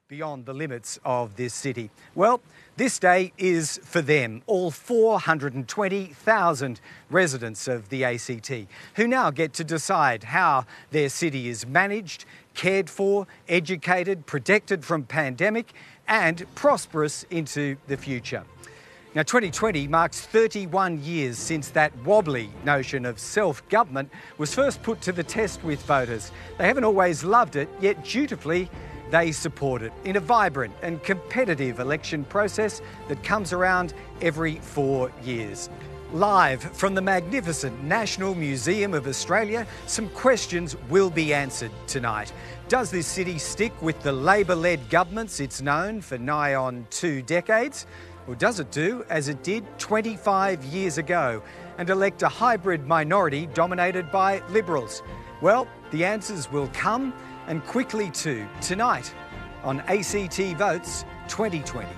beyond the limits of this city. Well, this day is for them, all 420,000 residents of the ACT, who now get to decide how their city is managed, cared for, educated, protected from pandemic and prosperous into the future. Now, 2020 marks 31 years since that wobbly notion of self-government was first put to the test with voters. They haven't always loved it, yet dutifully they support it in a vibrant and competitive election process that comes around every 4 years. Live from the magnificent National Museum of Australia, some questions will be answered tonight. Does this city stick with the Labor-led governments it's known for nigh on 2 decades? Or does it do as it did 25 years ago and elect a hybrid minority dominated by Liberals? Well, the answers will come, and quickly too, tonight on ACT Votes 2020.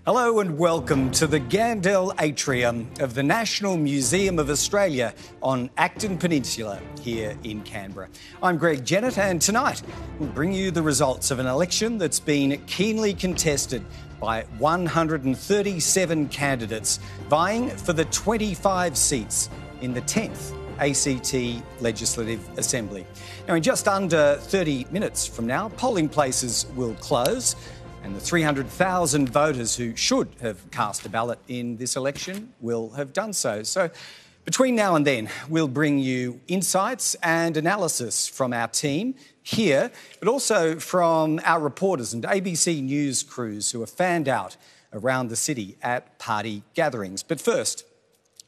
Hello and welcome to the Gandel Atrium of the National Museum of Australia on Acton Peninsula here in Canberra. I'm Greg Jennett, and tonight we'll bring you the results of an election that's been keenly contested by 137 candidates vying for the 25 seats in the 10th ACT Legislative Assembly. Now, in just under 30 minutes from now, polling places will close, and the 300,000 voters who should have cast a ballot in this election will have done so. So between now and then, we'll bring you insights and analysis from our team here, but also from our reporters and ABC News crews who are fanned out around the city at party gatherings. But first,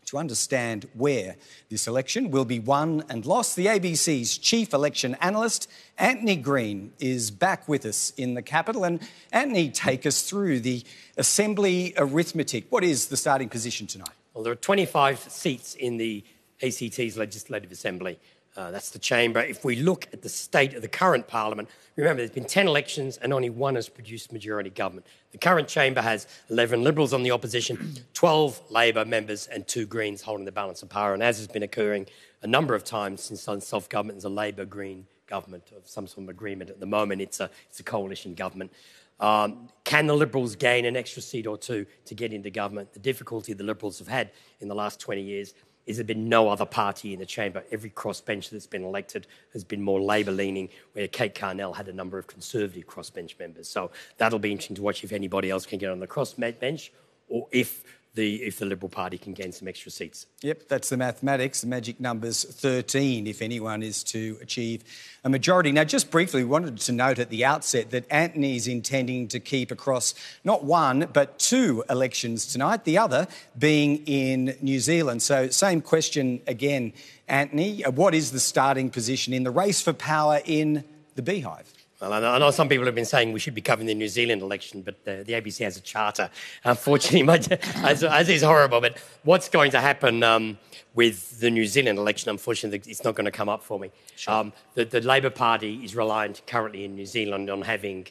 to understand where this election will be won and lost, the ABC's chief election analyst, Antony Green, is back with us in the capital. And Antony, take us through the Assembly arithmetic. What is the starting position tonight? Well, there are 25 seats in the ACT's Legislative Assembly. That's the chamber. If we look at the state of the current parliament, remember there's been 10 elections and only one has produced majority government. The current chamber has 11 Liberals on the opposition, 12 Labor members and 2 Greens holding the balance of power. And as has been occurring a number of times since self-government, is a Labor-Green government of some sort of agreement. At the moment, it's a coalition government. Can the Liberals gain an extra seat or two to get into government? The difficulty the Liberals have had in the last 20 years is there been no other party in the chamber. Every crossbench that's been elected has been more Labor-leaning, where Kate Carnell had a number of Conservative crossbench members. So that'll be interesting to watch if anybody else can get on the crossbench or if the Liberal Party can gain some extra seats. Yep, that's the mathematics. The magic number's 13 if anyone is to achieve a majority. Now, just briefly, we wanted to note at the outset that Antony's intending to keep across not one but 2 elections tonight, the other being in New Zealand. So same question again, Antony. What is the starting position in the race for power in the Beehive? Well, I know some people have been saying we should be covering the New Zealand election, but the ABC has a charter, unfortunately, as is horrible. But what's going to happen with the New Zealand election, unfortunately, it's not going to come up for me. Sure. The Labor Party is reliant currently in New Zealand on having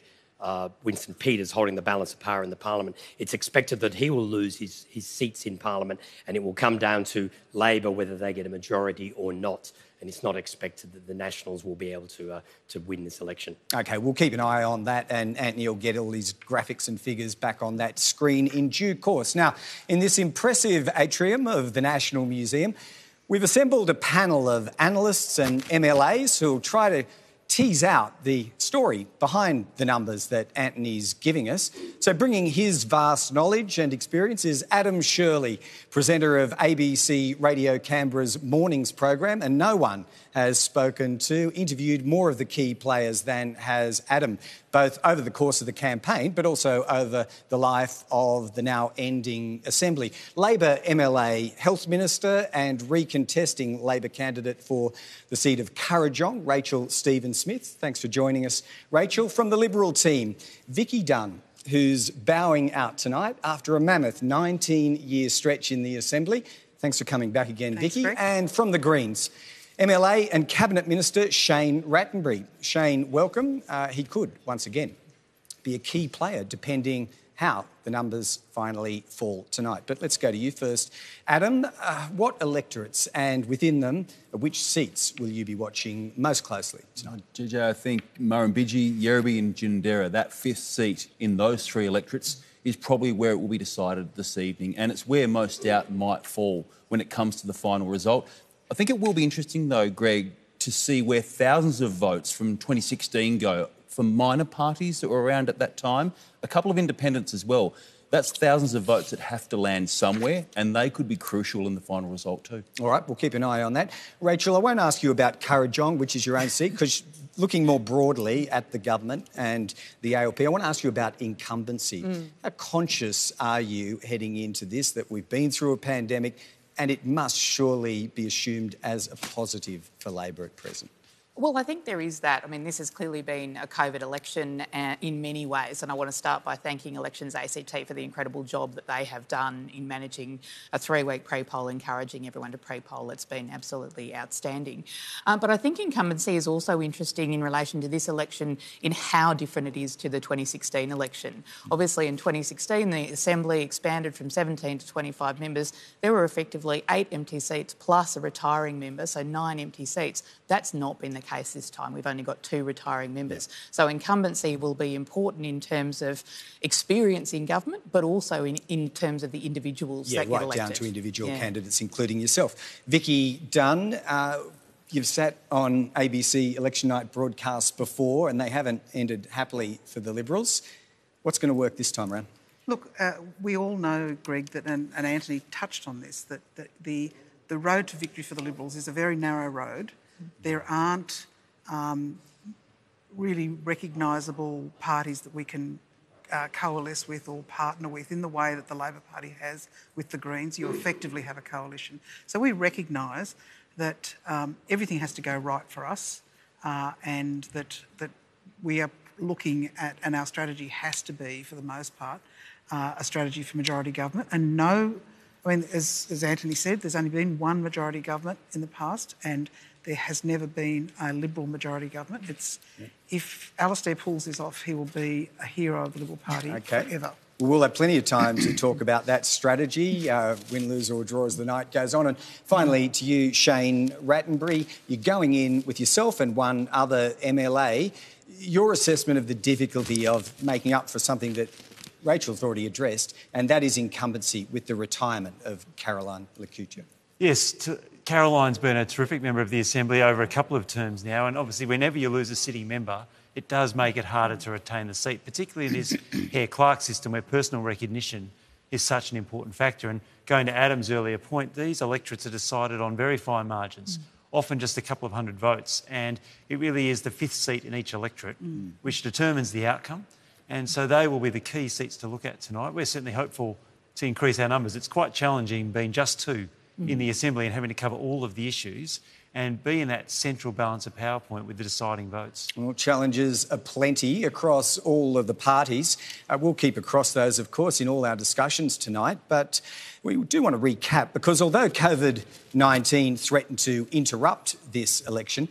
Winston Peters holding the balance of power in the parliament. It's expected that he will lose his seats in parliament, and it will come down to Labor whether they get a majority or not. And it's not expected that the Nationals will be able to win this election. OK, we'll keep an eye on that, and Antony will get all these graphics and figures back on that screen in due course. Now, in this impressive atrium of the National Museum, we've assembled a panel of analysts and MLAs who will try to tease out the story behind the numbers that Antony's giving us. So bringing his vast knowledge and experience is Adam Shirley, presenter of ABC Radio Canberra's Mornings program, and no one has interviewed more of the key players than has Adam, both over the course of the campaign but also over the life of the now ending Assembly. Labor MLA Health Minister and recontesting Labor candidate for the seat of Kurrajong, Rachel Stephen-Smith. Thanks for joining us, Rachel. From the Liberal team, Vicky Dunn, who's bowing out tonight after a mammoth 19-year stretch in the Assembly. Thanks for coming back again, Thanks, Vicky. Greg. And from the Greens, MLA and Cabinet Minister Shane Rattenbury. Shane, welcome. He could, once again, be a key player depending how the numbers finally fall tonight. But let's go to you first. Adam, what electorates and within them, which seats will you be watching most closely tonight? JJ, I think Murrumbidgee, Yerrabee and Ginninderra, that fifth seat in those three electorates is probably where it will be decided this evening, and it's where most doubt might fall when it comes to the final result. I think it will be interesting, though, Greg, to see where thousands of votes from 2016 go from minor parties that were around at that time, a couple of independents as well. That's thousands of votes that have to land somewhere, and they could be crucial in the final result too. All right, we'll keep an eye on that. Rachel, I won't ask you about Kurrajong, which is your own seat, because looking more broadly at the government and the ALP, I want to ask you about incumbency. How conscious are you heading into this, that we've been through a pandemic, and it must surely be assumed as a positive for Labor at present? Well, I think there is that. I mean, this has clearly been a COVID election in many ways, and I want to start by thanking Elections ACT for the incredible job that they have done in managing a 3-week pre-poll, encouraging everyone to pre-poll. It's been absolutely outstanding. But I think incumbency is also interesting in relation to this election in how different it is to the 2016 election. Obviously, in 2016, the Assembly expanded from 17 to 25 members. There were effectively 8 empty seats plus a retiring member, so 9 empty seats. That's not been the case this time. We've only got 2 retiring members. So incumbency will be important in terms of experience in government, but also in terms of the individuals that get elected. Right down to individual candidates, including yourself. Vicky Dunn, you've sat on ABC election night broadcasts before and they haven't ended happily for the Liberals. What's going to work this time around? Look, we all know, Greg, that, and Antony touched on this, that the road to victory for the Liberals is a very narrow road. There aren't really recognisable parties that we can coalesce with or partner with in the way that the Labor Party has with the Greens. You effectively have a coalition. So we recognise that everything has to go right for us and that we are looking at, and our strategy has to be, for the most part, a strategy for majority government. And as Antony said, there's only been one majority government in the past, and there has never been a Liberal majority government. If Alistair pulls this off, he will be a hero of the Liberal Party forever. We'll have plenty of time to talk about that strategy, win, lose or draw as the night goes on. And finally, to you, Shane Rattenbury, you're going in with yourself and one other MLA. Your assessment of the difficulty of making up for something that Rachel's already addressed, and that is incumbency with the retirement of Caroline Lakutia. Yes, Caroline's been a terrific member of the Assembly over a couple of terms now, and obviously whenever you lose a sitting member, it does make it harder to retain the seat, particularly in this Hare-Clark system where personal recognition is such an important factor. And going to Adam's earlier point, these electorates are decided on very fine margins, often just a couple of hundred votes, and it really is the 5th seat in each electorate which determines the outcome. And so they will be the key seats to look at tonight. We're certainly hopeful to increase our numbers. It's quite challenging being just 2 in the Assembly and having to cover all of the issues and be in that central balance of power point with the deciding votes. Well, challenges are plenty across all of the parties. We'll keep across those, of course, in all our discussions tonight. But we do want to recap, because although COVID-19 threatened to interrupt this election,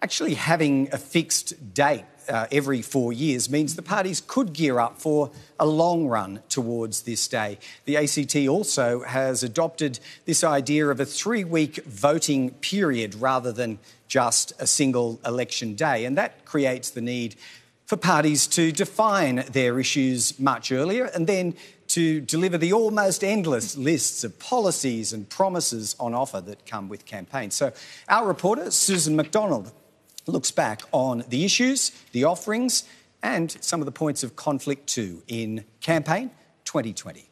actually having a fixed date every 4 years means the parties could gear up for a long run towards this day. The ACT also has adopted this idea of a 3-week voting period rather than just a single election day, and that creates the need for parties to define their issues much earlier and then to deliver the almost endless lists of policies and promises on offer that come with campaigns. So our reporter, Susan McDonald, looks back on the issues, the offerings, and some of the points of conflict too in Campaign 2020.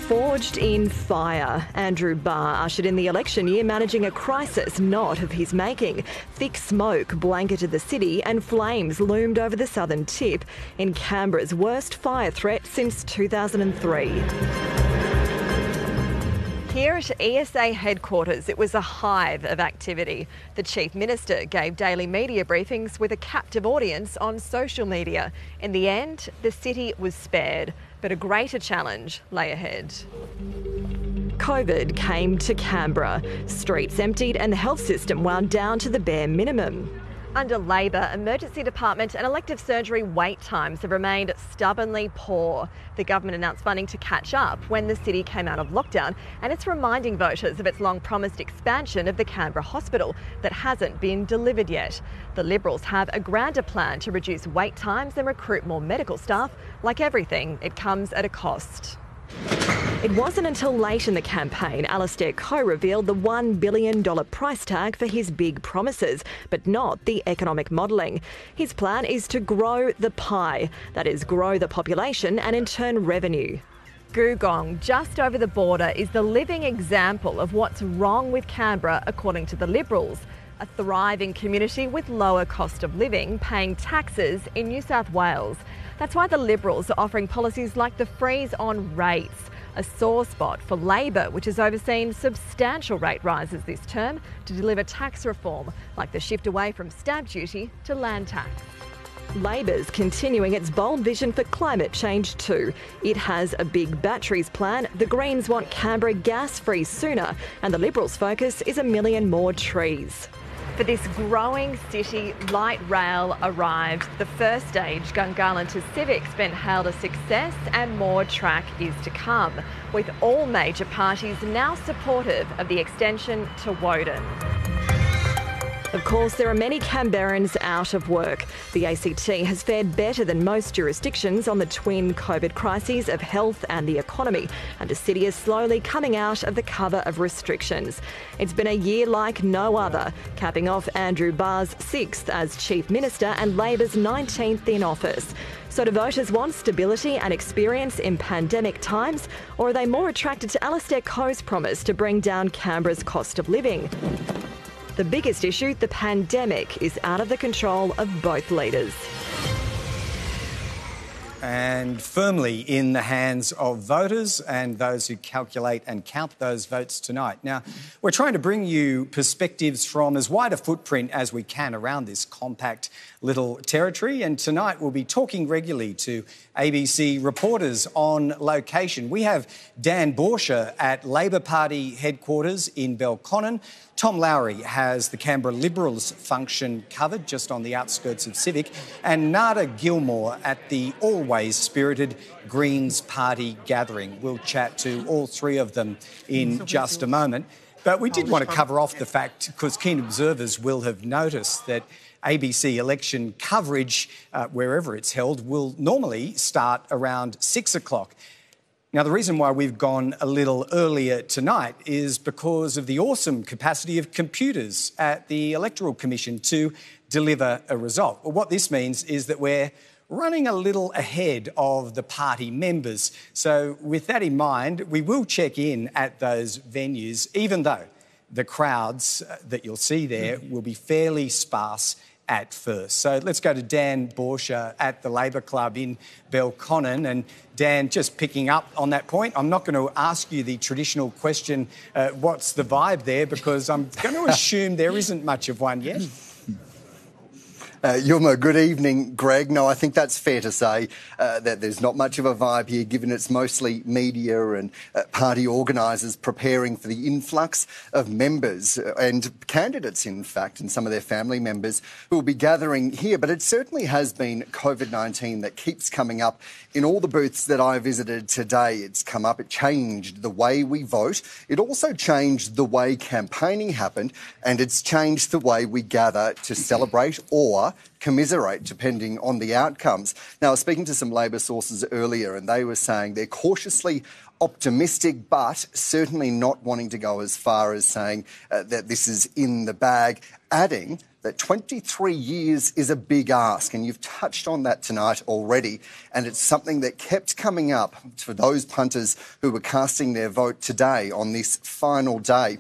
Forged in fire, Andrew Barr ushered in the election year managing a crisis not of his making. Thick smoke blanketed the city and flames loomed over the southern tip in Canberra's worst fire threat since 2003. Here at ESA headquarters, it was a hive of activity. The Chief Minister gave daily media briefings with a captive audience on social media. In the end, the city was spared, but a greater challenge lay ahead. COVID came to Canberra. Streets emptied and the health system wound down to the bare minimum. Under Labor, emergency department and elective surgery wait times have remained stubbornly poor. The government announced funding to catch up when the city came out of lockdown, and it's reminding voters of its long-promised expansion of the Canberra hospital that hasn't been delivered yet. The Liberals have a grander plan to reduce wait times and recruit more medical staff. Like everything, it comes at a cost. It wasn't until late in the campaign Alistair revealed the $1 billion price tag for his big promises, but not the economic modelling. His plan is to grow the pie, that is, grow the population and in turn revenue. Googong, just over the border, is the living example of what's wrong with Canberra, according to the Liberals. A thriving community with lower cost of living, paying taxes in New South Wales. That's why the Liberals are offering policies like the freeze on rates, a sore spot for Labor, which has overseen substantial rate rises this term to deliver tax reform, like the shift away from stamp duty to land tax. Labor's continuing its bold vision for climate change too. It has a big batteries plan, the Greens want Canberra gas-free sooner, and the Liberals' focus is 1 million more trees. For this growing city, light rail arrived. The first stage, Gungahlin to Civic's, been hailed a success and more track is to come, with all major parties now supportive of the extension to Woden. Of course, there are many Canberrans out of work. The ACT has fared better than most jurisdictions on the twin COVID crises of health and the economy, and the city is slowly coming out of the cover of restrictions. It's been a year like no other, capping off Andrew Barr's 6th as Chief Minister and Labor's 19th in office. So do voters want stability and experience in pandemic times, or are they more attracted to Alistair Coe's promise to bring down Canberra's cost of living? The biggest issue, the pandemic, is out of the control of both leaders. And firmly in the hands of voters and those who calculate and count those votes tonight. Now, we're trying to bring you perspectives from as wide a footprint as we can around this compact little territory, and tonight we'll be talking regularly to ABC reporters on location. We have Dan Borscher at Labor Party headquarters in Belconnen. Tom Lowry has the Canberra Liberals function covered just on the outskirts of Civic, and Nada Gilmore at the always spirited Greens Party gathering. We'll chat to all three of them in just a moment. But we did want to cover off the fact, because keen observers will have noticed that ABC election coverage, wherever it's held, will normally start around 6 o'clock. Now, the reason why we've gone a little earlier tonight is because of the awesome capacity of computers at the Electoral Commission to deliver a result. Well, what this means is that we're running a little ahead of the party members. So with that in mind, we will check in at those venues, even though the crowds that you'll see there will be fairly sparse at first. So let's go to Dan Borscher at the Labor Club in Belconnen. And Dan, just picking up on that point, I'm not going to ask you the traditional question, what's the vibe there, because I'm going to assume there isn't much of one yet. Yuma, good evening, Greg. No, I think that's fair to say that there's not much of a vibe here, given it's mostly media and party organisers preparing for the influx of members and candidates, in fact, and some of their family members who will be gathering here. But it certainly has been COVID-19 that keeps coming up in all the booths that I visited today. It's come up, it changed the way we vote. It also changed the way campaigning happened, and it's changed the way we gather to celebrate or or commiserate, depending on the outcomes. Now, I was speaking to some Labor sources earlier, and they were saying they're cautiously optimistic, but certainly not wanting to go as far as saying that this is in the bag, adding that 23 years is a big ask, and you've touched on that tonight already, and it's something that kept coming up for those punters who were casting their vote today on this final day.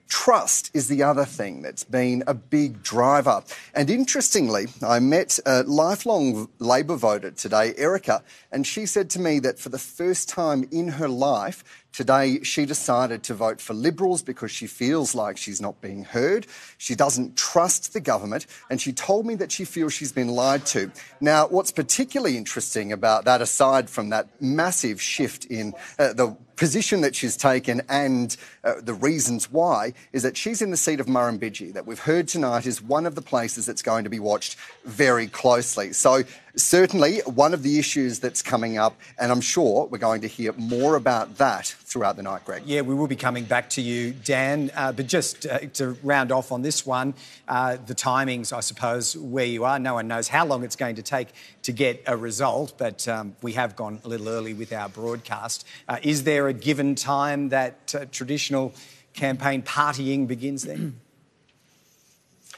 Trust is the other thing that's been a big driver. And interestingly, I met a lifelong Labor voter today, Erica, and she said to me that for the first time in her life, today she decided to vote for Liberals because she feels like she's not being heard. She doesn't trust the government, and she told me that she feels she's been lied to. Now, what's particularly interesting about that, aside from that massive shift in the position that she's taken and the reasons why, is that she's in the seat of Murrumbidgee, that we've heard tonight is one of the places that's going to be watched very closely. So certainly one of the issues that's coming up, and I'm sure we're going to hear more about that throughout the night, Greg. Yeah, we will be coming back to you, Dan. But just to round off on this one, the timings, I suppose, where you are, no one knows how long it's going to take to get a result, but we have gone a little early with our broadcast. Is there a given time that traditional campaign partying begins then?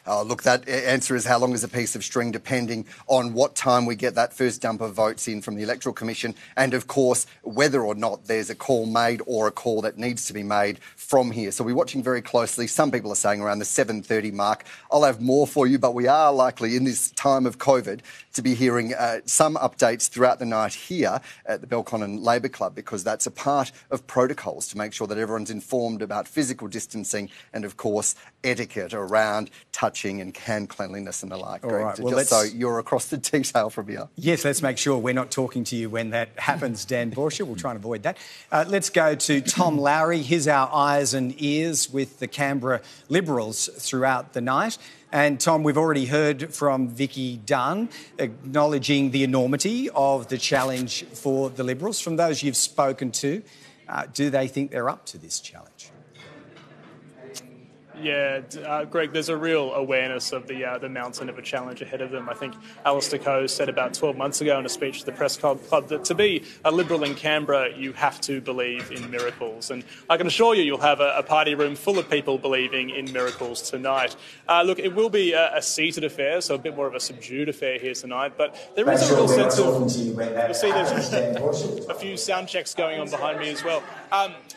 Look, that answer is how long is a piece of string, depending on what time we get that first dump of votes in from the Electoral Commission, and of course whether or not there's a call made or a call that needs to be made from here. So we're watching very closely. Some people are saying around the 7:30 mark. I'll have more for you, but we are likely in this time of COVID to be hearing some updates throughout the night here at the Belconnen Labor Club, because that's a part of protocols to make sure that everyone's informed about physical distancing and of course etiquette around touching and hand cleanliness and the like. All right. Well, just so you're across the detail from here. Yes, let's make sure we're not talking to you when that happens, Dan Borscher. We'll try and avoid that. Let's go to Tom Lowry. Here's our eyes and ears with the Canberra Liberals throughout the night. And Tom, we've already heard from Vicky Dunn acknowledging the enormity of the challenge for the Liberals. From those you've spoken to, do they think they're up to this challenge? Yeah, Greg, there's a real awareness of the mountain of a challenge ahead of them. I think Alistair said about 12 months ago in a speech to the press club that to be a Liberal in Canberra, you have to believe in miracles. And I can assure you, you'll have a party room full of people believing in miracles tonight. Look, it will be a seated affair, so a bit more of a subdued affair here tonight. But there is a real sense of... You'll see there's a few sound checks going on behind me as well.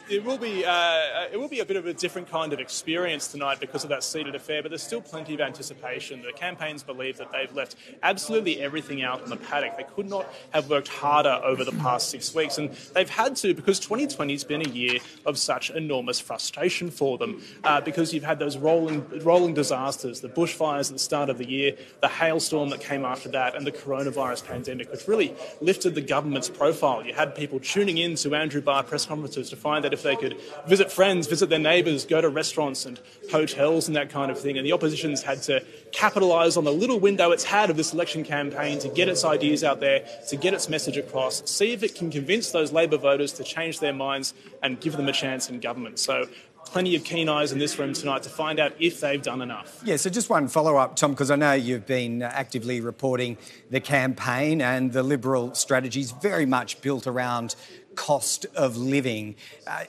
It will be a bit of a different kind of experience tonight because of that seated affair, but there's still plenty of anticipation. The campaigns believe that they've left absolutely everything out in the paddock. They could not have worked harder over the past 6 weeks, and they've had to because 2020's been a year of such enormous frustration for them because you've had those rolling disasters, the bushfires at the start of the year, the hailstorm that came after that, and the coronavirus pandemic, which really lifted the government's profile. You had people tuning in to Andrew Barr press conferences to find that if they could visit friends, visit their neighbours, go to restaurants and hotels and that kind of thing, and the opposition's had to capitalise on the little window it's had of this election campaign to get its ideas out there, to get its message across, see if it can convince those Labor voters to change their minds and give them a chance in government. So plenty of keen eyes in this room tonight to find out if they've done enough. Yeah, so just one follow-up, Tom, because I know you've been actively reporting the campaign, and the Liberal strategy is very much built around cost of living.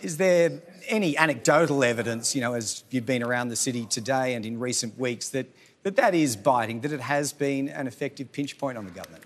Is there any anecdotal evidence, as you've been around the city today and in recent weeks, that is biting, that it has been an effective pinch point on the government?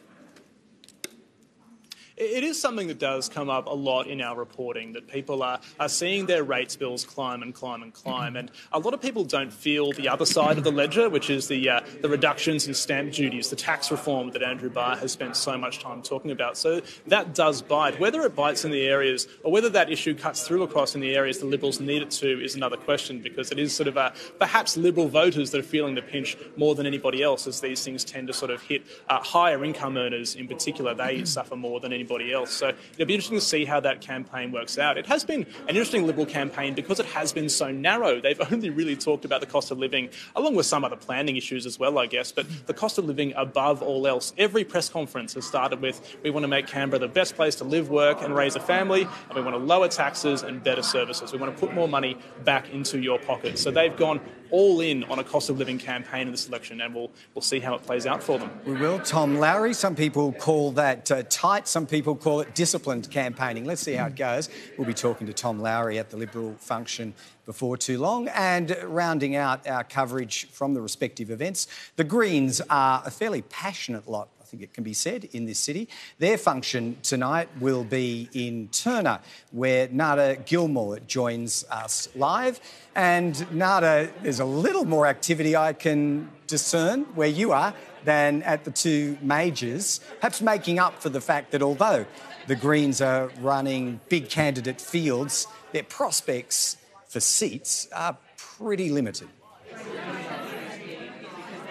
It is something that does come up a lot in our reporting, that people are seeing their rates bills climb and climb and climb. And a lot of people don't feel the other side of the ledger, which is the reductions in stamp duties, the tax reform that Andrew Barr has spent so much time talking about. So that does bite. Whether it bites in the areas or whether that issue cuts through across in the areas the Liberals need it to is another question, because it is sort of perhaps Liberal voters that are feeling the pinch more than anybody else, as these things tend to sort of hit higher income earners in particular. They suffer more than anybody anybody else. So it'll be interesting to see how that campaign works out. It has been an interesting Liberal campaign because it has been so narrow. They've only really talked about the cost of living, along with some other planning issues as well, I guess, but the cost of living above all else. Every press conference has started with, we want to make Canberra the best place to live, work and raise a family, and we want to lower taxes and better services. We want to put more money back into your pocket. So they've gone all in on a cost of living campaign in this election, and we'll see how it plays out for them. We will. Tom Lowry, some people call that tight, some people call it disciplined campaigning. Let's see how it goes. We'll be talking to Tom Lowry at the Liberal function before too long. And rounding out our coverage from the respective events, the Greens are a fairly passionate lot, I think it can be said, in this city. Their function tonight will be in Turner, where Nada Gilmore joins us live. And Nada, there's a little more activity I can discern where you are than at the two majors, perhaps making up for the fact that although the Greens are running big candidate fields, their prospects for seats are pretty limited.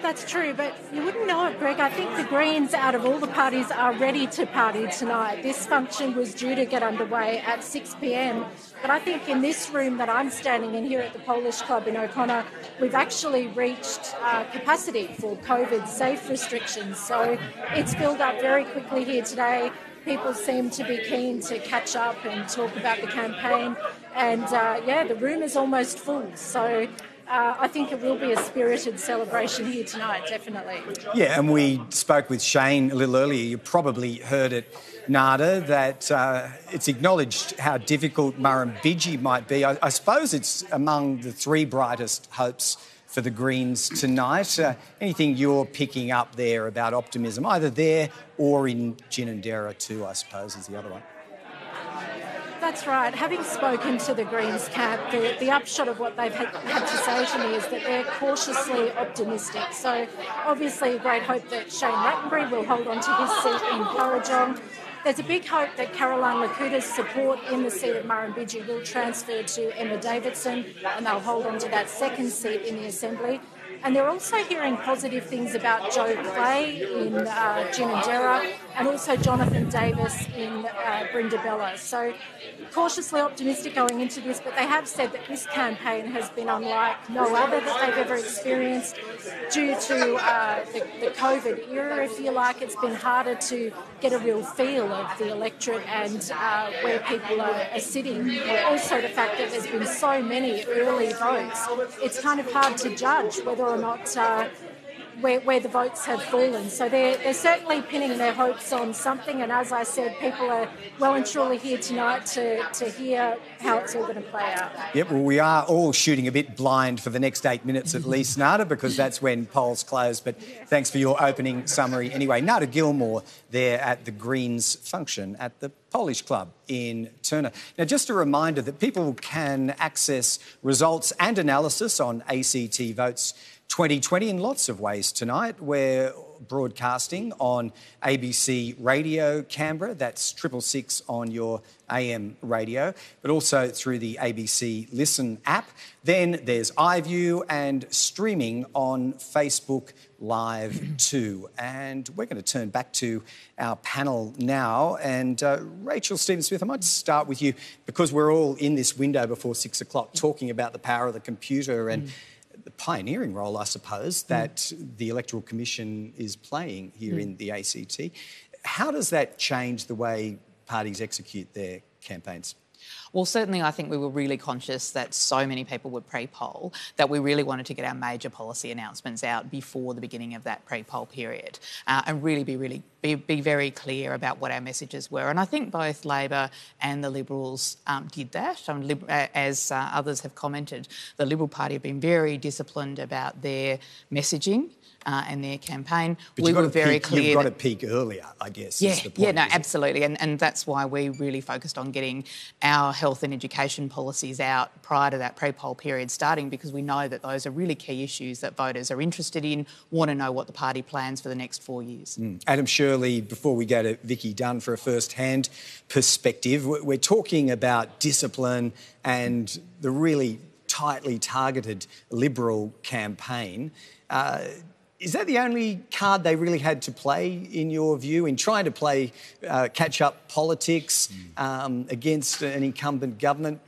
That's true, but you wouldn't know it, Greg. I think the Greens, out of all the parties, are ready to party tonight. This function was due to get underway at 6 p.m, but I think in this room that I'm standing in here at the Polish Club in O'Connor, we've actually reached capacity for COVID-safe restrictions. So it's filled up very quickly here today. People seem to be keen to catch up and talk about the campaign. And, the room is almost full. So I think it will be a spirited celebration here tonight, definitely. Yeah, and we spoke with Shane a little earlier. You probably heard it, Nada, that it's acknowledged how difficult Murrumbidgee might be. I suppose it's among the three brightest hopes for the Greens tonight. Anything you're picking up there about optimism, either there or in Ginninderra too, I suppose, is the other one? That's right. Having spoken to the Greens camp, the upshot of what they've had to say to me is that they're cautiously optimistic. So obviously a great hope that Shane Rattenbury will hold on to his seat in Kurrajong. There's a big hope that Caroline Lakuta's support in the seat of Murrumbidgee will transfer to Emma Davidson, and they'll hold on to that second seat in the Assembly. And they're also hearing positive things about Joe Clay in Ginninderra and also Jonathan Davis in Brindabella. So cautiously optimistic going into this, but they have said that this campaign has been unlike no other that they've ever experienced due to the COVID era, if you like. It's been harder to get a real feel of the electorate and where people are sitting. Also the fact that there's been so many early votes, it's kind of hard to judge whether or not where the votes have fallen. So they're certainly pinning their hopes on something, and as I said, people are well and truly here tonight to hear how it's all going to play out. Yep, well, we are all shooting a bit blind for the next 8 minutes at least, Nada, because that's when polls close, but thanks for your opening summary anyway. Nada Gilmore there at the Greens function at the Polish Club in Turner. Now, just a reminder that people can access results and analysis on ACT Votes 2020 in lots of ways tonight. We're broadcasting on ABC Radio Canberra, that's 666 on your AM radio, but also through the ABC Listen app. Then there's iView and streaming on Facebook Live too. And we're going to turn back to our panel now. And Rachel Stephen-Smith, I might start with you because we're all in this window before 6 o'clock talking about the power of the computer and the pioneering role, I suppose, that the Electoral Commission is playing here in the ACT. How does that change the way parties execute their campaigns? Well, certainly I think we were really conscious that so many people would pre-poll that we really wanted to get our major policy announcements out before the beginning of that pre-poll period and really be very clear about what our messages were. And I think both Labor and the Liberals did that. As others have commented, the Liberal Party have been very disciplined about their messaging and their campaign. But we were very clear. You've got to peak earlier, I guess. Yeah, is the point, absolutely. And that's why we really focused on getting our health and education policies out prior to that pre-poll period starting, because we know that those are really key issues that voters are interested in, want to know what the party plans for the next 4 years. Adam Shirley, before we go to Vicky Dunn for a first-hand perspective, we're talking about discipline and the really tightly targeted Liberal campaign. Is that the only card they really had to play, in your view, in trying to play catch-up politics against an incumbent government?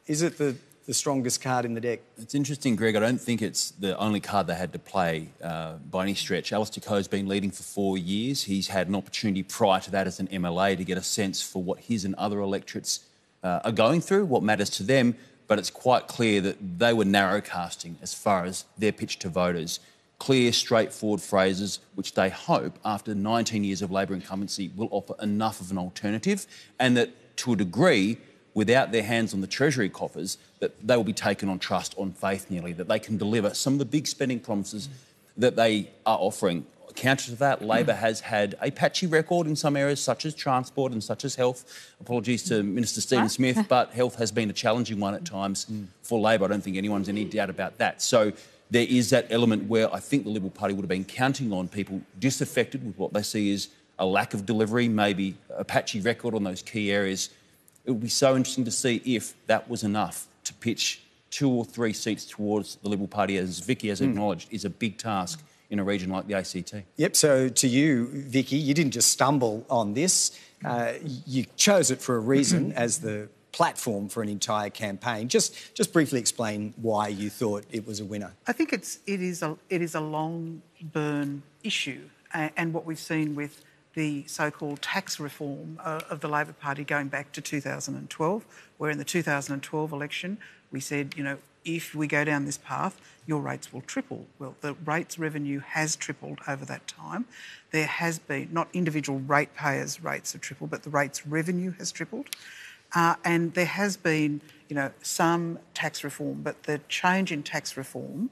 Is it the strongest card in the deck? It's interesting, Greg. I don't think it's the only card they had to play by any stretch. Alistair Coe's been leading for 4 years. He's had an opportunity prior to that as an MLA to get a sense for what his and other electorates are going through, what matters to them. But it's quite clear that they were narrow-casting as far as their pitch to voters. Clear, straightforward phrases which they hope, after 19 years of Labor incumbency, will offer enough of an alternative, and that, to a degree, without their hands on the Treasury coffers, that they will be taken on trust, on faith nearly, that they can deliver some of the big spending promises that they are offering. Counter to that, Labor has had a patchy record in some areas, such as transport and such as health. Apologies to Minister Stephen Smith, but health has been a challenging one at times for Labor. I don't think anyone's any doubt about that. So there is that element where I think the Liberal Party would have been counting on people disaffected with what they see as a lack of delivery, maybe a patchy record on those key areas. It would be so interesting to see if that was enough to pitch 2 or 3 seats towards the Liberal Party, as Vicky has acknowledged, is a big task in a region like the ACT. Yep, so to you, Vicky, you didn't just stumble on this. You chose it for a reason as the platform for an entire campaign. Just briefly explain why you thought it was a winner. I think it is a long burn issue, and what we've seen with the so-called tax reform of the Labor Party going back to 2012, where in the 2012 election we said, you know, if we go down this path, your rates will triple. Well, the rates revenue has tripled over that time. There has been, not individual ratepayers' rates have tripled, but the rates revenue has tripled. And there has been, you know, some tax reform, but the change in tax reform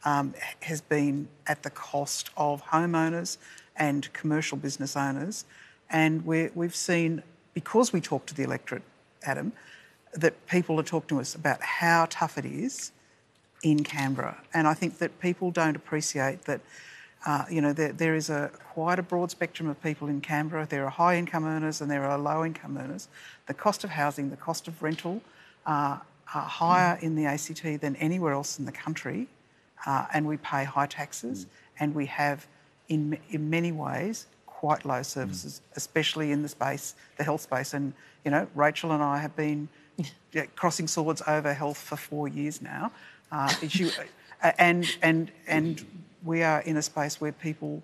has been at the cost of homeowners and commercial business owners. And we've seen, because we talk to the electorate, Adam, that people are talking to us about how tough it is in Canberra. And I think that people don't appreciate that, you know, there is quite a broad spectrum of people in Canberra. There are high-income earners and there are low-income earners. The cost of housing, the cost of rental are higher in the ACT than anywhere else in the country, and we pay high taxes, and we have, in many ways, quite low services, especially in the health space. And, you know, Rachel and I have been crossing swords over health for 4 years now. And we are in a space where people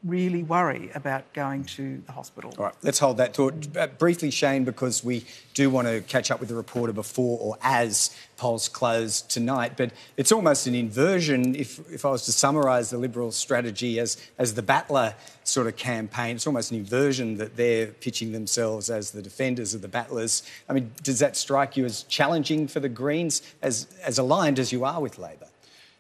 really worry about going to the hospital. All right, let's hold that thought. Briefly, Shane, because we do want to catch up with the reporter before or as polls close tonight, but it's almost an inversion, if I was to summarise the Liberal strategy as the battler sort of campaign, it's almost an inversion that they're pitching themselves as the defenders of the battlers. I mean, does that strike you as challenging for the Greens, as aligned as you are with Labor?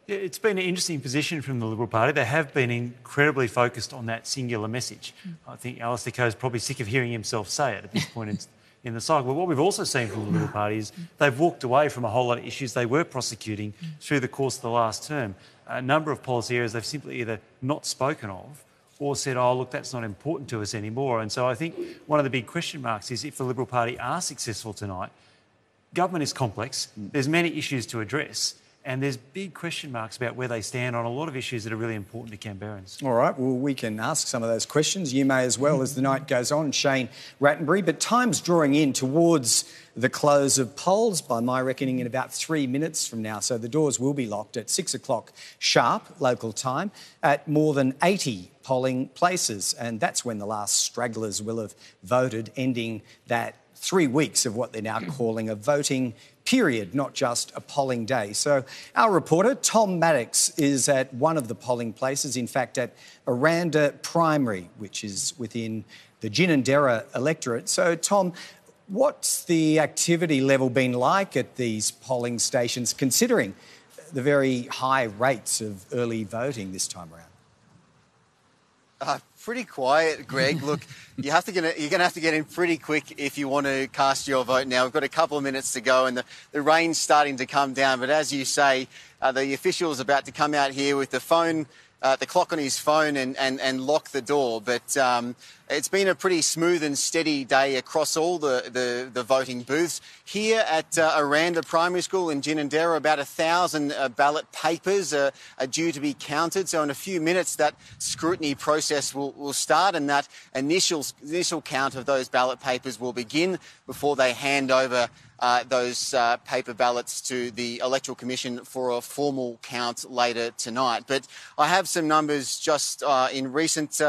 Yeah, it's been an interesting position from the Liberal Party. They have been incredibly focused on that singular message. I think Alistair Coe's probably sick of hearing himself say it at this point in the cycle. But what we've also seen from the Liberal Party is they've walked away from a whole lot of issues they were prosecuting through the course of the last term. A number of policy areas they've simply either not spoken of or said, oh, look, that's not important to us anymore. And so I think one of the big question marks is if the Liberal Party are successful tonight, government is complex, there's many issues to address, and there's big question marks about where they stand on a lot of issues that are really important to Canberrans. All right, well, we can ask some of those questions. You may as well as the night goes on, Shane Rattenbury. But time's drawing in towards the close of polls, by my reckoning, in about 3 minutes from now. So the doors will be locked at 6 o'clock sharp, local time, at more than 80 polling places. And that's when the last stragglers will have voted, ending that 3 weeks of what they're now calling a voting period, not just a polling day. So our reporter, Tom Maddox, is at one of the polling places, in fact at Aranda Primary, which is within the Ginninderra electorate. So, Tom, what's the activity level been like at these polling stations, considering the very high rates of early voting this time around? Pretty quiet, Greg. Look, you're going to have to get in pretty quick if you want to cast your vote now. We've got a couple of minutes to go and the rain's starting to come down. But as you say, the officials are about to come out here with the phone the clock on his phone and lock the door. But it's been a pretty smooth and steady day across all the voting booths. Here at Aranda Primary School in Ginninderra, about 1,000 ballot papers are due to be counted. So in a few minutes, that scrutiny process will start, and that initial count of those ballot papers will begin before they hand over those paper ballots to the Electoral Commission for a formal count later tonight. But I have some numbers just in recent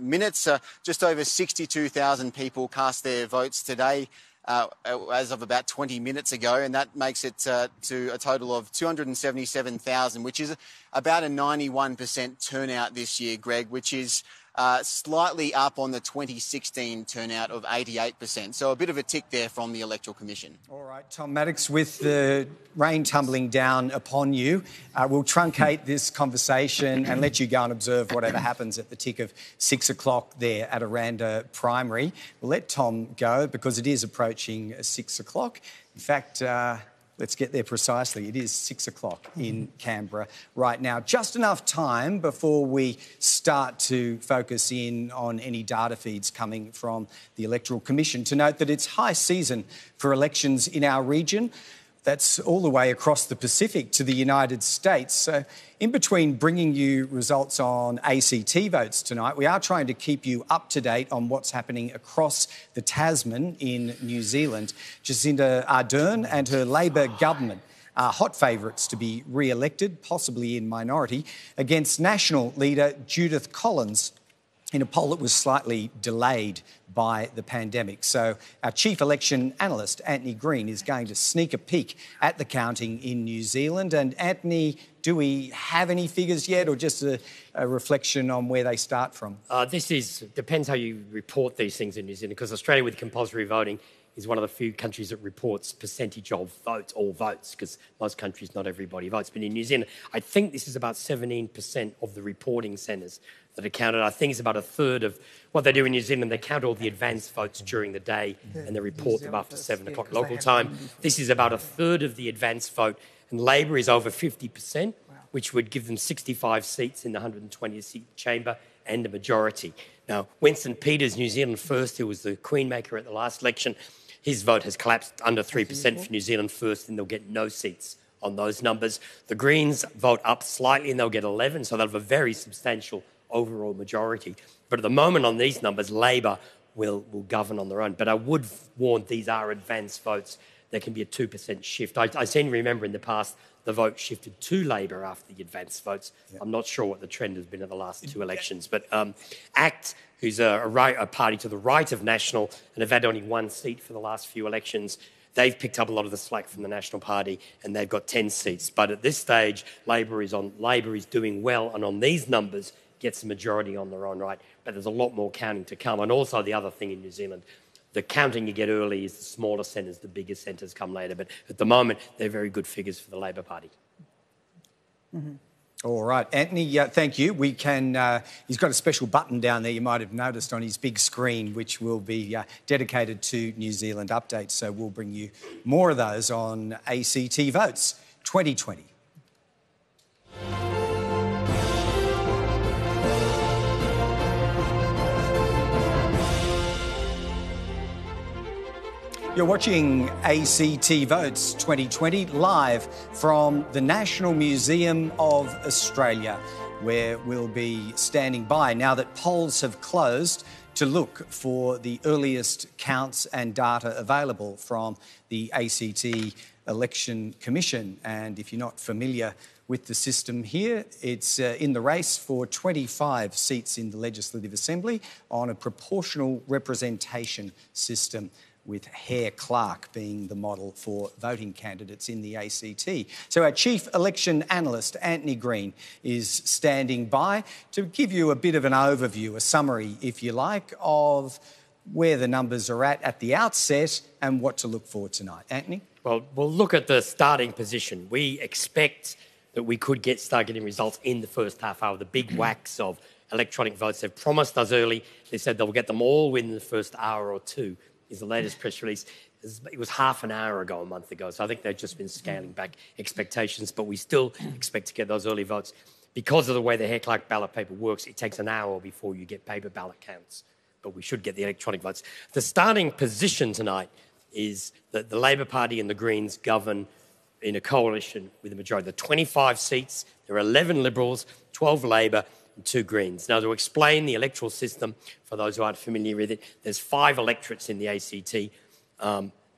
minutes. Just over 62,000 people cast their votes today as of about 20 minutes ago, and that makes it to a total of 277,000, which is about a 91% turnout this year, Greg, which is slightly up on the 2016 turnout of 88%. So a bit of a tick there from the Electoral Commission. All right, Tom Maddox, with the rain tumbling down upon you, we'll truncate this conversation and let you go and observe whatever happens at the tick of 6 o'clock there at Aranda Primary. We'll let Tom go because it is approaching 6 o'clock. In fact, let's get there precisely. It is 6 o'clock in Canberra right now. Just enough time before we start to focus in on any data feeds coming from the Electoral Commission to note that it's high season for elections in our region. That's all the way across the Pacific to the United States. So in between bringing you results on ACT votes tonight, we are trying to keep you up to date on what's happening across the Tasman in New Zealand. Jacinda Ardern and her Labor government are hot favourites to be re-elected, possibly in minority, against National leader Judith Collins in a poll that was slightly delayed by the pandemic. So our chief election analyst, Antony Green, is going to sneak a peek at the counting in New Zealand. And Antony, do we have any figures yet, or just a reflection on where they start from? Depends how you report these things in New Zealand, because Australia with compulsory voting is one of the few countries that reports percentage of votes, all votes, because most countries, not everybody votes. But in New Zealand, I think this is about 17% of the reporting centres that are counted. I think it's about a third of what they do in New Zealand. They count all the advance votes during the day and they report them after 7 o'clock local time. This is about a third of the advance vote, and Labor is over 50%, which would give them 65 seats in the 120-seat chamber and a majority. Now, Winston Peters, New Zealand First, who was the queen maker at the last election, his vote has collapsed under 3% for New Zealand First, and they'll get no seats on those numbers. The Greens vote up slightly and they'll get 11, so they'll have a very substantial overall majority. But at the moment on these numbers, Labor will govern on their own. But I would warn these are advance votes. There can be a 2% shift. I seem to remember in the past the vote shifted to Labor after the advance votes. Yep. I'm not sure what the trend has been in the last two elections. But ACT, who's a party to the right of National and have had only one seat for the last few elections, they've picked up a lot of the slack from the National Party and they've got 10 seats. But at this stage, Labor is doing well, and on these numbers gets a majority on their own right. But there's a lot more counting to come. And also the other thing in New Zealand, the counting you get early is the smaller centres, the bigger centres come later. But at the moment, they're very good figures for the Labor Party. Mm-hmm. All right, Antony, thank you. We can. He's got a special button down there, you might have noticed, on his big screen, which will be dedicated to New Zealand updates. So we'll bring you more of those on ACT Votes 2020. You're watching ACT Votes 2020 live from the National Museum of Australia, where we'll be standing by now that polls have closed to look for the earliest counts and data available from the ACT Election Commission. And if you're not familiar with the system here, it's in the race for 25 seats in the Legislative Assembly on a proportional representation system, with Hare Clark being the model for voting candidates in the ACT. So our Chief Election Analyst, Antony Green, is standing by to give you a bit of an overview, a summary, if you like, of where the numbers are at the outset and what to look for tonight. Antony? Well, we'll look at the starting position. We expect that we could start getting results in the first half hour. The big whacks of electronic votes they've promised us early. They said they'll get them all within the first hour or two. Is the latest press release. It was half an hour ago, a month ago, so I think they've just been scaling back expectations, but we still expect to get those early votes. because of the way the hair clerk ballot paper works, it takes an hour before you get paper ballot counts. But we should get the electronic votes. The starting position tonight is that the Labor Party and the Greens govern in a coalition with a majority. There are 25 seats, there are 11 Liberals, 12 Labor and 2 Greens. Now, to explain the electoral system, for those who aren't familiar with it, there's 5 electorates in the ACT.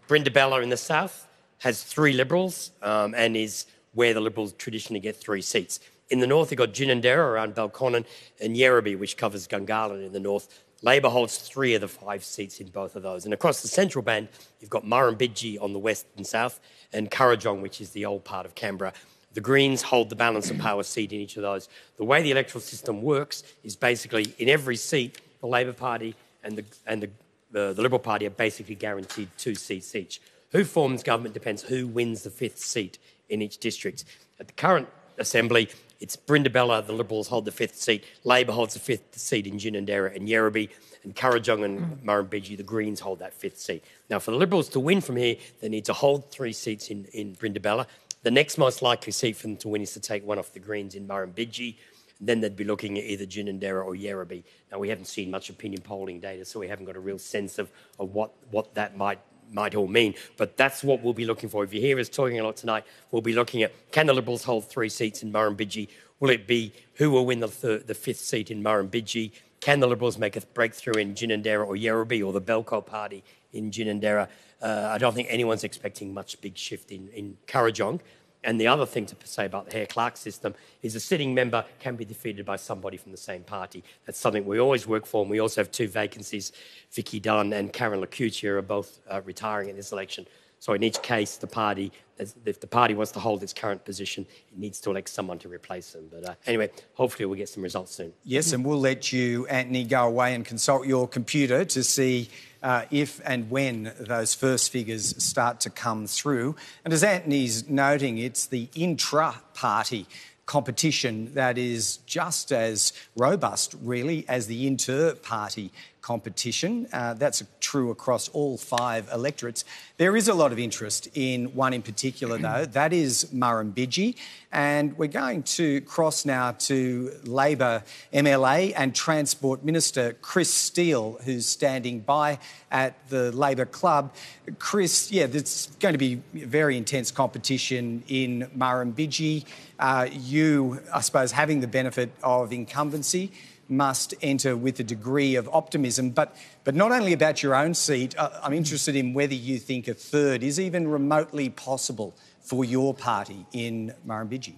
Brindabella in the south has 3 Liberals and is where the Liberals traditionally get 3 seats. In the north, you've got Ginninderra around Belconnen and Yerrabee, which covers Gungahlin in the north. Labor holds 3 of the 5 seats in both of those. And across the central band, you've got Murrumbidgee on the west and south and Currajong, which is the old part of Canberra. The Greens hold the balance of power seat in each of those. The way the electoral system works is basically in every seat, the Labor Party and the Liberal Party are basically guaranteed 2 seats each. Who forms government depends who wins the 5th seat in each district. At the current Assembly, it's Brindabella, the Liberals hold the 5th seat, Labor holds the 5th seat in Ginninderra and Yerrabee, and Currajong and Murrumbidgee, the Greens hold that 5th seat. Now, for the Liberals to win from here, they need to hold 3 seats in Brindabella. The next most likely seat for them to win is to take one off the Greens in Murrumbidgee. Then they'd be looking at either Ginninderra or Yerrabee. Now, we haven't seen much opinion polling data, so we haven't got a real sense of what that might all mean. But that's what we'll be looking for. If you hear us talking a lot tonight, we'll be looking at, can the Liberals hold 3 seats in Murrumbidgee? Will it be who will win the 5th seat in Murrumbidgee? Can the Liberals make a breakthrough in Ginninderra or Yerrabee, or the Belco Party in Ginninderra? I don't think anyone's expecting much big shift in Currajong. And the other thing to say about the Hare-Clark system is a sitting member can be defeated by somebody from the same party. That's something we always work for, and we also have 2 vacancies. Vicky Dunn and Karen Lacutia are both retiring in this election. So in each case, the party, if the party wants to hold its current position, it needs to elect someone to replace them. But anyway, hopefully we'll get some results soon. Yes, and we'll let you, Antony, go away and consult your computer to see if and when those first figures start to come through. And as Antony's noting, it's the intra-party competition that is just as robust, really, as the inter-party competition. That's true across all 5 electorates. There is a lot of interest in one in particular, though. That is Murrumbidgee. And we're going to cross now to Labor MLA and Transport Minister Chris Steele, who's standing by at the Labor Club. Chris, there's going to be very intense competition in Murrumbidgee. You, I suppose, having the benefit of incumbency, must enter with a degree of optimism. But not only about your own seat, I'm interested in whether you think a third is even remotely possible for your party in Murrumbidgee.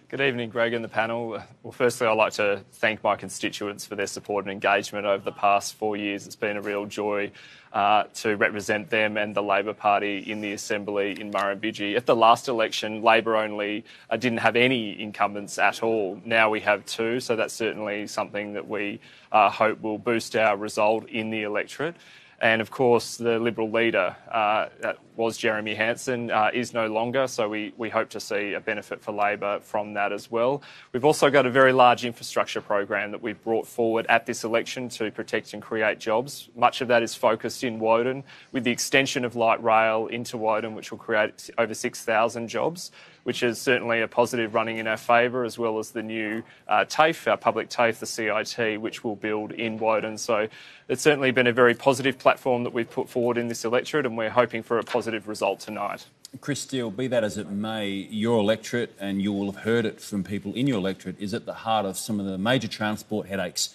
Good evening, Greg and the panel. Well, firstly, I'd like to thank my constituents for their support and engagement over the past 4 years. It's been a real joy to represent them and the Labor Party in the Assembly in Murrumbidgee. At the last election, Labor only didn't have any incumbents at all. Now we have 2, so that's certainly something that we hope will boost our result in the electorate. And of course, the Liberal leader, that was Jeremy Hanson, is no longer, so we hope to see a benefit for Labor from that as well. We've also got a very large infrastructure program that we've brought forward at this election to protect and create jobs. Much of that is focused in Woden, with the extension of light rail into Woden, which will create over 6,000 jobs, which is certainly a positive running in our favour, as well as the new TAFE, our public TAFE, the CIT, which will build in Woden. So it's certainly been a very positive platform that we've put forward in this electorate, and we're hoping for a positive result tonight. Chris Steele, be that as it may, your electorate, and you will have heard it from people in your electorate, is at the heart of some of the major transport headaches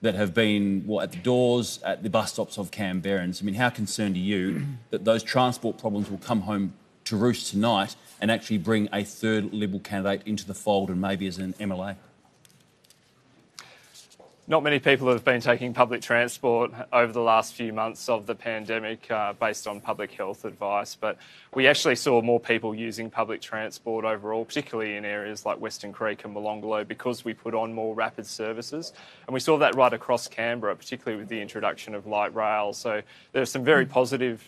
that have been at the doors, at the bus stops of Canberrans. I mean, how concerned are you that those transport problems will come home to roost tonight and actually bring a third Liberal candidate into the fold, and maybe as an MLA? Not many people have been taking public transport over the last few months of the pandemic based on public health advice, but we actually saw more people using public transport overall, particularly in areas like Western Creek and Molonglo, because we put on more rapid services. And we saw that right across Canberra, particularly with the introduction of light rail. So there are some very positive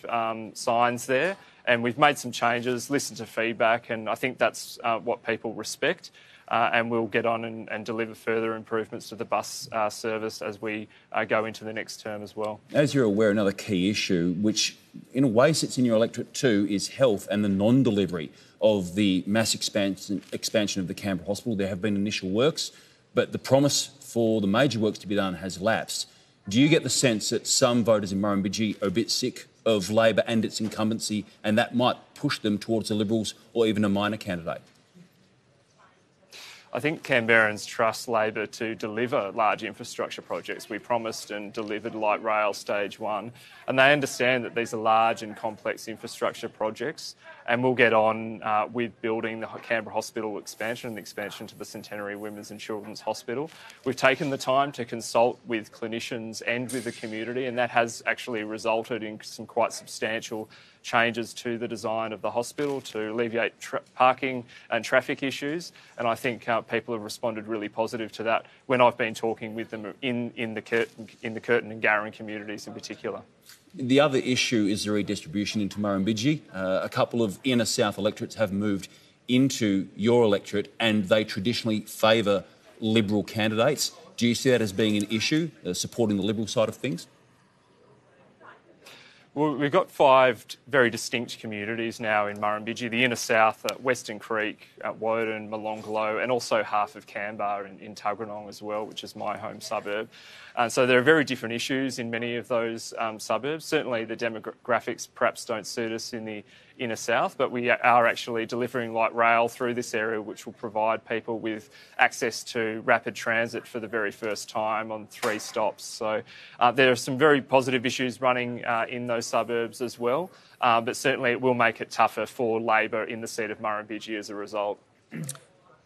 signs there. And we've made some changes, listened to feedback, and I think that's what people respect. and we'll get on and deliver further improvements to the bus service as we go into the next term as well. As you're aware, another key issue, which in a way sits in your electorate too, is health and the non-delivery of the mass expansion of the Canberra Hospital. There have been initial works, but the promise for the major works to be done has lapsed. Do you get the sense that some voters in Murrumbidgee are a bit sick of Labor and its incumbency, and that might push them towards the Liberals or even a minor candidate? I think Canberrans trust Labor to deliver large infrastructure projects. We promised and delivered light rail stage 1, and they understand that these are large and complex infrastructure projects, and we'll get on with building the Canberra Hospital expansion and the expansion to the Centenary Women's and Children's Hospital. We've taken the time to consult with clinicians and with the community, and that has actually resulted in some quite substantial changes to the design of the hospital to alleviate parking and traffic issues, and I think people have responded really positive to that when I've been talking with them in the Curtin and Garran communities in particular. The other issue is the redistribution into Murrumbidgee. A couple of inner south electorates have moved into your electorate and they traditionally favour Liberal candidates. Do you see that as being an issue, supporting the Liberal side of things? Well, we've got 5 very distinct communities now in Murrumbidgee, the inner south, Western Creek, Woden, Molonglo, and also half of Canberra in Tuggeranong as well, which is my home suburb. So there are very different issues in many of those suburbs. Certainly the demographics perhaps don't suit us in the inner south, but we are actually delivering light rail through this area, which will provide people with access to rapid transit for the very first time on 3 stops. So there are some very positive issues running in those suburbs as well, but certainly it will make it tougher for Labor in the seat of Murrumbidgee as a result.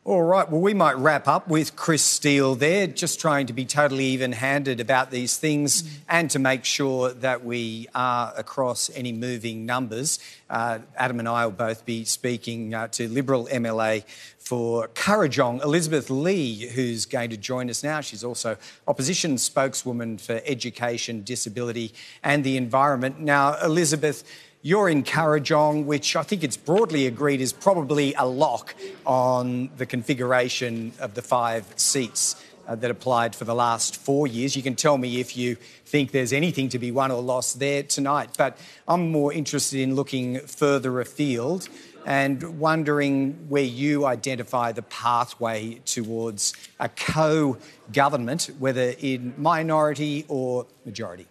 All right, well, we might wrap up with Chris Steele there, just trying to be totally even-handed about these things and to make sure that we are across any moving numbers. Adam and I will both be speaking to Liberal MLA for Kurrajong, Elizabeth Lee, who's going to join us now. She's also opposition spokeswoman for education, disability and the environment. Now, Elizabeth, you're in Kurrajong, which I think it's broadly agreed is probably a lock on the configuration of the 5 seats that applied for the last 4 years. You can tell me if you think there's anything to be won or lost there tonight. But I'm more interested in looking further afield and wondering where you identify the pathway towards a co-government, whether in minority or majority.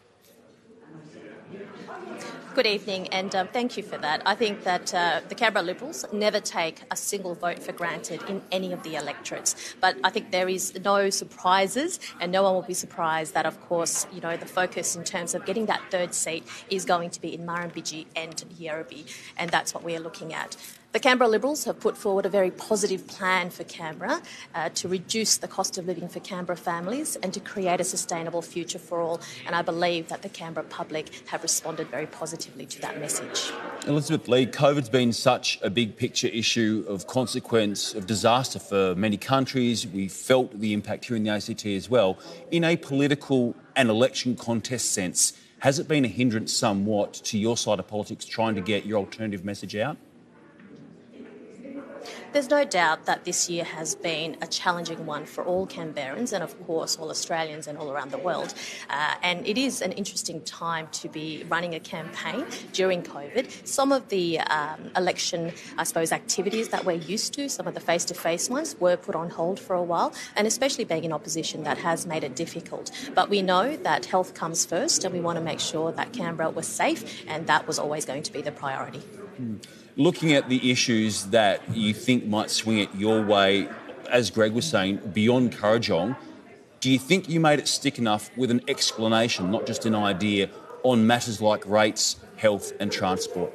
Good evening, and thank you for that. I think that the Canberra Liberals never take a single vote for granted in any of the electorates. But I think there is no surprises, and no one will be surprised that, of course, you know, the focus in terms of getting that 3rd seat is going to be in Murrumbidgee and Yarrabee, and that's what we are looking at. The Canberra Liberals have put forward a very positive plan for Canberra to reduce the cost of living for Canberra families and to create a sustainable future for all. And I believe that the Canberra public have responded very positively to that message. Elizabeth Lee, COVID's been such a big picture issue of consequence, of disaster for many countries. We felt the impact here in the ACT as well. In a political and election contest sense, has it been a hindrance somewhat to your side of politics trying to get your alternative message out? There's no doubt that this year has been a challenging one for all Canberrans and, of course, all Australians and all around the world. And it is an interesting time to be running a campaign during COVID. Some of the election, I suppose, activities that we're used to, some of the face-to-face ones, were put on hold for a while, and especially being in opposition, that has made it difficult. But we know that health comes first, and we want to make sure that Canberra was safe, and that was always going to be the priority. Looking at the issues that you think might swing it your way, as Greg was saying, beyond Kurrajong, do you think you made it stick enough with an explanation, not just an idea, on matters like rates, health and transport?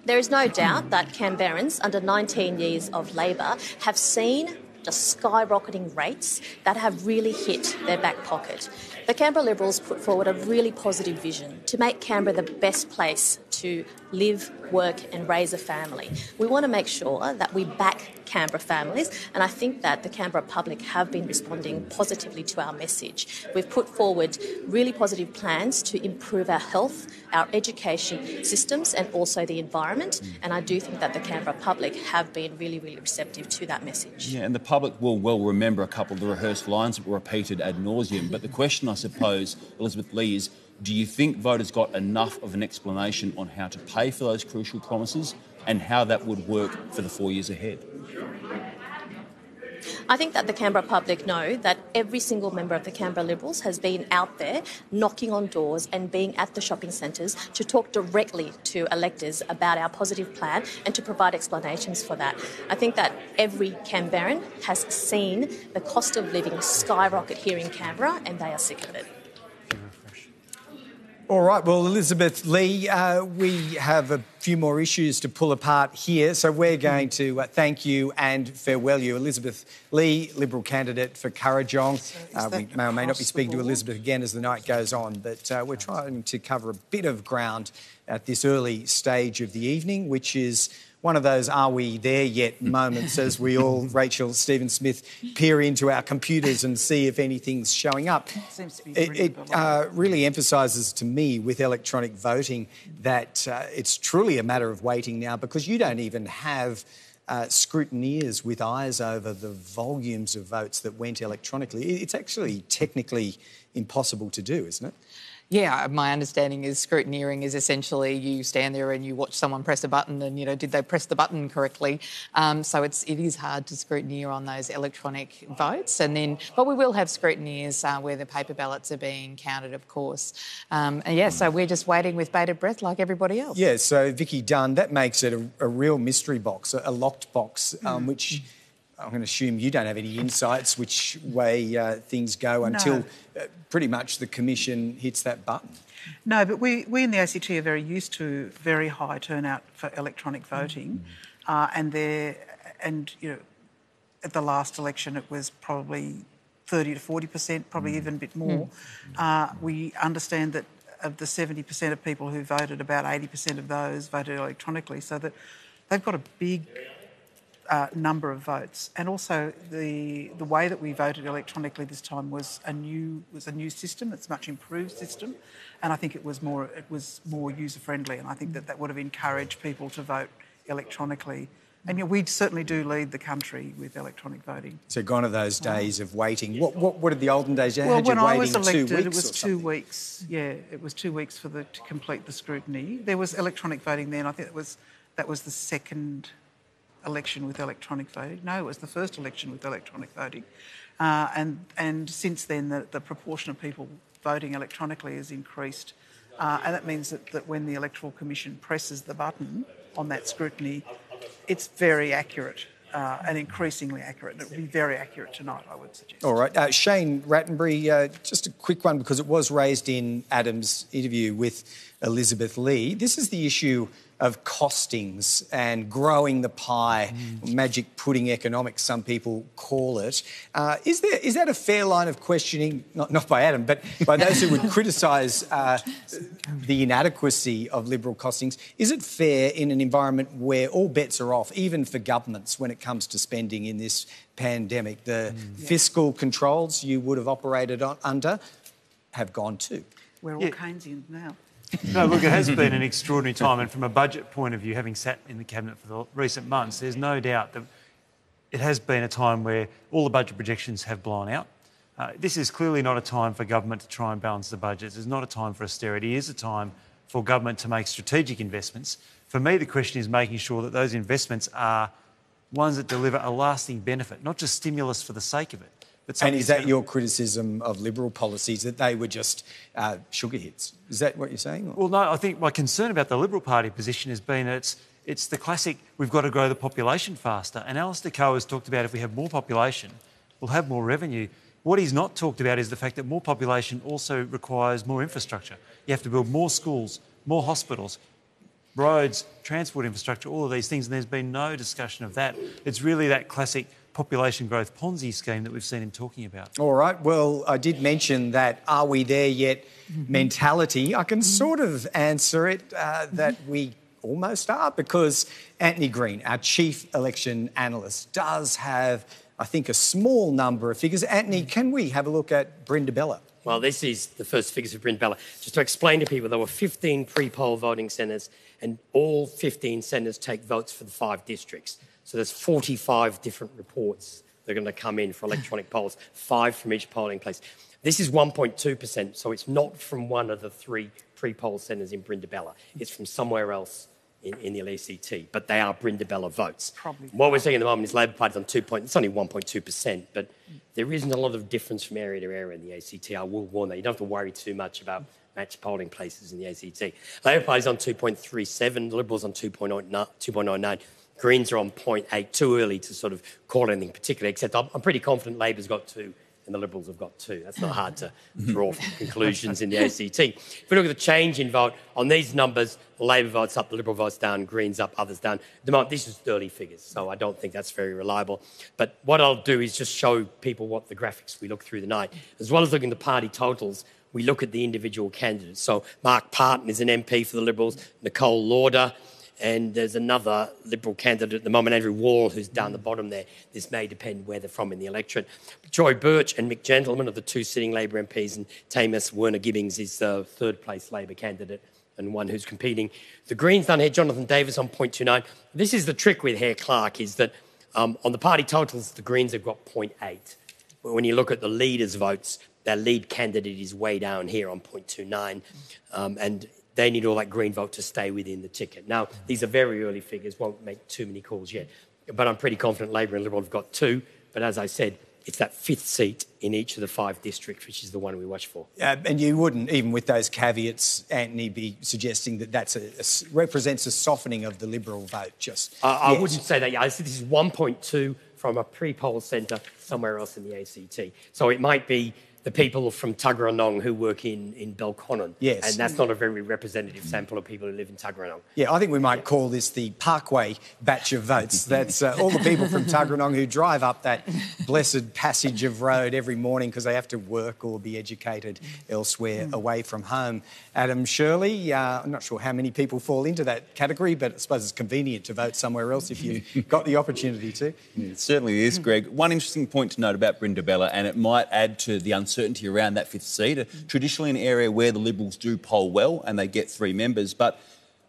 There is no doubt that Canberrans under 19 years of Labor have seen just skyrocketing rates that have really hit their back pocket. The Canberra Liberals put forward a really positive vision to make Canberra the best place to live, work and raise a family. We want to make sure that we back Canberra families, and I think that the Canberra public have been responding positively to our message. We've put forward really positive plans to improve our health, our education systems and also the environment, and I do think that the Canberra public have been really, really receptive to that message. Yeah, and the public will well remember a couple of the rehearsed lines that were repeated ad nauseum, but the question, I suppose, Elizabeth Lee, is do you think voters got enough of an explanation on how to pay for those crucial promises and how that would work for the 4 years ahead? I think that the Canberra public know that every single member of the Canberra Liberals has been out there knocking on doors and being at the shopping centres to talk directly to electors about our positive plan and to provide explanations for that. I think that every Canberran has seen the cost of living skyrocket here in Canberra and they are sick of it. All right, well, Elizabeth Lee, we have a few more issues to pull apart here, so we're going to thank you and farewell you. Elizabeth Lee, Liberal candidate for Kurrajong. We may or may not be speaking to Elizabeth again as the night goes on, but we're trying to cover a bit of ground at this early stage of the evening, which is one of those are we there yet moments as we all, Rachel, Stephen Smith, peer into our computers and see if anything's showing up. It really emphasises to me with electronic voting that it's truly a matter of waiting now because you don't even have scrutineers with eyes over the volumes of votes that went electronically. It's actually technically impossible to do, isn't it? Yeah, my understanding is scrutineering is essentially you stand there and you watch someone press a button and, you know, did they press the button correctly? So it is hard to scrutineer on those electronic votes. But we will have scrutineers where the paper ballots are being counted, of course. So we're just waiting with bated breath like everybody else. Yeah, so Vicky Dunn, that makes it a real mystery box, a locked box, which I'm going to assume you don't have any insights which way things go until pretty much the Commission hits that button. No, but we in the ACT are very used to very high turnout for electronic voting, and you know, at the last election it was probably 30 to 40%, probably even a bit more. We understand that of the 70% of people who voted, about 80% of those voted electronically, so that they've got a big number of votes, and also the way that we voted electronically this time was a new system. It's a much improved system, and I think it was more user friendly, and I think that would have encouraged people to vote electronically. And you know, we certainly do lead the country with electronic voting. So gone are those days of waiting. What did the olden days? Well, when I was elected, it was 2 weeks. Yeah, it was 2 weeks to complete the scrutiny. There was electronic voting then. I think that was the second election with electronic voting. No, it was the first election with electronic voting. And since then, the proportion of people voting electronically has increased. And that means that when the Electoral Commission presses the button on that scrutiny, it's very accurate and increasingly accurate. And it will be very accurate tonight, I would suggest. All right. Shane Rattenbury, just a quick one because it was raised in Adam's interview with Elizabeth Lee. This is the issue of costings and growing the pie, magic pudding economics, some people call it. Is that a fair line of questioning, not by Adam, but by those who would criticise the inadequacy of Liberal costings? Is it fair in an environment where all bets are off, even for governments, when it comes to spending in this pandemic? The fiscal controls you would have operated under have gone too. We're all Keynesians now. No, look, it has been an extraordinary time, and from a budget point of view, having sat in the Cabinet for the recent months, there's no doubt that it has been a time where all the budget projections have blown out. This is clearly not a time for government to try and balance the budgets. It's not a time for austerity. It is a time for government to make strategic investments. For me, the question is making sure that those investments are ones that deliver a lasting benefit, not just stimulus for the sake of it. And is that your criticism of Liberal policies, that they were just sugar hits? Is that what you're saying? Or? Well, no, I think my concern about the Liberal Party position has been that it's the classic, we've got to grow the population faster. And Alistair has talked about if we have more population, we'll have more revenue. What he's not talked about is the fact that more population also requires more infrastructure. You have to build more schools, more hospitals, roads, transport infrastructure, all of these things, and there's been no discussion of that. It's really that classic population growth Ponzi scheme that we've seen him talking about. All right. Well, I did mention that are we there yet mentality. I can sort of answer it that we almost are, because Antony Green, our chief election analyst, does have, I think, a small number of figures. Antony, can we have a look at Brindabella? Well, this is the first figures of Brindabella. Just to explain to people, there were 15 pre-poll voting centres, and all 15 centres take votes for the 5 districts. So there's 45 different reports that are going to come in for electronic polls, 5 from each polling place. This is 1.2%, so it's not from one of the 3 pre-poll centres in Brindabella. It's from somewhere else in the ACT, but they are Brindabella votes. Probably. What we're seeing at the moment is Labor Party's on 2 point. It's only 1.2%, but there isn't a lot of difference from area to area in the ACT. I will warn that. You don't have to worry too much about matched polling places in the ACT. Labor Party's on 2.37, the Liberals on 2.99, Greens are on 0.8. Too early to sort of call anything particular, except I'm pretty confident Labor's got 2 and the Liberals have got 2. That's not hard to draw conclusions in the ACT. If we look at the change in vote, on these numbers, the Labor vote's up, the Liberal vote's down, Greens up, others down. At the moment, this is early figures, so I don't think that's very reliable. But what I'll do is just show people what the graphics we look through the night. As well as looking at the party totals, we look at the individual candidates. So Mark Parton is an MP for the Liberals, Nicole Lauder, and there's another Liberal candidate at the moment, Andrew Wall, who's down the bottom there. This may depend where they're from in the electorate. Joy Birch and Mick Gentleman are the 2 sitting Labor MPs, and Tamus Werner-Gibbings is the 3rd place Labor candidate and one who's competing. The Greens down here, Jonathan Davis on 0.29. This is the trick with Hare Clark, is that on the party totals, the Greens have got 0.8. But when you look at the leaders' votes, their lead candidate is way down here on 0.29, and they need all that Green vote to stay within the ticket. Now, these are very early figures, won't make too many calls yet, but I'm pretty confident Labor and Liberal have got 2. But as I said, it's that 5th seat in each of the 5 districts, which is the one we watch for. And you wouldn't, even with those caveats, Antony, be suggesting that that's represents a softening of the Liberal vote, just I wouldn't say that. Yeah, I said this is 1.2 from a pre-poll centre somewhere else in the ACT. So it might be the people from Tuggeranong who work in Belconnen. Yes. And that's not a very representative sample of people who live in Tuggeranong. Yeah, I think we might call this the Parkway batch of votes. That's all the people from Tuggeranong who drive up that blessed passage of road every morning because they have to work or be educated elsewhere away from home. Adam Shirley, I'm not sure how many people fall into that category, but I suppose it's convenient to vote somewhere else if you've got the opportunity to. It certainly is, Greg. One interesting point to note about Brindabella, and it might add to the uncertainty around that 5th seat, traditionally an area where the Liberals do poll well and they get 3 members, but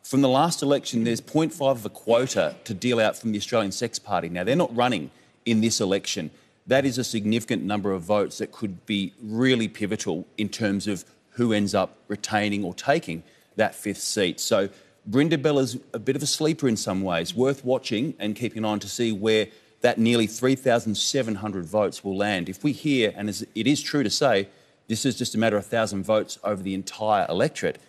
from the last election there's 0.5 of a quota to deal out from the Australian Sex Party. Now, they're not running in this election. That is a significant number of votes that could be really pivotal in terms of who ends up retaining or taking that 5th seat. So Brindabella's a bit of a sleeper in some ways, worth watching and keeping on to see where that nearly 3,700 votes will land. If we hear, and it is true to say, this is just a matter of 1,000 votes over the entire electorate,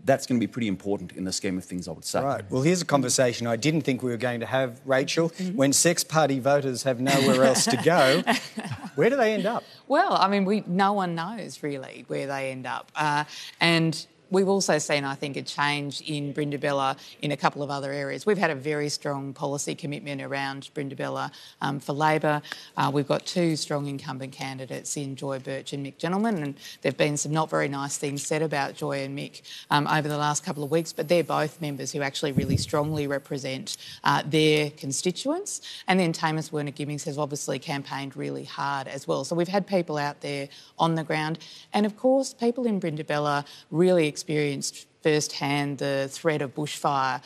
that's going to be pretty important in the scheme of things, I would say. Right. Well, here's a conversation I didn't think we were going to have, Rachel. When Sex Party voters have nowhere else to go, where do they end up? Well, I mean, no one knows really where they end up. And we've also seen, I think, a change in Brindabella in a couple of other areas. We've had a very strong policy commitment around Brindabella for Labor. We've got 2 strong incumbent candidates in Joy Birch and Mick Gentleman, and there have been some not very nice things said about Joy and Mick over the last couple of weeks, but they're both members who actually really strongly represent their constituents. And then Tamus Werner-Gibbings has obviously campaigned really hard as well. So we've had people out there on the ground. And of course, people in Brindabella really experienced firsthand the threat of bushfire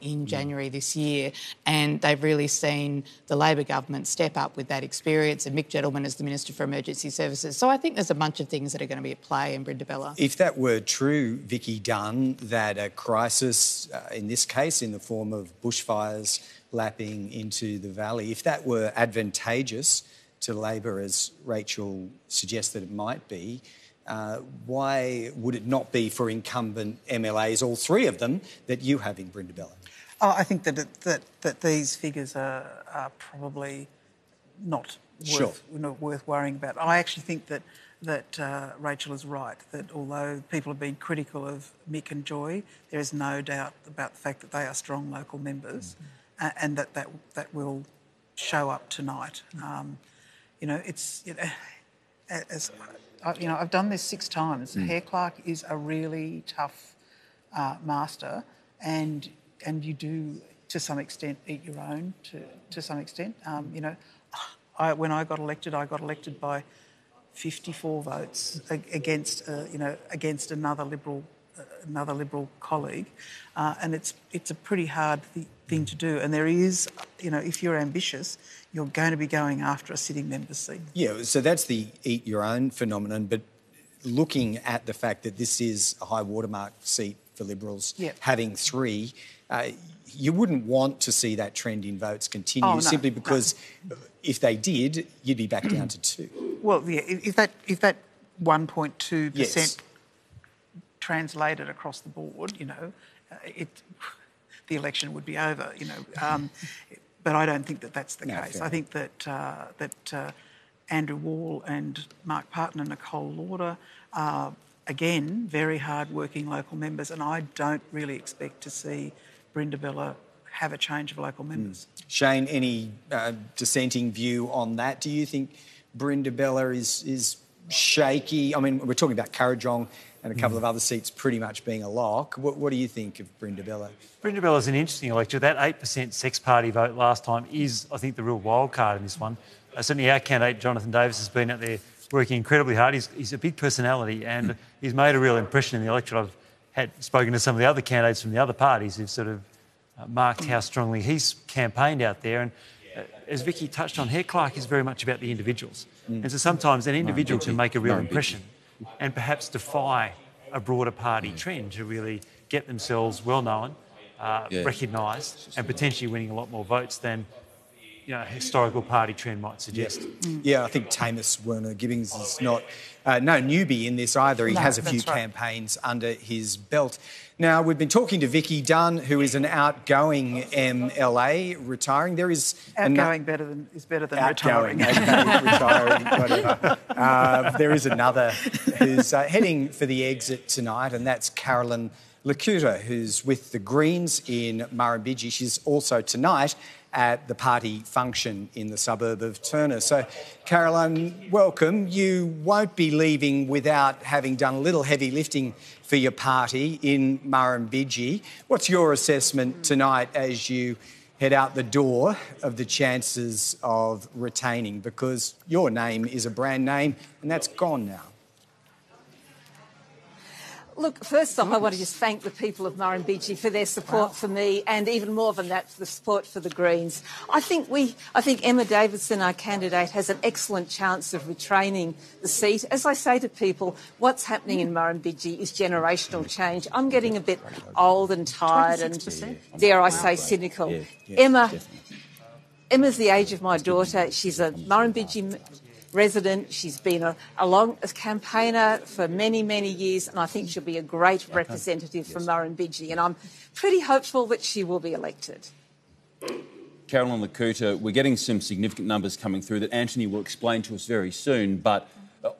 in January this year, and they've really seen the Labor government step up with that experience, and Mick Gentleman is the Minister for Emergency Services. So I think there's a bunch of things that are going to be at play in Brindabella. If that were true, Vicky Dunn, that a crisis, in this case in the form of bushfires lapping into the valley, if that were advantageous to Labor, as Rachel suggests that it might be, why would it not be for incumbent MLAs, all 3 of them, that you have in Brindabella? I think that these figures are probably not worth worrying about. I actually think that Rachel is right, that although people have been critical of Mick and Joy, there is no doubt about the fact that they are strong local members and that will show up tonight. I've done this 6 times. Hare Clark is a really tough master, and you do to some extent eat your own. To some extent, you know, when I got elected by 54 votes against against another Liberal colleague, and it's a pretty hard thing to do. And there is, you know, if you're ambitious, you're going to be going after a sitting member's seat. Yeah, so that's the eat your own phenomenon. But looking at the fact that this is a high watermark seat for Liberals, having 3. You wouldn't want to see that trend in votes continue simply because if they did, you'd be back down to 2. Well, yeah, if that 1.2% translated across the board, you know, the election would be over, you know. But I don't think that that's the case. I think that Andrew Wall and Mark Parton and Nicole Lauder are, again, very hard-working local members, and I don't really expect to see Brindabella have a change of local members. Shane, any dissenting view on that? Do you think Brindabella is shaky? I mean, we're talking about Kurrajong and a couple of other seats pretty much being a lock. What do you think of Brindabella? Brindabella's an interesting electorate. That 8% Sex Party vote last time is, I think, the real wild card in this one. Certainly our candidate, Jonathan Davis, has been out there working incredibly hard. He's a big personality and he's made a real impression in the electorate. I've had spoken to some of the other candidates from the other parties who've sort of marked how strongly he's campaigned out there. And as Vicky touched on, Hare Clark is very much about the individuals. And so sometimes an individual can make a real impression and perhaps defy a broader party trend to really get themselves well known, recognised, and potentially winning a lot more votes than, you know, a historical party trend might suggest. Yeah, I think Tamus Werner-Gibbings is not no newbie in this either. He has a few campaigns under his belt. Now, we've been talking to Vicky Dunn, who is an outgoing MLA, retiring. There is... Outgoing is better than retiring. Okay, retiring, whatever. There is another who's heading for the exit tonight, and that's Carolyn Lakuta, who's with the Greens in Murrumbidgee. She's also tonight at the party function in the suburb of Turner. So, Caroline, welcome. You won't be leaving without having done a little heavy lifting for your party in Murrumbidgee. What's your assessment tonight as you head out the door of the chances of retaining? Because your name is a brand name and that's gone now. Look, first off, I want to just thank the people of Murrumbidgee for their support for me, and even more than that, for the support for the Greens. I think Emma Davidson, our candidate, has an excellent chance of retraining the seat. As I say to people, what's happening in Murrumbidgee is generational change. I'm getting a bit old and tired and, dare I say, cynical. Emma's the age of my daughter. She's a Murrumbidgee resident. She's been a campaigner for many, many years, and I think she'll be a great representative from Murrumbidgee, and I'm pretty hopeful that she will be elected. Carolyn Lakuta, we're getting some significant numbers coming through that Antony will explain to us very soon, but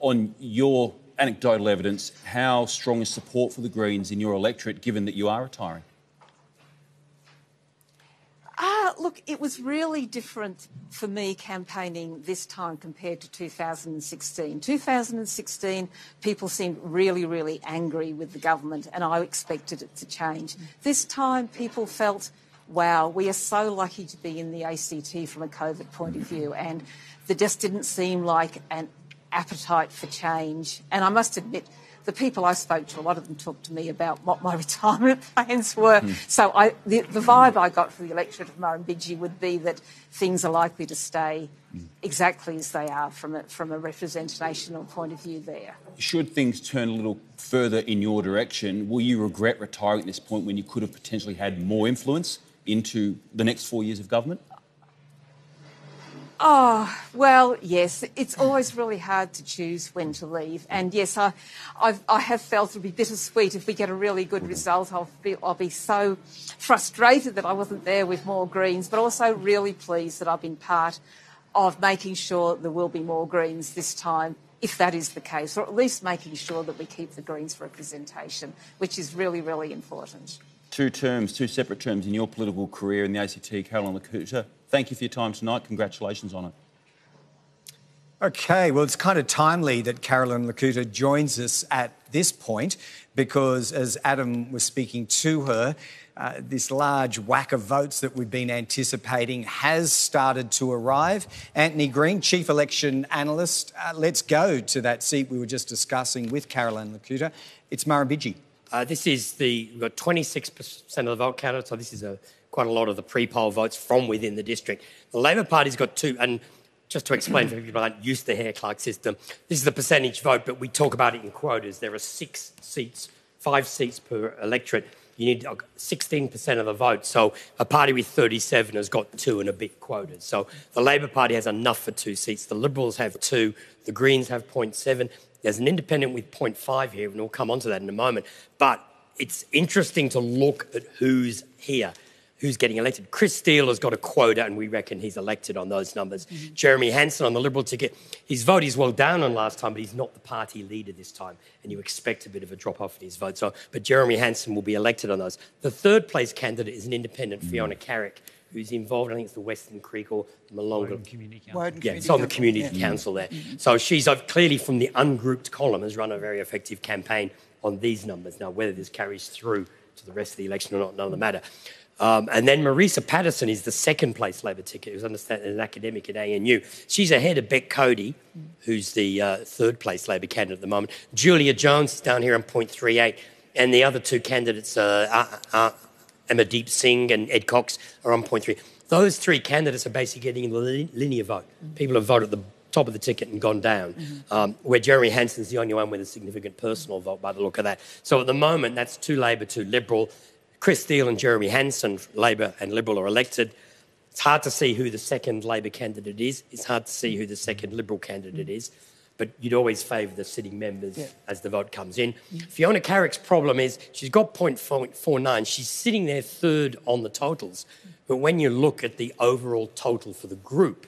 on your anecdotal evidence, how strong is support for the Greens in your electorate, given that you are retiring? Look, it was really different for me campaigning this time compared to 2016. 2016, people seemed really, really angry with the government, and I expected it to change. This time, people felt, wow, we are so lucky to be in the ACT from a COVID point of view, and there just didn't seem like an appetite for change. And I must admit, the people I spoke to, a lot of them talked to me about what my retirement plans were. So the vibe I got from the electorate of Murrumbidgee would be that things are likely to stay exactly as they are from a representational point of view there. Should things turn a little further in your direction, will you regret retiring at this point when you could have potentially had more influence into the next 4 years of government? Oh, well, yes. It's always really hard to choose when to leave. And yes, I have felt it would be bittersweet if we get a really good result. I'll be so frustrated that I wasn't there with more Greens, but also really pleased that I've been part of making sure there will be more Greens this time, if that is the case, or at least making sure that we keep the Greens representation, which is really, really important. 2 separate terms in your political career in the ACT, Carolyn Lakuta. Thank you for your time tonight. Congratulations on it. Okay, well, it's kind of timely that Carolyn Lakuta joins us at this point because, as Adam was speaking to her, this large whack of votes that we've been anticipating has started to arrive. Antony Green, Chief Election Analyst, let's go to that seat we were just discussing with Carolyn Lakuta. It's Murrumbidgee. We've got 26% of the vote counted, so this is quite a lot of the pre-poll votes from within the district. The Labor Party's got two, and just to explain for people who aren't used to the Hare-Clark system, this is the percentage vote, but we talk about it in quotas. There are 6 seats, 5 seats per electorate. You need 16% of the vote. So a party with 37 has got 2 and a bit quoted. So the Labor Party has enough for 2 seats. The Liberals have 2. The Greens have 0.7. There's an independent with 0.5 here, and we'll come on to that in a moment. But it's interesting to look at who's here, who's getting elected. Chris Steele has got a quota, and we reckon he's elected on those numbers. Mm-hmm. Jeremy Hanson on the Liberal ticket, his vote is well down on last time, but he's not the party leader this time, and you expect a bit of a drop-off in his vote. But Jeremy Hanson will be elected on those. The third-place candidate is an independent, Fiona Carrick, who's involved, I think it's the Western Creek or the Malonga... Woden Community Council. It's on the Community Council there. Mm-hmm. So she's clearly from the ungrouped column has run a very effective campaign on these numbers. Now, whether this carries through to the rest of the election or not, doesn't matter. And then Marisa Patterson is the second-place Labor ticket, who's an academic at ANU. She's ahead of Beck Cody, who's the third-place Labor candidate at the moment. Julia Jones is down here on 0.38, and the other 2 candidates, Amardeep Singh and Ed Cox, are on 0.3. Those 3 candidates are basically getting the linear vote. People have voted at the top of the ticket and gone down, where Jeremy Hanson's the only one with a significant personal vote by the look of that. So at the moment, that's 2 Labor, 2 Liberal. Chris Steele and Jeremy Hanson, Labor and Liberal, are elected. It's hard to see who the second Labor candidate is. It's hard to see who the second Liberal candidate is. But you'd always favour the sitting members as the vote comes in. Fiona Carrick's problem is she's got 0.49. She's sitting there third on the totals. But when you look at the overall total for the group,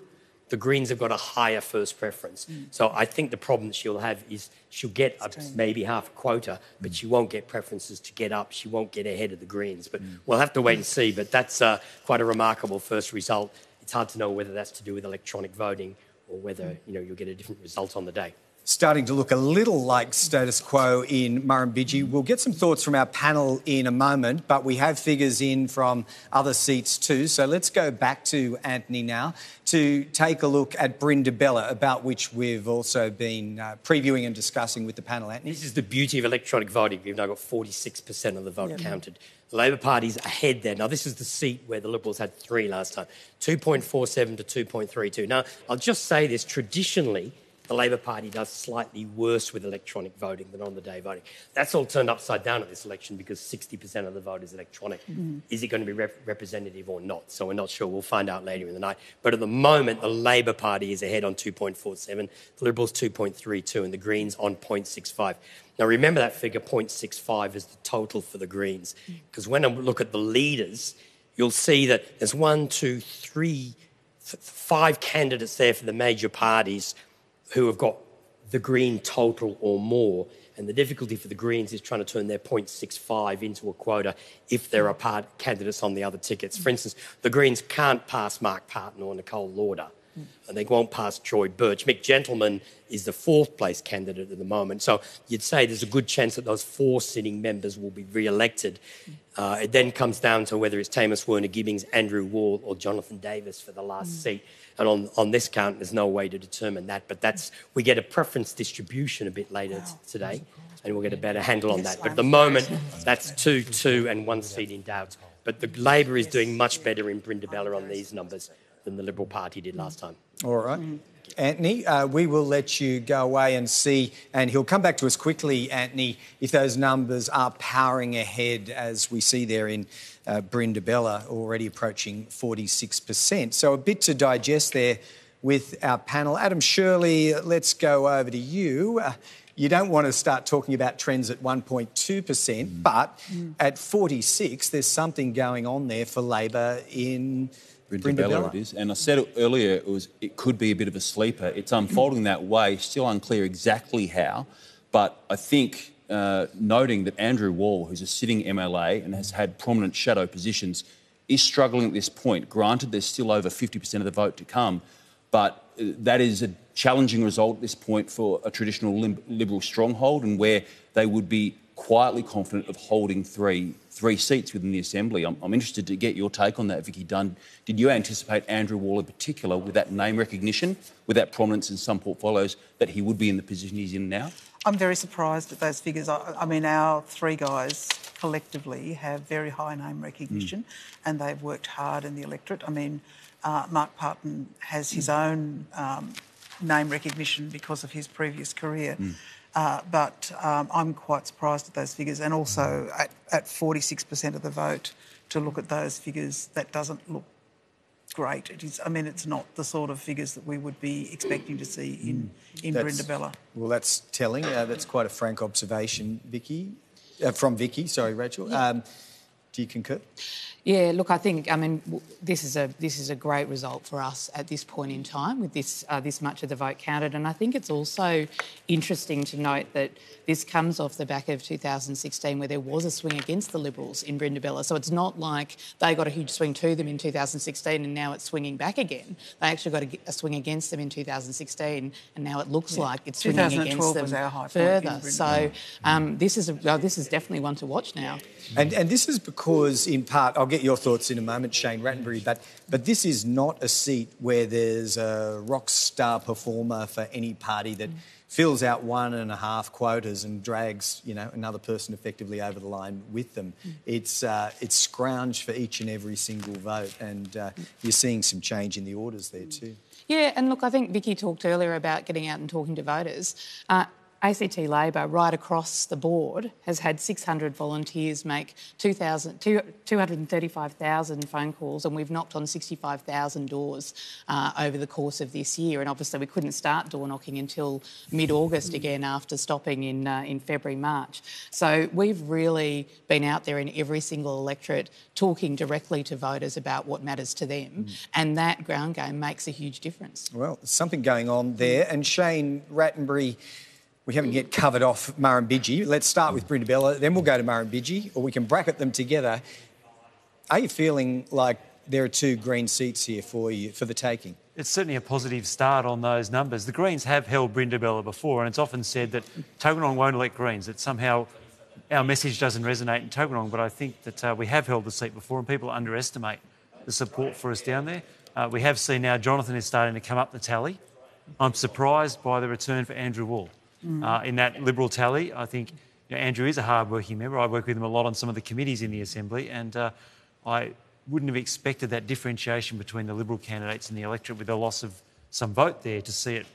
the Greens have got a higher first preference. So I think the problem she'll have is she'll get maybe half a quota, but she won't get preferences to get up. She won't get ahead of the Greens. But we'll have to wait and see. But that's quite a remarkable first result. It's hard to know whether that's to do with electronic voting or whether you'll get a different result on the day. Starting to look a little like status quo in Murrumbidgee. We'll get some thoughts from our panel in a moment, but we have figures in from other seats too. So let's go back to Antony now to take a look at Brindabella, about which we've also been previewing and discussing with the panel. Antony? This is the beauty of electronic voting. We've now got 46% of the vote counted. The Labor Party's ahead there. Now, this is the seat where the Liberals had 3 last time, 2.47 to 2.32. Now, I'll just say this, traditionally, the Labor Party does slightly worse with electronic voting than on-the-day voting. That's all turned upside down at this election because 60% of the vote is electronic. Is it going to be representative or not? So we're not sure. We'll find out later in the night. But at the moment, the Labor Party is ahead on 2.47, the Liberals 2.32 and the Greens on 0.65. Now, remember that figure, 0.65, is the total for the Greens. Because when I look at the leaders, you'll see that there's 5 candidates there for the major parties who have got the Green total or more. And the difficulty for the Greens is trying to turn their 0.65 into a quota if there are candidates on the other tickets. For instance, the Greens can't pass Mark Parton or Nicole Lauder, and they won't pass Troy Birch. Mick Gentleman is the 4th place candidate at the moment. So you'd say there's a good chance that those 4 sitting members will be re-elected. It then comes down to whether it's Tamus Werner-Gibbings, Andrew Wall or Jonathan Davis for the last seat. And on this count, there's no way to determine that. But we get a preference distribution a bit later today, and we'll get a better handle on that. But at the moment, that's 2 and 1 seat in doubt. But the Labor is doing much better in Brindabella on these numbers than the Liberal Party did last time. All right. Antony, we will let you go away and see, and he'll come back to us quickly, Antony, if those numbers are powering ahead, as we see there in Brindabella, already approaching 46%. So a bit to digest there with our panel. Adam Shirley, let's go over to you. You don't want to start talking about trends at 1.2%, but at 46, there's something going on there for Labor in Brindabella. It is. And I said earlier it could be a bit of a sleeper. It's unfolding that way, still unclear exactly how. But I think noting that Andrew Wall, who's a sitting MLA and has had prominent shadow positions, is struggling at this point. Granted, there's still over 50% of the vote to come, but that is a challenging result at this point for a traditional Liberal stronghold, and where they would be quietly confident of holding three seats within the Assembly. I'm interested to get your take on that, Vicky Dunn. Did you anticipate Andrew Wall in particular, with that name recognition, with that prominence in some portfolios, that he would be in the position he's in now? I'm very surprised at those figures. I mean, our three guys collectively have very high name recognition and they've worked hard in the electorate. I mean, Mark Parton has his own name recognition because of his previous career. But I'm quite surprised at those figures, and also at 46% of the vote, to look at those figures, that doesn't look great. It is. I mean, it's not the sort of figures that we would be expecting to see in Brindabella. Well, that's telling. That's quite a frank observation, Vicky. From Vicky, sorry, Rachel. Yeah. Do you concur? Yeah, look, I think, this is a great result for us at this point in time, with this much of the vote counted. And I think it's also interesting to note that this comes off the back of 2016, where there was a swing against the Liberals in Brindabella. So it's not like they got a huge swing to them in 2016 and now it's swinging back again. They actually got a swing against them in 2016, and now it looks like it's swinging against them was our high further. So this is definitely one to watch now. And this is because, in part, I'll get your thoughts in a moment, Shane Rattenbury, but this is not a seat where there's a rock star performer for any party that fills out 1.5 quotas and drags, another person effectively over the line with them. It's scrounged for each and every single vote, and you're seeing some change in the orders there too. Yeah, and look, I think Vicky talked earlier about getting out and talking to voters. ACT Labor, right across the board, has had 600 volunteers make 235,000 phone calls, and we've knocked on 65,000 doors over the course of this year. And obviously we couldn't start door knocking until mid-August again, after stopping in February, March. So we've really been out there in every single electorate talking directly to voters about what matters to them, and that ground game makes a huge difference. Well, there's something going on there. And Shane Rattenbury, we haven't yet covered off Murrumbidgee. Let's start with Brindabella, then we'll go to Murrumbidgee, or we can bracket them together. Are you feeling like there are 2 Green seats here for you, for the taking? It's certainly a positive start on those numbers. The Greens have held Brindabella before, and it's often said that Tuggeranong won't elect Greens, that somehow our message doesn't resonate in Tuggeranong, but I think that we have held the seat before and people underestimate the support for us down there. We have seen now Jonathan is starting to come up the tally. I'm surprised by the return for Andrew Wall. In that Liberal tally, I think Andrew is a hard-working member. I work with him a lot on some of the committees in the Assembly, and I wouldn't have expected that differentiation between the Liberal candidates and the electorate, with the loss of some vote there, to see it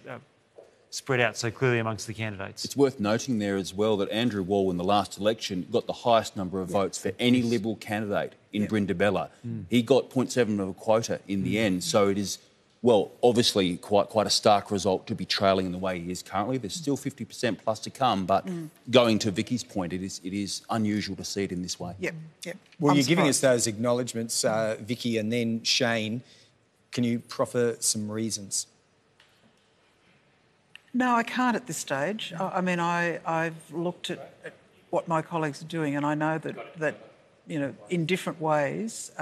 spread out so clearly amongst the candidates. It's worth noting there as well that Andrew Wall in the last election got the highest number of votes for any Liberal candidate in Brindabella. He got 0.7 of a quota in the end, so it is... Well, obviously quite a stark result to be trailing in the way he is currently. There's still 50% plus to come, but going to Vicky's point, it is unusual to see it in this way. Yep. Well, you're giving us those acknowledgements, Vicky, and then Shane. Can you proffer some reasons? No, I can't at this stage. I've looked at what my colleagues are doing, and I know that in different ways,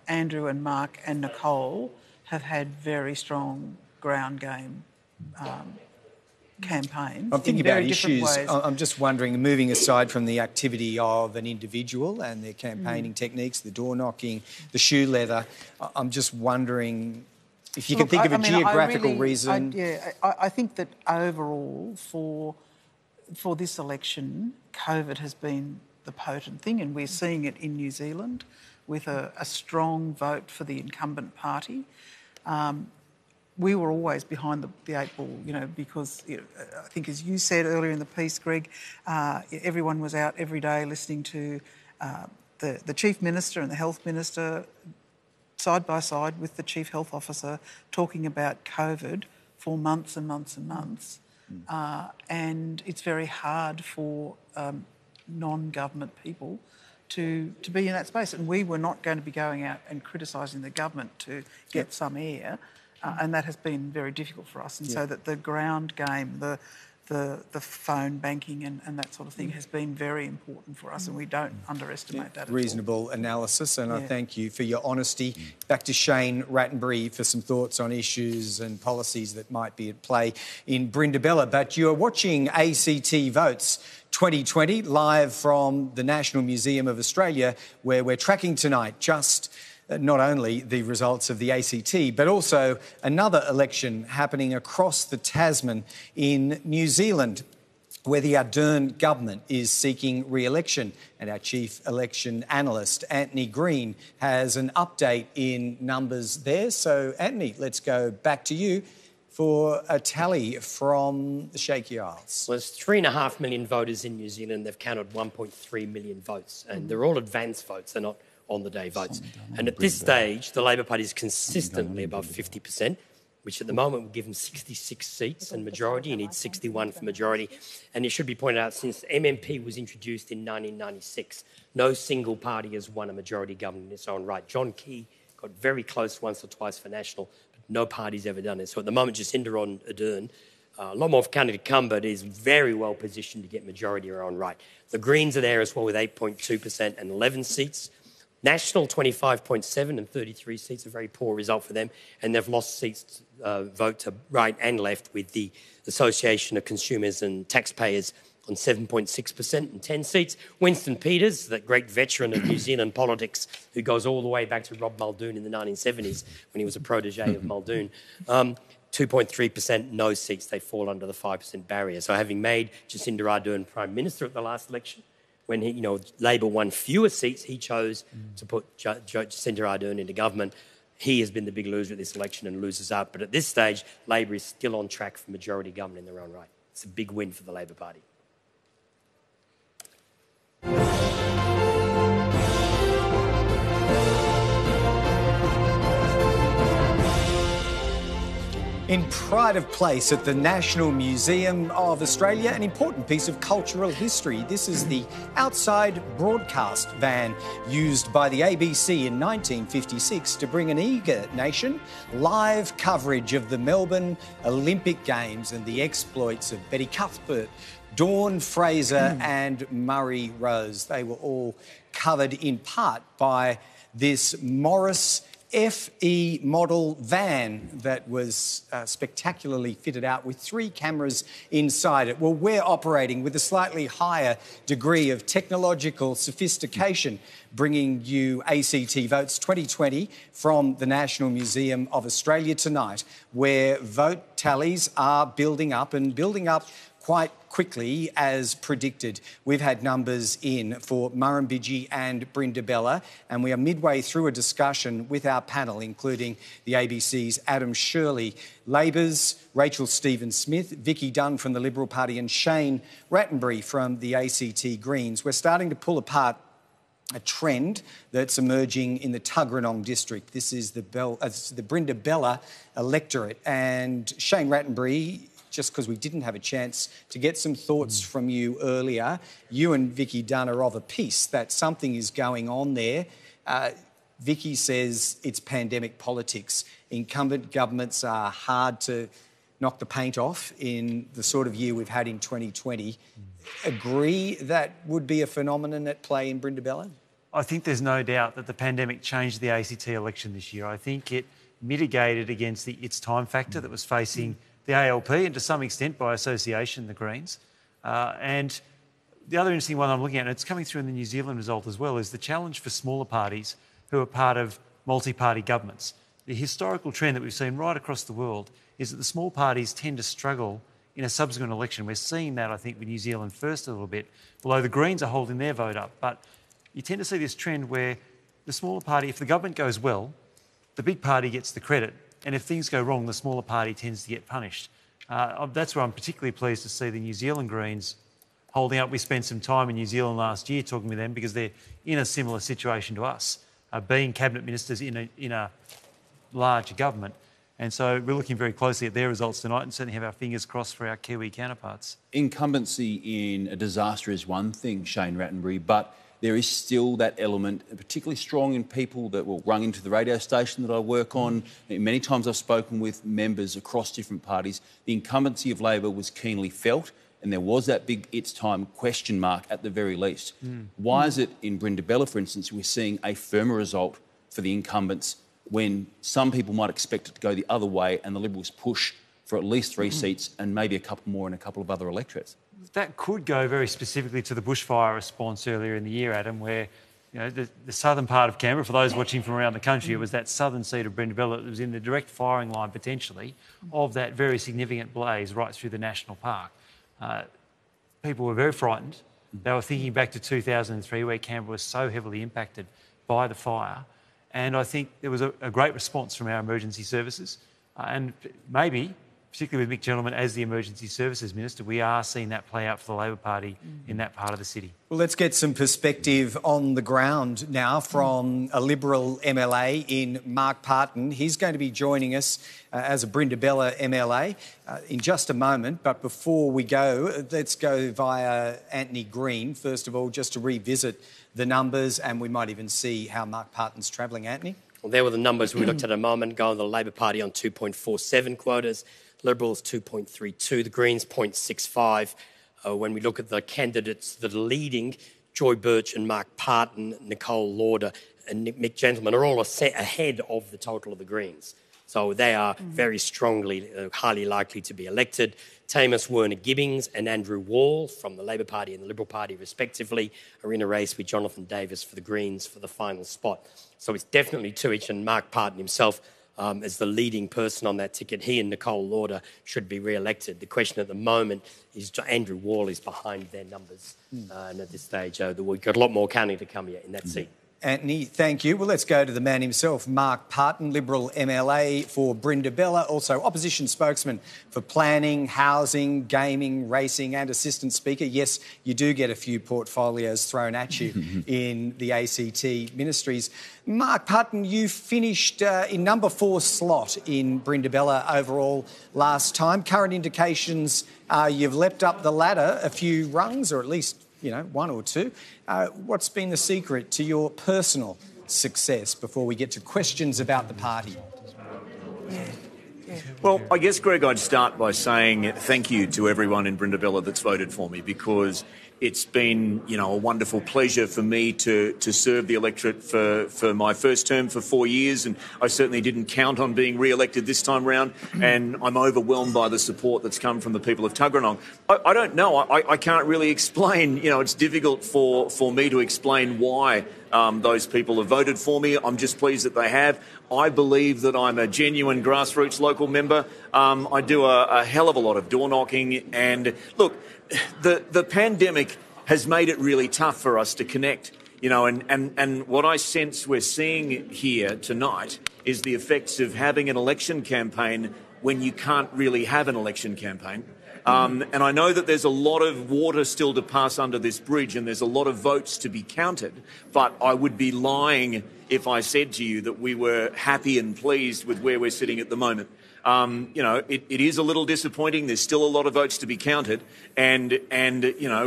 Andrew and Mark and Nicole have had very strong ground game campaigns. I'm thinking about issues. Ways. I'm just wondering, moving aside from the activity of an individual and their campaigning techniques, the door knocking, the shoe leather, I'm just wondering if you can think of a geographical reason. I think that overall for this election, COVID has been the potent thing, and we're seeing it in New Zealand with a strong vote for the incumbent party. We were always behind the 8 ball, because I think, as you said earlier in the piece, Greg, everyone was out every day listening to the Chief Minister and the Health Minister side by side with the Chief Health Officer talking about COVID for months and months and months. And it's very hard for non-government people to be in that space. And we were not going to be going out and criticising the government to get some air, and that has been very difficult for us. And so that the ground game, the the phone banking and that sort of thing has been very important for us, and we don't underestimate that at all. Reasonable analysis, and I Yeah. thank you for your honesty. Back to Shane Rattenbury for some thoughts on issues and policies that might be at play in Brindabella. But you're watching ACT Votes 2020 live from the National Museum of Australia, where we're tracking tonight just not only the results of the ACT, but also another election happening across the Tasman in New Zealand, where the Ardern government is seeking re-election. And our chief election analyst, Antony Green, has an update in numbers there. So, Antony, let's go back to you for a tally from the Shaky Isles. Well, there's 3.5 million voters in New Zealand. They've counted 1.3 million votes, and they're all advance votes. They're not on-the-day votes. And at this stage, the Labor Party is consistently above 50%, which at the moment will give them 66 seats and majority. You need 61 for majority. And it should be pointed out, since MMP was introduced in 1996, no single party has won a majority government in its own right. John Key got very close once or twice for national, but no party's ever done it. So at the moment, Jacinda Ardern, a lot more county to come, but is very well positioned to get majority in her own right. The Greens are there as well with 8.2% and 11 seats. National 25.7 and 33 seats, a very poor result for them, and they've lost seats vote to right and left with the Association of Consumers and Taxpayers on 7.6% and 10 seats. Winston Peters, that great veteran of New Zealand politics who goes all the way back to Rob Muldoon in the 1970s when he was a protege of Muldoon, 2.3%, no seats. They fall under the 5% barrier. So having made Jacinda Ardern Prime Minister at the last election, when Labor won fewer seats, he chose to put Jacinda Ardern into government. He has been the big loser at this election and loses up. But at this stage, Labor is still on track for majority government in their own right. It's a big win for the Labor Party. In pride of place at the National Museum of Australia, an important piece of cultural history. This is the outside broadcast van used by the ABC in 1956 to bring an eager nation live coverage of the Melbourne Olympic Games and the exploits of Betty Cuthbert, Dawn Fraser and Murray Rose. They were all covered in part by this Morris FE model van that was spectacularly fitted out with 3 cameras inside it. Well, we're operating with a slightly higher degree of technological sophistication, bringing you ACT Votes 2020 from the National Museum of Australia tonight, where vote tallies are building up quite quickly as predicted. We've had numbers in for Murrumbidgee and Brindabella, and we are midway through a discussion with our panel, including the ABC's Adam Shirley, Labor's Rachel Stephen-Smith, Vicky Dunn from the Liberal Party and Shane Rattenbury from the ACT Greens. We're starting to pull apart a trend that's emerging in the Tuggeranong district. This is the Brindabella electorate, and Shane Rattenbury, just because we didn't have a chance to get some thoughts from you earlier, you and Vicky Dunn are of a piece that something is going on there. Vicky says it's pandemic politics. Incumbent governments are hard to knock the paint off in the sort of year we've had in 2020. Agree that would be a phenomenon at play in Brindabella? I think there's no doubt that the pandemic changed the ACT election this year. I think it mitigated against its time factor that was facing the ALP and to some extent by association the Greens. And the other interesting one I'm looking at, and it's coming through in the New Zealand result as well, is the challenge for smaller parties who are part of multi-party governments. The historical trend that we've seen right across the world is that the small parties tend to struggle in a subsequent election. We're seeing that, I think, with New Zealand first a little bit, although the Greens are holding their vote up. But you tend to see this trend where the smaller party, if the government goes well, the big party gets the credit. And if things go wrong, the smaller party tends to get punished. That's where I'm particularly pleased to see the New Zealand Greens holding up. We spent some time in New Zealand last year talking with them because they're in a similar situation to us, being cabinet ministers in a larger government. And so we're looking very closely at their results tonight and certainly have our fingers crossed for our Kiwi counterparts. Incumbency in a disaster is one thing, Shane Rattenbury, but there is still that element, particularly strong in people that will rung into the radio station that I work on. Many times I've spoken with members across different parties. The incumbency of Labor was keenly felt, and there was that big "it's time" question mark at the very least. Why is it in Brindabella, for instance, we're seeing a firmer result for the incumbents when some people might expect it to go the other way and the Liberals push for at least 3 seats and maybe a couple more in a couple of other electorates? That could go very specifically to the bushfire response earlier in the year, Adam, where the southern part of Canberra, for those watching from around the country, it was that southern seat of Brindabella that was in the direct firing line, potentially, of that very significant blaze right through the National Park. People were very frightened. They were thinking back to 2003, where Canberra was so heavily impacted by the fire. And I think there was a great response from our emergency services. And maybe, particularly with Mick Gentleman as the Emergency Services Minister, we are seeing that play out for the Labor Party in that part of the city. Well, let's get some perspective on the ground now from a Liberal MLA in Mark Parton. He's going to be joining us as a Brindabella MLA in just a moment. But before we go, let's go via Antony Green, first of all, just to revisit the numbers, and we might even see how Mark Parton's travelling. Antony? Well, there were the numbers we looked at a moment ago. The Labor Party on 2.47 quotas, Liberals 2.32, the Greens 0.65. When we look at the candidates that are leading, Joy Birch and Mark Parton, Nicole Lauder and Mick Gentleman are all ahead of the total of the Greens. So they are very strongly, highly likely to be elected. Tamus Werner-Gibbings and Andrew Wall from the Labor Party and the Liberal Party respectively are in a race with Jonathan Davis for the Greens for the final spot. So it's definitely two each, and Mark Parton himself as the leading person on that ticket. He and Nicole Lauder should be re-elected. The question at the moment is Andrew Wall is behind their numbers. And at this stage, we've got a lot more counting to come here in that seat. Antony, thank you. Well, let's go to the man himself, Mark Parton, Liberal MLA for Brindabella, also opposition spokesman for planning, housing, gaming, racing and assistant speaker. Yes, you do get a few portfolios thrown at you in the ACT ministries. Mark Parton, you finished in number 4 slot in Brindabella overall last time. Current indications are you've leapt up the ladder a few rungs, or at least 1 or 2. What's been the secret to your personal success before we get to questions about the party? Well, I guess, Greg, I'd start by saying thank you to everyone in Brindabella that's voted for me, because it's been, a wonderful pleasure for me to serve the electorate for my first term for 4 years, and I certainly didn't count on being re-elected this time round, and I'm overwhelmed by the support that's come from the people of Tuggeranong. I don't know. I can't really explain. It's difficult for me to explain why those people have voted for me. I'm just pleased that they have. I believe that I'm a genuine grassroots local member. I do a hell of a lot of door knocking, and look, the pandemic has made it really tough for us to connect, and what I sense we're seeing here tonight is the effects of having an election campaign when you can't really have an election campaign. And I know that there's a lot of water still to pass under this bridge, and there's a lot of votes to be counted, but I would be lying if I said to you that we were happy and pleased with where we're sitting at the moment. It is a little disappointing. There's still a lot of votes to be counted, and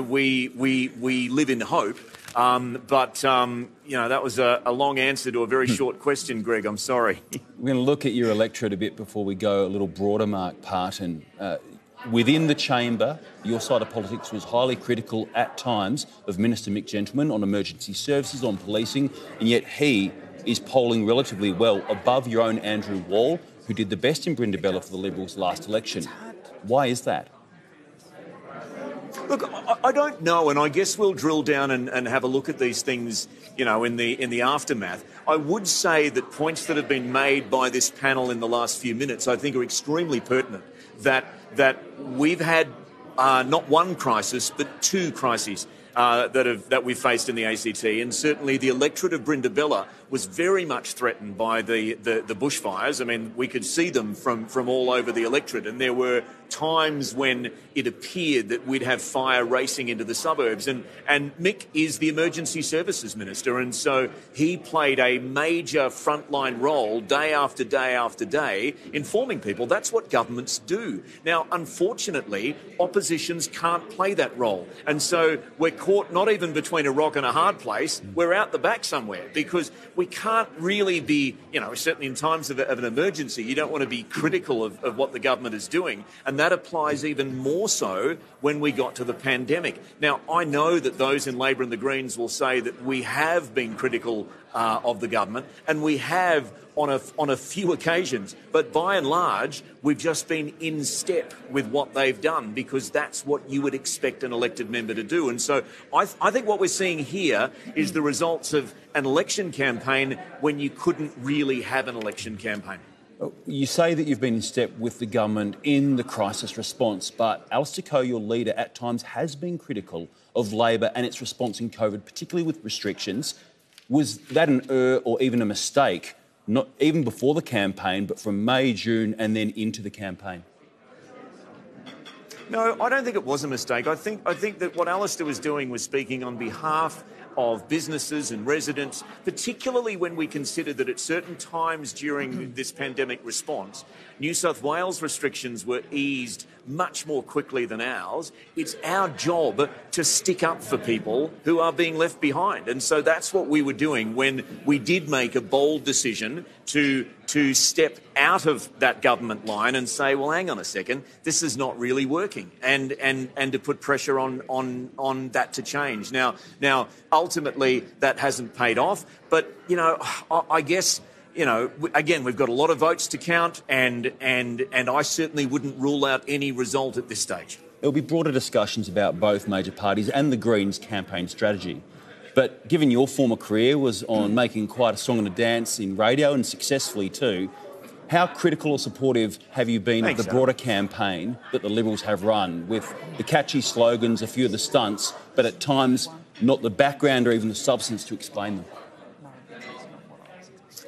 we live in hope. But that was a long answer to a very short question, Greg. I'm sorry. We're going to look at your electorate a bit before we go a little broader, Mark Parton. Within the chamber, your side of politics was highly critical at times of Minister Mick Gentleman on emergency services, on policing, and yet he is polling relatively well above your own Andrew Wall, who did the best in Brindabella for the Liberals last election. Why is that? Look, I don't know, and I guess we'll drill down and have a look at these things, in the aftermath. I would say that points that have been made by this panel in the last few minutes, I think, are extremely pertinent. That we've had not one crisis, but 2 crises that we've faced in the ACT, and certainly the electorate of Brindabella was very much threatened by the bushfires. I mean, we could see them from all over the electorate, and there were times when it appeared that we'd have fire racing into the suburbs. And Mick is the Emergency Services Minister, and so he played a major frontline role day after day after day, informing people that's what governments do. Now, unfortunately, oppositions can't play that role. And so we're caught not even between a rock and a hard place, we're out the back somewhere, because we can't really be, certainly in times of an emergency, you don't want to be critical of what the government is doing. And that applies even more so when we got to the pandemic. Now, I know that those in Labor and the Greens will say that we have been critical of the government, and we have on a few occasions, but by and large, we've just been in step with what they've done, because that's what you would expect an elected member to do. And so I think what we're seeing here is the results of an election campaign when you couldn't really have an election campaign. You say that you've been in step with the government in the crisis response, but Alistair, your leader, at times has been critical of Labor and its response in COVID, particularly with restrictions. Was that an error or even a mistake, not even before the campaign, but from May, June and then into the campaign? No, I don't think it was a mistake. I think that what Alistair was doing was speaking on behalf of businesses and residents, particularly when we consider that at certain times during this pandemic response, New South Wales restrictions were eased much more quickly than ours. It's our job to stick up for people who are being left behind. And so that's what we were doing when we did make a bold decision to step out of that government line and say, well, hang on a second, this is not really working, and to put pressure on that to change. Now, ultimately, that hasn't paid off. But, I guess, again, we've got a lot of votes to count, and I certainly wouldn't rule out any result at this stage. There'll be broader discussions about both major parties and the Greens' campaign strategy. But given your former career was on making quite a song and a dance in radio, and successfully too, how critical or supportive have you been of the broader campaign that the Liberals have run, with the catchy slogans, a few of the stunts, but at times not the background or even the substance to explain them?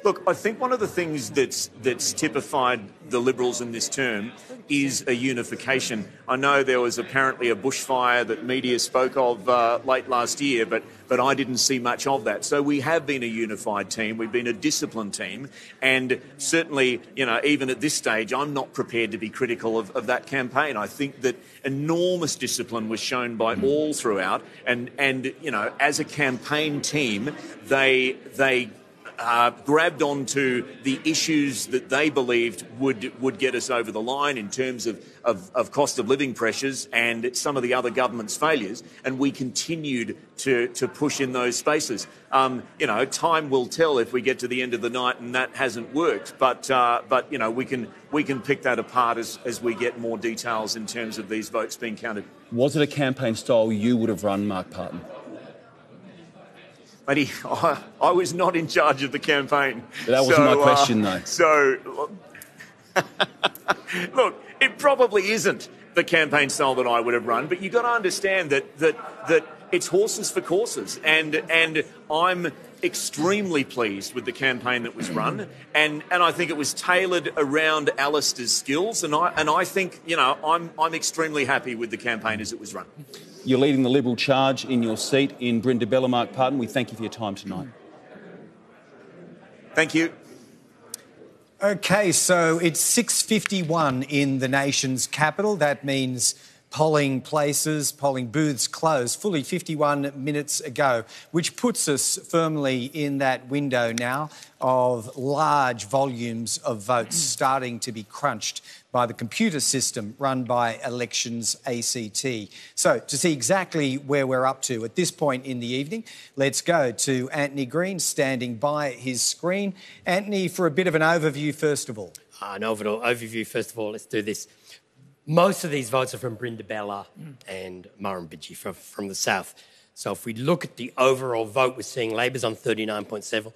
Look, I think one of the things that's typified the Liberals in this term is a unification. I know there was apparently a bushfire that media spoke of late last year, but I didn't see much of that. So we have been a unified team. We've been a disciplined team. And certainly, even at this stage, I'm not prepared to be critical of that campaign. I think that enormous discipline was shown by all throughout. And as a campaign team, they grabbed onto the issues that they believed would get us over the line in terms of cost of living pressures and some of the other government's failures, and we continued to push in those spaces. Time will tell if we get to the end of the night and that hasn't worked, but we can pick that apart as we get more details in terms of these votes being counted. Was it a campaign style you would have run, Mark Parton? Matey, I was not in charge of the campaign. But that wasn't my question, though. So, look, it probably isn't the campaign style that I would have run, but you've got to understand that it's horses for courses, and I'm extremely pleased with the campaign that was run, and I think it was tailored around Alistair's skills, and I think I'm extremely happy with the campaign as it was run. You're leading the Liberal charge in your seat in Brindabella, Mark Parton. We thank you for your time tonight. Thank you. OK, so it's 6:51 in the nation's capital. That means polling places, polling booths closed fully 51 minutes ago, which puts us firmly in that window now of large volumes of votes starting to be crunched by the computer system run by Elections ACT. So to see exactly where we're up to at this point in the evening, let's go to Antony Green standing by his screen. Antony, for a bit of an overview first of all. An overview first of all, let's do this. Most of these votes are from Brindabella and Murrumbidgee from the south. So if we look at the overall vote, we're seeing Labor's on 39.7,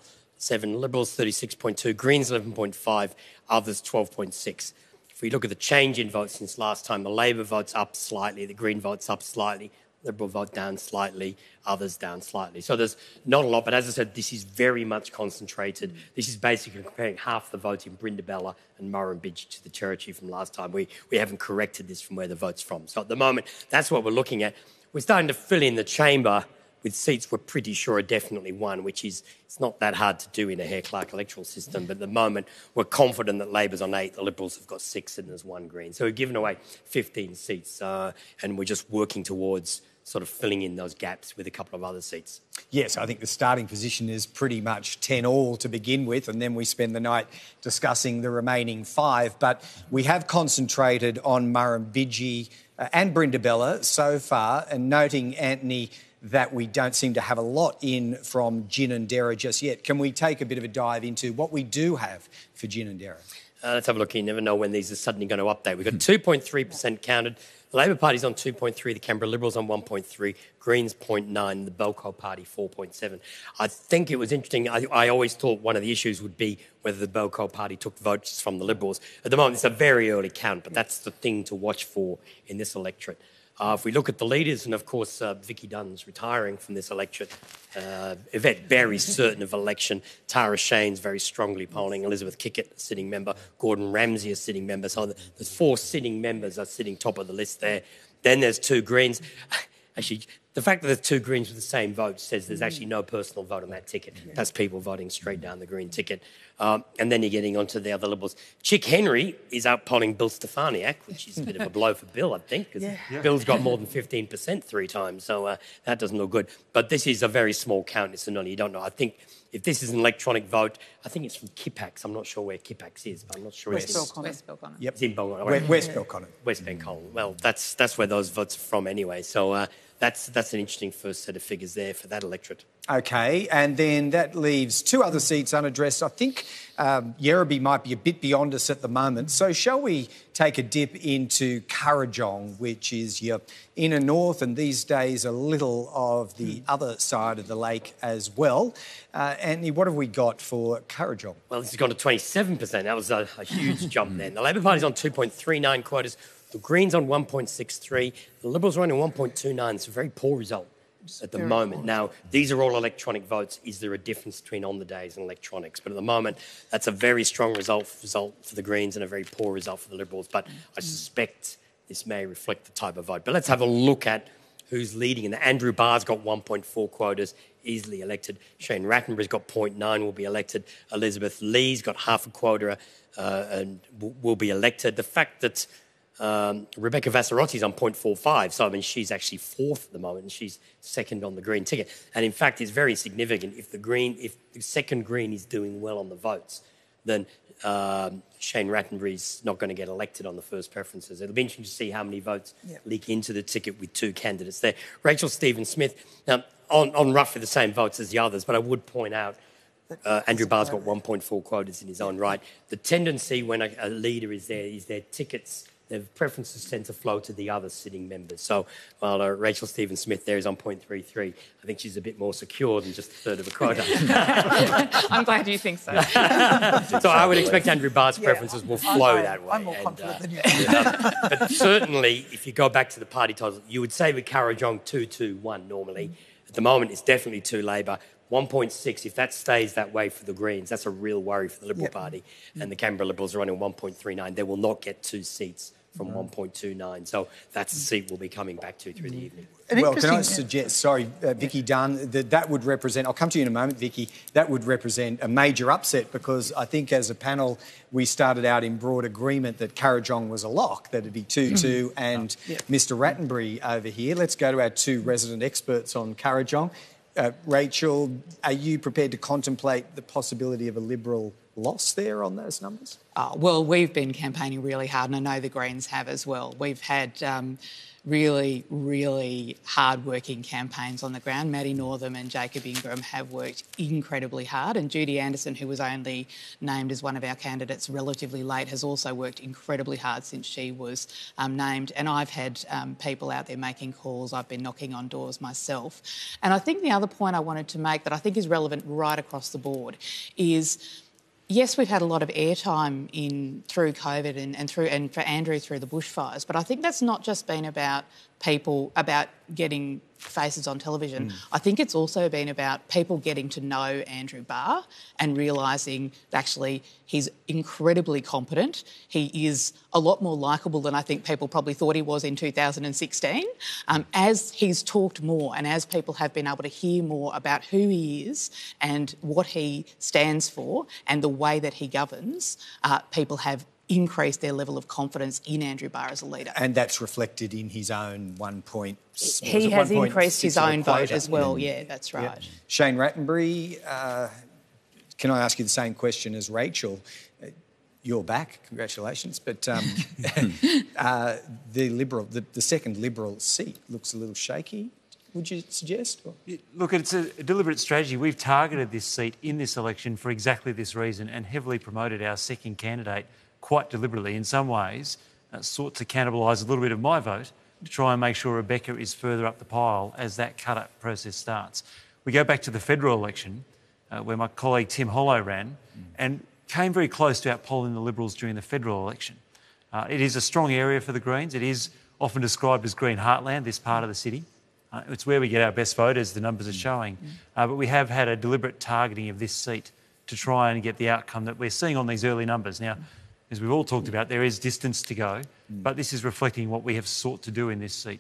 Liberals 36.2, Greens 11.5, others 12.6. If we look at the change in votes since last time, the Labor vote's up slightly, the Green vote's up slightly, Liberal vote down slightly, others down slightly. So there's not a lot, but as I said, this is very much concentrated. This is basically comparing half the votes in Brindabella and Murrumbidgee to the Territory from last time. We haven't corrected this from where the vote's from. So at the moment, that's what we're looking at. We're starting to fill in the chamber with seats we're pretty sure are definitely won, which is, it's not that hard to do in a Hare-Clark electoral system, but at the moment we're confident that Labor's on 8, the Liberals have got 6 and there's 1 Green. So we've given away 15 seats and we're just working towards sort of filling in those gaps with a couple of other seats. Yes, I think the starting position is pretty much 10 all to begin with, and then we spend the night discussing the remaining 5. But we have concentrated on Murrumbidgee and Brindabella so far, and noting, Antony, that we don't seem to have a lot in from Ginninderra just yet. Can we take a bit of a dive into what we do have for Ginninderra? Let's have a look. You never know when these are suddenly going to update. We've got 2.3% counted. The Labor Party's on 2.3, the Canberra Liberals on 1.3, Greens 0.9, the Belcourt Party 4.7. I think it was interesting. I always thought one of the issues would be whether the Belcourt Party took votes from the Liberals. At the moment, it's a very early count, but that's the thing to watch for in this electorate. If we look at the leaders, and of course Vicky Dunn's retiring from this electorate, Yvette Berry's certain of election, Tara Shane's very strongly polling, Elizabeth Kickett, a sitting member, Gordon Ramsay, a sitting member. So there's 4 sitting members are sitting top of the list there. Then there's 2 Greens. Actually, the fact that there's 2 Greens with the same vote says there's actually no personal vote on that ticket. That's people voting straight down the Green ticket. And then you're getting onto the other Liberals. Chick Henry is out polling Bill Stefaniak, which is a bit of a blow for Bill, I think, because Bill's got more than 15% 3 times, so that doesn't look good. But this is a very small count. It's you don't know. I think if this is an electronic vote, I think it's from Kippax. I'm not sure where Kippax is, but I'm not sure West Belconnen. Yep. It's in Belconnen. West Belconnen. West Belconnen. Well, that's where those votes are from anyway. So that's an interesting first set of figures there for that electorate. OK, and then that leaves 2 other seats unaddressed. I think Yerrabee might be a bit beyond us at the moment. So shall we take a dip into Kurrajong, which is your inner north and these days a little of the other side of the lake as well. Antony, what have we got for Kurrajong? Well, this has gone to 27%. That was a huge jump then. The Labor Party's on 2.39 quotas. The Greens on 1.63. The Liberals are only 1.29. It's a very poor result at the moment. Now, these are all electronic votes. Is there a difference between on the days and electronics? But at the moment, that's a very strong result for the Greens and a very poor result for the Liberals. But I suspect this may reflect the type of vote. But let's have a look at who's leading. And Andrew Barr's got 1.4 quotas, easily elected. Shane Rattenbury's got 0.9, will be elected. Elizabeth Lee's got half a quota and will be elected. The fact that Rebecca Vassarotti's on 0.45, so I mean she's actually 4th at the moment and she's 2nd on the Green ticket. And in fact, it's very significant. If the second Green is doing well on the votes, then Shane Rattenbury's not going to get elected on the first preferences. It'll be interesting to see how many votes leak into the ticket with 2 candidates there. Rachel Stephen-Smith, now on roughly the same votes as the others, but I would point out Andrew Barr's got 1.4 quotas in his own right. The tendency when a leader is there is their tickets, their preferences tend to flow to the other sitting members. So while Rachel Stephen-Smith there is on 0.33, I think she's a bit more secure than just a third of a quota. I'm glad you think so. So I would expect Andrew Barr's preferences will flow that way. I'm more confident than you. But certainly, if you go back to the party titles, you would say with Kurrajong 2-2-1 normally. At the moment, it's definitely 2 Labor. 1.6, if that stays that way for the Greens, that's a real worry for the Liberal Party. And the Canberra Liberals are running 1.39. They will not get 2 seats from 1.29. So that's a seat we'll be coming back to through the evening. Well, can I suggest, Vicky Dunn, that would represent, I'll come to you in a moment, Vicky, that would represent a major upset because I think as a panel we started out in broad agreement that Kurrajong was a lock, that it'd be 2-2 and Mr Rattenbury over here. Let's go to our 2 resident experts on Kurrajong. Rachel, are you prepared to contemplate the possibility of a Liberal loss there on those numbers? Well, we've been campaigning really hard, and I know the Greens have as well. We've had really, really hard-working campaigns on the ground. Maddie Northam and Jacob Ingram have worked incredibly hard, and Judy Anderson, who was only named as one of our candidates relatively late, has also worked incredibly hard since she was named. And I've had people out there making calls. I've been knocking on doors myself. And I think the other point I wanted to make that I think is relevant right across the board is yes, we've had a lot of airtime through COVID and for Andrew through the bushfires, but I think that's not just been about getting faces on television. I think it's also been about people getting to know Andrew Barr and realising actually he's incredibly competent. He is a lot more likeable than I think people probably thought he was in 2016. As he's talked more and as people have been able to hear more about who he is and what he stands for and the way that he governs, people have increased their level of confidence in Andrew Barr as a leader. And that's reflected in his own He has increased his own vote as well, yeah, that's right. Yep. Shane Rattenbury, can I ask you the same question as Rachel? You're back, congratulations, but the second Liberal seat looks a little shaky, would you suggest? Look, it's a deliberate strategy. We've targeted this seat in this election for exactly this reason and heavily promoted our second candidate quite deliberately, in some ways, sought to cannibalise a little bit of my vote to try and make sure Rebecca is further up the pile as that cut-up process starts. We go back to the federal election, where my colleague Tim Hollow ran, and came very close to outpolling the Liberals during the federal election. It is a strong area for the Greens. It is often described as Green Heartland, this part of the city. It's where we get our best voters, the numbers are showing. But we have had a deliberate targeting of this seat to try and get the outcome that we're seeing on these early numbers. Now, as we've all talked about, there is distance to go, but this is reflecting what we have sought to do in this seat.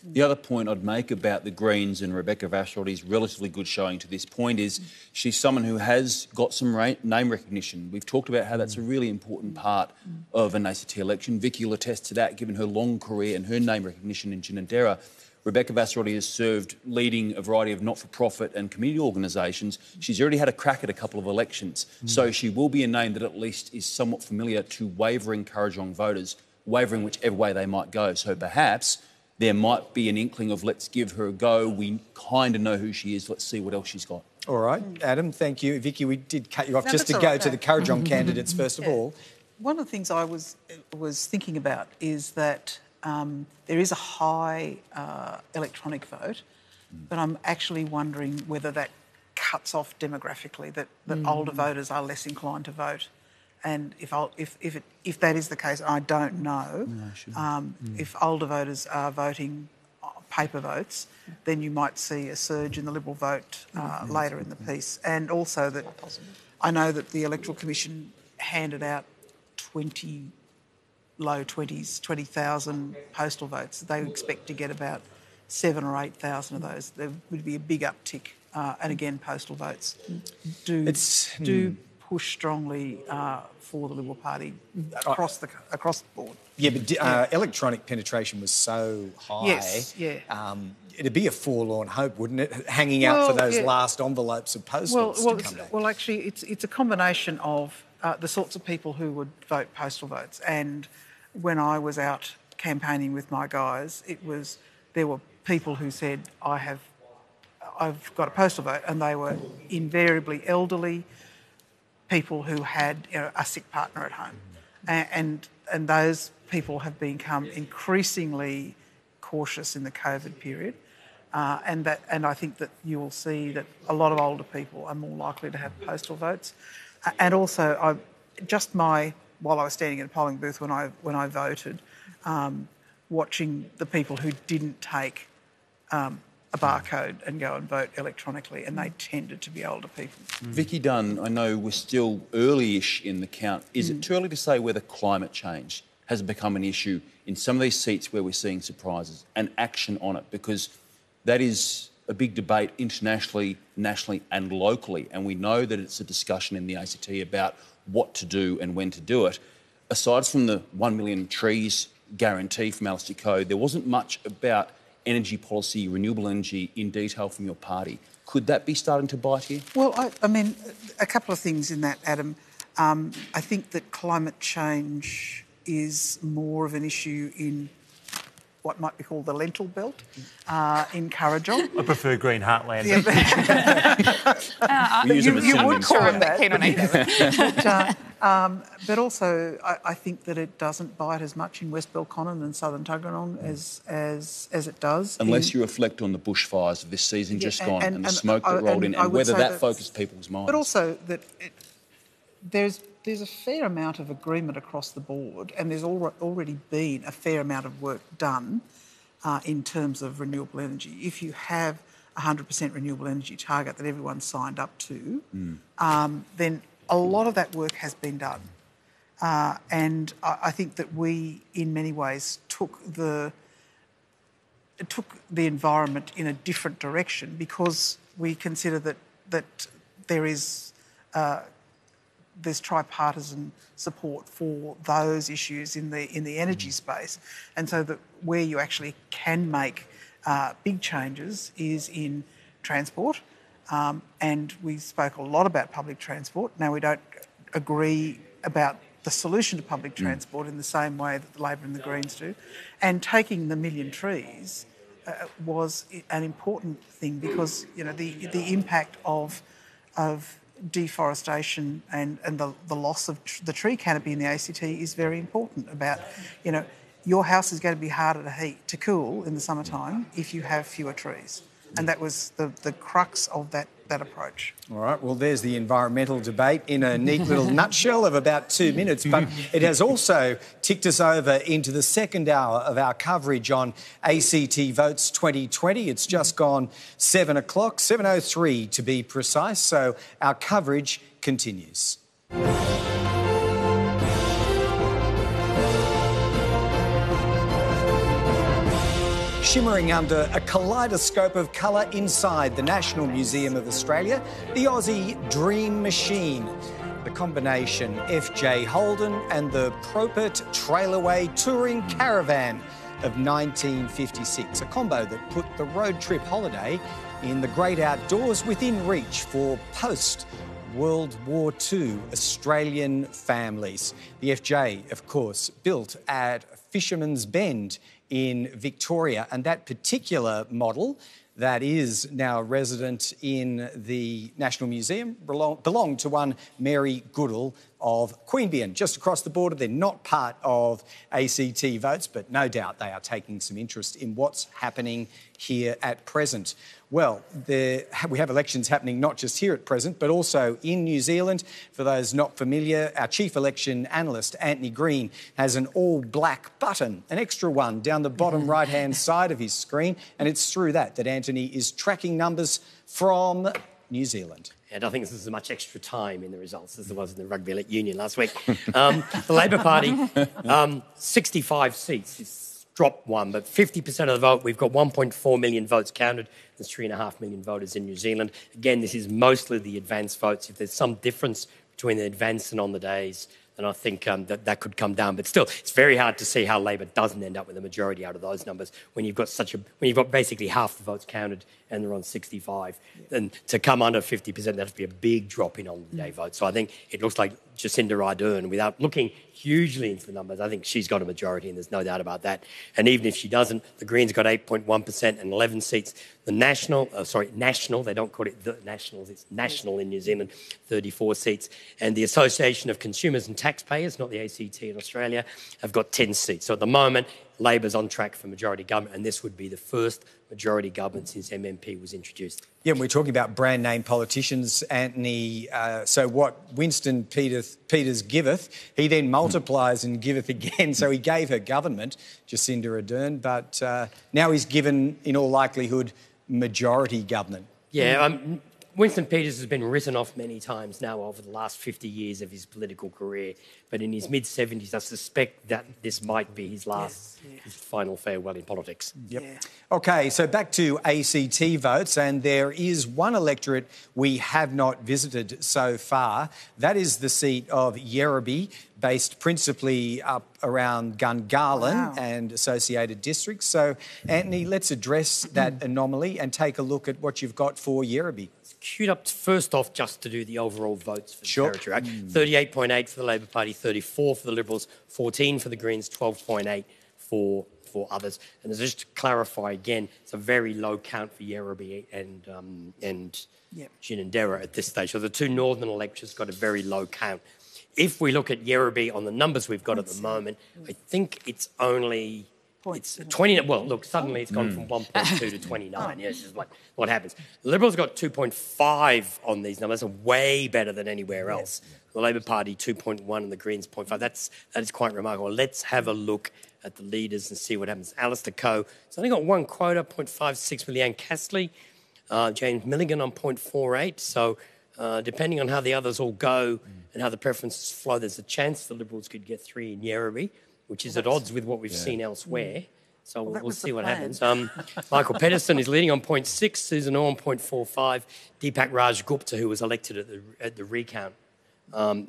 The other point I'd make about the Greens and Rebecca Vassalotti's relatively good showing to this point is she's someone who has got some name recognition. We've talked about how that's a really important part of an ACT election. Vicky will attest to that, given her long career and her name recognition in Ginninderra. Rebecca Vassallotti has served leading a variety of not-for-profit and community organisations. She's already had a crack at a couple of elections, so she will be a name that at least is somewhat familiar to wavering Kurrajong voters, wavering whichever way they might go. So perhaps there might be an inkling of let's give her a go. We kind of know who she is. Let's see what else she's got. All right, Adam, thank you. Vicky, we did cut you off just to go to the Kurrajong candidates first of all. One of the things I was thinking about is that there is a high electronic vote, but I'm actually wondering whether that cuts off demographically, that older voters are less inclined to vote. And if that is the case, I don't know. If older voters are voting paper votes, then you might see a surge in the Liberal vote later in the piece. And also that I know that the Electoral Commission handed out low 20,000 postal votes. They expect to get about 7,000 or 8,000 of those. There would be a big uptick. And again, postal votes do push strongly for the Liberal Party across the board. Yeah, but electronic penetration was so high. Yes, yeah. It'd be a forlorn hope, wouldn't it? Hanging out for those last envelopes of postals to come back. Well, actually, it's a combination of the sorts of people who would vote postal votes. And when I was out campaigning with my guys, there were people who said, I've got a postal vote, and they were invariably elderly, people who had a sick partner at home. And those people have become increasingly cautious in the COVID period. And I think that you will see that a lot of older people are more likely to have postal votes. And also, while I was standing in a polling booth when I voted, watching the people who didn't take a barcode and go and vote electronically, and they tended to be older people. Vicky Dunn, I know we're still early-ish in the count. Is it too early to say whether climate change has become an issue in some of these seats where we're seeing surprises and action on it? Because that is a big debate internationally, nationally and locally, and we know that it's a discussion in the ACT about what to do and when to do it. Aside from the 1 million trees guarantee from Alistair Coe, there wasn't much about energy policy, renewable energy in detail from your party. Could that be starting to bite here? Well, I mean, a couple of things in that, Adam. I think that climate change is more of an issue in what might be called the lentil belt in Kurrajong. I prefer Green Heartland. You would call it that. But also, I think that it doesn't bite as much in West Belconnen and Southern Tuggeranong as it does. Unless you reflect on the bushfires of this season just gone and the smoke that rolled in, and whether that focused people's minds. But also that there's a fair amount of agreement across the board, and there's already been a fair amount of work done in terms of renewable energy. If you have a 100% renewable energy target that everyone's signed up to, then a lot of that work has been done. And I think that we, in many ways, took the environment in a different direction because we consider that there's tripartisan support for those issues in the energy space, and so that where you actually can make big changes is in transport. And we spoke a lot about public transport. Now, we don't agree about the solution to public transport in the same way that the Labor and the Greens do. And taking the 1 million trees was an important thing because, you know, the impact of deforestation and the loss of the tree canopy in the ACT is very important about, you know, your house is going to be harder to cool in the summertime if you have fewer trees. And that was the crux of that approach. All right, well, there's the environmental debate in a neat little nutshell of about 2 minutes, but it has also ticked us over into the second hour of our coverage on ACT Votes 2020. It's just gone 7 o'clock, 7:03 to be precise, so our coverage continues. Shimmering under a kaleidoscope of colour inside the National Museum of Australia, the Aussie Dream Machine. The combination FJ Holden and the Propert Trailaway Touring Caravan of 1956, a combo that put the road trip holiday in the great outdoors within reach for post-World War II Australian families. The FJ, of course, built at Fisherman's Bend in Victoria, and that particular model that is now resident in the National Museum belonged to one Mary Goodall of Queanbeyan, just across the border. They're not part of ACT Votes, but no doubt they are taking some interest in what's happening here at present. Well, we have elections happening not just here at present, but also in New Zealand. For those not familiar, our chief election analyst, Antony Green, has an all-black button, an extra one down the bottom right-hand side of his screen, and it's through that Antony is tracking numbers from New Zealand. And I think there's as much extra time in the results as there was in the Rugby League Union last week. The Labor Party, 65 seats. It's dropped one, but 50% of the vote. We've got 1.4 million votes counted. There's 3.5 million voters in New Zealand. Again, this is mostly the advance votes. If there's some difference between the advance and on the days, then I think that could come down. But still, it's very hard to see how Labor doesn't end up with a majority out of those numbers when you've got basically half the votes counted and they're on 65. And to come under 50%, that'd have to be a big drop in on-the-day votes. So I think it looks like Jacinda Ardern, without looking hugely into the numbers, I think she's got a majority, and there's no doubt about that. And even if she doesn't, the Greens got 8.1% and 11 seats. The National, they don't call it the Nationals, it's National in New Zealand, 34 seats. And the Association of Consumers and Taxpayers, not the ACT in Australia, have got 10 seats. So at the moment, Labor's on track for majority government, and this would be the first majority government since MMP was introduced. Yeah, and we're talking about brand name politicians, Antony. So what Winston Peters giveth, he then multiplies and giveth again. So he gave her government, Jacinda Ardern, but now he's given, in all likelihood, majority government. Yeah, Winston Peters has been written off many times now over the last 50 years of his political career, but in his mid-70s, I suspect that this might be his his final farewell in politics. Yep. Yeah. OK, so back to ACT votes, and there is one electorate we have not visited so far. That is the seat of Yerrabi, based principally up around Gungahlin and associated districts. So, Antony, let's address that anomaly and take a look at what you've got for Yerrabi. Queued up first off just to do the overall votes for the territory. Right? 38.8 for the Labor Party, 34 for the Liberals, 14 for the Greens, 12.8 for others. And just to clarify again, it's a very low count for Yerrabi and Ginninderra at this stage. So the two northern electorates got a very low count. If we look at Yerrabi on the numbers we've got at the moment, I think it's only It's 20. Well, look, suddenly it's gone from 1.2 to 29. Yes, this is what happens. The Liberals got 2.5 on these numbers, and way better than anywhere else. The Labor Party 2.1 and the Greens 0.5. That is quite remarkable. Let's have a look at the leaders and see what happens. Alistair Coe, he's only got one quota, 0.56 for Leanne Castley. James Milligan on 0.48. So depending on how the others all go and how the preferences flow, there's a chance the Liberals could get 3 in Yarrabee, which is at odds with what we've seen elsewhere. So we'll see what happens. Michael Pedersen is leading on 0.6, Susan Orr on 0.45, Deepak Raj Gupta, who was elected at the recount,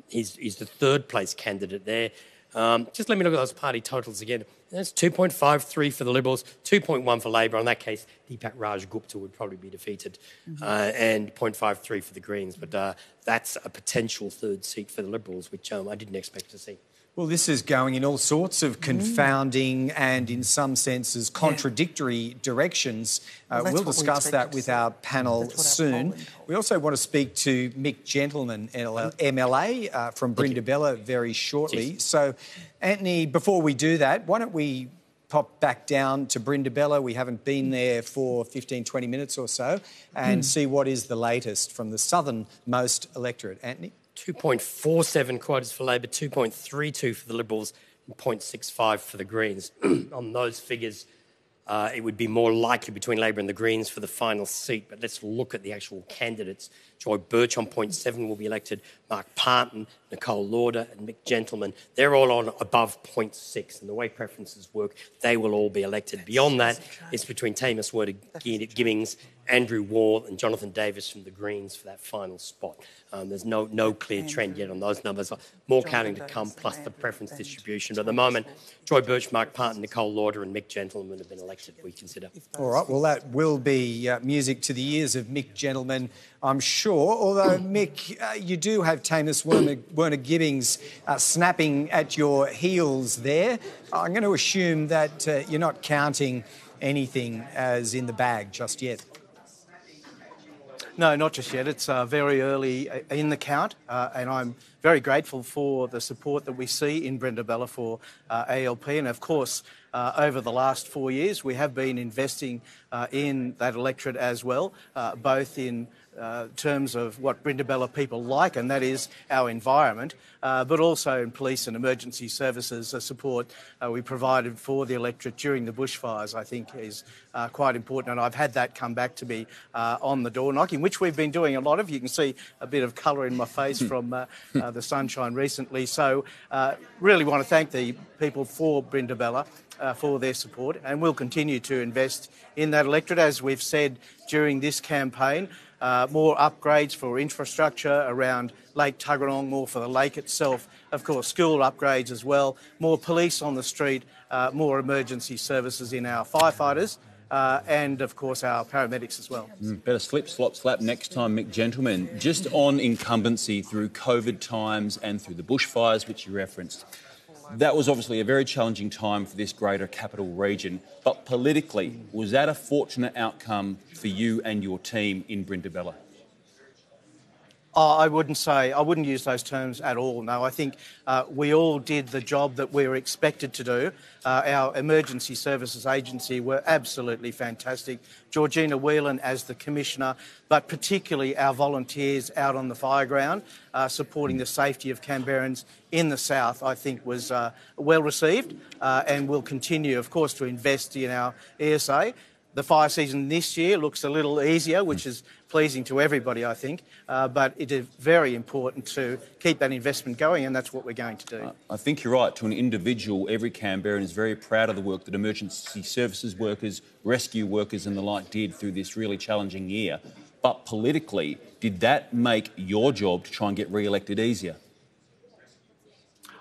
he's the third place candidate there. Just let me look at those party totals again. That's 2.53 for the Liberals, 2.1 for Labor. In that case, Deepak Raj Gupta would probably be defeated, and 0.53 for the Greens. But that's a potential third seat for the Liberals, which I didn't expect to see. Well, this is going in all sorts of confounding and, in some senses, contradictory directions. We'll discuss that with our panel soon. We also want to speak to Mick Gentleman, MLA, from Brindabella very shortly. Yes. So, Antony, before we do that, why don't we pop back down to Brindabella? We haven't been there for 15, 20 minutes or so, and see what is the latest from the southernmost electorate. Antony? 2.47 quotas for Labor, 2.32 for the Liberals, and 0.65 for the Greens. On those figures, it would be more likely between Labor and the Greens for the final seat. But let's look at the actual candidates. Joy Birch on 0.7 will be elected. Mark Parton, Nicole Lauder and Mick Gentleman, they're all on above 0.6. And the way preferences work, they will all be elected. Beyond that, it's between Tamus Werder-Gibbings, Andrew Wall and Jonathan Davis from the Greens for that final spot. There's no clear trend yet on those numbers. More counting to come, plus the preference distribution. But at the moment, Joy Birch, Mark Parton, Nicole Lauder and Mick Gentleman have been elected, we consider. All right, well, that will be music to the ears of Mick Gentleman, I'm sure. Although, Mick, you do have Tamus Werner-Gibbings snapping at your heels there. I'm going to assume that you're not counting anything as in the bag just yet. No, not just yet. It's very early in the count, and I'm very grateful for the support that we see in Brindabella for ALP. And of course, over the last 4 years, we have been investing in that electorate as well, both in terms of what Brindabella people like, and that is our environment, but also in police and emergency services support we provided for the electorate during the bushfires, I think is quite important. And I've had that come back to me on the door knocking, which we've been doing a lot of. You can see a bit of colour in my face from the sunshine recently. So really want to thank the people for Brindabella for their support, and we'll continue to invest in that electorate, as we've said during this campaign. More upgrades for infrastructure around Lake Tuggeranong, more for the lake itself. Of course, school upgrades as well. More police on the street, more emergency services in our firefighters, and of course our paramedics as well. Better slip, slop, slap next time, Mick Gentleman. Just on incumbency through COVID times and through the bushfires, which you referenced. That was obviously a very challenging time for this greater capital region, but politically, was that a fortunate outcome for you and your team in Brindabella? I wouldn't use those terms at all. No, I think we all did the job that we were expected to do. Our emergency services agency were absolutely fantastic. Georgina Whelan as the commissioner, but particularly our volunteers out on the fireground, supporting the safety of Canberrans in the south, I think was well received, and we'll continue, of course, to invest in our ESA. The fire season this year looks a little easier, which is pleasing to everybody, I think, but it is very important to keep that investment going, and that's what we're going to do. I think you're right. To an individual, every Canberran is very proud of the work that emergency services workers, rescue workers and the like did through this really challenging year. But politically, did that make your job to try and get re-elected easier?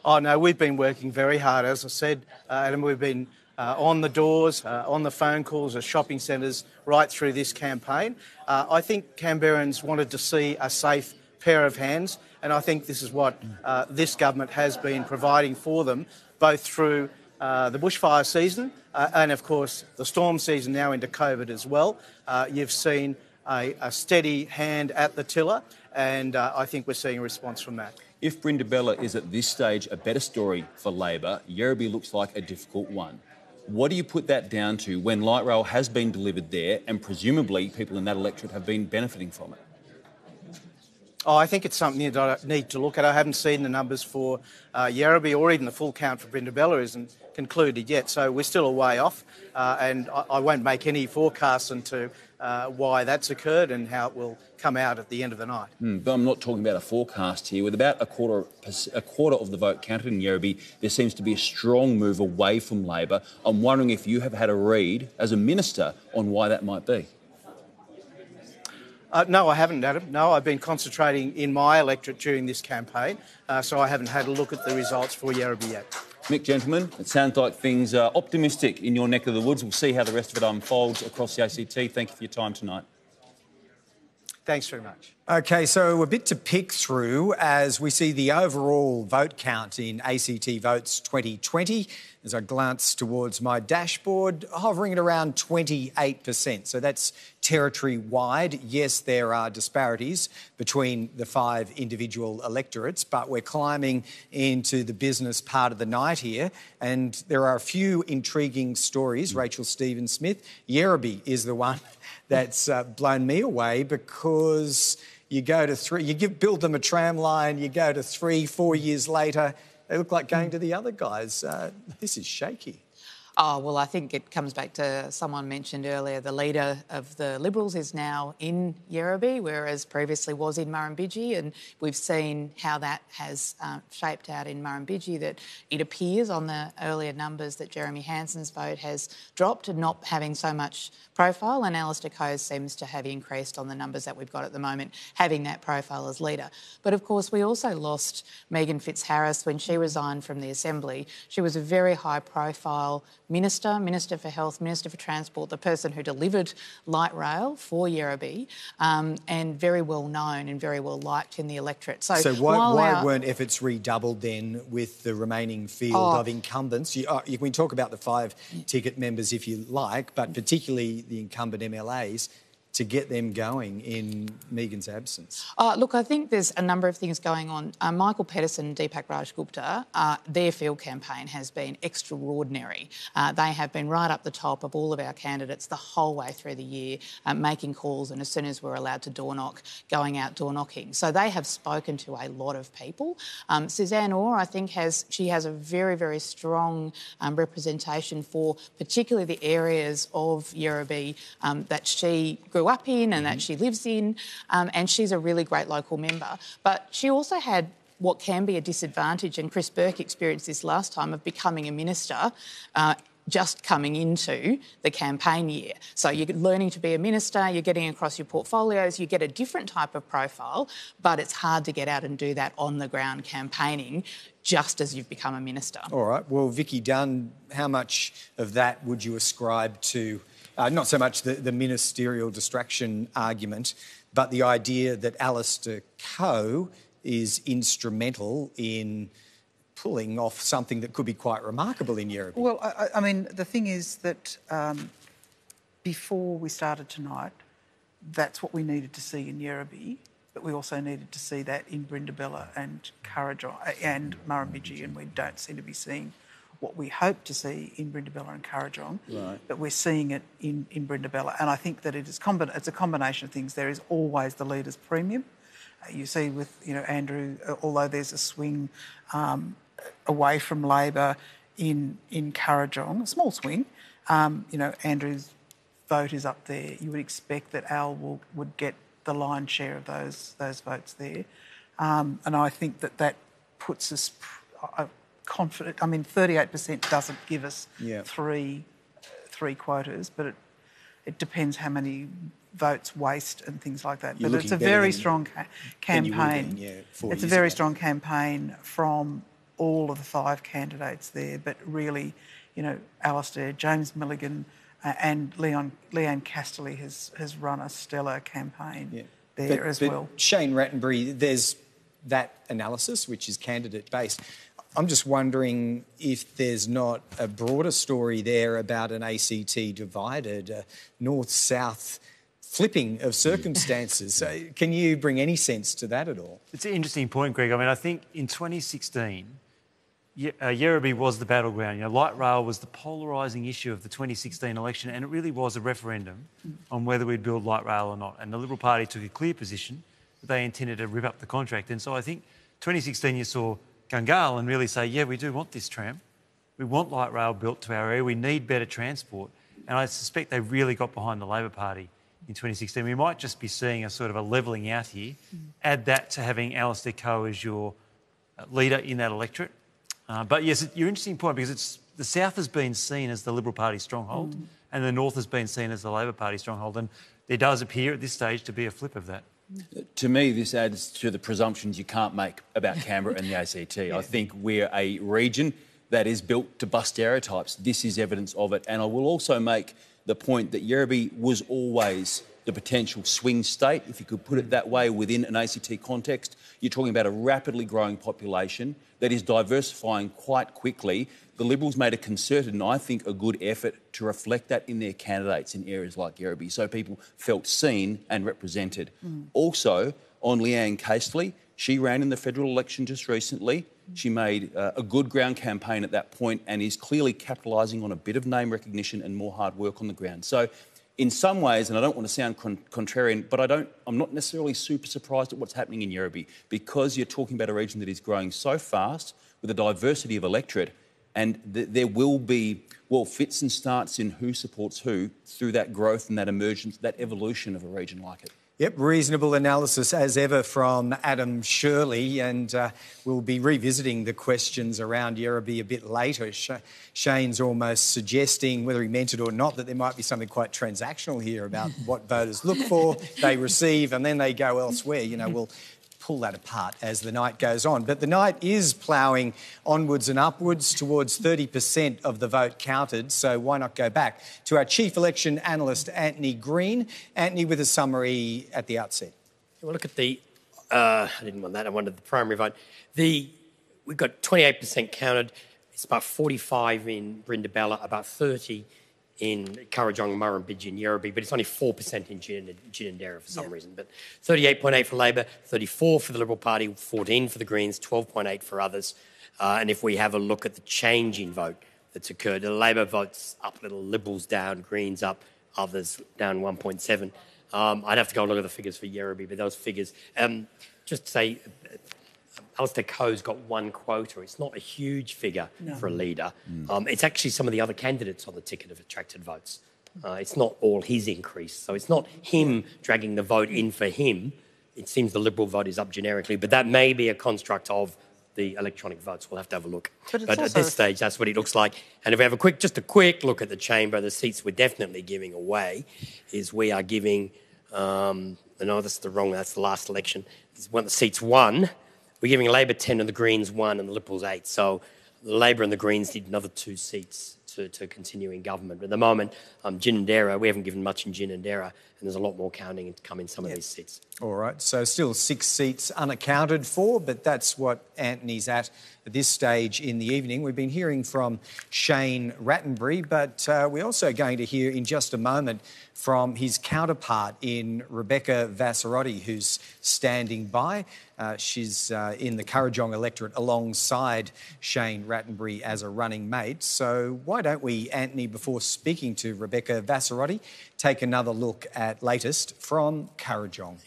Oh, no, we've been working very hard, as I said, and we've been on the doors, on the phone calls at shopping centres right through this campaign. I think Canberrans wanted to see a safe pair of hands, and I think this is what this government has been providing for them, both through the bushfire season and, of course, the storm season now into COVID as well. You've seen a steady hand at the tiller, and I think we're seeing a response from that. If Brindabella is at this stage a better story for Labor, Yarrabee looks like a difficult one. What do you put that down to when light rail has been delivered there and presumably people in that electorate have been benefiting from it? Oh, I think it's something that I need to look at. I haven't seen the numbers for Yarrabee, or even the full count for Brindabella isn't concluded yet, so we're still a way off, and I won't make any forecasts into why that's occurred and how it will come out at the end of the night. But I'm not talking about a forecast here. With about a quarter of the vote counted in Yarrabee, there seems to be a strong move away from Labor. I'm wondering if you have had a read as a minister on why that might be. No, I haven't, Adam. No, I've been concentrating in my electorate during this campaign, so I haven't had a look at the results for Yarrabee yet. Mick, gentlemen, it sounds like things are optimistic in your neck of the woods. We'll see how the rest of it unfolds across the ACT. Thank you for your time tonight. Thanks very much. OK, so a bit to pick through as we see the overall vote count in ACT Votes 2020. As I glance towards my dashboard, hovering at around 28%. So that's territory-wide. Yes, there are disparities between the 5 individual electorates, but we're climbing into the business part of the night here, and there are a few intriguing stories. Rachel Stephen-Smith, Yarrabee is the one that's blown me away because you go to build them a tram line, you go to 3-4 years later, they look like going to the other guys. This is shaky. Oh, well, I think it comes back to someone mentioned earlier, the leader of the Liberals is now in Yarrabee, whereas previously was in Murrumbidgee, and we've seen how that has shaped out in Murrumbidgee, that it appears on the earlier numbers that Jeremy Hansen's vote has dropped and not having so much profile, and Alistair Coe seems to have increased on the numbers that we've got at the moment, having that profile as leader. But of course, we also lost Megan Fitzharris when she resigned from the Assembly. She was a very high profile Minister for Health, Minister for Transport, the person who delivered light rail for Yarrabee, and very well known and very well liked in the electorate. So why weren't efforts redoubled then with the remaining field of incumbents? You can talk about the 5 ticket members if you like, but particularly the incumbent MLAs, to get them going in Megan's absence? Look, I think there's a number of things going on. Michael Pedersen and Deepak Rajgupta, their field campaign has been extraordinary. They have been right up the top of all of our candidates the whole way through the year, making calls, and as soon as we're allowed to door knock, going out door knocking. So they have spoken to a lot of people. Suzanne Orr, I think, has a very, very strong representation for particularly the areas of Yarrabee that she grew up in and that she lives in, and she's a really great local member. But she also had what can be a disadvantage, and Chris Burke experienced this last time, of becoming a minister just coming into the campaign year. So you're learning to be a minister, you're getting across your portfolios, you get a different type of profile, but it's hard to get out and do that on the ground campaigning just as you've become a minister. All right. Well, Vicky Dunn, how much of that would you ascribe to not so much the ministerial distraction argument, but the idea that Alistair Coe is instrumental in pulling off something that could be quite remarkable in Yarrabee? Well, I mean, the thing is that before we started tonight, that's what we needed to see in Yarrabee, but we also needed to see that in Brindabella and Kurrajong and Murrumbidgee, and we don't seem to be seeing what we hope to see in Brindabella and Kurrajong, right, but we're seeing it in Brindabella. And I think that it's a combination of things. There is always the leader's premium. You see with, Andrew, although there's a swing away from Labor in Kurrajong, a small swing, Andrew's vote is up there. You would expect that Al would get the lion's share of those votes there. And I think that puts us confident. I mean, 38% doesn't give us three quotas, but it depends how many votes waste and things like that. But it's a very strong campaign. It's a very strong campaign from all of the 5 candidates there, but really, Alistair, James Milligan and Leanne Casterly has run a stellar campaign there as well. Shane Rattenbury, there's that analysis, which is candidate-based. I'm just wondering if there's not a broader story there about an ACT divided, north-south flipping of circumstances. So can you bring any sense to that at all? It's an interesting point, Greg. I mean, I think in 2016, Werribee was the battleground. Light rail was the polarising issue of the 2016 election, and it really was a referendum on whether we'd build light rail or not. And the Liberal Party took a clear position that they intended to rip up the contract. And so I think 2016 you saw Gungahl and really say, yeah, we do want this tram. We want light rail built to our area. We need better transport. And I suspect they really got behind the Labor Party in 2016. We might just be seeing a sort of a levelling out here. Add that to having Alistair Coe as your leader in that electorate. But yes, you're an interesting point because the South has been seen as the Liberal Party stronghold and the North has been seen as the Labor Party stronghold. And there does appear at this stage to be a flip of that. To me, this adds to the presumptions you can't make about Canberra and the ACT. I think we're a region that is built to bust stereotypes. This is evidence of it. And I will also make the point that Werribee was always the potential swing state, if you could put it that way, within an ACT context. You're talking about a rapidly growing population that is diversifying quite quickly. The Liberals made a concerted and, I think, a good effort to reflect that in their candidates in areas like Werribee, so people felt seen and represented. Also, on Leanne Casely, she ran in the federal election just recently. She made a good ground campaign at that point and is clearly capitalising on a bit of name recognition and more hard work on the ground. So, in some ways, and I don't want to sound contrarian, but I'm not necessarily super surprised at what's happening in Werribee because you're talking about a region that is growing so fast with a diversity of electorate, and there will be, fits and starts in who supports who through that growth and that emergence, that evolution of a region like it. Yep, reasonable analysis as ever from Adam Shirley, and we'll be revisiting the questions around Werribee a bit later. Shane's almost suggesting, whether he meant it or not, that there might be something quite transactional here about what voters look for, they receive, and then they go elsewhere. We'll pull that apart as the night goes on. But the night is ploughing onwards and upwards towards 30% of the vote counted, so why not go back to our Chief Election Analyst, Antony Green. Antony, with a summary at the outset. We'll look at the... I didn't want that, I wanted the primary vote. We've got 28% counted. It's about 45 in Brindabella, about 30 in Currajong, Murrumbidgee and Werribee, but it's only 4% in Ginninderra for some reason. But 38.8 for Labor, 34 for the Liberal Party, 14 for the Greens, 12.8 for others. And if we have a look at the change in vote that's occurred, the Labor votes up a little, Liberals down, Greens up, others down 1.7. I'd have to go and look at the figures for Werribee, but those figures... just to say... Alistair Coe's got one quota. It's not a huge figure for a leader. It's actually some of the other candidates on the ticket have attracted votes. It's not all his increase. So it's not him dragging the vote in for him. It seems the Liberal vote is up generically, but that may be a construct of the electronic votes. We'll have to have a look. But at this stage, that's what it looks like. And if we have just a quick look at the chamber, the seats we're definitely giving away is we are giving... no, that's the last election. It's one of the seats won. We're giving Labor 10 and the Greens 1 and the Liberals 8. So the Labor and the Greens need another 2 seats to continue in government. But at the moment, Ginninderra, we haven't given much in Ginninderra, and there's a lot more counting to come in some of these seats. All right, so still 6 seats unaccounted for, but that's what Antony's at this stage in the evening. We've been hearing from Shane Rattenbury, but we're also going to hear in just a moment from his counterpart in Rebecca Vassarotti, who's standing by. She's in the Currajong electorate alongside Shane Rattenbury as a running mate. So why don't we, Antony, before speaking to Rebecca Vassarotti, take another look at latest from Currajong.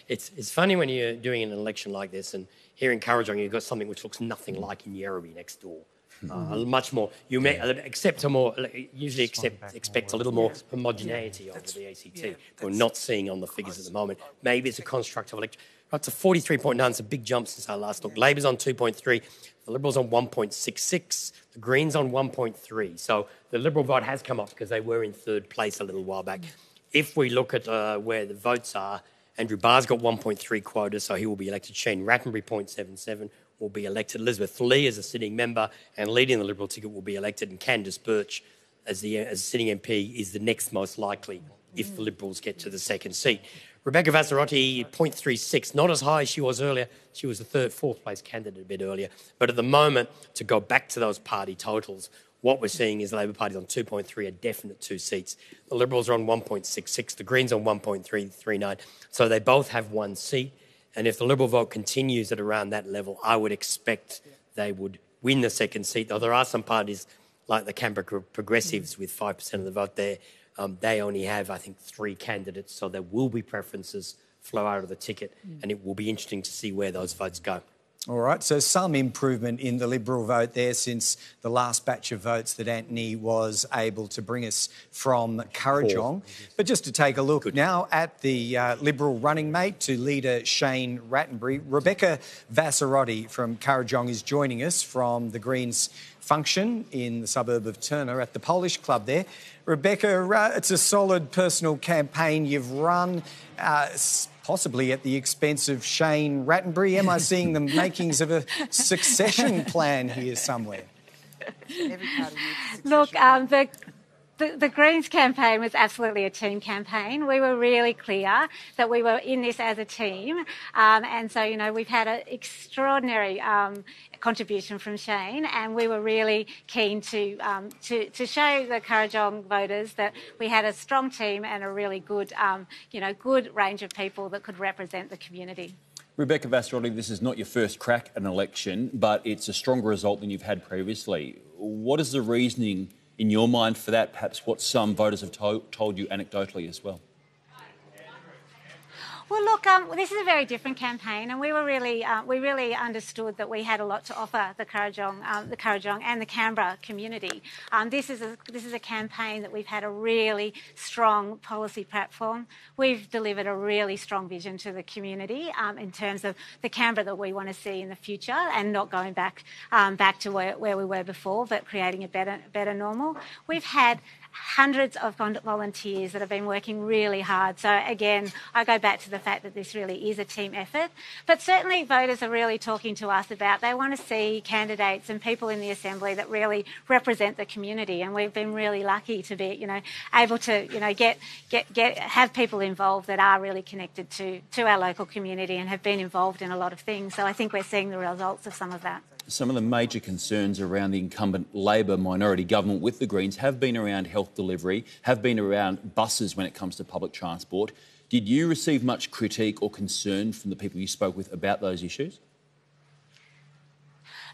It's funny when you're doing an election like this and here in Currajong you've got something which looks nothing like in Werribee next door. Much more. You may expect a little more homogeneity over the ACT. We're not seeing on the figures at the moment. Maybe it's a construct of election. Up to 43.9. It's a big jump since our last look. Labor's on 2.3. The Liberals on 1.66. The Greens on 1.3. So the Liberal vote has come up because they were in third place a little while back. If we look at where the votes are, Andrew Barr's got 1.3 quota, so he will be elected. Shane Rattenbury, 0.77, will be elected. Elizabeth Lee, as a sitting member and leading the Liberal ticket, will be elected. And Candice Birch, as a sitting MP, is the next most likely if the Liberals get to the second seat. Rebecca Vassarotti, 0.36, not as high as she was earlier. She was the fourth place candidate a bit earlier. But at the moment, to go back to those party totals, what we're seeing is the Labor Party's on 2.3, a definite 2 seats. The Liberals are on 1.66, the Greens on 1.339. So they both have 1 seat. And if the Liberal vote continues at around that level, I would expect they would win the second seat, though there are some parties like the Canberra Progressives with 5% of the vote there. They only have, I think, 3 candidates, so there will be preferences flow out of the ticket, and it will be interesting to see where those votes go. All right, so some improvement in the Liberal vote there since the last batch of votes that Antony was able to bring us from Kurrajong. But just to take a look now at the Liberal running mate to leader Shane Rattenbury, Rebecca Vassarotti from Kurrajong is joining us from the Greens function in the suburb of Turner at the Polish Club there. Rebecca, it's a solid personal campaign you've run, possibly at the expense of Shane Rattenbury. Am I seeing the makings of a succession plan here somewhere? Look, the Greens campaign was absolutely a team campaign. We were really clear that we were in this as a team. And so, you know, we've had an extraordinary contribution from Shane, and we were really keen to show the Kurrajong voters that we had a strong team and a really good, good range of people that could represent the community. Rebecca Vassarotti, this is not your first crack at an election, but it's a stronger result than you've had previously. What is the reasoning in your mind for that? Perhaps what some voters have told you anecdotally as well? Well, look, this is a very different campaign, and we really understood that we had a lot to offer the Kurrajong and the Canberra community. This is a campaign that we've had a really strong policy platform. We've delivered a really strong vision to the community in terms of the Canberra that we want to see in the future, and not going back to where we were before, but creating a better normal. We've had hundreds of volunteers that have been working really hard. So again, I go back to the fact that this really is a team effort. But certainly voters are really talking to us about, they want to see candidates and people in the Assembly that really represent the community. And we've been really lucky to be, able to, have people involved that are really connected to our local community and have been involved in a lot of things. So I think we're seeing the results of some of that. Some of the major concerns around the incumbent Labor minority government with the Greens have been around health delivery, have been around buses when it comes to public transport. Did you receive much critique or concern from the people you spoke with about those issues?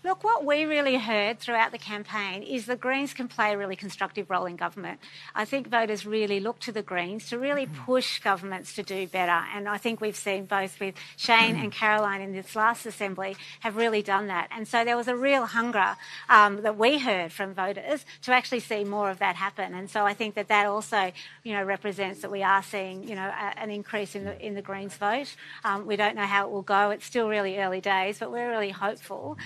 Look, what we really heard throughout the campaign is the Greens can play a really constructive role in government. I think voters really look to the Greens to really push governments to do better. And I think we've seen both with Shane and Caroline in this last Assembly have really done that. And so there was a real hunger that we heard from voters to actually see more of that happen. And so I think that also, represents that we are seeing, an increase in the Greens vote. We don't know how it will go. It's still really early days, but we're really hopeful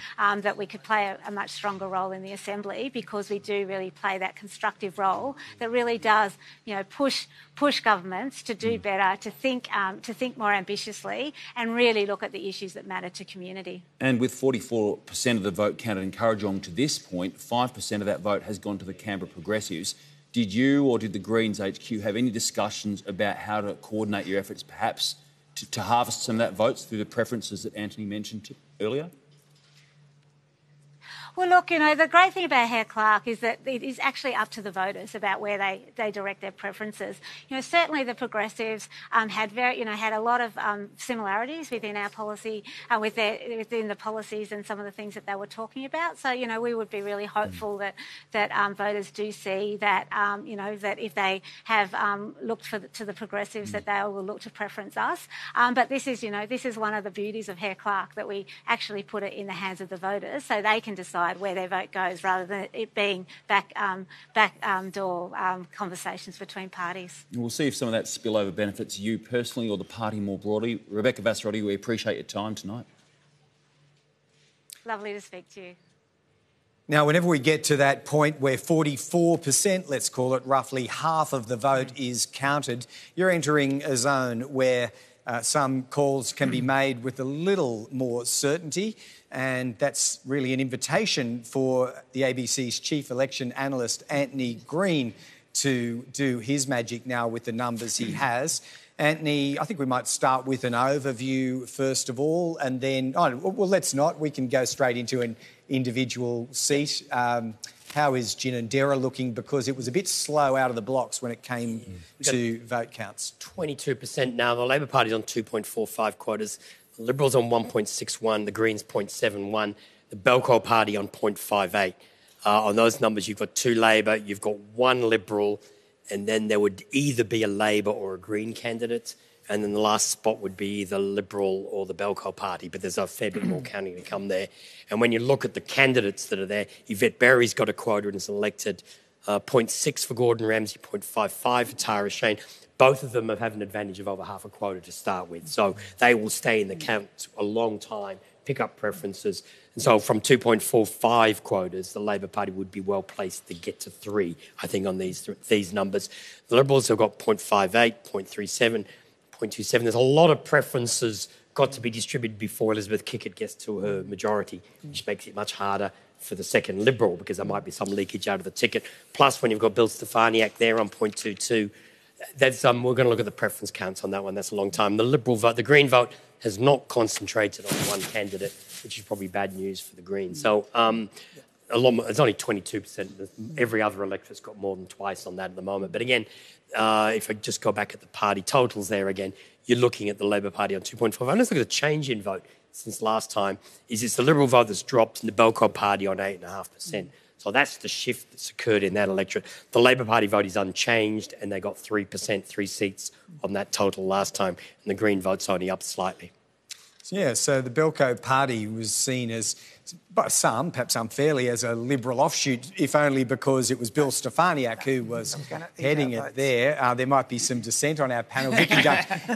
that we could play a much stronger role in the Assembly, because we do really play that constructive role that really does, push governments to do better, to think more ambitiously, and really look at the issues that matter to community. And with 44% of the vote counted in Kurrajong to this point, 5% of that vote has gone to the Canberra Progressives. Did you or did the Greens HQ have any discussions about how to coordinate your efforts, perhaps to harvest some of that votes through the preferences that Antony mentioned earlier? Well, look, the great thing about Hare Clark is that it is actually up to the voters about where they direct their preferences. Certainly the Progressives had a lot of similarities within our policy, within the policies and some of the things that they were talking about. So, we would be really hopeful that voters do see that, that if they have looked to the Progressives, that they will look to preference us. But this is one of the beauties of Hare Clark, that we actually put it in the hands of the voters so they can decide where their vote goes, rather than it being backdoor conversations between parties. We'll see if some of that spillover benefits you personally or the party more broadly. Rebecca Vassarotti, we appreciate your time tonight. Lovely to speak to you. Now, whenever we get to that point where 44%, let's call it, roughly half of the vote is counted, you're entering a zone where some calls can be made with a little more certainty, and that's really an invitation for the ABC's chief election analyst, Antony Green, to do his magic now with the numbers he has. Antony, I think we might start with an overview first of all, and then... let's not. We can go straight into an individual seat. How is Ginninderra looking? Because it was a bit slow out of the blocks when it came to vote counts. 22% now. The Labor Party's on 2.45 quotas. The Liberals on 1.61. The Greens 0.71. The Belco Party on 0.58. On those numbers, you've got 2 Labor, you've got 1 Liberal, and then there would either be a Labor or a Green candidate, and then the last spot would be either Liberal or the Belco Party, but there's a fair bit more counting to come there. And when you look at the candidates that are there, Yvette Berry's got a quota and is elected, 0.6 for Gordon Ramsay, 0.55 for Tara Shane. Both of them have had an advantage of over half a quota to start with, so they will stay in the count a long time, pick up preferences. And so from 2.45 quotas, the Labor Party would be well placed to get to 3, I think, on these numbers. The Liberals have got 0.58, 0.37, 0.27. There's a lot of preferences got to be distributed before Elizabeth Kickett gets to her majority, which makes it much harder for the second Liberal because there might be some leakage out of the ticket. Plus, when you've got Bill Stefaniak there on 0.22, that's, we're going to look at the preference counts on that one. That's a long time. The Liberal vote, the Green vote, has not concentrated on one candidate, which is probably bad news for the Greens. So it's only 22%. Every other electorate's got more than twice on that at the moment. But again, if I just go back at the party totals there again, you're looking at the Labor Party on 2.5. And let's look at the change in vote since last time. It's the Liberal vote that's dropped and the Belco Party on 8.5%. So that's the shift that's occurred in that electorate. The Labor Party vote is unchanged and they got 3%, 3 seats on that total last time. And the Green vote's only up slightly. Yeah, so the Belco Party was seen as, by some, perhaps unfairly, as a Liberal offshoot, if only because it was Bill Stefaniak who was heading it there. There might be some dissent on our panel.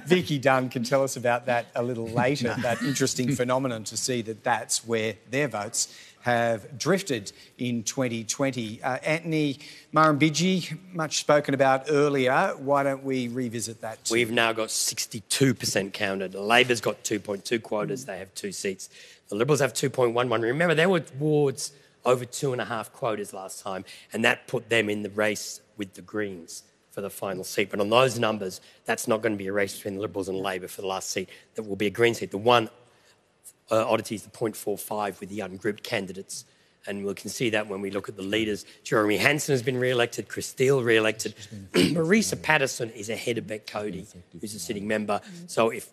Vicky Dunn can tell us about that a little later, that interesting phenomenon to see that that's where their votes have drifted in 2020. Antony, Murrumbidgee, much spoken about earlier. Why don't we revisit that too? We've now got 62% counted. Labor's got 2.2 quotas. They have 2 seats. The Liberals have 2.11. Remember, there were wards over 2.5 quotas last time, and that put them in the race with the Greens for the final seat. But on those numbers, that's not going to be a race between the Liberals and Labor for the last seat. That will be a Green seat. The one oddity is the 0.45 with the ungrouped candidates. And we can see that when we look at the leaders. Jeremy Hansen has been re-elected, Chris Steele re-elected. Marisa Patterson is ahead of Beck Cody, who's a sitting member. So if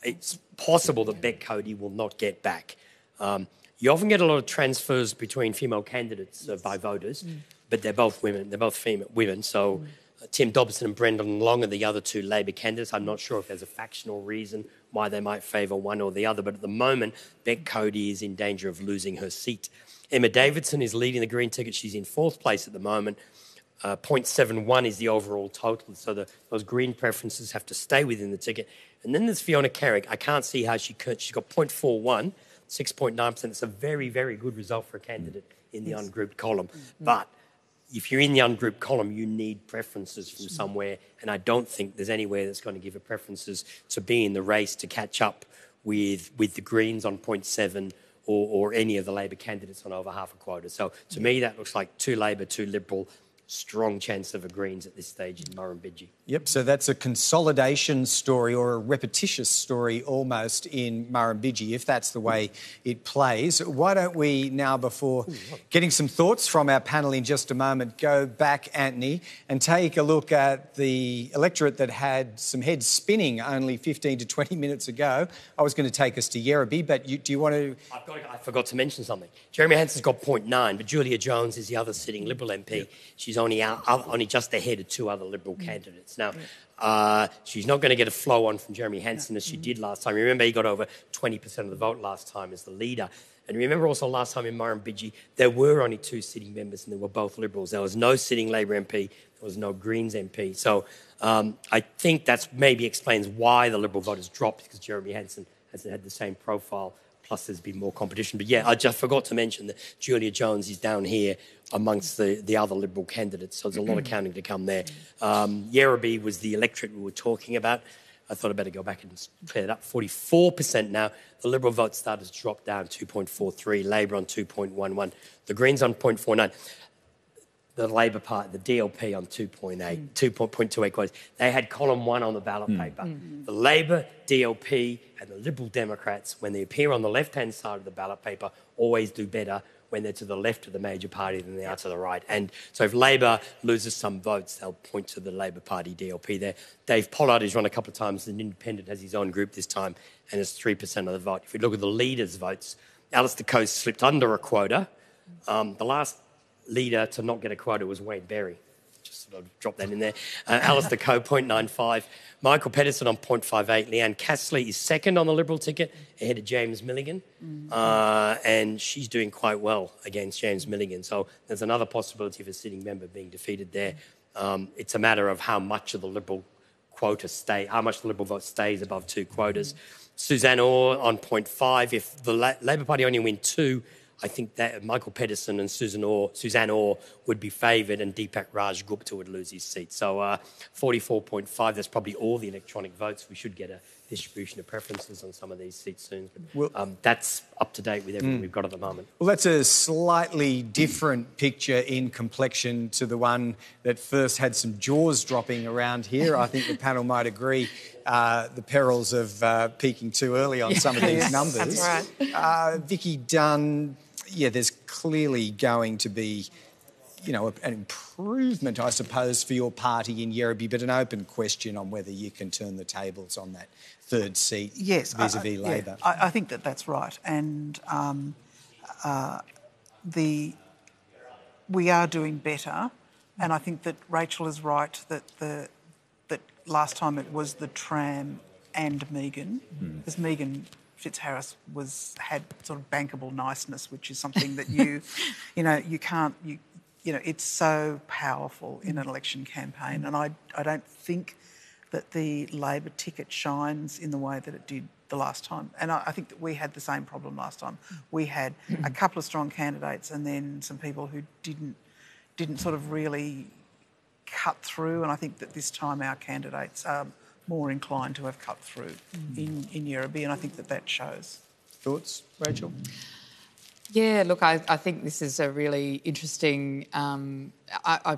it's possible that Beck Cody will not get back. You often get a lot of transfers between female candidates by voters, but they're both women. They're both female women. So Tim Dobson and Brendan Long are the other 2 Labor candidates. I'm not sure if there's a factional reason why they might favour one or the other, but at the moment, Beck Cody is in danger of losing her seat. Emma Davidson is leading the Green ticket. She's in 4th place at the moment. 0.71 is the overall total, so those Green preferences have to stay within the ticket. And then there's Fiona Carrick. I can't see how she's got 0.41, 6.9%. It's a very, very good result for a candidate in the ungrouped column. But if you're in the ungrouped column, you need preferences from somewhere, and I don't think there's anywhere that's going to give her preferences to be in the race to catch up with the Greens on 0.7 or any of the Labor candidates on over half a quota. So to me, that looks like 2 Labor, 2 Liberal, strong chance of a Greens at this stage in Murrumbidgee. Yep, so that's a consolidation story or a repetitious story almost in Murrumbidgee, if that's the way it plays. Why don't we now, before getting some thoughts from our panel in just a moment, go back, Antony, and take a look at the electorate that had some heads spinning only 15 to 20 minutes ago. I was going to take us to Yerrabee, but do you want to... I forgot to mention something. Jeremy Hansen's got 0.9, but Julia Jones is the other sitting Liberal MP. She's only just ahead of 2 other Liberal candidates. Now, she's not going to get a flow on from Jeremy Hansen as she did last time. Remember, he got over 20% of the vote last time as the leader. And remember also last time in Murrumbidgee, there were only 2 sitting members and they were both Liberals. There was no sitting Labor MP, there was no Greens MP. So I think that maybe explains why the Liberal vote has dropped, because Jeremy Hansen hasn't had the same profile. Plus, there's been more competition. But, yeah, I just forgot to mention that Julia Jones is down here amongst the other Liberal candidates, so there's a lot of counting to come there. Yerrabee was the electorate we were talking about. I thought I'd better go back and clear it up. 44% now. The Liberal vote started to drop down, 2.43. Labor on 2.11. The Greens on 0.49. The Labor Party, the DLP on 2.8, 2.28 quotas. They had column 1 on the ballot paper. The Labor, DLP and the Liberal Democrats, when they appear on the left-hand side of the ballot paper, always do better when they're to the left of the major party than they are to the right. And so if Labor loses some votes, they'll point to the Labor Party DLP there. Dave Pollard, who's run a couple of times as an independent, has his own group this time and has 3% of the vote. If we look at the leaders' votes, Alistair Coe slipped under a quota. The last leader to not get a quota was Wayne Berry. Just sort of drop that in there. Alistair Coe, 0.95. Michael Pedersen on 0.58. Leanne Castley is second on the Liberal ticket, ahead of James Milligan. And she's doing quite well against James Milligan. So there's another possibility of a sitting member being defeated there. It's a matter of how much of the Liberal how much the Liberal vote stays above 2 quotas. Suzanne Orr on 0.5. If the Labor Party only win 2, I think that Michael Pedersen and Suzanne Orr would be favoured and Deepak Raj Gupta would lose his seat. So 44.5, that's probably all the electronic votes. We should get a distribution of preferences on some of these seats soon. But that's up to date with everything we've got at the moment. Well, that's a slightly different picture in complexion to the one that first had some jaws dropping around here. I think the panel might agree the perils of peaking too early on some of these numbers. That's right. Vicky Dunn, there's clearly going to be, an improvement, I suppose, for your party in Yerrabee, but an open question on whether you can turn the tables on that third seat vis-a-vis Labor. I think that's right. And we are doing better. And I think that Rachel is right that last time it was the Tram and Megan, because Megan Fitzharris had sort of bankable niceness, which is something that you can't. It's so powerful in an election campaign, and I don't think that the Labor ticket shines in the way that it did the last time. And I think that we had the same problem last time. We had a couple of strong candidates and then some people who didn't sort of really cut through, and I think that this time our candidates are more inclined to have cut through in Yerrabee, and I think that shows. Thoughts, Rachel? Yeah, look, I think this is a really interesting. I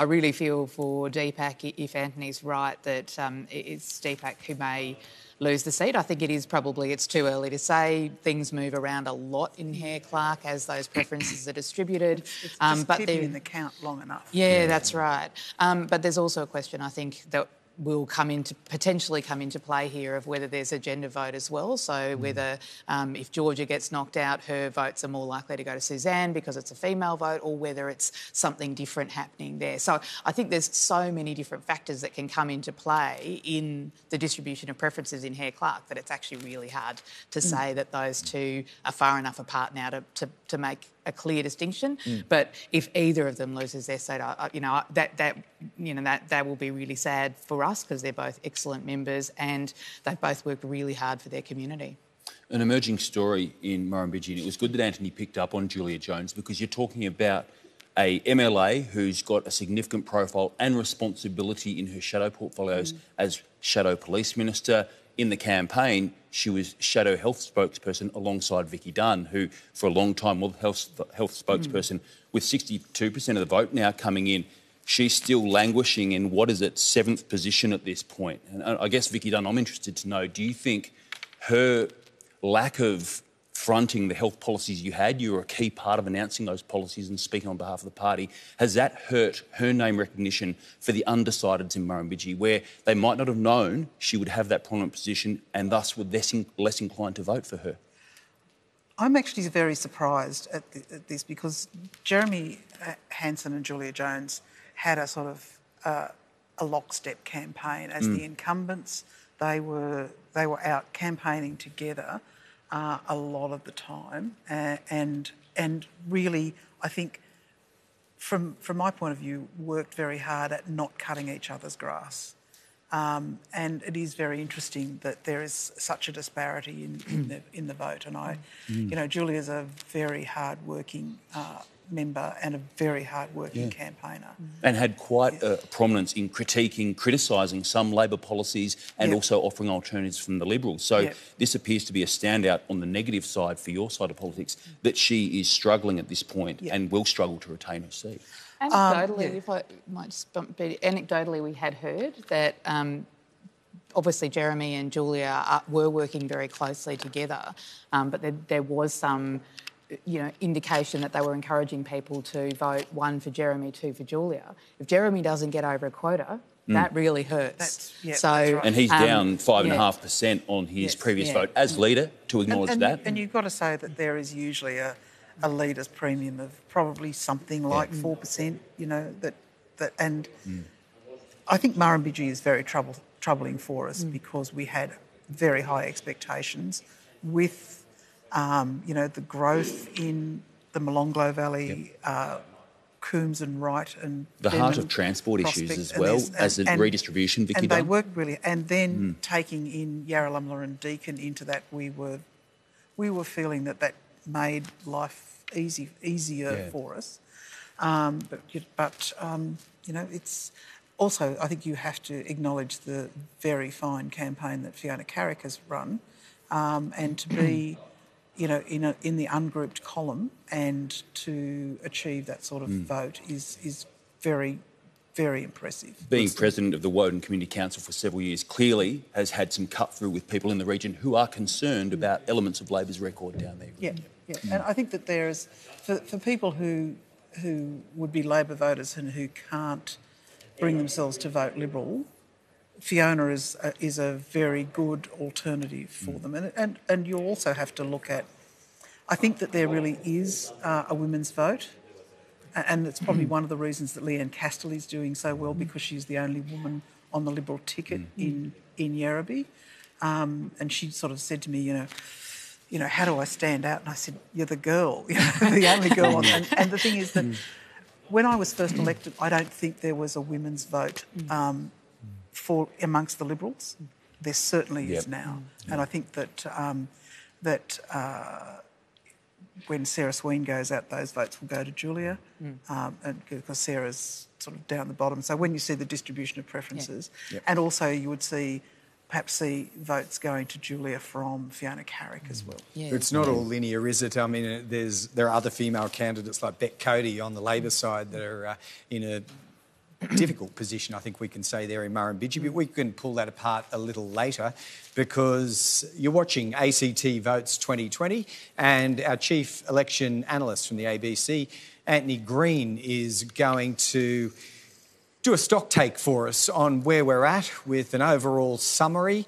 really feel for Deepak if Antony's right that it's Deepak who may lose the seat. I think it's too early to say. Things move around a lot in Hare Clark as those preferences are distributed. It's just keeping in the count long enough. Yeah, that's right. But there's also a question, I think, that will potentially come into play here of whether there's a gender vote as well. So whether if Georgia gets knocked out, her votes are more likely to go to Suzanne because it's a female vote, or whether it's something different happening there. So I think there's so many different factors that can come into play in the distribution of preferences in Hare Clark that it's actually really hard to say that those two are far enough apart now to make a clear distinction. But if either of them loses their seat, that will be really sad for us because they're both excellent members and they've both worked really hard for their community. An emerging story in Murrumbidgee, and it was good that Antony picked up on Julia Jones because you're talking about a MLA who's got a significant profile and responsibility in her shadow portfolios as Shadow Police Minister. In the campaign, she was Shadow Health Spokesperson alongside Vicky Dunn, who for a long time was health spokesperson. With 62% of the vote now coming in, she's still languishing in, 7th position at this point. And I guess, Vicky Dunn, I'm interested to know, do you think her lack of fronting the health policies you were a key part of announcing those policies and speaking on behalf of the party, has that hurt her name recognition for the undecideds in Murrumbidgee, where they might not have known she would have that prominent position and thus were less inclined to vote for her? I'm actually very surprised at this because Jeremy Hanson and Julia Jones had a sort of a lockstep campaign. As the incumbents, they were out campaigning together a lot of the time, and really, I think, from my point of view, worked very hard at not cutting each other's grass. And it is very interesting that there is such a disparity in the vote. And Julia's a very hard-working member and a very hard-working campaigner. And had quite a prominence in criticising some Labor policies and also offering alternatives from the Liberals. So this appears to be a standout on the negative side for your side of politics, that she is struggling at this point and will struggle to retain her seat. Anecdotally, if I might just bump a bit, anecdotally we had heard that obviously Jeremy and Julia were working very closely together, but there was some indication that they were encouraging people to vote 1 for Jeremy, 2 for Julia. If Jeremy doesn't get over a quota, That really hurts. That's right. And he's down 5.5% on his previous vote as leader, to acknowledge that. And you've got to say that there is usually a leader's premium of probably something like 4%, and I think Murrumbidgee is very troubling for us because we had very high expectations with, the growth in the Molonglo Valley, Coombs and Wright and the Denman heart of transport issues Prospect, as well as a redistribution, Vicky. And they worked really, and then taking in Yarralumla and Deakin into that, we were feeling that made life easier for us. It's also, I think you have to acknowledge the very fine campaign that Fiona Carrick has run, and to be, in the ungrouped column and to achieve that sort of vote is very, very impressive. Being president of the Woden Community Council for several years clearly has had some cut through with people in the region who are concerned about elements of Labor's record down there. Yeah. And I think that there's, for people who would be Labor voters and who can't bring themselves to vote Liberal, Fiona is a very good alternative for them. And you also have to look at, I think that there really is a women's vote, and it's probably one of the reasons that Leanne Casterly's doing so well, because she's the only woman on the Liberal ticket in Yarrabee. And she sort of said to me, how do I stand out? And I said, you're the girl, the only girl on. And the thing is that when I was first elected, I don't think there was a women's vote for amongst the Liberals. There certainly is now. And I think that when Sarah Sween goes out, those votes will go to Julia, and because Sarah's sort of down the bottom. So when you see the distribution of preferences, and also you would perhaps see votes going to Julia from Fiona Carrick as well. It's not all linear, is it? I mean, there are other female candidates like Beck Cody on the Labor side that are in a difficult position, I think we can say, there in Murrumbidgee, but we can pull that apart a little later because you're watching ACT Votes 2020 and our chief election analyst from the ABC, Antony Green, is going to do a stock take for us on where we're at with an overall summary,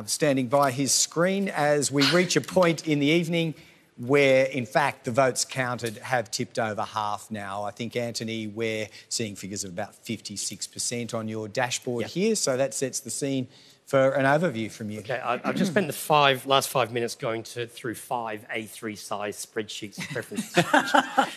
standing by his screen as we reach a point in the evening where, in fact, the votes counted have tipped over half now. I think, Antony, we're seeing figures of about 56% on your dashboard here, so that sets the scene for an overview from you. Okay, I've just spent the last 5 minutes going through 5 A3 size spreadsheets of preferences.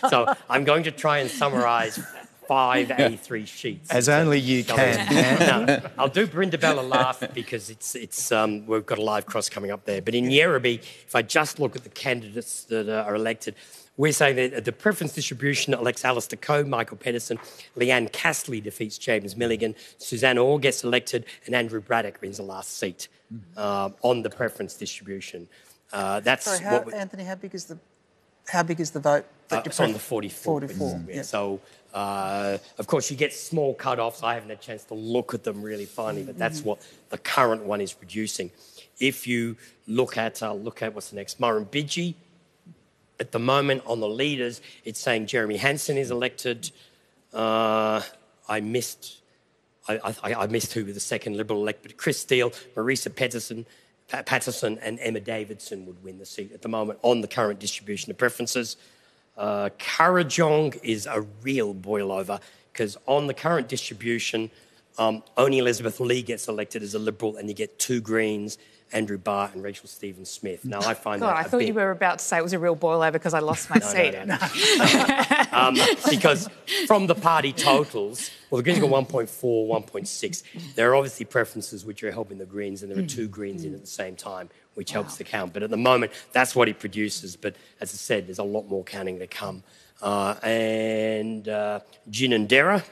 So I'm going to try and summarise 5 A3 sheets. As only you can. No, I'll do Brindabella laugh because it's we've got a live cross coming up there. But in Yarrabee, if I just look at the candidates that are elected, we're saying that the preference distribution elects Alistair Coe, Michael Pedersen, Leanne Castley defeats James Milligan, Suzanne Orr gets elected, and Andrew Braddock wins the last seat on the preference distribution. Sorry, Anthony, how big is the vote? It's on the 44. 44. Yeah. So, of course, you get small cut-offs. I haven't had a chance to look at them really finely, but that's what the current one is producing. If you look at what's the next, Murrumbidgee, at the moment on the leaders, it's saying Jeremy Hansen is elected. I missed who was the second Liberal elected. Chris Steele, Marisa Patterson and Emma Davidson would win the seat at the moment on the current distribution of preferences. Kurrajong is a real boil-over because on the current distribution, only Elizabeth Lee gets elected as a Liberal and you get 2 Greens, Andrew Barr and Rachel Stevens-Smith. Now, I find I thought you were about to say it was a real boil-over because I lost my seat. No. Because from the party totals, well, the Greens got 1.4, 1.6. There are obviously preferences which are helping the Greens, and there are 2 Greens in at the same time, which helps the count. But at the moment, that's what he produces. But as I said, there's a lot more counting to come. Ginninderra,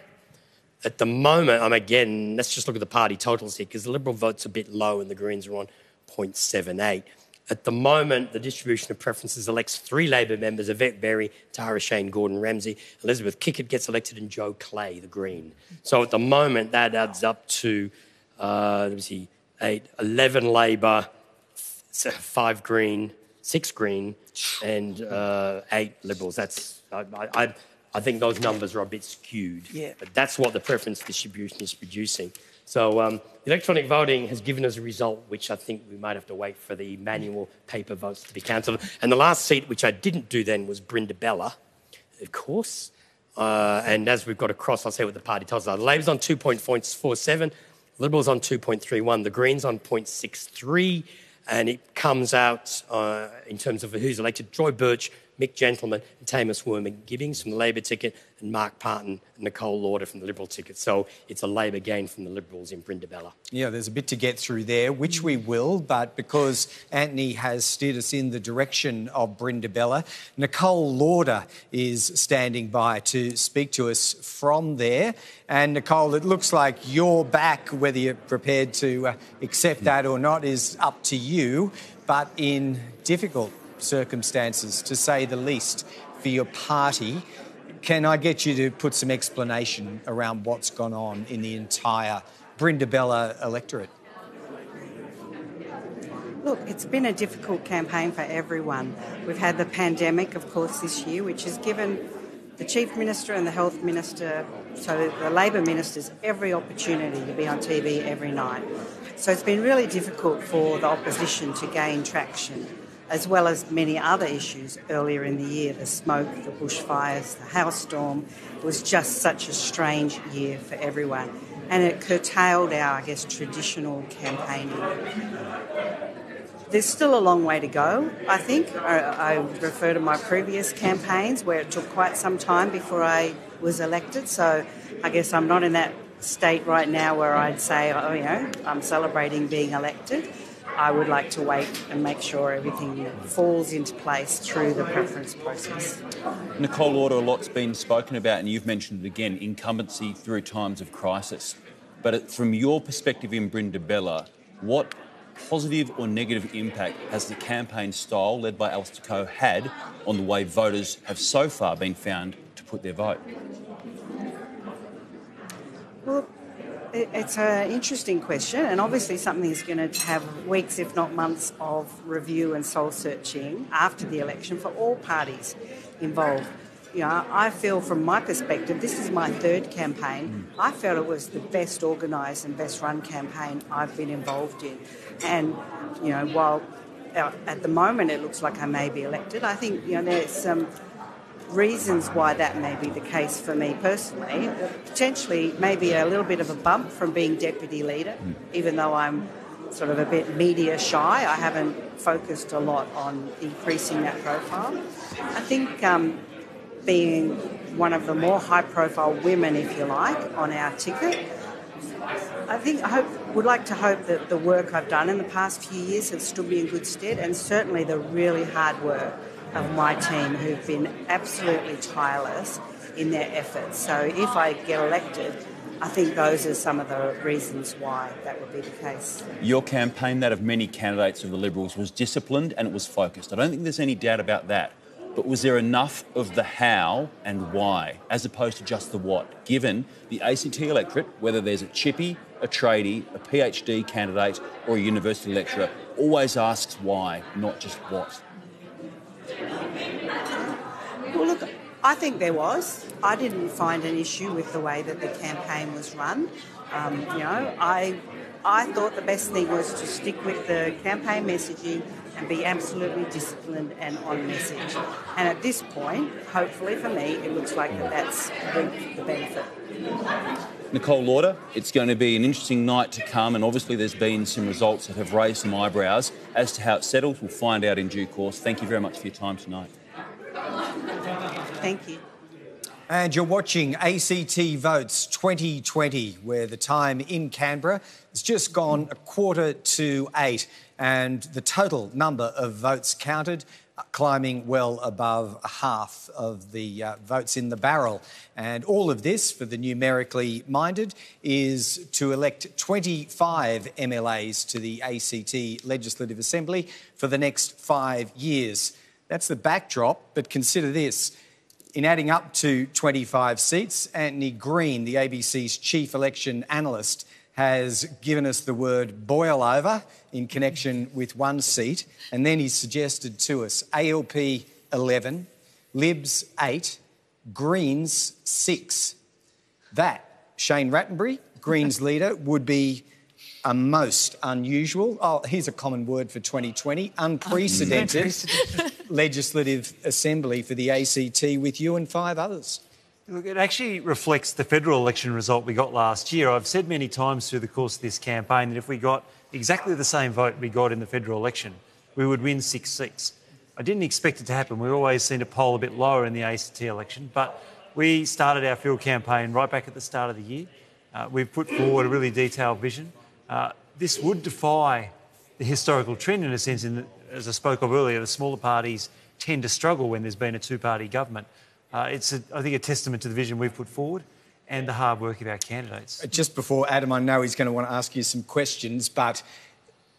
at the moment, again, let's just look at the party totals here because the Liberal vote's a bit low and the Greens are on 0.78. At the moment, the distribution of preferences elects 3 Labor members, Yvette Berry, Tara Shane, Gordon Ramsay, Elizabeth Kickett gets elected and Joe Clay, the Green. So at the moment, that adds up to, 11 Labor, 5 Green, 6 Green and 8 Liberals. That's... I think those numbers are a bit skewed. Yeah. But that's what the preference distribution is producing. So electronic voting has given us a result which I think we might have to wait for the manual paper votes to be counted. And the last seat, which I didn't do then, was Brindabella, of course. And as we've got across, I'll say what the party tells us. Labor's on 2.47, Liberals on 2.31, the Greens on 0.63, and it comes out in terms of who's elected. Joy Birch, Mick Gentleman and Tamus Worman-Gibbings from the Labor ticket, and Mark Parton and Nicole Lauder from the Liberal ticket. So it's a Labor gain from the Liberals in Brindabella. Yeah, there's a bit to get through there, which we will, but because Antony has steered us in the direction of Brindabella, Nicole Lauder is standing by to speak to us from there. And Nicole, it looks like you're back. Whether you're prepared to accept that or not is up to you, but in difficult circumstances, to say the least, for your party. Can I get you to put some explanation around what's gone on in the entire Brindabella electorate? Look, it's been a difficult campaign for everyone. We've had the pandemic, of course, this year, which has given the Chief Minister and the Health Minister, so the Labor ministers, every opportunity to be on TV every night. So it's been really difficult for the opposition to gain traction, as well as many other issues earlier in the year, the smoke, the bushfires, the hailstorm. It was just such a strange year for everyone. And it curtailed our, traditional campaigning. There's still a long way to go, I think. I refer to my previous campaigns where it took quite some time before I was elected. So I guess I'm not in that state right now where I'd say, I'm celebrating being elected. I would like to wait and make sure everything falls into place through the preference process. Nicole Lauder, a lot's been spoken about, and you've mentioned it again, incumbency through times of crisis. But from your perspective in Brindabella, what positive or negative impact has the campaign style led by Alistair Coe had on the way voters have so far been found to put their vote? Well, it's an interesting question, and obviously something that's going to have weeks, if not months, of review and soul-searching after the election for all parties involved. I feel from my perspective, this is my third campaign. I felt it was the best organised and best run campaign I've been involved in. And, while at the moment it looks like I may be elected, I think, there's some reasons why that may be the case for me personally. Potentially maybe a little bit of a bump from being deputy leader, even though I'm sort of a bit media shy. I haven't focused a lot on increasing that profile. I think being one of the more high-profile women, if you like, on our ticket, would like to hope that the work I've done in the past few years has stood me in good stead, and certainly the really hard work of my team who've been absolutely tireless in their efforts. So if I get elected, I think those are some of the reasons why that would be the case. Your campaign, that of many candidates of the Liberals, was disciplined and it was focused. I don't think there's any doubt about that. But was there enough of the how and why, as opposed to just the what, given the ACT electorate, whether there's a chippy, a tradie, a PhD candidate or a university lecturer, always asks why, not just what? Well, look, I think there was. I didn't find an issue with the way that the campaign was run. I thought the best thing was to stick with the campaign messaging and be absolutely disciplined and on message. And at this point, hopefully for me, it looks like that's reaped the benefit. Nicole Lauder, it's going to be an interesting night to come, and obviously there's been some results that have raised some eyebrows. As to how it settles, we'll find out in due course. Thank you very much for your time tonight. Thank you. And you're watching ACT Votes 2020, where the time in Canberra has just gone 7:45, and the total number of votes counted climbing well above half of the votes in the barrel. And all of this, for the numerically minded, is to elect 25 MLAs to the ACT Legislative Assembly for the next 5 years. That's the backdrop, but consider this. In adding up to 25 seats, Antony Green, the ABC's chief election analyst, has given us the word boil over in connection with one seat, and then he's suggested to us ALP 11, Libs 8, Greens 6. That, Shane Rattenbury, Greens leader, would be a most unusual, here's a common word for 2020, unprecedented legislative assembly for the ACT with you and 5 others. Look, it actually reflects the federal election result we got last year. I've said many times through the course of this campaign that if we got exactly the same vote we got in the federal election, we would win 6 seats. I didn't expect it to happen. We always seem to poll a bit lower in the ACT election, but we started our field campaign right back at the start of the year. We've put forward a really detailed vision. This would defy the historical trend in a sense, as I spoke of earlier, the smaller parties tend to struggle when there's been a two-party government. It's, I think, a testament to the vision we've put forward and the hard work of our candidates. Just before Adam, I know he's going to want to ask you some questions, but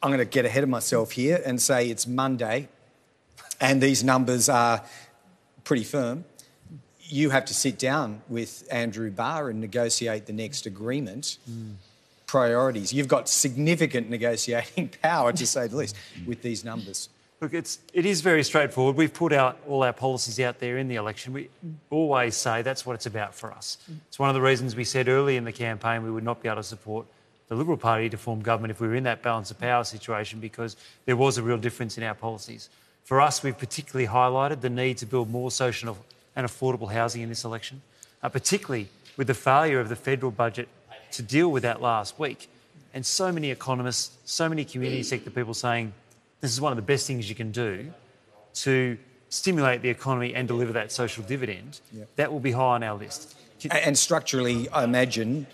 I'm going to get ahead of myself here and say it's Monday and these numbers are pretty firm. You have to sit down with Andrew Barr and negotiate the next agreement. Priorities. You've got significant negotiating power, to say the least, with these numbers. Look, it is very straightforward. We've put out all our policies out there in the election. We always say that's what it's about for us. It's one of the reasons we said early in the campaign we would not be able to support the Liberal Party to form government if we were in that balance of power situation, because there was a real difference in our policies. For us, we've particularly highlighted the need to build more social and affordable housing in this election, particularly with the failure of the federal budget to deal with that last week. And so many economists, so many community sector people saying this is one of the best things you can do to stimulate the economy and deliver that social dividend. That will be high on our list. And structurally, I imagine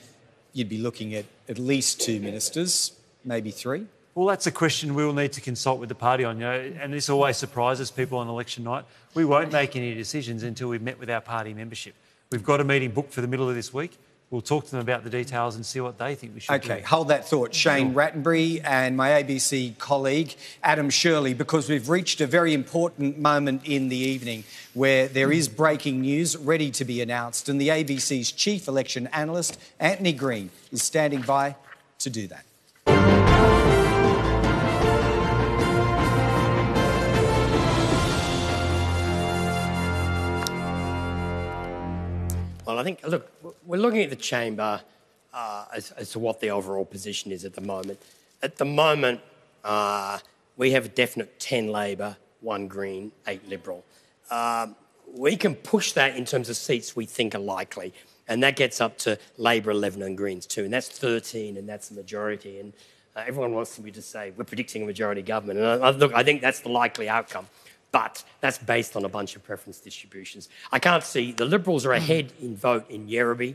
you'd be looking at least 2 ministers, maybe 3? Well, that's a question we will need to consult with the party on, and this always surprises people on election night. We won't make any decisions until we've met with our party membership. We've got a meeting booked for the middle of this week. We'll talk to them about the details and see what they think we should do. OK, hold that thought. Shane Rattenbury and my ABC colleague, Adam Shirley, because we've reached a very important moment in the evening where there is breaking news ready to be announced, and the ABC's chief election analyst, Antony Green, is standing by to do that. Well, I think, look, we're looking at the chamber as to what the overall position is at the moment. At the moment, we have a definite 10 Labor, 1 Green, 8 Liberal. We can push that in terms of seats we think are likely, and that gets up to Labor 11 and Greens 2, and that's 13, and that's the majority. And everyone wants me to say we're predicting a majority government, and look, I think that's the likely outcome. But that's based on a bunch of preference distributions. I can't see... The Liberals are ahead in vote in Yerrabee,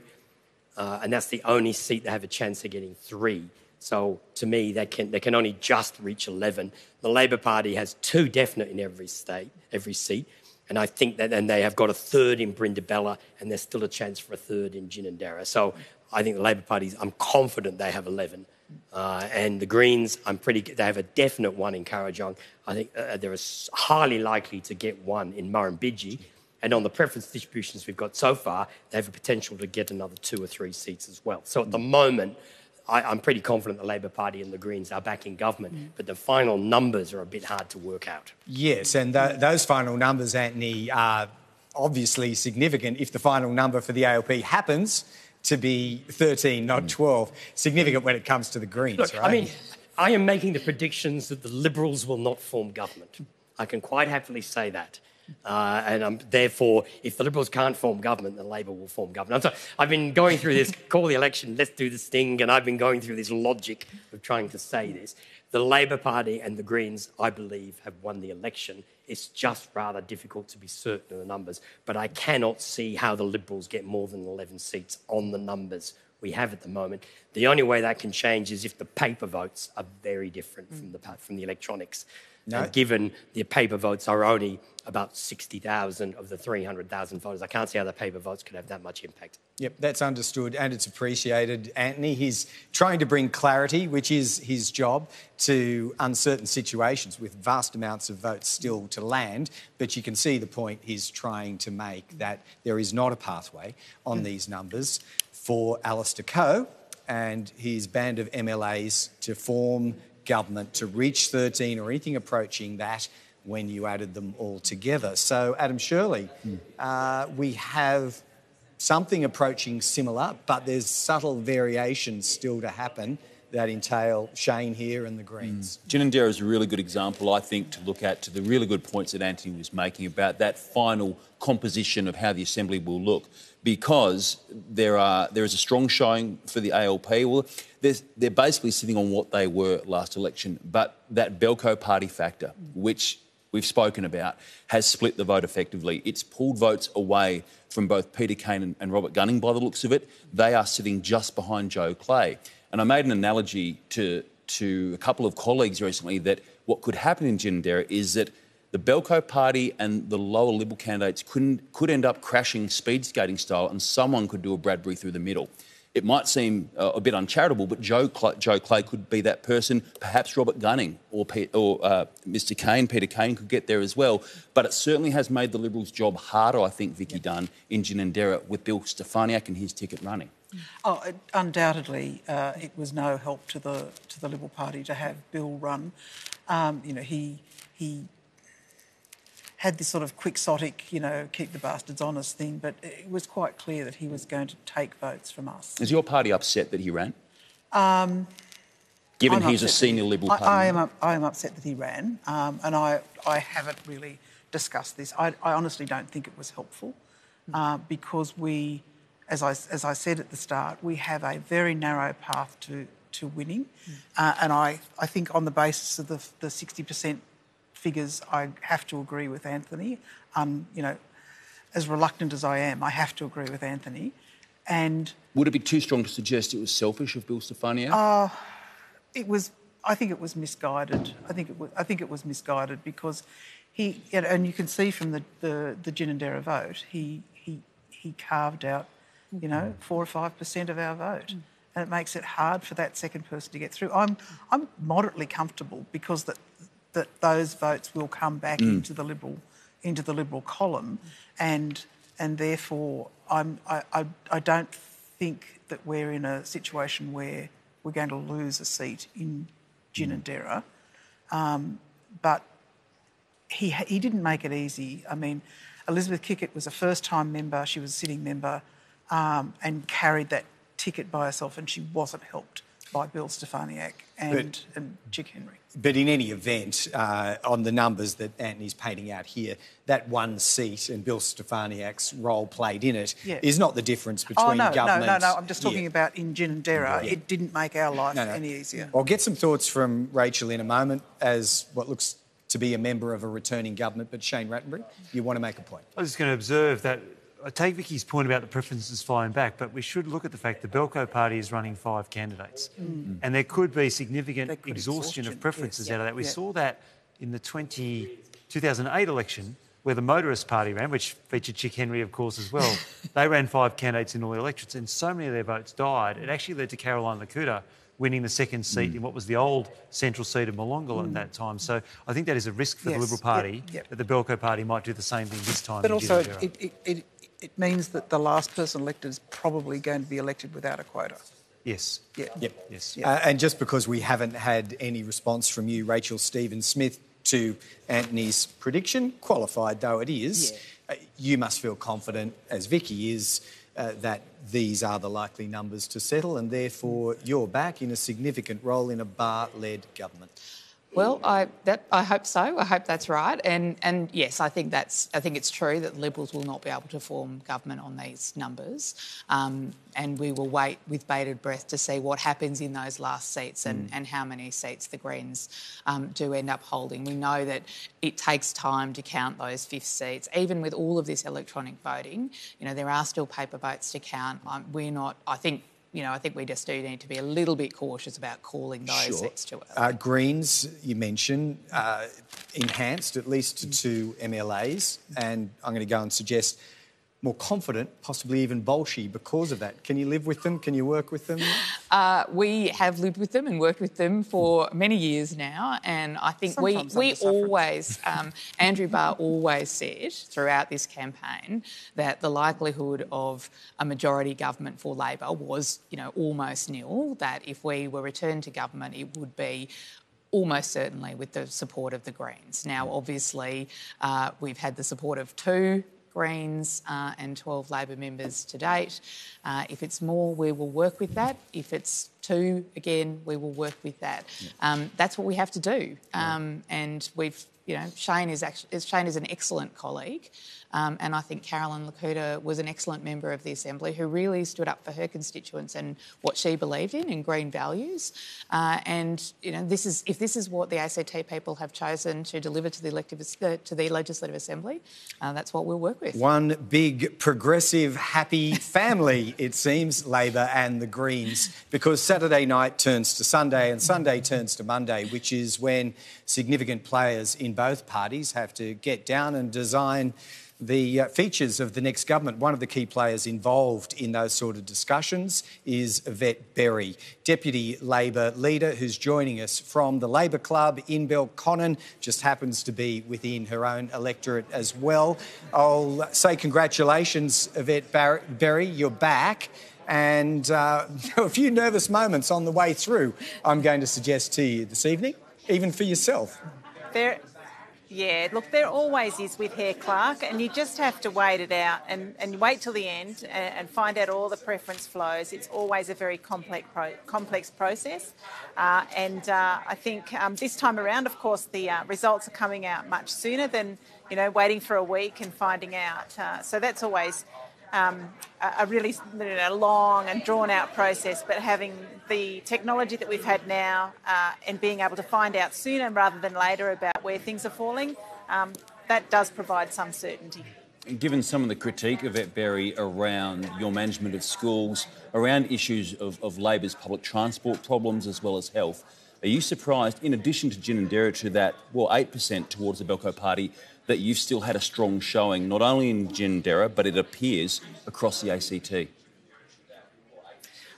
and that's the only seat they have a chance of getting 3. So, to me, they can only just reach 11. The Labor Party has 2 definite in every seat, and I think that... And they have got a 3rd in Brindabella, and there's still a chance for a 3rd in Ginninderra. So, I think the Labor Party... I'm confident they have 11. And the Greens, they have a definite 1 in Kurrajong. I think they're highly likely to get 1 in Murrumbidgee. And on the preference distributions we've got so far, they have a potential to get another 2 or 3 seats as well. So at the moment, I'm pretty confident the Labor Party and the Greens are back in government, but the final numbers are a bit hard to work out. Yes, and those final numbers, Antony, are obviously significant if the final number for the ALP happens to be 13, not 12. Significant when it comes to the Greens, Look, right? I mean, I am making the predictions that the Liberals will not form government. I can quite happily say that. And therefore, if the Liberals can't form government, then Labor will form government. So I've been going through this, call the election, let's do this thing, and I've been going through this logic of trying to say this. The Labor Party and the Greens, I believe, have won the election. It's just rather difficult to be certain of the numbers. But I cannot see how the Liberals get more than 11 seats on the numbers we have at the moment. The only way that can change is if the paper votes are very different from the electronics. No. And given the paper votes are only about 60,000 of the 300,000 voters, I can't see how the paper votes could have that much impact. Yep, that's understood and it's appreciated. Antony, he's trying to bring clarity, which is his job, to uncertain situations with vast amounts of votes still to land. But you can see the point he's trying to make, that there is not a pathway on these numbers for Alistair Coe and his band of MLAs to form government, to reach 13 or anything approaching that. when you added them all together. So, Adam Shirley, we have something approaching similar, but there's subtle variations still to happen that entail Shane here and the Greens. Jennett is a really good example, I think, to look at, to the really good points that Antony was making about that final composition of how the Assembly will look, because there is a strong showing for the ALP. Well, they're basically sitting on what they were last election, but that Belko party factor, which we've spoken about, has split the vote effectively. It's pulled votes away from both Peter Kane and Robert Gunning by the looks of it. They are sitting just behind Joe Clay. And I made an analogy to a couple of colleagues recently that what could happen in Jennett is that the Belko party and the lower Liberal candidates could end up crashing speed skating style, and someone could do a Bradbury through the middle. It might seem a bit uncharitable, but Joe Clay could be that person. Perhaps Robert Gunning or Mr Kane, Peter Kane, could get there as well. But it certainly has made the Liberals' job harder, I think, Vicky Dunn, in Jennett with Bill Stefaniak and his ticket running. Oh, undoubtedly, it was no help to the Liberal Party to have Bill run. He had this sort of quixotic, keep the bastards honest thing, but it was quite clear that he was going to take votes from us. Is your party upset that he ran? Given he's a senior Liberal party I am upset that he ran, and I haven't really discussed this. I honestly don't think it was helpful because we, as I said at the start, we have a very narrow path to winning, and I think on the basis of the 60% figures, I have to agree with Antony. As reluctant as I am, I have to agree with Antony. And would it be too strong to suggest it was selfish of Bill Stefaniak? I think it was misguided. I think it was misguided because he, and you can see from the Jennett vote, he carved out, 4 or 5% of our vote, and it makes it hard for that second person to get through. I'm moderately comfortable because that those votes will come back into the Liberal column, and therefore I don't think that we're in a situation where we're going to lose a seat in Jennett. But he didn't make it easy. I mean, Elizabeth Kickett was a first-time member. She was a sitting member and carried that ticket by herself, and she wasn't helped by Bill Stefaniak and Chick Henry. But in any event, on the numbers that Antony's painting out here, that one seat and Bill Stefaniak's role played in it is not the difference between government... No, I'm just talking about in Jennett. It didn't make our life any easier. I'll get some thoughts from Rachel in a moment as what looks to be a member of a returning government, but Shane Rattenbury, you want to make a point. I was just going to observe that I take Vicky's point about the preferences flying back, but we should look at the fact the Belko party is running 5 candidates, and there could be significant exhaustion of preferences out of that. We saw that in the 2008 election, where the Motorist Party ran, which featured Chick Henry, of course, as well. They ran 5 candidates in all the electorates, and so many of their votes died. It actually led to Caroline Lakuta winning the second seat in what was the old central seat of Molongla at that time. So I think that is a risk for the Liberal Party, that the Belko party might do the same thing this time. But also it means that the last person elected is probably going to be elected without a quota. Yes. Yes. And just because we haven't had any response from you, Rachel Stephen-Smith, to Antony's prediction, qualified though it is, you must feel confident, as Vicky is, that these are the likely numbers to settle, and therefore you're back in a significant role in a Barr-led government. Well, I hope so. I hope that's right. And yes, I think it's true that Liberals will not be able to form government on these numbers. And we will wait with bated breath to see what happens in those last seats and how many seats the Greens do end up holding. We know that it takes time to count those fifth seats. Even with all of this electronic voting, there are still paper votes to count. I think we just do need to be a little bit cautious about calling those seats too early. Greens, you mentioned, enhanced at least to 2 MLAs, and I'm going to go and suggest more confident, possibly even Bolshe because of that. Can you live with them? Can you work with them? We have lived with them and worked with them for many years now, and I think we always, Andrew Barr always said throughout this campaign that the likelihood of a majority government for Labor was, almost nil, that if we were returned to government it would be almost certainly with the support of the Greens. Now, obviously, we've had the support of 2 Greens and 12 Labor members to date. If it's more, we will work with that. If it's 2, again, we will work with that. That's what we have to do. And we've, Shane is an excellent colleague. And I think Carolyn Lakuta was an excellent member of the Assembly who really stood up for her constituents and what she believed in and green values. And if this is what the ACT people have chosen to deliver to the Legislative Assembly, that's what we'll work with. One big, progressive, happy family, it seems, Labor and the Greens, because Saturday night turns to Sunday and Sunday turns to Monday, which is when significant players in both parties have to get down and design the features of the next government. One of the key players involved in those sort of discussions is Yvette Berry, Deputy Labor leader, who's joining us from the Labor Club in Belconnen, just happens to be within her own electorate as well. I'll say congratulations, Yvette Berry, you're back. And there were a few nervous moments on the way through, I'm going to suggest to you this evening, even for yourself. Yeah, look, there always is with Hare Clark, and you just have to wait it out and wait till the end and find out all the preference flows. It's always a very complex process. I think this time around, of course, the results are coming out much sooner than, waiting for a week and finding out. So that's always a really long and drawn-out process, but having the technology that we've had now and being able to find out sooner rather than later about where things are falling, that does provide some certainty. Given some of the critique of Yvette Berry around your management of schools, around issues of Labor's public transport problems as well as health, are you surprised, in addition to Ginninderra, to that, 8% towards the Belco Party, that you've still had a strong showing, not only in Ginninderra, but it appears across the ACT?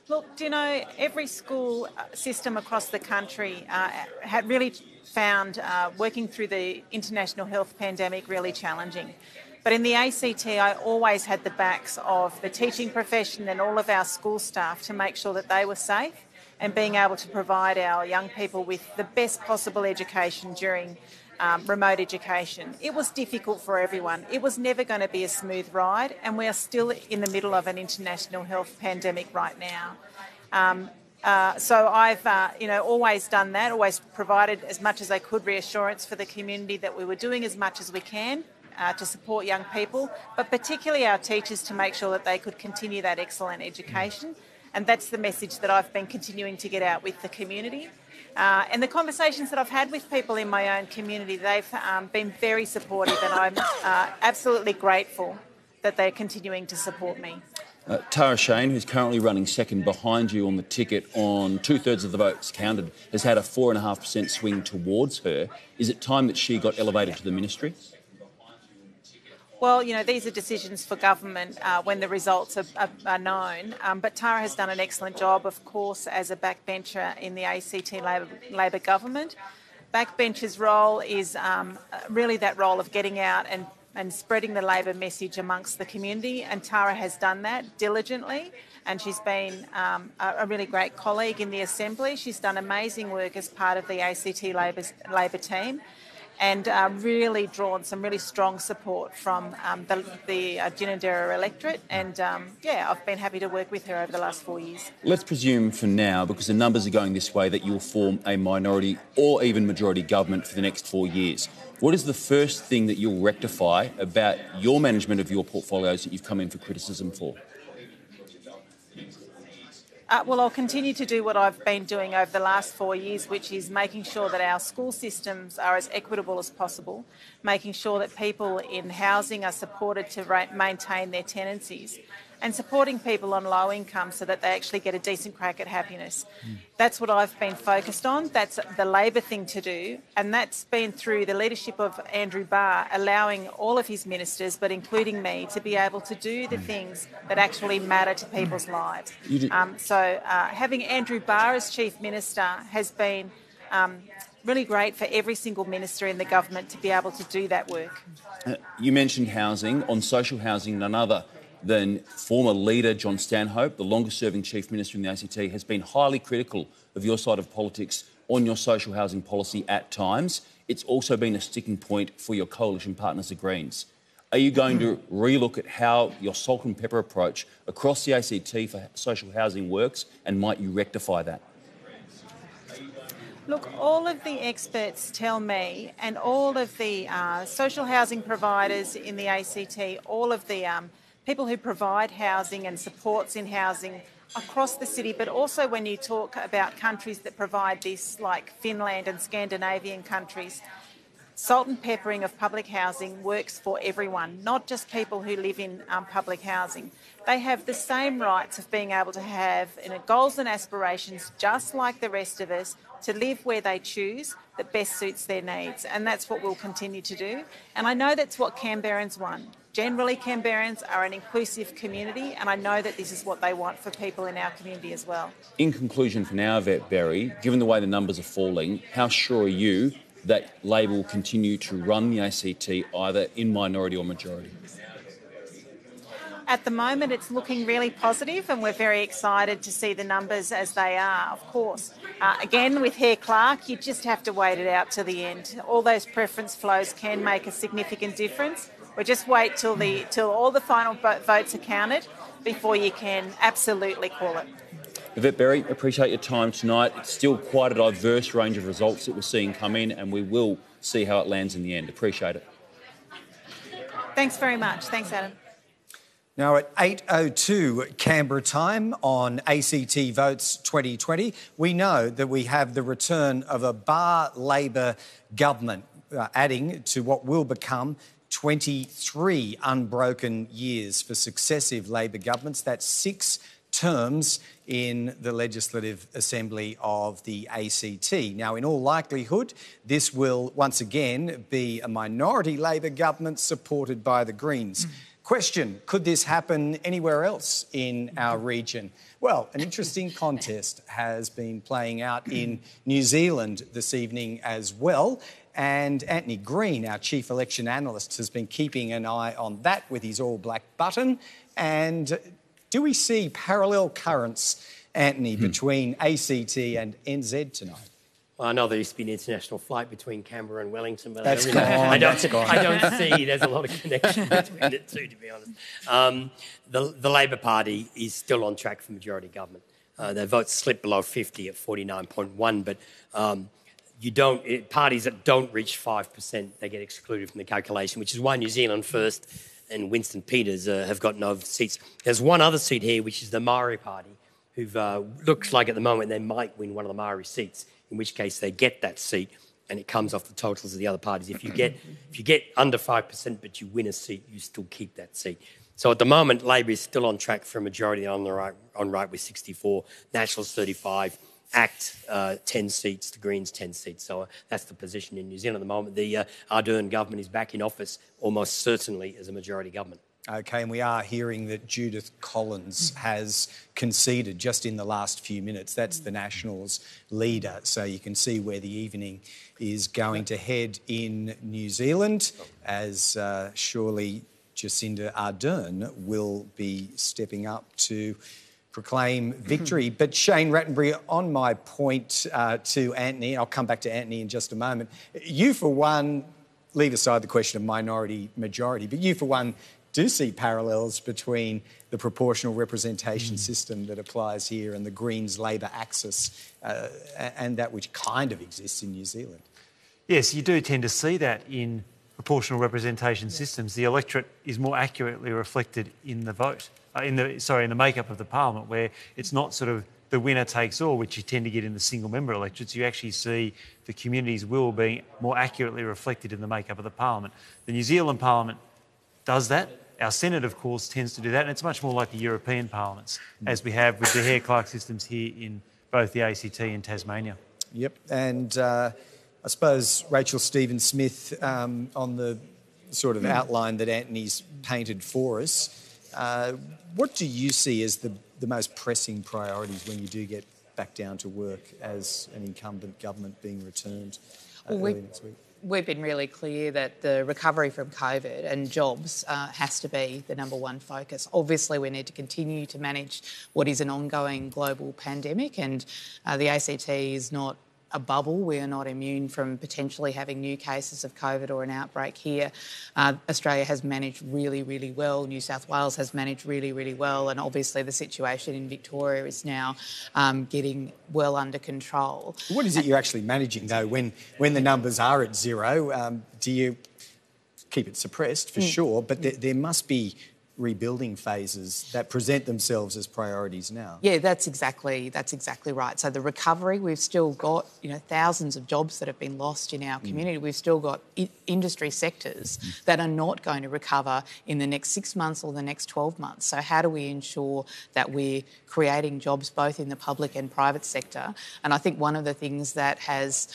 Look, every school system across the country had really found working through the international health pandemic really challenging. But in the ACT, I always had the backs of the teaching profession and all of our school staff to make sure that they were safe and being able to provide our young people with the best possible education during remote education. It was difficult for everyone. It was never going to be a smooth ride, and we are still in the middle of an international health pandemic right now. So I've, always done that, always provided as much as I could reassurance for the community that we were doing as much as we can to support young people, but particularly our teachers to make sure that they could continue that excellent education. And that's the message that I've been continuing to get out with the community. And the conversations that I've had with people in my own community, they've been very supportive, and I'm absolutely grateful that they're continuing to support me. Tara Shane, who's currently running second behind you on the ticket on 2/3 of the votes counted, has had a 4.5% swing towards her. Is it time that she got elevated to the ministry? Well, these are decisions for government when the results are known. But Tara has done an excellent job, of course, as a backbencher in the ACT Labor government. Backbencher's role is really that role of getting out and spreading the Labor message amongst the community, and Tara has done that diligently, and she's been a really great colleague in the Assembly. She's done amazing work as part of the ACT Labor team, and really drawn some really strong support from the Ginninderra electorate. And I've been happy to work with her over the last 4 years. Let's presume for now, because the numbers are going this way, that you'll form a minority or even majority government for the next 4 years. What is the first thing that you'll rectify about your management of your portfolios that you've come in for criticism for? Well, I'll continue to do what I've been doing over the last 4 years, which is making sure that our school systems are as equitable as possible, making sure that people in housing are supported to maintain their tenancies, and supporting people on low income so that they actually get a decent crack at happiness. That's what I've been focused on. That's the Labor thing to do, and that's been through the leadership of Andrew Barr, allowing all of his ministers, but including me, to be able to do the things that actually matter to people's lives. Having Andrew Barr as Chief Minister has been really great for every single minister in the government to be able to do that work. You mentioned housing. On social housing, none other than former leader John Stanhope, the longest-serving Chief Minister in the ACT, has been highly critical of your side of politics on your social housing policy at times. It's also been a sticking point for your coalition partners, the Greens. Are you going to relook at how your salt and pepper approach across the ACT for social housing works, and might you rectify that? Look, all of the experts tell me, and all of the social housing providers in the ACT, all of the people who provide housing and supports in housing across the city, but also when you talk about countries that provide this, like Finland and Scandinavian countries, salt and peppering of public housing works for everyone, not just people who live in public housing. They have the same rights of being able to have goals and aspirations just like the rest of us, to live where they choose that best suits their needs. And that's what we'll continue to do. And I know that's what Canberrans want. Generally, Canberrans are an inclusive community, and I know that this is what they want for people in our community as well. In conclusion for now, Vet Berry, given the way the numbers are falling, how sure are you that Labor will continue to run the ACT either in minority or majority? At the moment, it's looking really positive, and we're very excited to see the numbers as they are, of course. Again, with Hare Clark, you just have to wait it out to the end. All those preference flows can make a significant difference. We'll just wait till all the final votes are counted before you can absolutely call it. Yvette Berry, appreciate your time tonight. It's still quite a diverse range of results that we're seeing come in, and we will see how it lands in the end. Appreciate it. Thanks very much. Thanks, Adam. Now at 8:02 Canberra time on ACT Votes 2020, we know that we have the return of a Barr Labor government, adding to what will become 23 unbroken years for successive Labor governments. That's 6 terms in the Legislative Assembly of the ACT. Now, in all likelihood, this will once again be a minority Labor government supported by the Greens. Question, could this happen anywhere else in our region? Well, an interesting contest has been playing out in New Zealand this evening as well. And Antony Green, our chief election analyst, has been keeping an eye on that with his all-black button. And do we see parallel currents, Antony, between ACT and NZ tonight? Well, I know there used to be an international flight between Canberra and Wellington, but That's I don't see there's a lot of connection between the two, to be honest. The Labor Party is still on track for majority government. Their votes slipped below 50 at 49.1, but parties that don't reach 5%, they get excluded from the calculation, which is why New Zealand First and Winston Peters have got no seats. There's one other seat here, which is the Maori Party, who looks like at the moment they might win one of the Maori seats, in which case they get that seat, and it comes off the totals of the other parties. If you get under 5% but you win a seat, you still keep that seat. So at the moment, Labor is still on track for a majority on right with 64, Nationals 35, ACT 10 seats, the Greens 10 seats. So that's the position in New Zealand at the moment. The Ardern government is back in office almost certainly as a majority government. OK, and we are hearing that Judith Collins has conceded just in the last few minutes. That's the Nationals' leader. So you can see where the evening is going to head in New Zealand, as surely Jacinda Ardern will be stepping up to proclaim victory. But Shane Rattenbury, on my point to Antony, I'll come back to Antony in just a moment. You, for one, leave aside the question of minority-majority, but you, for one, do see parallels between the proportional representation system that applies here and the Greens-Labor axis and that which kind of exists in New Zealand. Yes, you do tend to see that in proportional representation systems. The electorate is more accurately reflected in the vote, in the makeup of the parliament, where it's not sort of the winner takes all, which you tend to get in the single-member electorates. You actually see the community's will being more accurately reflected in the makeup of the parliament. The New Zealand parliament does that. Our Senate, of course, tends to do that, and it's much more like the European parliaments, as we have with the Hare Clark systems here in both the ACT and Tasmania. Yep, and I suppose Rachel Stephen-Smith, on the sort of outline that Antony's painted for us, what do you see as the most pressing priorities when you do get back down to work as an incumbent government being returned early next week? We've been really clear that the recovery from COVID and jobs has to be the number one focus. Obviously, we need to continue to manage what is an ongoing global pandemic, and the ACT is not a bubble. We are not immune from potentially having new cases of COVID or an outbreak here. Australia has managed really, really well. New South Wales has managed really, really well. And obviously the situation in Victoria is now getting well under control. What is it you're actually managing, though, when the numbers are at zero? Do you keep it suppressed, for sure, but there must be rebuilding phases that present themselves as priorities now. Yeah, that's exactly right. So the recovery, we've still got thousands of jobs that have been lost in our community. We've still got industry sectors that are not going to recover in the next 6 months or the next 12 months. So how do we ensure that we're creating jobs both in the public and private sector? And I think one of the things that has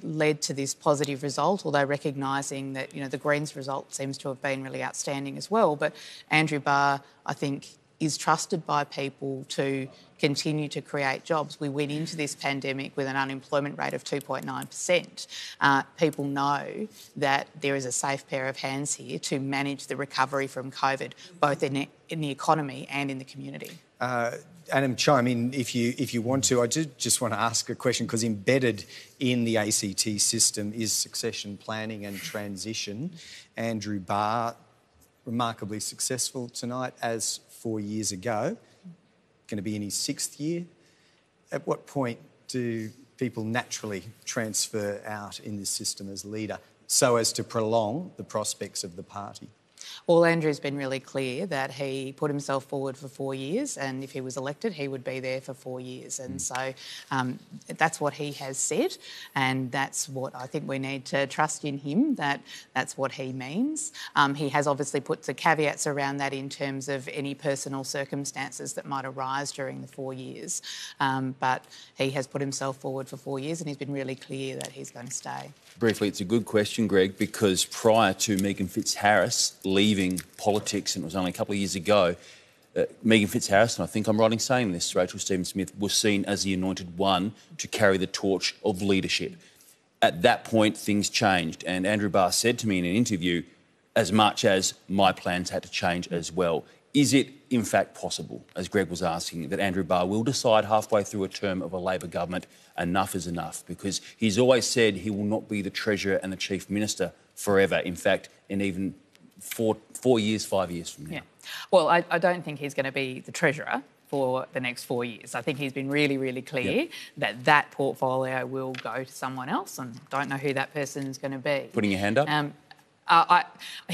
led to this positive result, although recognising that the Greens result seems to have been really outstanding as well, but Andrew Barr, I think, is trusted by people to continue to create jobs. We went into this pandemic with an unemployment rate of 2.9%. People know that there is a safe pair of hands here to manage the recovery from COVID, both in the economy and in the community. Adam, chime in if you want to. I just want to ask a question because embedded in the ACT system is succession planning and transition. Andrew Barr, remarkably successful tonight, as 4 years ago, going to be in his 6th year. At what point do people naturally transfer out in this system as leader so as to prolong the prospects of the party? Well, Andrew's been really clear that he put himself forward for 4 years, and if he was elected, he would be there for 4 years. And so that's what he has said, and that's what I think we need to trust in him, that's what he means. He has obviously put the caveats around that in terms of any personal circumstances that might arise during the 4 years. But he has put himself forward for 4 years, and he's been really clear that he's going to stay. Briefly, it's a good question, Greg, because prior to Megan Fitzharris leaving politics, and it was only a couple of years ago, Megan Fitzharris, and I think I'm right in saying this, Rachel Stephen-Smith, was seen as the anointed one to carry the torch of leadership. At that point, things changed, and Andrew Barr said to me in an interview, as much as my plans had to change as well. Is it, in fact, possible, as Greg was asking, that Andrew Barr will decide halfway through a term of a Labor government enough is enough? Because he's always said he will not be the Treasurer and the Chief Minister forever. In fact, in even 5 years from now. Yeah. Well, I don't think he's going to be the Treasurer for the next 4 years. I think he's been really, really clear that portfolio will go to someone else, and don't know who that person's going to be. Putting your hand up?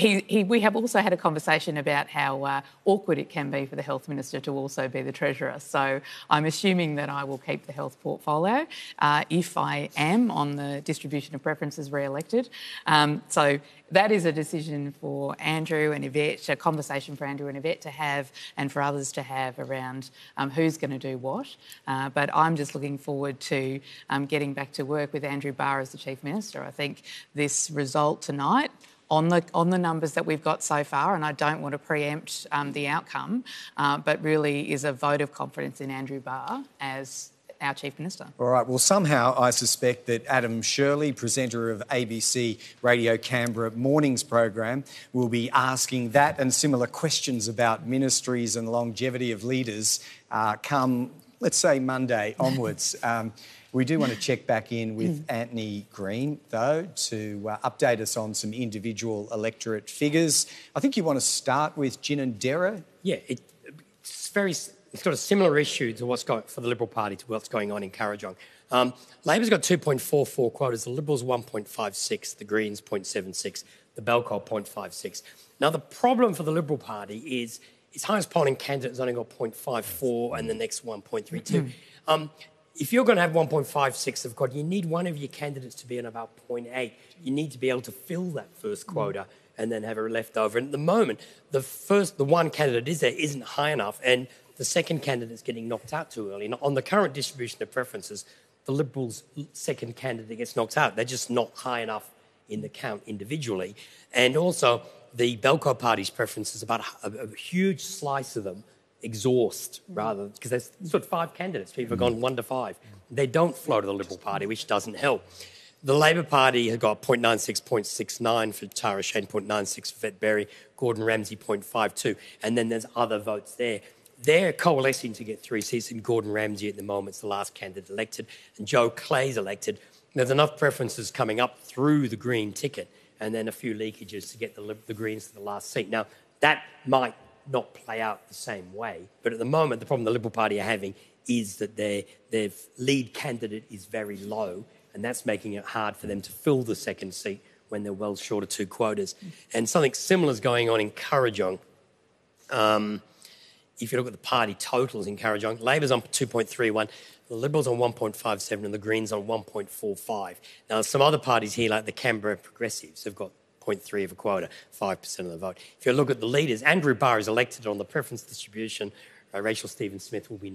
We have also had a conversation about how awkward it can be for the Health Minister to also be the Treasurer. So I'm assuming that I will keep the health portfolio if I am on the distribution of preferences re-elected. So that is a decision for Andrew and Yvette, a conversation for Andrew and Yvette to have and for others to have around who's going to do what. But I'm just looking forward to getting back to work with Andrew Barr as the Chief Minister. I think this result tonight, on the numbers that we've got so far, and I don't want to preempt the outcome, but really is a vote of confidence in Andrew Barr as our Chief Minister. All right, well, somehow I suspect that Adam Shirley, presenter of ABC Radio Canberra Mornings program, will be asking that and similar questions about ministries and longevity of leaders come, let's say, Monday onwards. We do want to check back in with Antony Green, though, to update us on some individual electorate figures. I think you want to start with Jennett. Yeah, it's got a similar issue to what's going for the Liberal Party to what's going on in Kurrajong. Labor's got 2.44 quotas, the Liberals 1.56, the Greens 0.76, the Belcourt 0.56. Now, the problem for the Liberal Party is its highest polling candidate has only got 0.54 and the next one 0.32. If you're going to have 1.56 of quota, you need one of your candidates to be in about 0.8. You need to be able to fill that first quota and then have it left over. And at the moment, the one candidate isn't high enough, and the second candidate's getting knocked out too early. On the current distribution of preferences, the Liberals' second candidate gets knocked out. They're just not high enough in the count individually. And also, the Belcourt Party's preferences, about a huge slice of them, exhaust rather, because there's sort of 5 candidates. People have gone 1 to 5. They don't flow to the Liberal Party, which doesn't help. The Labor Party has got 0.96, 0.69 for Tara Shane, 0.96 for Vet Berry, Gordon Ramsay 0.52, and then there's other votes there. they're coalescing to get 3 seats, and Gordon Ramsay at the moment is the last candidate elected, and Joe Clay's elected. There's enough preferences coming up through the Green ticket, and then a few leakages to get the Greens to the last seat. Now, that might not play out the same way, but at the moment, the problem the Liberal Party are having is that their lead candidate is very low, and that's making it hard for them to fill the second seat when they're well short of 2 quotas. And something similar is going on in Kurrajong. If you look at the party totals in Kurrajong, Labor's on 2.31, the Liberals on 1.57 and the Greens on 1.45. Now, some other parties here, like the Canberra Progressives, have got 0.3 of a quota, 5% of the vote. If you look at the leaders, Andrew Barr is elected on the preference distribution. Rachel Stephen-Smith will be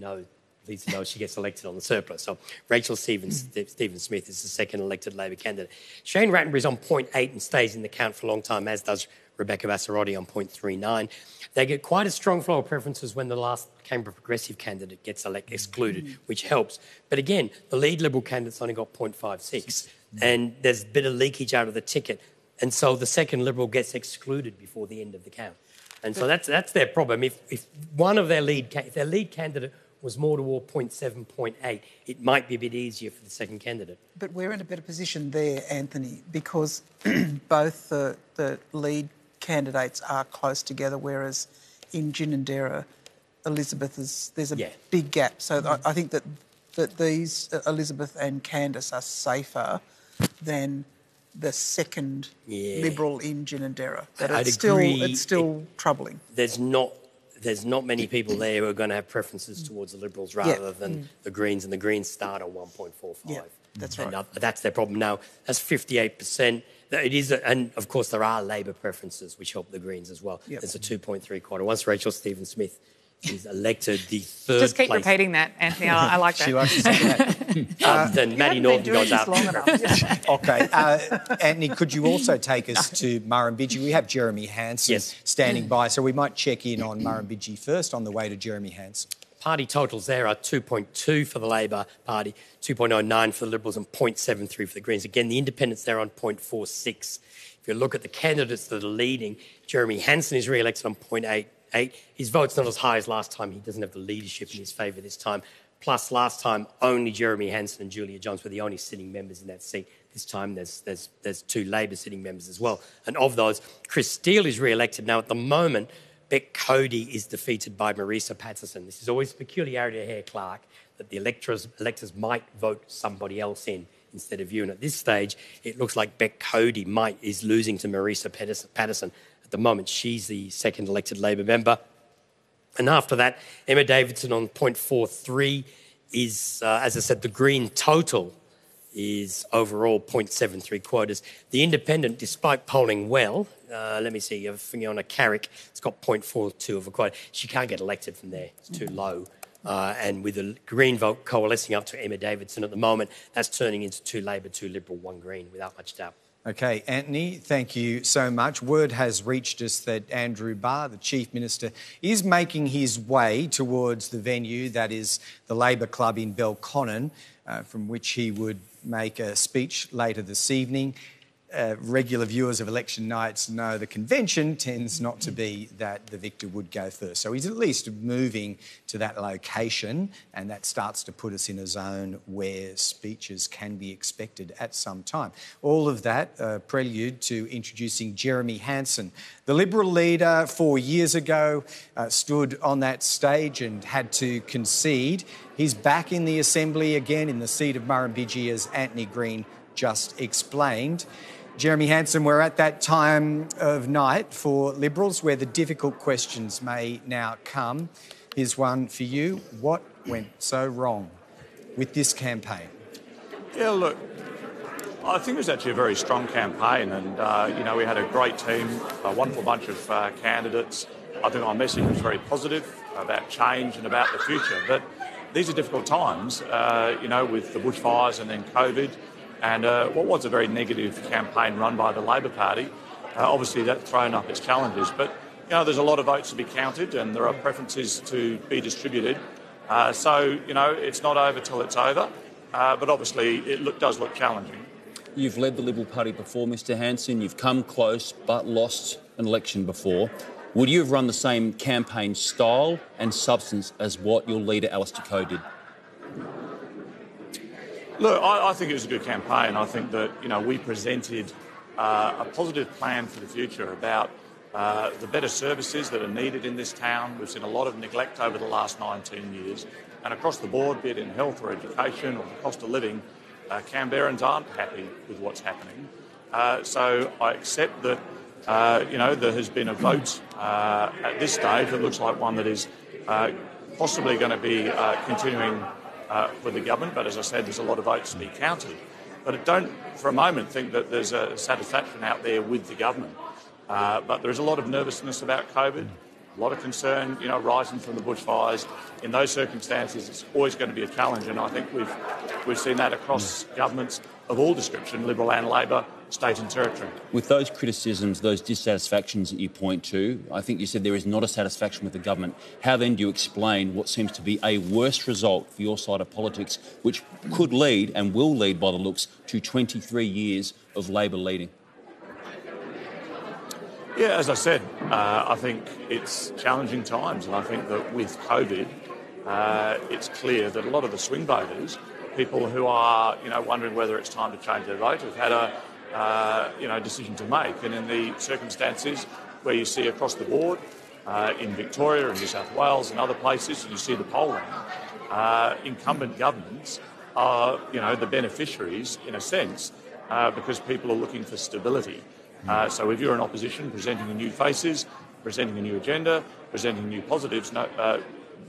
leads to know she gets elected on the surplus. So Rachel Stephen-Smith is the second elected Labor candidate. Shane Rattenbury is on 0.8 and stays in the count for a long time, as does Rebecca Bassarotti on 0.39. They get quite a strong flow of preferences when the last Canberra Progressive candidate gets excluded, which helps. But again, the lead Liberal candidate's only got 0.56, and there's a bit of leakage out of the ticket. And so the second Liberal gets excluded before the end of the count. And so that's their problem. If one of their lead candidate was more toward 0.7, 0.8, it might be a bit easier for the second candidate. But we're in a better position there, Anthony, because both the lead candidates are close together, whereas in Ginninderra, there's a big gap. So I think that these, Elizabeth and Candice, are safer than the second Liberal in Ginninderra. But it's still troubling. There's not many people there who are going to have preferences towards the Liberals rather than the Greens, and the Greens start on 1.45. Yeah, that's right. And that's their problem now. That's 58%. It is, and of course there are Labor preferences which help the Greens as well. Yep. There's a 2.3 quota. Once Rachel Stephen-Smith is elected, the third Just keep place... repeating that, Anthony. I like that. She likes to say that. Then Maddie Norton goes out. OK. Antony, could you also take us to Murrumbidgee? We have Jeremy Hanson standing by, so we might check in on Murrumbidgee first on the way to Jeremy Hanson. Party totals there are 2.2 for the Labor Party, 2.09 for the Liberals and 0.73 for the Greens. Again, the independents there on 0.46. If you look at the candidates that are leading, Jeremy Hanson is re-elected on 0.88. His vote's not as high as last time. He doesn't have the leadership in his favour this time. Plus, last time, only Jeremy Hanson and Julia Johns were the only sitting members in that seat. This time, there's 2 Labor sitting members as well. And of those, Chris Steele is re-elected. Now, at the moment, Beck Cody is defeated by Marisa Patterson. This is always a peculiarity of Hare Clark, that the electors might vote somebody else in instead of you. And at this stage, it looks like Beck Cody is losing to Marisa Patterson. At the moment, she's the second elected Labor member. And after that, Emma Davidson on 0.43 is, as I said, the Green total is overall 0.73 quotas. The independent, despite polling well, let me see, Fiona Carrick, it's got 0.42 of a quota. She can't get elected from there. It's too low. And with the Green vote coalescing up to Emma Davidson at the moment, that's turning into 2 Labor, 2 Liberal, 1 Green, without much doubt. OK, Antony, thank you so much. Word has reached us that Andrew Barr, the Chief Minister, is making his way towards the venue, that is the Labor Club in Belconnen, from which he would make a speech later this evening. Regular viewers of election nights know the convention tends not to be that the victor would go first. So he's at least moving to that location, and that starts to put us in a zone where speeches can be expected at some time. All of that prelude to introducing Jeremy Hanson. The Liberal leader 4 years ago stood on that stage and had to concede. He's back in the Assembly again in the seat of Murrumbidgee, as Antony Green just explained. Jeremy Hanson, we're at that time of night for Liberals where the difficult questions may now come. Here's one for you. What went so wrong with this campaign? Yeah, look, I think it was actually a very strong campaign, and, we had a great team, a wonderful bunch of candidates. I think our message was very positive about change and about the future. But these are difficult times, with the bushfires and then COVID. And what was a very negative campaign run by the Labor Party, obviously that's thrown up its challenges. But, there's a lot of votes to be counted and there are preferences to be distributed. So, it's not over till it's over. But obviously it does look challenging. You've led the Liberal Party before, Mr Hanson. You've come close but lost an election before. would you have run the same campaign style and substance as what your leader Alistair Coe did? Look, I think it was a good campaign. I think that, we presented a positive plan for the future about the better services that are needed in this town. We've seen a lot of neglect over the last 19 years. And across the board, be it in health or education or the cost of living, Canberrans aren't happy with what's happening. So I accept that, there has been a vote at this stage that looks like one that is possibly going to be continuing with the government. But as I said, there's a lot of votes to be counted. But I don't for a moment think that there's a satisfaction out there with the government. But there is a lot of nervousness about COVID, a lot of concern, rising from the bushfires. In those circumstances, it's always going to be a challenge, and I think we've seen that across governments of all description, Liberal and Labor, state and territory. With those criticisms, those dissatisfactions that you point to, I think you said there is not a satisfaction with the government. How then do you explain what seems to be a worse result for your side of politics, which could lead and will lead, by the looks, to 23 years of Labor leading? Yeah, as I said, I think it's challenging times, and I think that with COVID, it's clear that a lot of the swing voters, people who are, wondering whether it's time to change their vote, have had a decision to make. And in the circumstances where you see across the board, in Victoria and New South Wales and other places, and you see the polling, incumbent governments are, the beneficiaries in a sense, because people are looking for stability. So if you're in opposition, presenting new faces, presenting a new agenda, presenting new positives,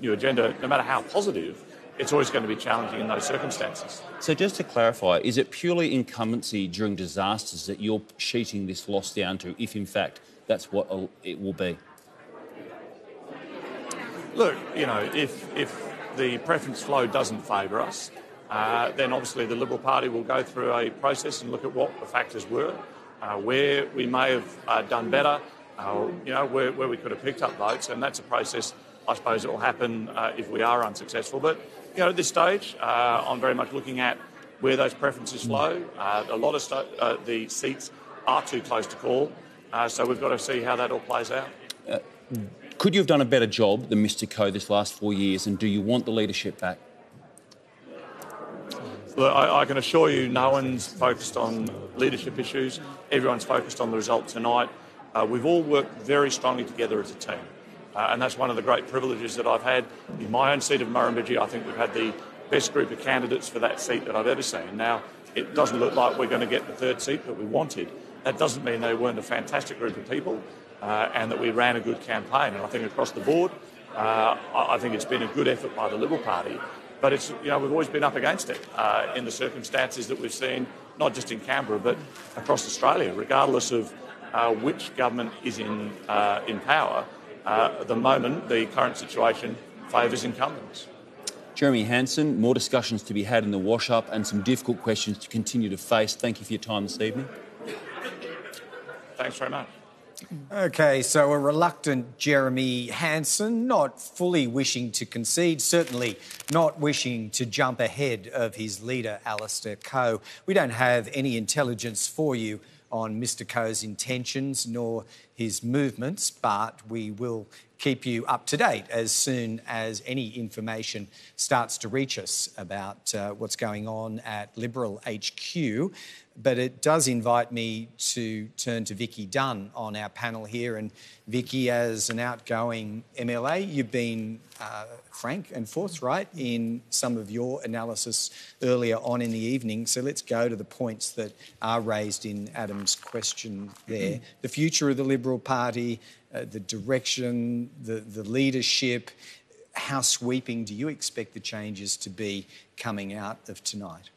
new agenda, no matter how positive, it's always going to be challenging in those circumstances. So just to clarify, is it purely incumbency during disasters that you're sheeting this loss down to, if in fact that's what it will be? Look, if the preference flow doesn't favour us, then obviously the Liberal Party will go through a process and look at what the factors were, where we may have done better, where we could have picked up votes, and that's a process, I suppose, that will happen if we are unsuccessful. But, at this stage, I'm very much looking at where those preferences flow. A lot of the seats are too close to call, so we've got to see how that all plays out. Could you have done a better job than Mr Coe this last 4 years, and do you want the leadership back? Look, I can assure you no one's focused on leadership issues. Everyone's focused on the result tonight. We've all worked very strongly together as a team. And that's one of the great privileges that I've had. In my own seat of Murrumbidgee, I think we've had the best group of candidates for that seat that I've ever seen. Now, it doesn't look like we're going to get the third seat that we wanted. That doesn't mean they weren't a fantastic group of people and that we ran a good campaign. And I think across the board, I think it's been a good effort by the Liberal Party. But it's, we've always been up against it in the circumstances that we've seen, not just in Canberra, but across Australia, regardless of which government is in power. At the moment, the current situation favours incumbents. Jeremy Hanson, more discussions to be had in the wash-up and some difficult questions to continue to face. Thank you for your time this evening. Thanks very much. OK, so a reluctant Jeremy Hanson, not fully wishing to concede, certainly not wishing to jump ahead of his leader, Alistair Coe. We don't have any intelligence for you on Mr Coe's intentions nor his movements, but we will keep you up to date as soon as any information starts to reach us about what's going on at Liberal HQ. But it does invite me to turn to Vicky Dunn on our panel here. And Vicky, as an outgoing MLA, you've been frank and forthright in some of your analysis earlier on in the evening. So let's go to the points that are raised in Adam's question there. The future of the Liberal Party, the direction, the leadership. How sweeping do you expect the changes to be coming out of tonight?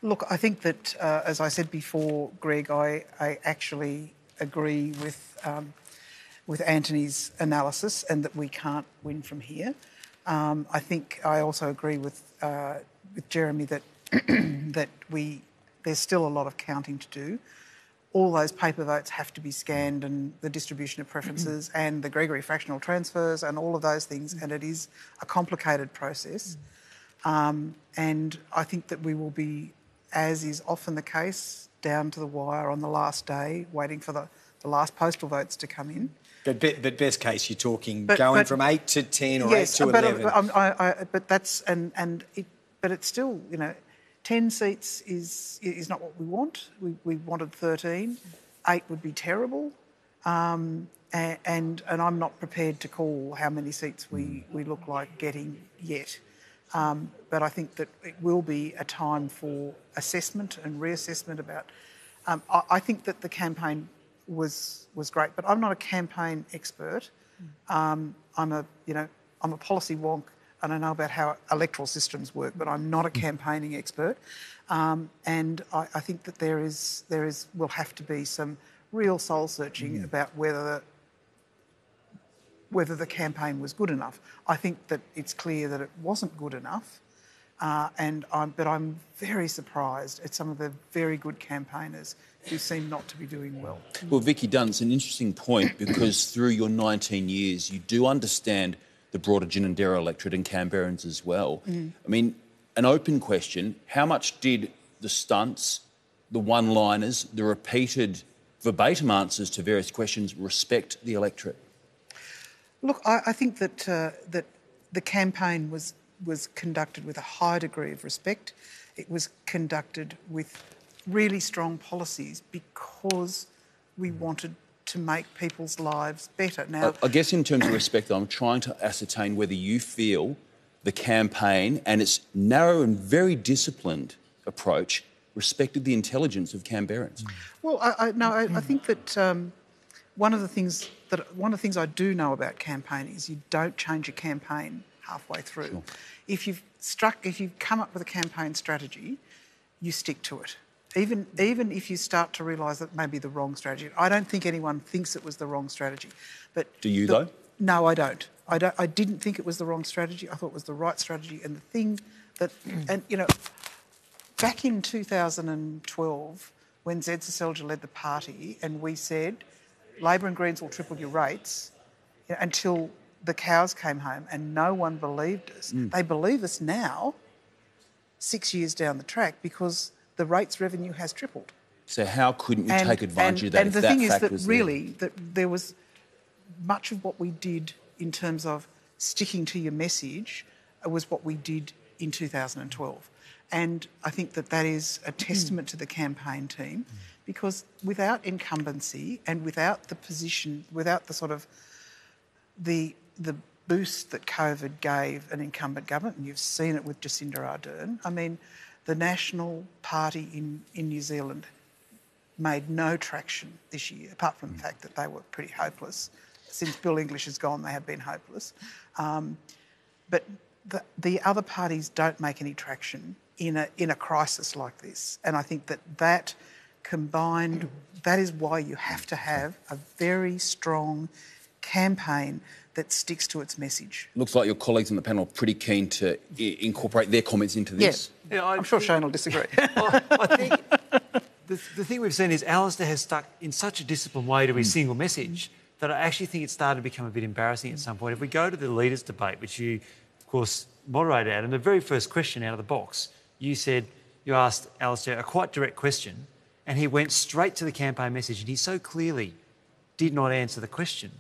Look, I think that, as I said before, Greg, I actually agree with Antony's analysis and that we can't win from here. I think I also agree with Jeremy that there's still a lot of counting to do. All those paper votes have to be scanned, and the distribution of preferences and the Gregory fractional transfers and all of those things, and it is a complicated process. And I think that we will be, as is often the case, down to the wire on the last day, waiting for the last postal votes to come in. But best case, you're talking going from 8 to 10 or yes, 8 to 11. But it's still, 10 seats is not what we want. We wanted 13. 8 would be terrible. And I'm not prepared to call how many seats we look like getting yet. But I think that it will be a time for assessment and reassessment about... I think that the campaign was great, but I'm not a campaign expert. I'm a policy wonk, and I know about how electoral systems work, but I'm not a campaigning expert. And I think that will have to be some real soul searching about whether the campaign was good enough. I think that it's clear that it wasn't good enough, but I'm very surprised at some of the very good campaigners who seem not to be doing well. Well, Vicky Dunn, it's an interesting point because through your 19 years, you do understand the broader Ginninderra electorate and Canberrans as well. I mean, an open question, how much did the stunts, the one-liners, the repeated verbatim answers to various questions respect the electorate? Look, I think that the campaign was conducted with a high degree of respect. It was conducted with really strong policies because we wanted to make people's lives better. Now, I guess in terms of respect, I'm trying to ascertain whether you feel the campaign and its narrow and very disciplined approach respected the intelligence of Canberrans. Well, I think that one of the things I do know about campaigning is you don't change a campaign halfway through. Sure. If you've come up with a campaign strategy, you stick to it. Even if you start to realise that may be the wrong strategy. I don't think anyone thinks it was the wrong strategy. But do you, though? No, I don't. I didn't think it was the wrong strategy. I thought it was the right strategy. And the thing that... And, back in 2012, when Zed Seselja led the party and we said, Labor and Greens will triple your rates until the cows came home, and no one believed us. They believe us now, 6 years down the track, because the rates revenue has tripled. So how couldn't you take advantage of that? And the thing is that really that there was much of what we did in terms of sticking to your message was what we did in 2012. And I think that is a testament to the campaign team, because without incumbency and without the position, without the sort of the boost that COVID gave an incumbent government, and you've seen it with Jacinda Ardern, I mean, the National Party in New Zealand made no traction this year, apart from the fact that they were pretty hopeless. Since Bill English has gone, they have been hopeless. But the other parties don't make any traction in a crisis like this. And I think that combined, that is why you have to have a very strong campaign that sticks to its message. Looks like your colleagues on the panel are pretty keen to incorporate their comments into this. Yeah, I'm sure Shane will disagree. I think the thing we've seen is Alistair has stuck in such a disciplined way to his single message that I actually think it started to become a bit embarrassing at some point. If we go to the leaders' debate, which you, of course, moderated at, and the very first question out of the box, you asked Alistair a quite direct question, and he went straight to the campaign message, and he so clearly did not answer the question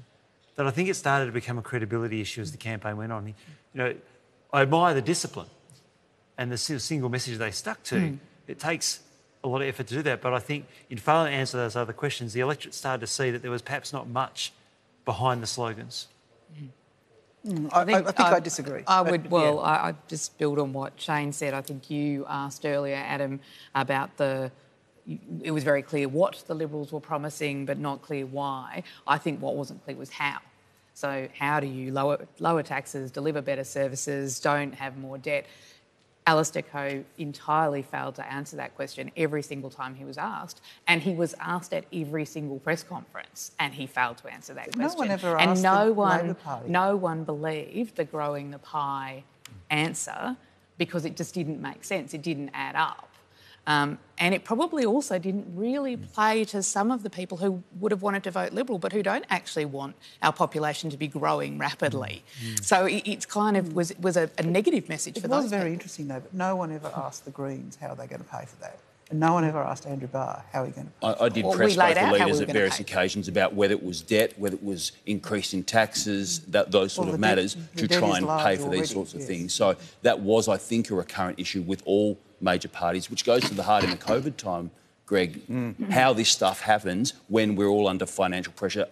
that I think it started to become a credibility issue as the campaign went on. I admire the discipline and the single message they stuck to. It takes a lot of effort to do that, but I think in failing to answer those other questions, the electorate started to see that there was perhaps not much behind the slogans. I think I disagree. I just build on what Shane said. I think you asked earlier, Adam, about it was very clear what the Liberals were promising, but not clear why. I think what wasn't clear was how. So how do you lower taxes, deliver better services, don't have more debt? Alistair Coe entirely failed to answer that question every single time he was asked, and he was asked at every single press conference, and he failed to answer that question. No one ever asked the Labor Party. No one believed the growing the pie answer because it just didn't make sense. It didn't add up. And it probably also didn't really play to some of the people who would have wanted to vote Liberal but who don't actually want our population to be growing rapidly. So it's kind of was a negative message for those It was very people. interesting, though, but no one ever asked the Greens how they're going to pay for that. And no one ever asked Andrew Barr how he going to... I did press both the leaders at various occasions about whether it was debt, whether it was increase in taxes, those sort of matters, to try and pay for these sorts of things. So that was, I think, a recurrent issue with all major parties, which goes to the heart in the COVID time, Greg, how this stuff happens when we're all under financial pressure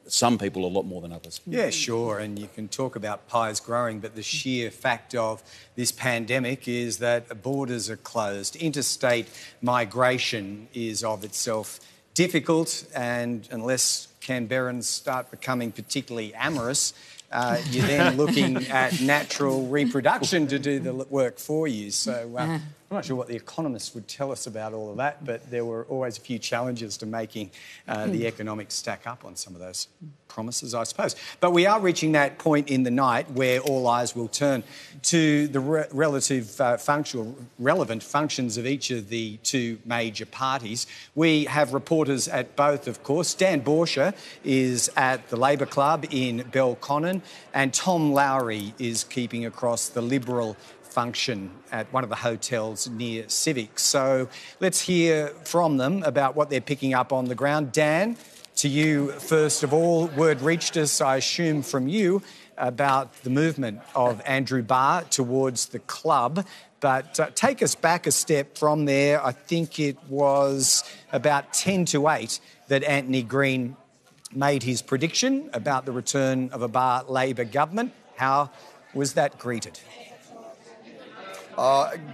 some people a lot more than others. Yeah, sure, and you can talk about pies growing, but the sheer fact of this pandemic is that borders are closed. Interstate migration is of itself difficult, and unless Canberrans start becoming particularly amorous, you're then looking at natural reproduction to do the work for you. So I'm not sure what the economists would tell us about all of that, but there were always a few challenges to making the economics stack up on some of those promises, I suppose. But we are reaching that point in the night where all eyes will turn to the relevant functions of each of the two major parties. We have reporters at both, of course. Dan Borscher is at the Labor Club in Belconnen, and Tom Lowry is keeping across the Liberal function at one of the hotels near Civic. So let's hear from them about what they're picking up on the ground. Dan, to you first of all. Word reached us, I assume, from you about the movement of Andrew Barr towards the club. But take us back a step from there. I think it was about 10 to 8 that Antony Green made his prediction about the return of a Barr Labor government. How was that greeted?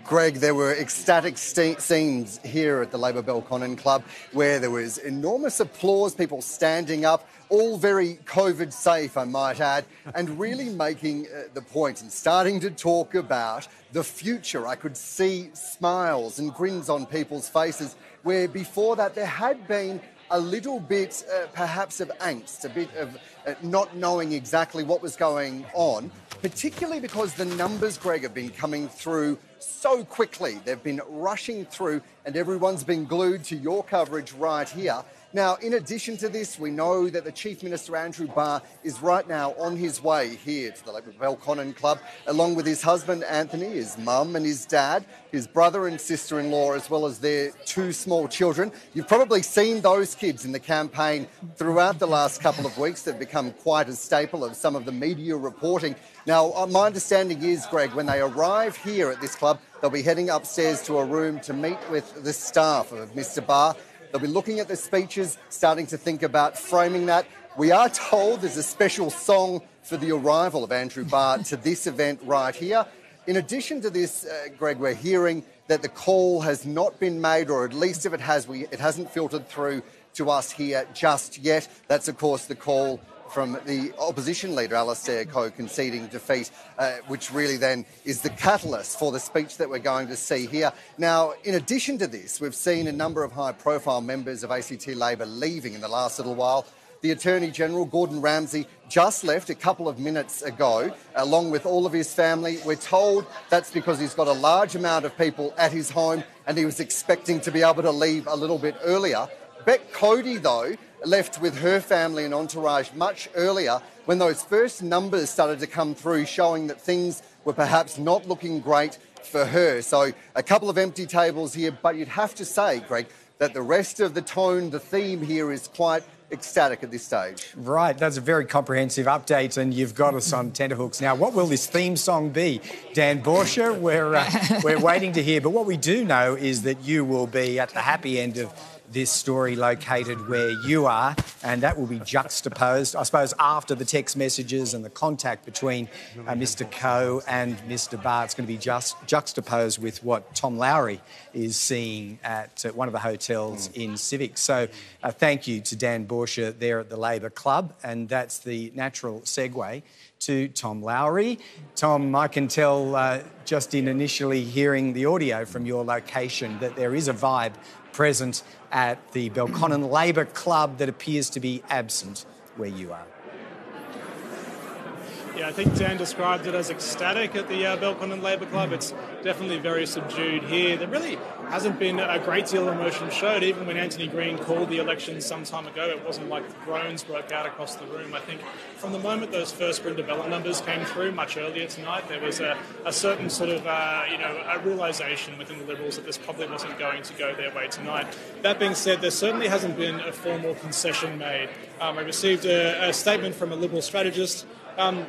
Greg, there were ecstatic scenes here at the Labor Belconnen Club where there was enormous applause, people standing up, all very COVID safe, I might add, and really making the point and starting to talk about the future. I could see smiles and grins on people's faces where before that there had been a little bit perhaps of angst, a bit of not knowing exactly what was going on, particularly because the numbers, Greg, have been coming through so quickly. They've been rushing through and everyone's been glued to your coverage right here. Now, in addition to this, we know that the Chief Minister, Andrew Barr, is right now on his way here to the Labor Belconnen Club, along with his husband, Antony, his mum and his dad, his brother and sister-in-law, as well as their 2 small children. You've probably seen those kids in the campaign throughout the last couple of weeks. They've become quite a staple of some of the media reporting. Now, my understanding is, Greg, when they arrive here at this club, they'll be heading upstairs to a room to meet with the staff of Mr Barr. They'll be looking at the speeches, starting to think about framing that. We are told there's a special song for the arrival of Andrew Barr to this event right here. In addition to this, Greg, we're hearing that the call has not been made, or at least if it has, it hasn't filtered through to us here just yet. That's, of course, the call from the opposition leader, Alistair, conceding defeat, which really then is the catalyst for the speech that we're going to see here. Now, in addition to this, we've seen a number of high-profile members of ACT Labor leaving in the last little while. The Attorney-General, Gordon Ramsay, just left a couple of minutes ago, along with all of his family. We're told that's because he's got a large amount of people at his home and he was expecting to be able to leave a little bit earlier. Bec Cody, though, left with her family and entourage much earlier when those first numbers started to come through showing that things were perhaps not looking great for her. So a couple of empty tables here, but you'd have to say, Greg, that the rest of the tone, the theme here is quite ecstatic at this stage. Right, that's a very comprehensive update and you've got us on tenterhooks. Now, what will this theme song be? Dan Borscher, we're waiting to hear, but what we do know is that you will be at the happy end of this story located where you are, and that will be juxtaposed, I suppose, after the text messages and the contact between Mr Coe and Mr Barr. It's going to be juxtaposed with what Tom Lowry is seeing at one of the hotels in Civic. So thank you to Dan Borscher there at the Labor Club, and that's the natural segue to Tom Lowry. Tom, I can tell just in initially hearing the audio from your location that there is a vibe present at the Belconnen Labor Club that appears to be absent where you are. Yeah, I think Dan described it as ecstatic at the Belconnen Labor Club. It's definitely very subdued here. There really hasn't been a great deal of emotion showed. Even when Antony Green called the election some time ago, it wasn't like groans broke out across the room. I think from the moment those first Brindabella numbers came through much earlier tonight, there was a certain sort of, a realisation within the Liberals that this probably wasn't going to go their way tonight. That being said, there certainly hasn't been a formal concession made. I received a statement from a Liberal strategist.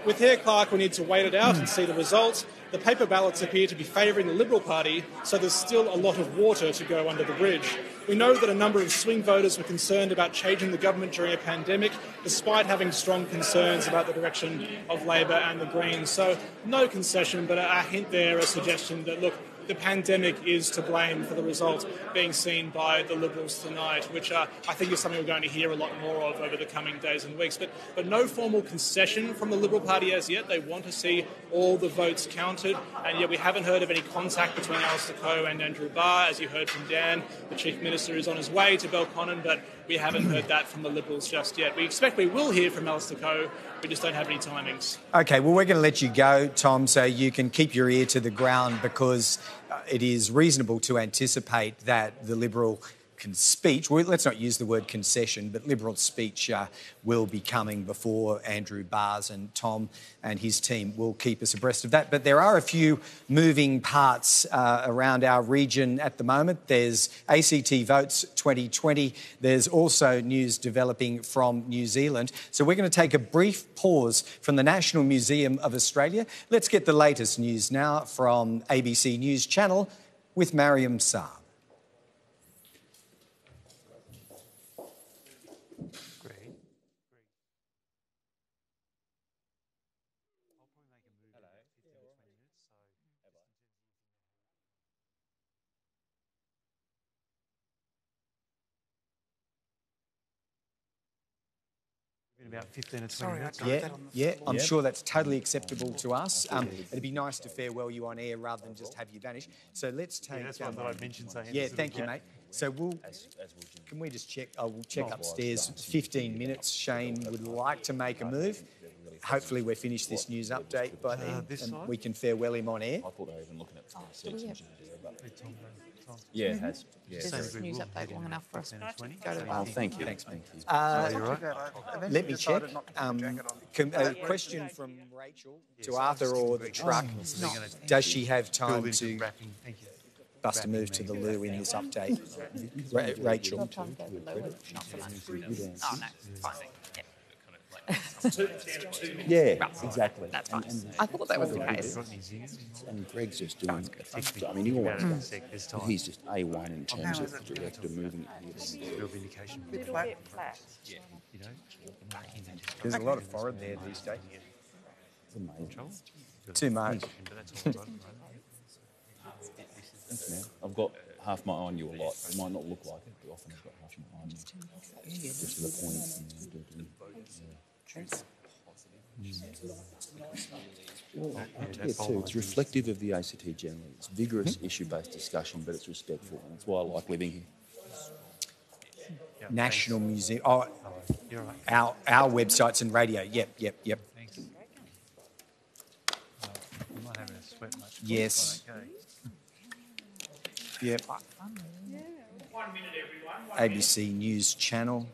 With Hare Clark, we need to wait it out and see the results. The paper ballots appear to be favouring the Liberal Party, so there's still a lot of water to go under the bridge. We know that a number of swing voters were concerned about changing the government during a pandemic, despite having strong concerns about the direction of Labor and the Greens. So no concession, but a hint there, a suggestion that, look, the pandemic is to blame for the result being seen by the Liberals tonight, which I think is something we're going to hear a lot more of over the coming days and weeks. But no formal concession from the Liberal Party as yet. They want to see all the votes counted, and yet we haven't heard of any contact between Alistair Coe and Andrew Barr. As you heard from Dan, the Chief Minister is on his way to Belconnen, but we haven't heard that from the Liberals just yet. We expect we will hear from Alistair Coe. We just don't have any timings. OK, well, we're going to let you go, Tom, so you can keep your ear to the ground, because it is reasonable to anticipate that the Liberal speech, well, let's not use the word concession, but Liberal speech will be coming before Andrew Barr's, and Tom and his team will keep us abreast of that. But there are a few moving parts around our region at the moment. There's ACT Votes 2020. There's also news developing from New Zealand. So we're going to take a brief pause from the National Museum of Australia. Let's get the latest news now from ABC News Channel with Mariam Saab. About 15 or 20 minutes. Yeah, I'm sure that's totally acceptable to us. It'd be nice to farewell you on air rather than just have you vanish. So let's take... that's one that I'd mentioned. Thank you, mate. So can we just check? We'll check upstairs. 15 minutes. Shane would like to make a move. Hopefully we're finished this news update by then, and we can farewell him on air. I thought they were even looking at seats. Yeah, it has. Is this news update long enough for us to go to the Oh, thank you. Thanks, mate. Let me check. A question from Rachel to Arthur or the truck. Does she have time to bust a move to the loo in this update? Rachel. Oh, no, fine. Yeah, exactly. That's fine. I thought that was the case. And Greg's just doing I mean, he's just A1 in terms of the director moving it. Real vindication. A little bit flat. There's a lot of foreign there these days. Too much. Thanks, man. I've got half my eye on you a lot. It might not look like it, but often I've got half my eye on you. Just to the point. It's reflective of the ACT generally. It's vigorous issue-based discussion, but it's respectful, and that's why I like living here. National Museum. Oh, our websites and radio. Yep. Yes. Yep. ABC News Channel.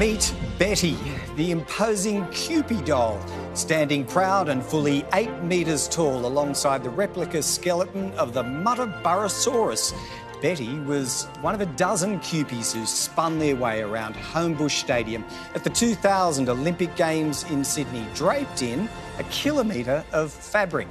Meet Betty, the imposing Cupid doll, standing proud and fully 8 metres tall alongside the replica skeleton of the Muttaburrasaurus. Betty was one of a dozen Cupies who spun their way around Homebush Stadium at the 2000 Olympic Games in Sydney, draped in a kilometre of fabric.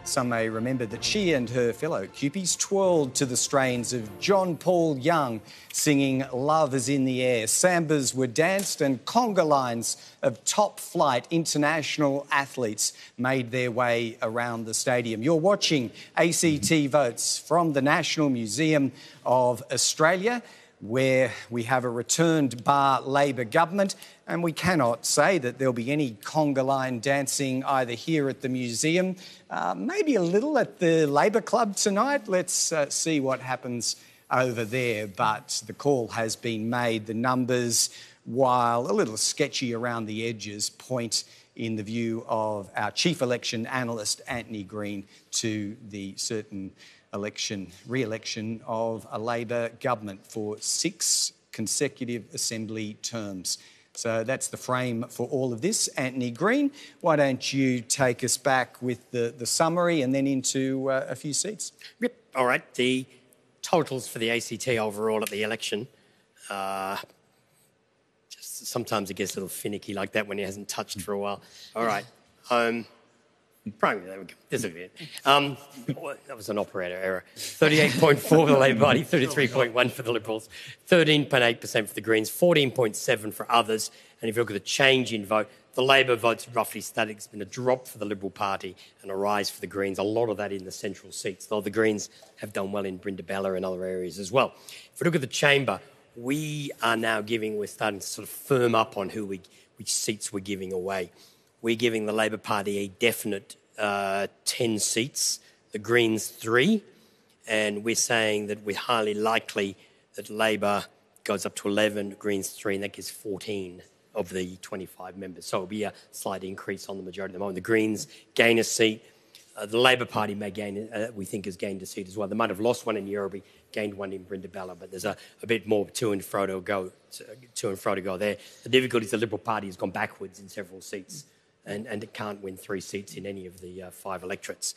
Some may remember that she and her fellow Cupies twirled to the strains of John Paul Young singing Love is in the Air. Sambas were danced and conga lines of top-flight international athletes made their way around the stadium. You're watching ACT Votes from the National Museum of Australia, where we have a returned Barr Labor government, and we cannot say that there'll be any conga line dancing either here at the museum, maybe a little at the Labor Club tonight. Let's see what happens over there. But the call has been made. The numbers, while a little sketchy around the edges, point in the view of our chief election analyst, Antony Green, to the certain re-election of a Labor government for 6 consecutive Assembly terms. So that's the frame for all of this. Antony Green, why don't you take us back with the summary and then into a few seats? Yep. All right. The totals for the ACT overall at the election, just sometimes it gets a little finicky like that when it hasn't touched for a while. All right. Primary, there we go. This will be it. That was an operator error. 38.4 for the Labor Party, 33.1 for the Liberals, 13.8% for the Greens, 14.7 for others. And if you look at the change in vote, the Labor vote's roughly static. It's been a drop for the Liberal Party and a rise for the Greens, a lot of that in the central seats, though the Greens have done well in Brindabella and other areas as well. If we look at the chamber, we're starting to sort of firm up on which seats we're giving away. We're giving the Labor Party a definite 10 seats, the Greens 3, and we're saying that we're highly likely that Labor goes up to 11, Greens 3, and that gives 14 of the 25 members. So it'll be a slight increase on the majority at the moment. The Greens gain a seat. The Labor Party may gain, we think, has gained a seat as well. They might have lost one in Yerrabee, gained one in Brindabella, but there's a bit more to and fro to go there. The difficulty is the Liberal Party has gone backwards in several seats. And it can't win 3 seats in any of the 5 electorates.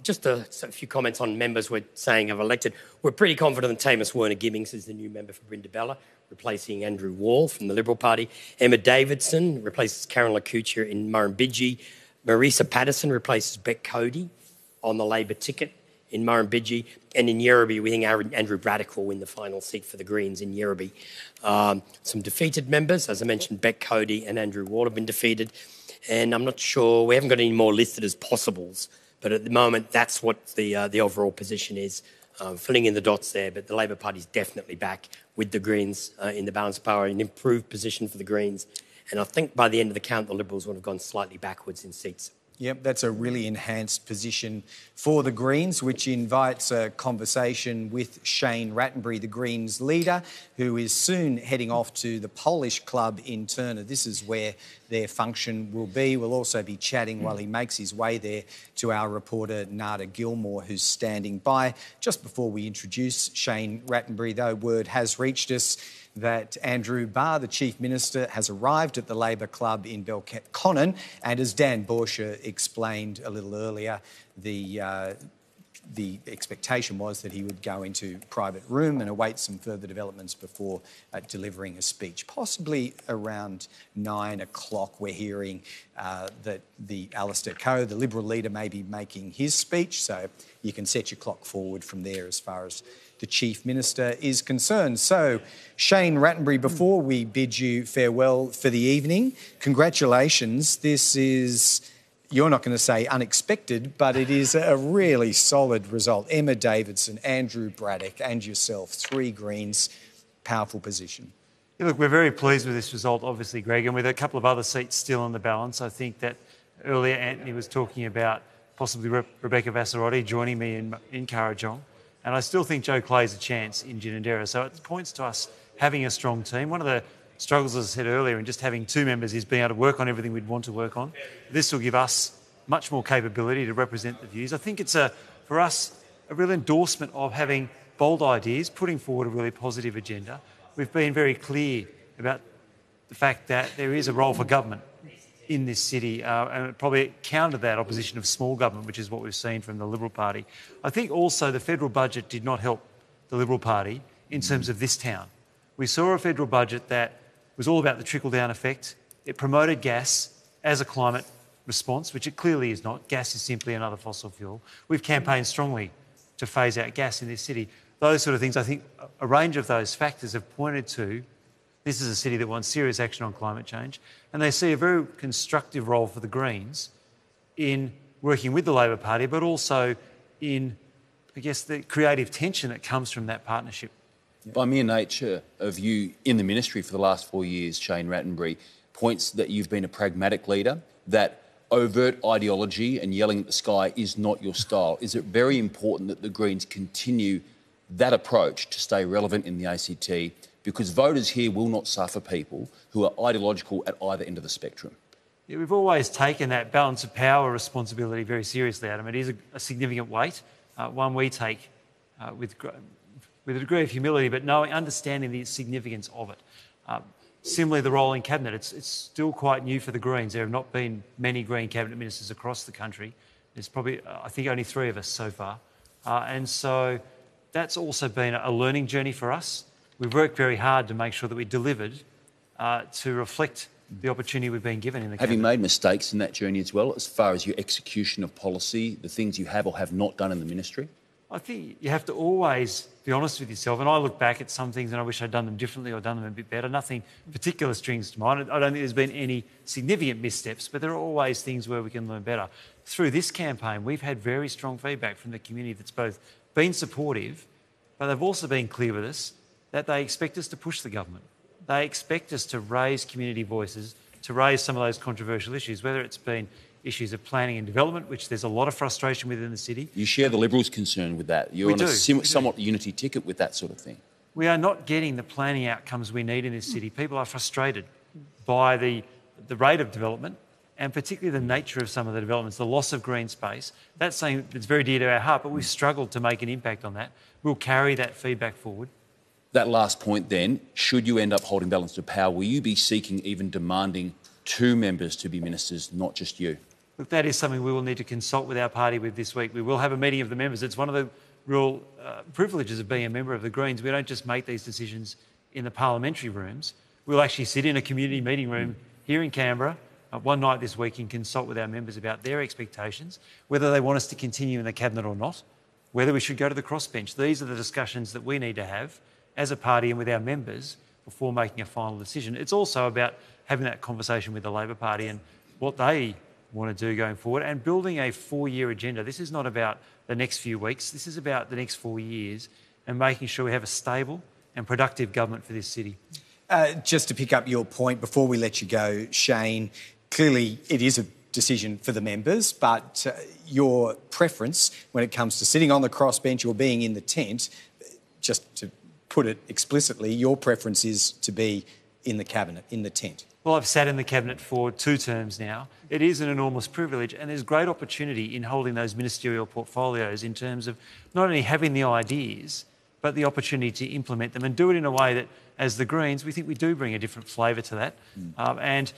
Just a few comments on members we're saying have elected. We're pretty confident that Tamus Werner-Gibbings is the new member for Brindabella, replacing Andrew Wall from the Liberal Party. Emma Davidson replaces Karen Lakucha in Murrumbidgee. Marisa Patterson replaces Beck Cody on the Labor ticket in Murrumbidgee. And in Yerrabee, we think Andrew Braddock will win the final seat for the Greens in Yerrabee. Some defeated members, as I mentioned, Beck Cody and Andrew Wall have been defeated. And I'm not sure, we haven't got any more listed as possibles, but at the moment, that's what the overall position is. Filling in the dots there, but the Labor Party's definitely back with the Greens in the balance of power, an improved position for the Greens. And I think by the end of the count, the Liberals would have gone slightly backwards in seats. Yep, that's a really enhanced position for the Greens, which invites a conversation with Shane Rattenbury, the Greens leader, who is soon heading off to the Polish club in Turner. This is where their function will be. We'll also be chatting while he makes his way there to our reporter, Nada Gilmore, who's standing by. Just before we introduce Shane Rattenbury, though, word has reached us that Andrew Barr, the Chief Minister, has arrived at the Labor Club in Belconnen, and as Dan Borscher explained a little earlier, the expectation was that he would go into private room and await some further developments before delivering a speech. Possibly around 9 o'clock, we're hearing that the Alistair the Liberal leader, may be making his speech, so you can set your clock forward from there as far as the Chief Minister is concerned. So, Shane Rattenbury, before we bid you farewell for the evening, congratulations. This is, you're not going to say unexpected, but it is a really solid result. Emma Davidson, Andrew Braddock and yourself, 3 Greens, powerful position. Yeah, look, we're very pleased with this result, obviously, Greg, and with a couple of other seats still on the balance. I think that earlier Antony was talking about possibly Rebecca Vassarotti joining me in Kurrajong. And I still think Joe Clay's a chance in Ginninderra. So it points to us having a strong team. One of the struggles, as I said earlier, in just having 2 members is being able to work on everything we'd want to work on. This will give us much more capability to represent the views. I think it's, for us, a real endorsement of having bold ideas, putting forward a really positive agenda. We've been very clear about the fact that there is a role for government in this city, and it probably countered that opposition of small government, which is what we've seen from the Liberal Party. I think also the federal budget did not help the Liberal Party in terms of this town. We saw a federal budget that was all about the trickle-down effect. It promoted gas as a climate response, which it clearly is not. Gas is simply another fossil fuel. We've campaigned strongly to phase out gas in this city. Those sort of things, I think a range of those factors have pointed to this is a city that wants serious action on climate change, and they see a very constructive role for the Greens in working with the Labor Party, but also in, I guess, the creative tension that comes from that partnership. By mere nature of you in the ministry for the last 4 years, Shane Rattenbury, points that you've been a pragmatic leader, that overt ideology and yelling at the sky is not your style. Is it very important that the Greens continue that approach to stay relevant in the ACT? Because voters here will not suffer people who are ideological at either end of the spectrum. Yeah, we've always taken that balance of power responsibility very seriously, Adam. It is a significant weight, one we take with a degree of humility, but understanding the significance of it. Similarly, the role in Cabinet, it's still quite new for the Greens. There have not been many Green Cabinet ministers across the country. There's probably, I think, only 3 of us so far. And so that's also been a learning journey for us. We've worked very hard to make sure that we delivered to reflect the opportunity we've been given in the Cabinet. Have you made mistakes in that journey as well, as far as your execution of policy, the things you have or have not done in the ministry? I think you have to always be honest with yourself. And I look back at some things and I wish I'd done them differently or done them a bit better. Nothing particular strings to mind. I don't think there's been any significant missteps, but there are always things where we can learn better. Through this campaign, we've had very strong feedback from the community that's both been supportive, but they've also been clear with us that they expect us to push the government. They expect us to raise community voices, to raise some of those controversial issues, whether it's been issues of planning and development, which there's a lot of frustration within the city. You share the Liberals' concern with that. You're on a somewhat unity ticket with that sort of thing. We are not getting the planning outcomes we need in this city. People are frustrated by the rate of development and particularly the nature of some of the developments, the loss of green space. That's something that's very dear to our heart, but we've struggled to make an impact on that. We'll carry that feedback forward. That last point then, should you end up holding balance of power, will you be seeking, even demanding 2 members to be ministers, not just you? Look, that is something we will need to consult with our party with this week. We will have a meeting of the members. It's one of the real privileges of being a member of the Greens. We don't just make these decisions in the parliamentary rooms. We'll actually sit in a community meeting room here in Canberra one night this week and consult with our members about their expectations, whether they want us to continue in the Cabinet or not, whether we should go to the crossbench. These are the discussions that we need to have as a party and with our members before making a final decision. It's also about having that conversation with the Labor Party and what they want to do going forward and building a 4-year agenda. This is not about the next few weeks. This is about the next 4 years and making sure we have a stable and productive government for this city. Just to pick up your point before we let you go, Shane, clearly it is a decision for the members, but your preference when it comes to sitting on the crossbench or being in the tent, just to put it explicitly, your preference is to be in the Cabinet, in the tent. Well, I've sat in the Cabinet for 2 terms now. It is an enormous privilege and there's great opportunity in holding those ministerial portfolios in terms of not only having the ideas, but the opportunity to implement them and do it in a way that, as the Greens, we think we do bring a different flavour to that. And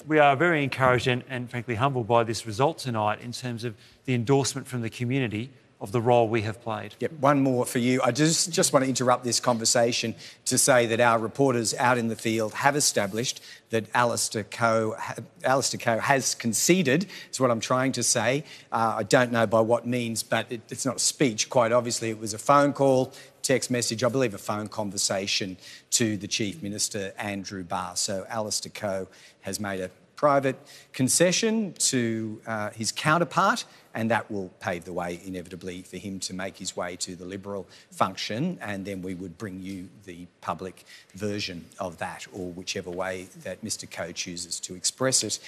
we are very encouraged and frankly humbled by this result tonight in terms of the endorsement from the community of the role we have played. Yep, one more for you. I just want to interrupt this conversation to say that our reporters out in the field have established that Alistair Coe has conceded, is what I'm trying to say. I don't know by what means, but it's not a speech, quite obviously. It was a phone call, text message, I believe a phone conversation to the Chief Minister, Andrew Barr. So Alistair Coe has made a private concession to his counterpart, and that will pave the way inevitably for him to make his way to the Liberal function, and then we would bring you the public version of that, or whichever way that Mr Coe chooses to express it.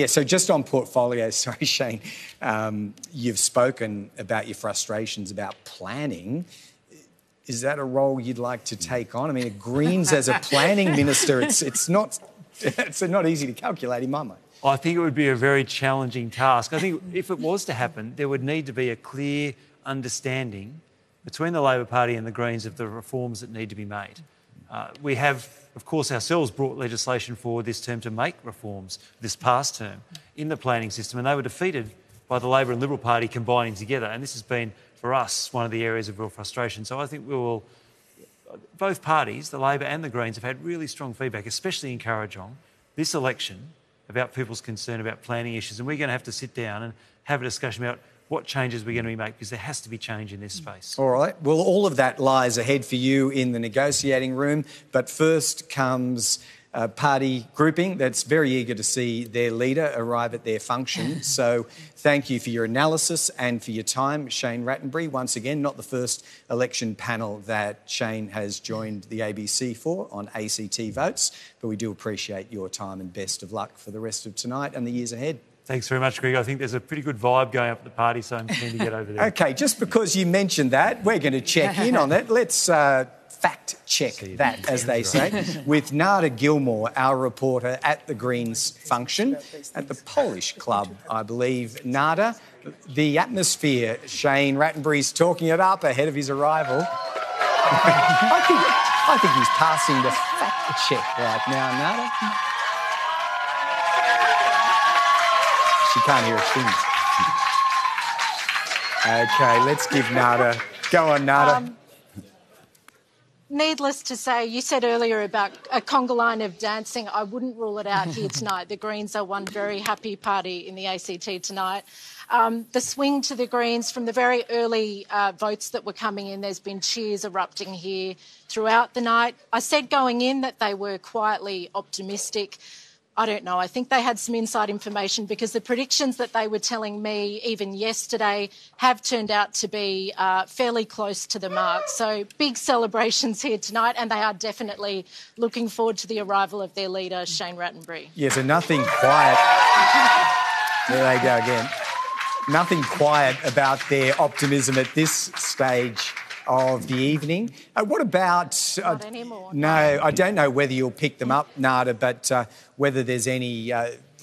So just on portfolios, sorry Shane, you've spoken about your frustrations about planning. Is that a role you'd like to take on? I mean, Greens as a planning minister, it's not easy to calculate in my mind. I think it would be a very challenging task. I think if it was to happen, there would need to be a clear understanding between the Labor Party and the Greens of the reforms that need to be made. We have, of course, ourselves brought legislation forward this term to make reforms this past term in the planning system, and they were defeated by the Labor and Liberal Party combining together. And this has been, for us, one of the areas of real frustration. So I think both parties, the Labor and the Greens, have had really strong feedback, especially in Kurrajong, this election, about people's concern about planning issues. And we're going to have to sit down and have a discussion about what changes we're going to be making, because there has to be change in this space. All right. Well, all of that lies ahead for you in the negotiating room. But first comes a party grouping that's very eager to see their leader arrive at their function. So thank you for your analysis and for your time, Shane Rattenbury. Once again, not the first election panel that Shane has joined the ABC for on ACT votes, but we do appreciate your time and best of luck for the rest of tonight and the years ahead. Thanks very much, Greg. I think there's a pretty good vibe going up at the party, so I'm keen to get over there. OK, just because you mentioned that, we're going to check in on it. Let's fact-check that, as they say, with Nada Gilmore, our reporter at the Greens function at the Polish Club, I believe. Nada, the atmosphere, Shane Rattenbury's talking it up ahead of his arrival. I think he's passing the fact-check right now, Nada. She can't hear a thing. OK, let's give Nada... Go on, Nada. Needless to say, you said earlier about a conga line of dancing. I wouldn't rule it out here tonight. The Greens are one very happy party in the ACT tonight. The swing to the Greens from the very early votes that were coming in, there's been cheers erupting here throughout the night. I said going in that they were quietly optimistic. I don't know. I think they had some inside information, because the predictions that they were telling me even yesterday have turned out to be fairly close to the mark. So big celebrations here tonight, and they are definitely looking forward to the arrival of their leader, Shane Rattenbury. Yeah, so nothing quiet. There they go again. Nothing quiet about their optimism at this stage of the evening. What about... Not anymore. No, I don't know whether you'll pick them up, Nada, but whether there's any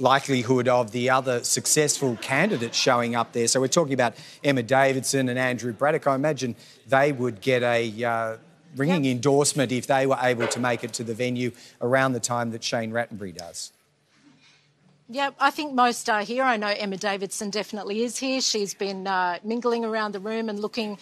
likelihood of the other successful candidates showing up there. So we're talking about Emma Davidson and Andrew Braddock. I imagine they would get a ringing endorsement if they were able to make it to the venue around the time that Shane Rattenbury does. Yeah, I think most are here. I know Emma Davidson definitely is here. She's been mingling around the room and looking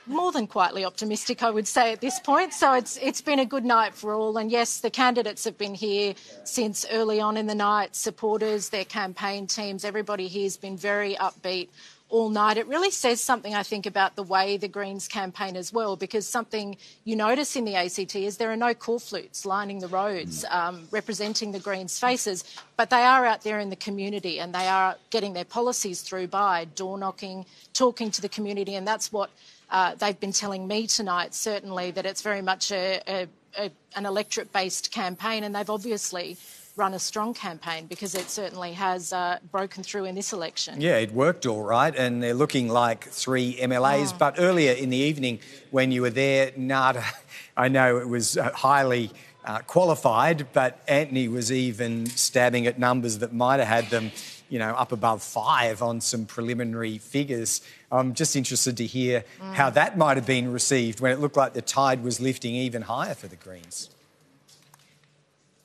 more than quietly optimistic, I would say, at this point. So it's been a good night for all. And yes, the candidates have been here since early on in the night. Supporters, their campaign teams, everybody here has been very upbeat all night. It really says something, I think, about the way the Greens campaign as well, because something you notice in the ACT is there are no call flutes lining the roads representing the Greens' faces, but they are out there in the community and they are getting their policies through by door knocking, talking to the community, and that's what they've been telling me tonight, certainly, that it's very much an electorate-based campaign, and they've obviously run a strong campaign because it certainly has broken through in this election. Yeah, it worked all right, and they're looking like 3 MLAs. But earlier in the evening when you were there, Nada, I know it was highly qualified, but Antony was even stabbing at numbers that might have had them, you know, up above 5 on some preliminary figures. I'm just interested to hear how that might have been received when it looked like the tide was lifting even higher for the Greens.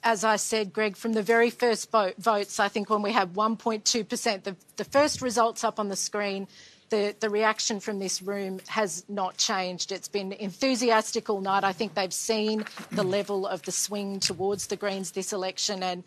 As I said, Greg, from the very first votes, I think when we had 1.2%, the first results up on the screen, the reaction from this room has not changed. It's been enthusiastic all night. I think they've seen the level of the swing towards the Greens this election, and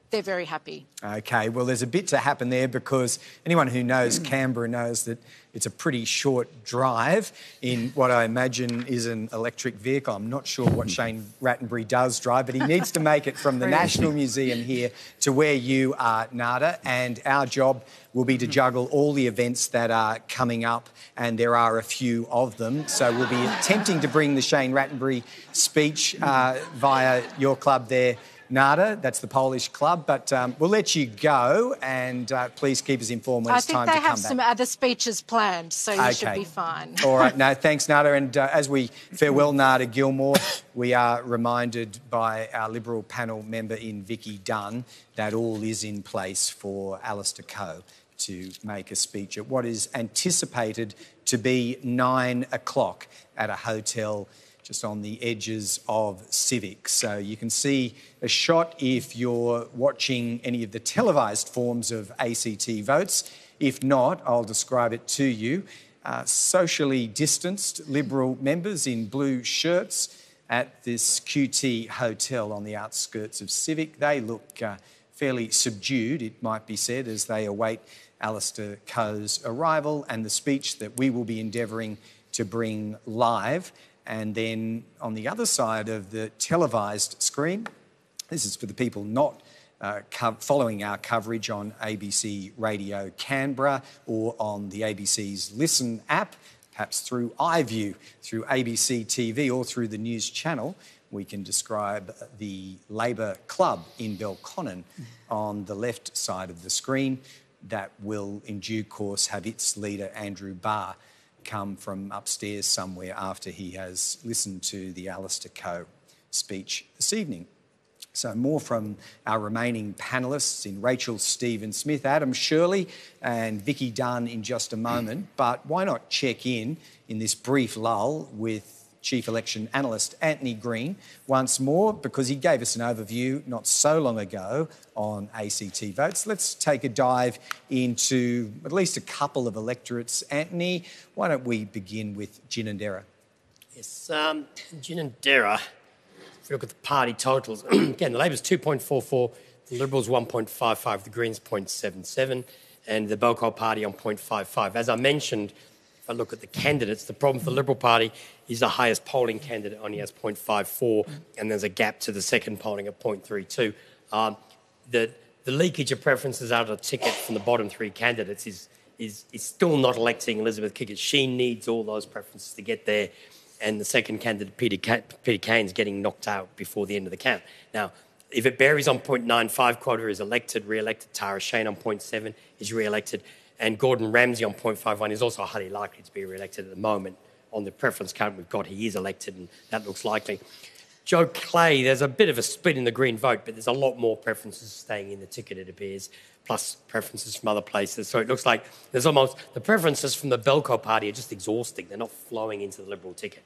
they're very happy. OK, well, there's a bit to happen there, because anyone who knows Canberra knows that it's a pretty short drive in what I imagine is an electric vehicle. I'm not sure what Shane Rattenbury does drive, but he needs to make it from the National Museum here to where you are, Nada, and our job will be to juggle all the events that are coming up, and there are a few of them. So we'll be attempting to bring the Shane Rattenbury speech via your club there, Nada. That's the Polish club, but we'll let you go, and please keep us informed when it's time to come back. I think they have some other speeches planned, so you should be fine. All right, no, thanks, Nada. And as we farewell Nada Gilmore, we are reminded by our Liberal panel member in Vicky Dunn that all is in place for Alistair Coe to make a speech at what is anticipated to be 9 o'clock at a hotel just on the edges of Civic. So you can see a shot if you're watching any of the televised forms of ACT votes. If not, I'll describe it to you. Socially distanced Liberal members in blue shirts at this QT hotel on the outskirts of Civic. They look fairly subdued, it might be said, as they await Alistair Coe's arrival and the speech that we will be endeavouring to bring live. And then on the other side of the televised screen, this is for the people not following our coverage on ABC Radio Canberra or on the ABC's Listen app, perhaps through iView, through ABC TV or through the news channel. We can describe the Labor Club in Belconnen on the left side of the screen. That will, in due course, have its leader, Andrew Barr, come from upstairs somewhere after he has listened to the Alistair Coe speech this evening. So more from our remaining panellists in Rachel Stephen-Smith, Adam Shirley and Vicky Dunn in just a moment. But why not check in this brief lull with Chief Election Analyst Antony Green once more, because he gave us an overview not so long ago on ACT votes. Let's take a dive into at least a couple of electorates. Antony, why don't we begin with Ginninderra? Yes, Ginninderra, if you look at the party totals, again, the Labor's 2.44, the Liberals 1.55, the Greens 0.77, and the Belconnen Party on 0.55. As I mentioned, if I look at the candidates, the problem for the Liberal Party is the highest polling candidate only has 0.54, and there's a gap to the second polling at 0.32. The leakage of preferences out of the ticket from the bottom three candidates is still not electing Elizabeth Kickett. She needs all those preferences to get there, and the second candidate, Peter Kane's getting knocked out before the end of the count. Now, if it varies on 0.95, Quota is elected, re-elected. Tara Shane on 0.7 is re-elected. And Gordon Ramsay on 0.51 is also highly likely to be re-elected at the moment. On the preference count we've got, he is elected, and that looks likely. Joe Clay, there's a bit of a split in the Green vote, but there's a lot more preferences staying in the ticket, it appears, plus preferences from other places. So it looks like there's almost... The preferences from the Belconnen Party are just exhausting. They're not flowing into the Liberal ticket.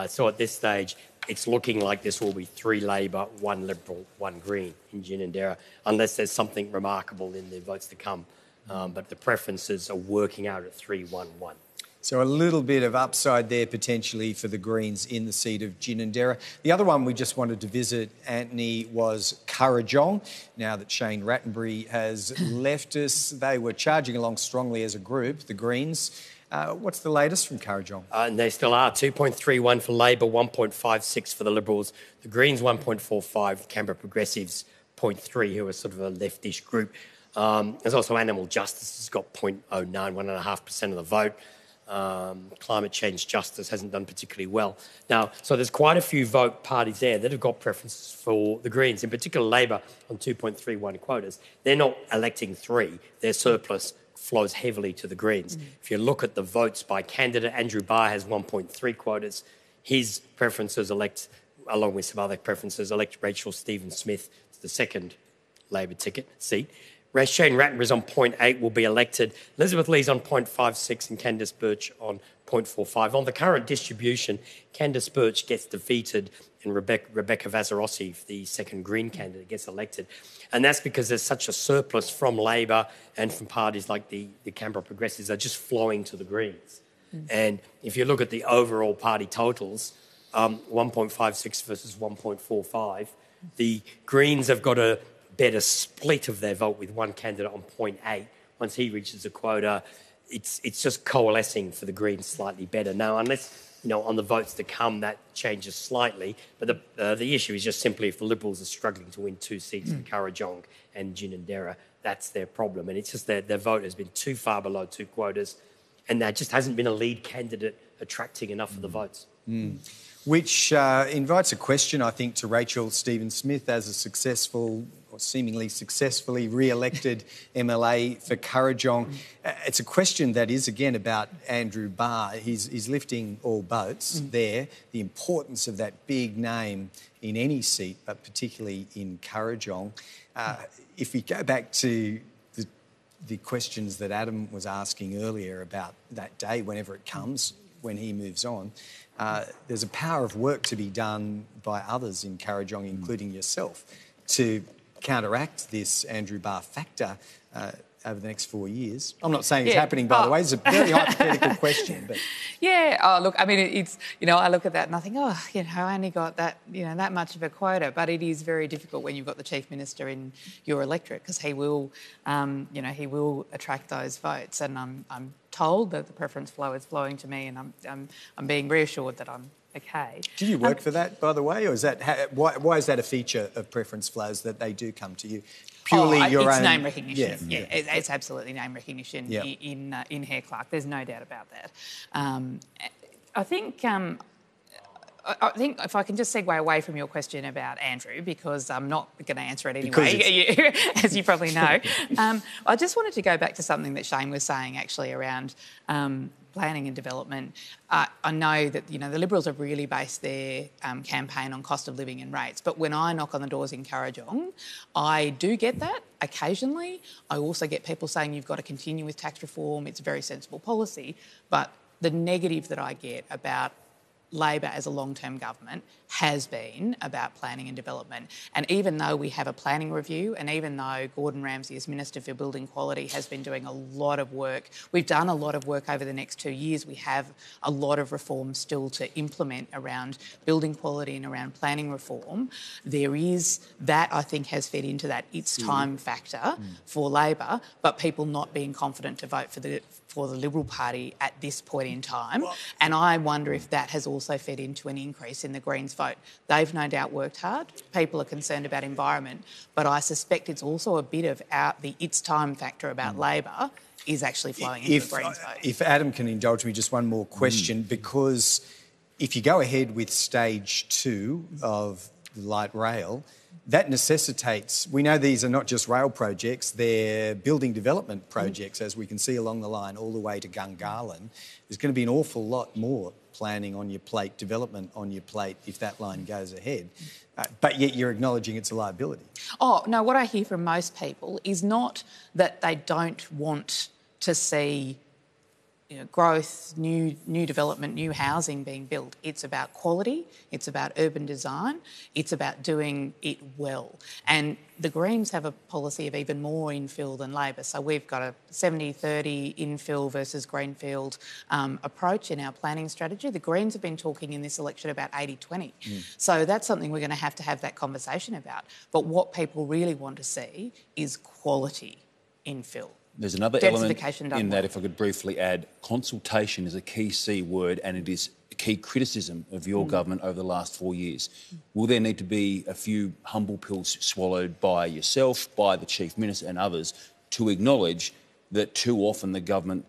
So at this stage, it's looking like this will be 3 Labor, 1 Liberal, 1 Green in Ginninderra, unless there's something remarkable in the votes to come. But the preferences are working out at 3-1-1. So a little bit of upside there potentially for the Greens in the seat of Ginninderra. The other one we just wanted to visit, Antony, was Kurrajong. Now that Shane Rattenbury has left us, they were charging along strongly as a group, the Greens. What's the latest from Kurrajong? And they still are. 2.31 for Labor, 1.56 for the Liberals. The Greens, 1.45. The Canberra Progressives, 0.3, who are sort of a leftish group. There's also Animal Justice has got 0.09, 1.5% of the vote. Climate Change Justice hasn't done particularly well. Now, so there's quite a few vote parties there that have got preferences for the Greens, in particular Labor on 2.31 quotas. They're not electing 3. Their surplus flows heavily to the Greens. If you look at the votes by candidate, Andrew Barr has 1.3 quotas. His preferences elect, along with some other preferences, elect Rachel Stephen-Smith to the second Labor seat. Shane Rattenbury on 0.8 will be elected. Elizabeth Lee's on 0.56 and Candice Birch on 0.45. On the current distribution, Candice Birch gets defeated and Rebecca Vazarossi, the second Green candidate, gets elected. And that's because there's such a surplus from Labor and from parties like the Canberra Progressives are just flowing to the Greens. And if you look at the overall party totals, 1.56 versus 1.45, the Greens have got a better split of their vote with one candidate on 0.8. Once he reaches a quota, it's just coalescing for the Greens slightly better. Now, unless, on the votes to come, that changes slightly. But the issue is just simply if the Liberals are struggling to win 2 seats in Kurrajong and Ginninderra, that's their problem. And it's just their vote has been too far below 2 quotas, and there just hasn't been a lead candidate attracting enough of the votes. Which invites a question, I think, to Rachel Stephen-Smith as a successful or seemingly successfully re-elected MLA for Kurrajong. It's a question that is, again, about Andrew Barr. He's lifting all boats there, the importance of that big name in any seat, but particularly in Kurrajong. If we go back to the questions that Adam was asking earlier about that day, whenever it comes, when he moves on. There's a power of work to be done by others in Kurrajong, including yourself, to counteract this Andrew Barr factor over the next 4 years. I'm not saying it's happening, by the way. It's a very hypothetical question. But Yeah. Oh, look, I mean, it's, I look at that and I think, I only got that, that much of a quota. But it is very difficult when you've got the Chief Minister in your electorate, because he will, he will attract those votes. And I'm told that the preference flow is flowing to me, and I'm being reassured that I'm okay. Do you work for that, by the way, or is that why is that a feature of preference flows, that they do come to you? Purely your it's own name recognition. Yeah. It's absolutely name recognition in Hare Clark. There's no doubt about that. I think if I can just segue away from your question about Andrew, because I'm not going to answer it anyway, as you probably know. I just wanted to go back to something that Shane was saying actually around planning and development. I know that, the Liberals have really based their campaign on cost of living and rates, but when I knock on the doors in Kurrajong, I do get that occasionally. I also get people saying you've got to continue with tax reform, it's a very sensible policy, but the negative that I get about Labor as a long-term government has been about planning and development. And even though we have a planning review, and even though Gordon Ramsay as Minister for Building Quality has been doing a lot of work, we've done a lot of work over the next 2 years, we have a lot of reforms still to implement around building quality and around planning reform. There is that, I think, has fed into that it's time factor for Labor, but people not being confident to vote for the Liberal Party at this point in time. And I wonder if that has also fed into an increase in the Greens vote. They've no doubt worked hard. People are concerned about environment, but I suspect it's also a bit of the it's time factor about Labor is actually flowing into the Greens vote. If Adam can indulge me just one more question, because if you go ahead with stage 2 of light rail, that necessitates, we know these are not just rail projects, they're building development projects, as we can see along the line all the way to Gungahlin. There's going to be an awful lot more planning on your plate, development on your plate, if that line goes ahead. But yet you're acknowledging it's a liability. Oh, no, what I hear from most people is not that they don't want to see growth, new development, new housing being built. It's about quality, it's about urban design, it's about doing it well. And the Greens have a policy of even more infill than Labor. So we've got a 70-30 infill versus greenfield approach in our planning strategy. The Greens have been talking in this election about 80-20. So that's something we're going to have that conversation about. But what people really want to see is quality infill. There's another element in that, if I could briefly add, consultation is a key C word, and it is a key criticism of your government over the last 4 years. Will there need to be a few humble pills swallowed by yourself, by the Chief Minister and others to acknowledge that too often the government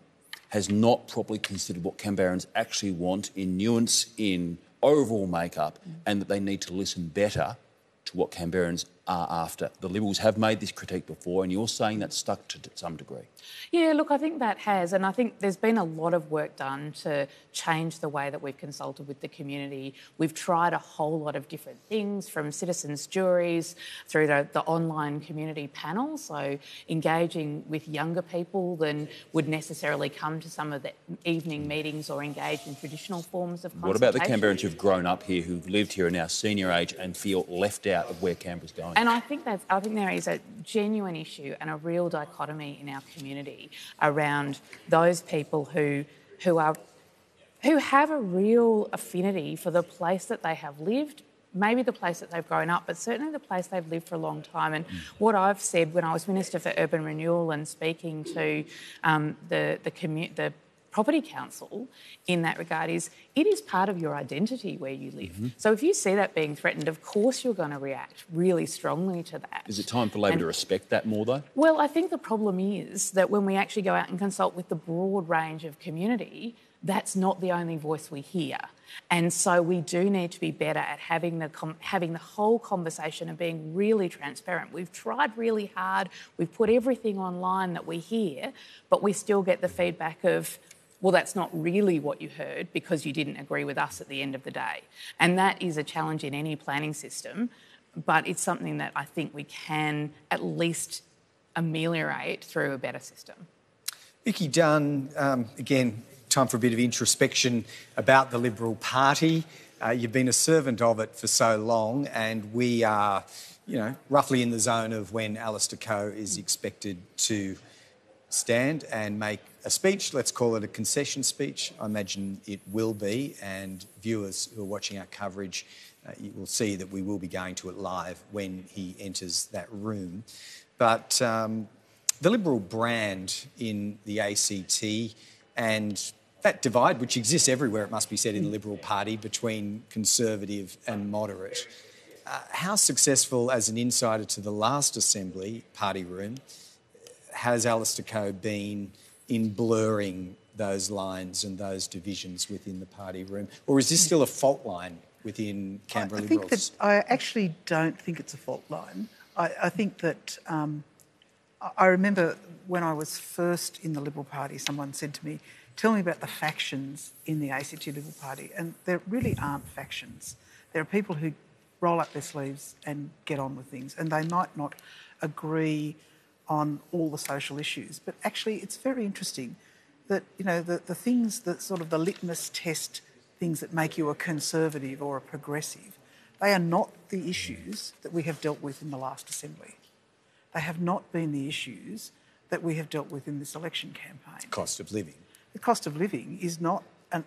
has not properly considered what Canberrans actually want in nuance, in overall makeup, and that they need to listen better to what Canberrans are after? The Liberals have made this critique before, and you're saying that's stuck to some degree. Yeah, look, I think that has, and I think there's been a lot of work done to change the way that we've consulted with the community. We've tried a whole lot of different things, from citizens' juries through the online community panel, so engaging with younger people than would necessarily come to some of the evening meetings or engage in traditional forms of consultation. What about the Canberrans who've grown up here, who've lived here, are now senior age and feel left out of where Canberra's going? And I think there is a genuine issue and a real dichotomy in our community around those people who have a real affinity for the place that they have lived, maybe the place that they've grown up, but certainly the place they've lived for a long time. And what I've said when I was Minister for Urban Renewal and speaking to the Property Council in that regard is it is part of your identity where you live. So if you see that being threatened, of course you're going to react really strongly to that. Is it time for Labor to respect that more, though? Well, I think the problem is that when we actually go out and consult with the broad range of community, that's not the only voice we hear. And so we do need to be better at having the whole conversation and being really transparent. We've tried really hard. We've put everything online that we hear, but we still get the feedback of, well, that's not really what you heard because you didn't agree with us at the end of the day. And that is a challenge in any planning system, but it's something that I think we can at least ameliorate through a better system. Vicky Dunn, again, time for a bit of introspection about the Liberal Party. You've been a servant of it for so long, and we are, roughly in the zone of when Alistair Coe is expected to stand and make a speech. Let's call it a concession speech. I imagine it will be, and viewers who are watching our coverage, you will see that we will be going to it live when he enters that room. But the Liberal brand in the ACT and that divide, which exists everywhere, it must be said, in the Liberal Party between Conservative and moderate. How successful, as an insider to the last Assembly party room, has Alistair Coe been in blurring those lines and those divisions within the party room? Or is this still a fault line within Canberra Liberals? I actually don't think it's a fault line. I think that I remember when I was first in the Liberal Party, someone said to me, tell me about the factions in the ACT Liberal Party. And there really aren't factions. There are people who roll up their sleeves and get on with things. And they might not agree on all the social issues. But actually, it's very interesting that, the things that sort of the litmus test things that make you a conservative or a progressive, they are not the issues that we have dealt with in the last Assembly. They have not been the issues that we have dealt with in this election campaign. Cost of living. The cost of living is not an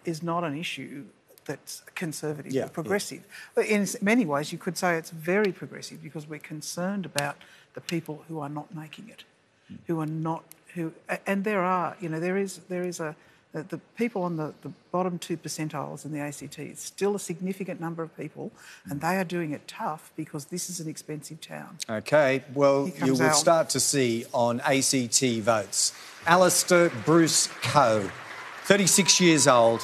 issue that's conservative or progressive. But in many ways, you could say it's very progressive because we're concerned about the people who are not making it, and there are, the people on the bottom 2 percentiles in the ACT, it's still a significant number of people, and they are doing it tough because this is an expensive town. OK, well, you will start to see on ACT votes. Alistair Bruce Coe, 36 years old,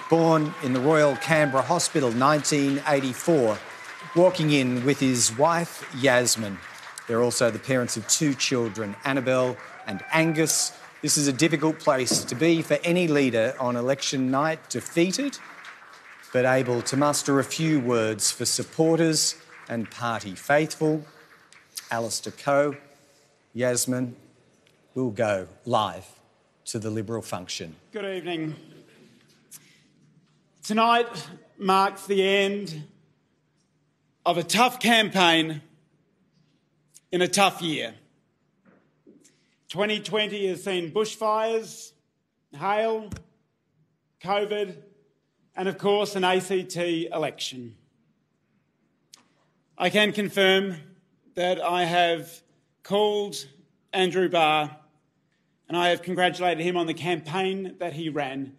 born in the Royal Canberra Hospital, 1984, walking in with his wife, Yasmin. They're also the parents of 2 children, Annabelle and Angus. This is a difficult place to be for any leader on election night, defeated, but able to muster a few words for supporters and party faithful. Alistair Coe, Yasmin, will go live to the Liberal function. Good evening. Tonight marks the end of a tough campaign in a tough year. 2020 has seen bushfires, hail, COVID, and of course an ACT election. I can confirm that I have called Andrew Barr and I have congratulated him on the campaign that he ran,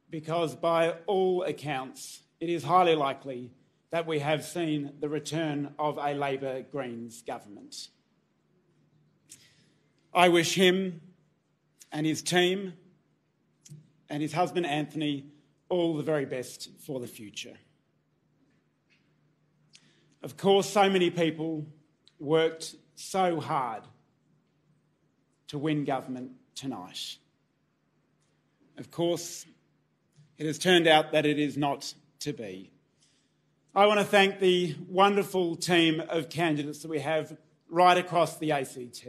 because by all accounts it is highly likely that we have seen the return of a Labor Greens government. I wish him and his team and his husband Antony all the very best for the future. Of course, so many people worked so hard to win government tonight. Of course, it has turned out that it is not to be. I want to thank the wonderful team of candidates that we have right across the ACT.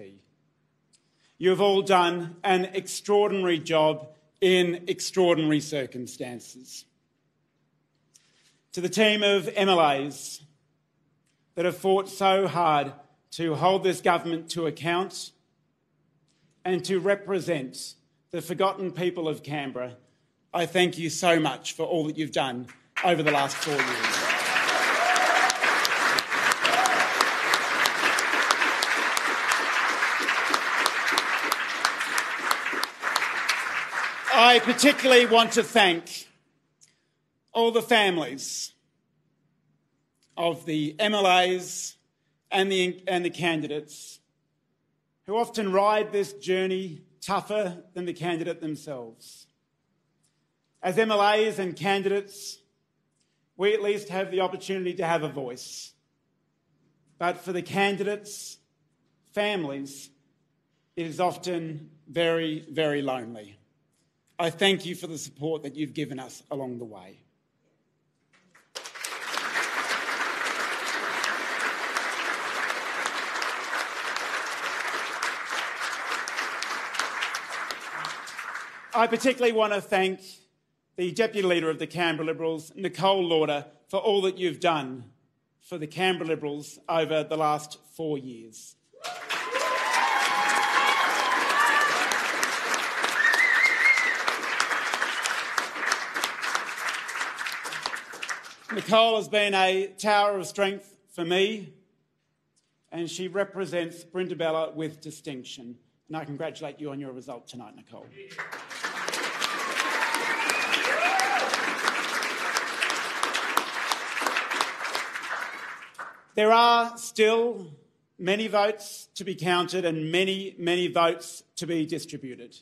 You have all done an extraordinary job in extraordinary circumstances. To the team of MLAs that have fought so hard to hold this government to account and to represent the forgotten people of Canberra, I thank you so much for all that you've done over the last 4 years. I particularly want to thank all the families of the MLAs and the candidates who often ride this journey tougher than the candidate themselves. As MLAs and candidates, we at least have the opportunity to have a voice. But for the candidates' families, it is often very, very lonely. I thank you for the support that you've given us along the way. I particularly want to thank the Deputy Leader of the Canberra Liberals, Nicole Lauder, for all that you've done for the Canberra Liberals over the last 4 years. Nicole has been a tower of strength for me, and she represents Brindabella with distinction. And I congratulate you on your result tonight, Nicole. There are still many votes to be counted and many, many votes to be distributed.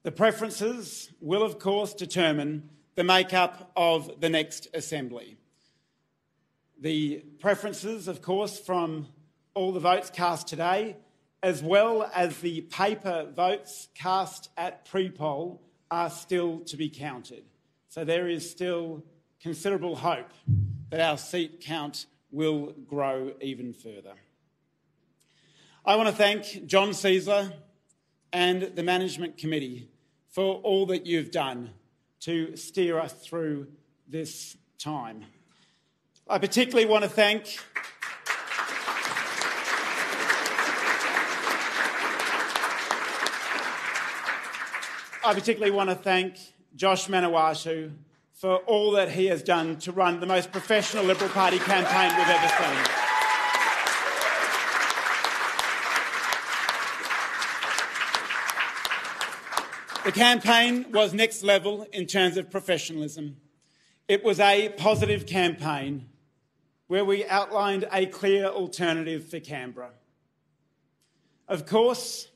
The preferences will, of course, determine the makeup of the next Assembly. The preferences, of course, from all the votes cast today, as well as the paper votes cast at pre-poll, are still to be counted. So there is still considerable hope that our seat count will grow even further. I want to thank John Ciesler and the Management Committee for all that you've done to steer us through this time. I particularly want to thank Josh Manawatu for all that he has done to run the most professional Liberal Party campaign we've ever seen. The campaign was next level in terms of professionalism. It was a positive campaign where we outlined a clear alternative for Canberra. Of course,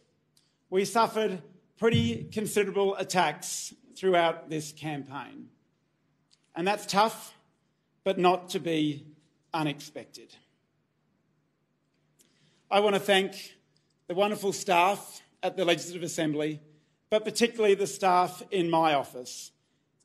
we suffered pretty considerable attacks throughout this campaign. And that's tough, but not to be unexpected. I want to thank the wonderful staff at the Legislative Assembly, but particularly the staff in my office,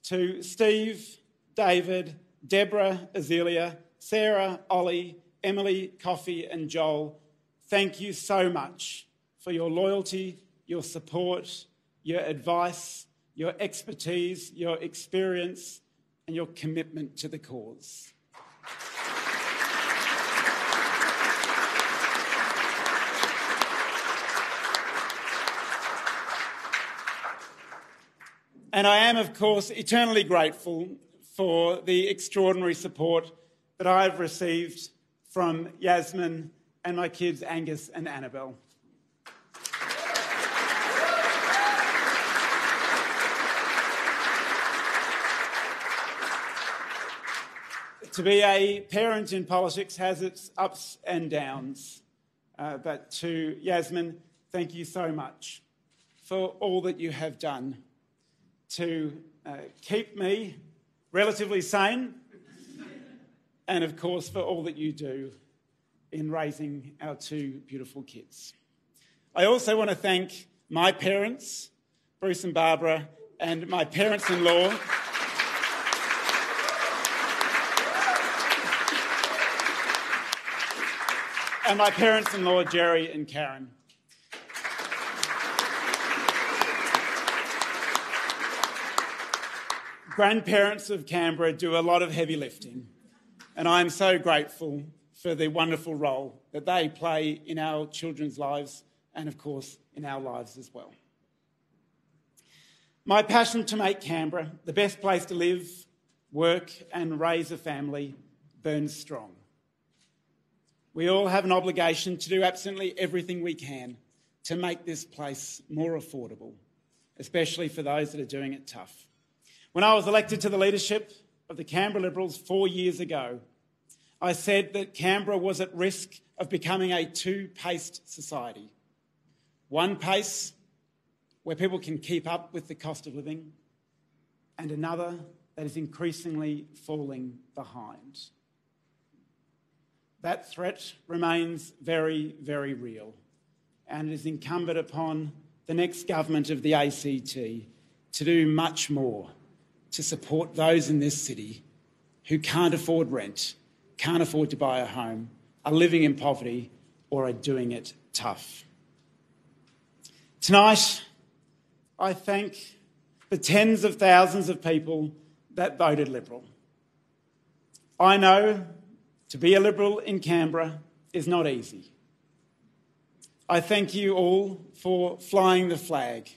to Steve, David, Deborah, Azealia, Sarah, Ollie, Emily, Coffee and Joel. Thank you so much for your loyalty, your support, your advice, your expertise, your experience and your commitment to the cause. And I am, of course, eternally grateful for the extraordinary support that I have received from Yasmin and my kids Angus and Annabelle. To be a parent in politics has its ups and downs, but to Yasmin, thank you so much for all that you have done to keep me relatively sane and, of course, for all that you do in raising our two beautiful kids. I also want to thank my parents, Bruce and Barbara, and my parents-in-law, Jerry and Karen. Grandparents of Canberra do a lot of heavy lifting, and I am so grateful for the wonderful role that they play in our children's lives and, of course, in our lives as well. My passion to make Canberra the best place to live, work and raise a family burns strong. We all have an obligation to do absolutely everything we can to make this place more affordable, especially for those that are doing it tough. When I was elected to the leadership of the Canberra Liberals 4 years ago, I said that Canberra was at risk of becoming a two-paced society. One pace where people can keep up with the cost of living, and another that is increasingly falling behind. That threat remains very, very real, and it is incumbent upon the next government of the ACT to do much more to support those in this city who can't afford rent, can't afford to buy a home, are living in poverty or are doing it tough. Tonight, I thank the tens of thousands of people that voted Liberal. I know to be a Liberal in Canberra is not easy. I thank you all for flying the flag.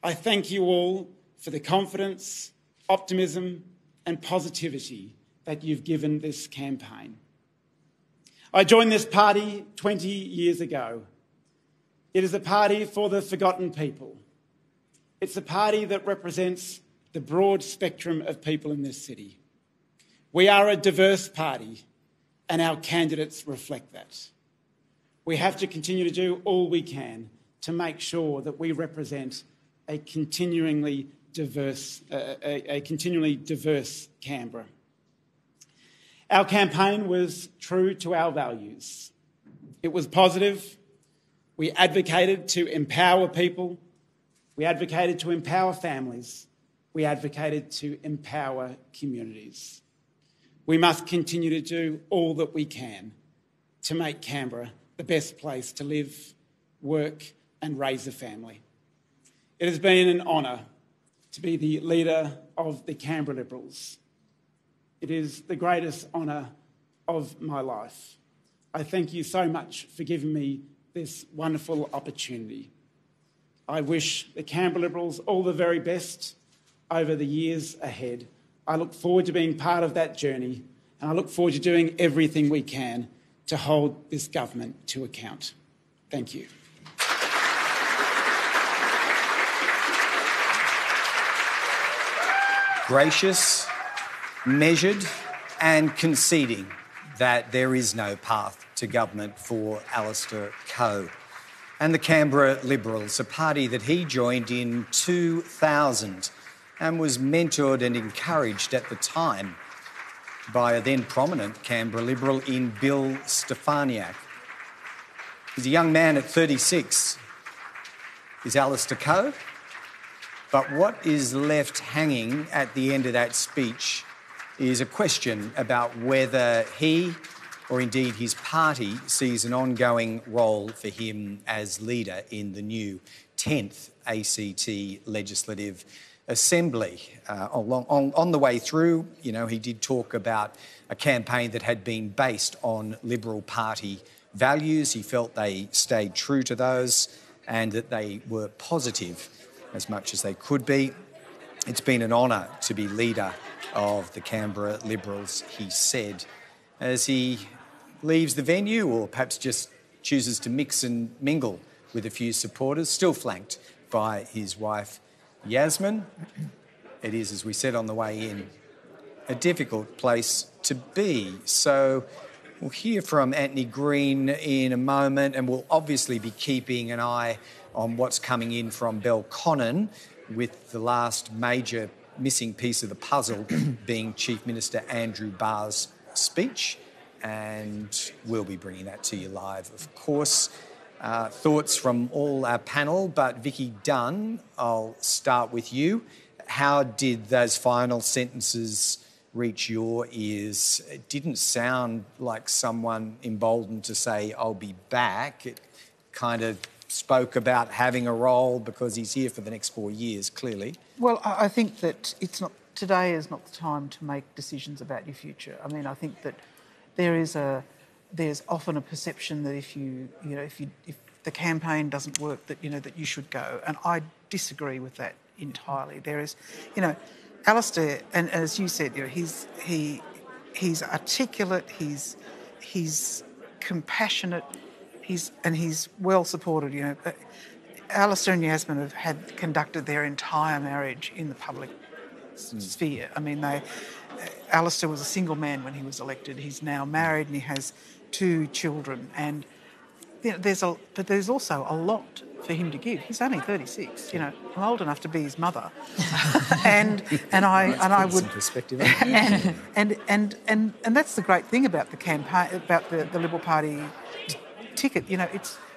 I thank you all for the confidence, optimism and positivity that you've given this campaign. I joined this party 20 years ago. It is a party for the forgotten people. It's a party that represents the broad spectrum of people in this city. We are a diverse party and our candidates reflect that. We have to continue to do all we can to make sure that we represent a continually diverse Canberra. Our campaign was true to our values. It was positive. We advocated to empower people. We advocated to empower families. We advocated to empower communities. We must continue to do all that we can to make Canberra the best place to live, work and raise a family. It has been an honour to be the leader of the Canberra Liberals. It is the greatest honour of my life. I thank you so much for giving me this wonderful opportunity. I wish the Canberra Liberals all the very best over the years ahead. I look forward to being part of that journey and I look forward to doing everything we can to hold this government to account. Thank you. Gracious, measured and conceding that there is no path to government for Alistair Coe. And the Canberra Liberals, a party that he joined in 2000 and was mentored and encouraged at the time by a then prominent Canberra Liberal in Bill Stefaniak. He's a young man at 36. Is Alistair Coe? But what is left hanging at the end of that speech is a question about whether he, or indeed his party, sees an ongoing role for him as leader in the new 10th ACT Legislative Assembly. On the way through, you know, he did talk about a campaign that had been based on Liberal Party values. He felt they stayed true to those and that they were positive as much as they could be. It's been an honour to be leader of the Canberra Liberals, he said, as he leaves the venue or perhaps just chooses to mix and mingle with a few supporters, still flanked by his wife Yasmin. It is, as we said on the way in, a difficult place to be. So we'll hear from Antony Green in a moment and we'll obviously be keeping an eye on what's coming in from Belconnen, with the last major missing piece of the puzzle being Chief Minister Andrew Barr's speech, and we'll be bringing that to you live, of course. Thoughts from all our panel, but Vicky Dunn, I'll start with you. How did those final sentences reach your ears? It didn't sound like someone emboldened to say, I'll be back. It kind of spoke about having a role because he's here for the next 4 years, clearly. Well, I think that today is not the time to make decisions about your future. I mean, I think that there's often a perception that if the campaign doesn't work, that you should go, and I disagree with that entirely. There is, Alistair, and as you said, he's articulate, he's compassionate. He's well supported. Alistair and Yasmin have conducted their entire marriage in the public sphere. I mean, Alistair was a single man when he was elected. He's now married and he has 2 children. And there's also a lot for him to give. He's only 36. I'm old enough to be his mother, and I would. Some perspective. and that's the great thing about the campaign, about the Liberal Party ticket.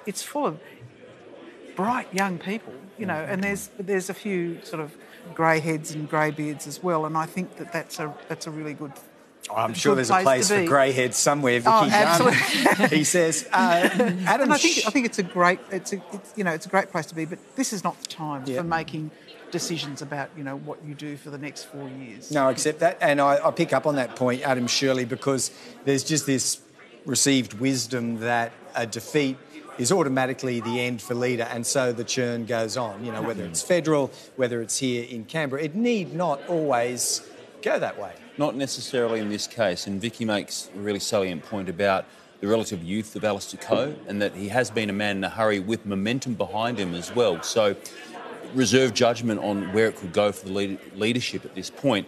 It's full of bright young people. And there's a few sort of grey heads and grey beards as well. And I think that's a really good I'm sure there's a place place to for be. grey heads somewhere, Vicky. Oh, absolutely. He says. Adam, and I think it's a great place to be. But this is not the time for making decisions about what you do for the next 4 years. No, I accept that, and I pick up on that point, Adam Shirley, because there's just this received wisdom that a defeat is automatically the end for leader, and so the churn goes on. Whether it's federal, whether it's here in Canberra, it need not always go that way. Not necessarily in this case, and Vicky makes a really salient point about the relative youth of Alistair Coe and that he has been a man in a hurry with momentum behind him as well. So reserve judgment on where it could go for the leadership at this point.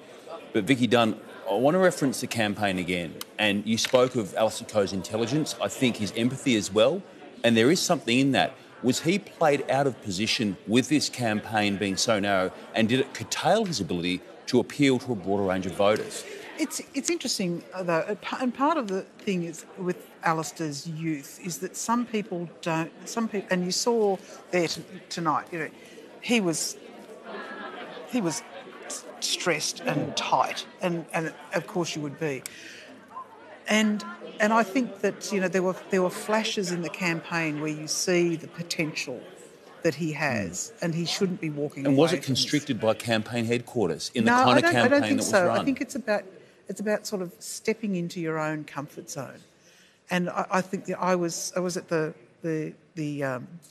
But Vicky Dunn, I want to reference the campaign again, and you spoke of Alistair Coe's intelligence, I think his empathy as well. And there is something in that. Was he played out of position with this campaign being so narrow, and did it curtail his ability to appeal to a broader range of voters? It's interesting, though, and part of the thing is with Alistair's youth is that some people, and you saw there tonight, he was stressed and tight, and of course you would be. And I think that there were flashes in the campaign where you see the potential that he has, and he shouldn't be walking. And away was it from constricted by campaign headquarters in no, the kind of campaign I don't think that was so. run? I think it's about sort of stepping into your own comfort zone, and I think that I was at the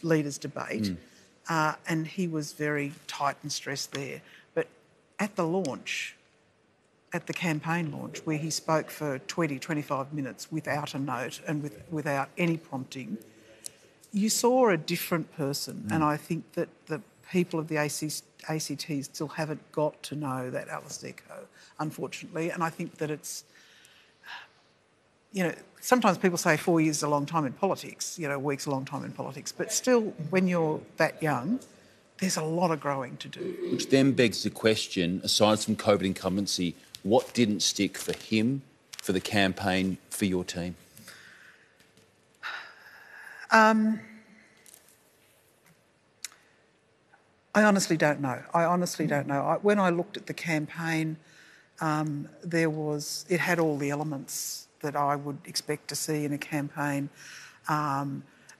leaders' debate, and he was very tight and stressed there. But at the launch. At the campaign launch, where he spoke for 20, 25 minutes without a note and without any prompting, you saw a different person. And I think that the people of the ACT still haven't got to know that Alistair Coe, unfortunately. And I think that it's, sometimes people say 4 years is a long time in politics, a week's a long time in politics. But still, when you're that young, there's a lot of growing to do. Which then begs the question, aside from COVID incumbency, what didn't stick for him, for the campaign, for your team? I honestly don't know. When I looked at the campaign, it had all the elements that I would expect to see in a campaign.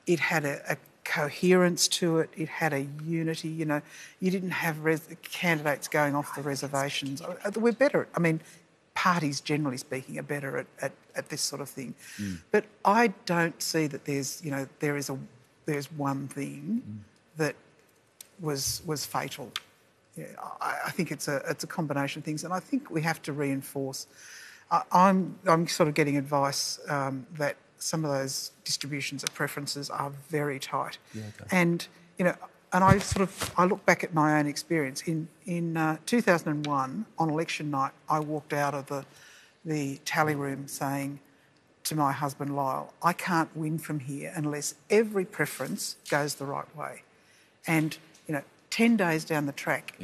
It had a coherence to it. It had a unity. You didn't have candidates going off the reservations. We're better. Parties, generally speaking, are better at this sort of thing. But I don't see that there's one thing that was fatal. I think it's a combination of things, and I think we have to reinforce. I'm sort of getting advice that some of those distributions of preferences are very tight. Yeah, okay. And I look back at my own experience. In 2001, on election night, I walked out of the tally room saying to my husband Lyle, I can't win from here unless every preference goes the right way. And 10 days down the track,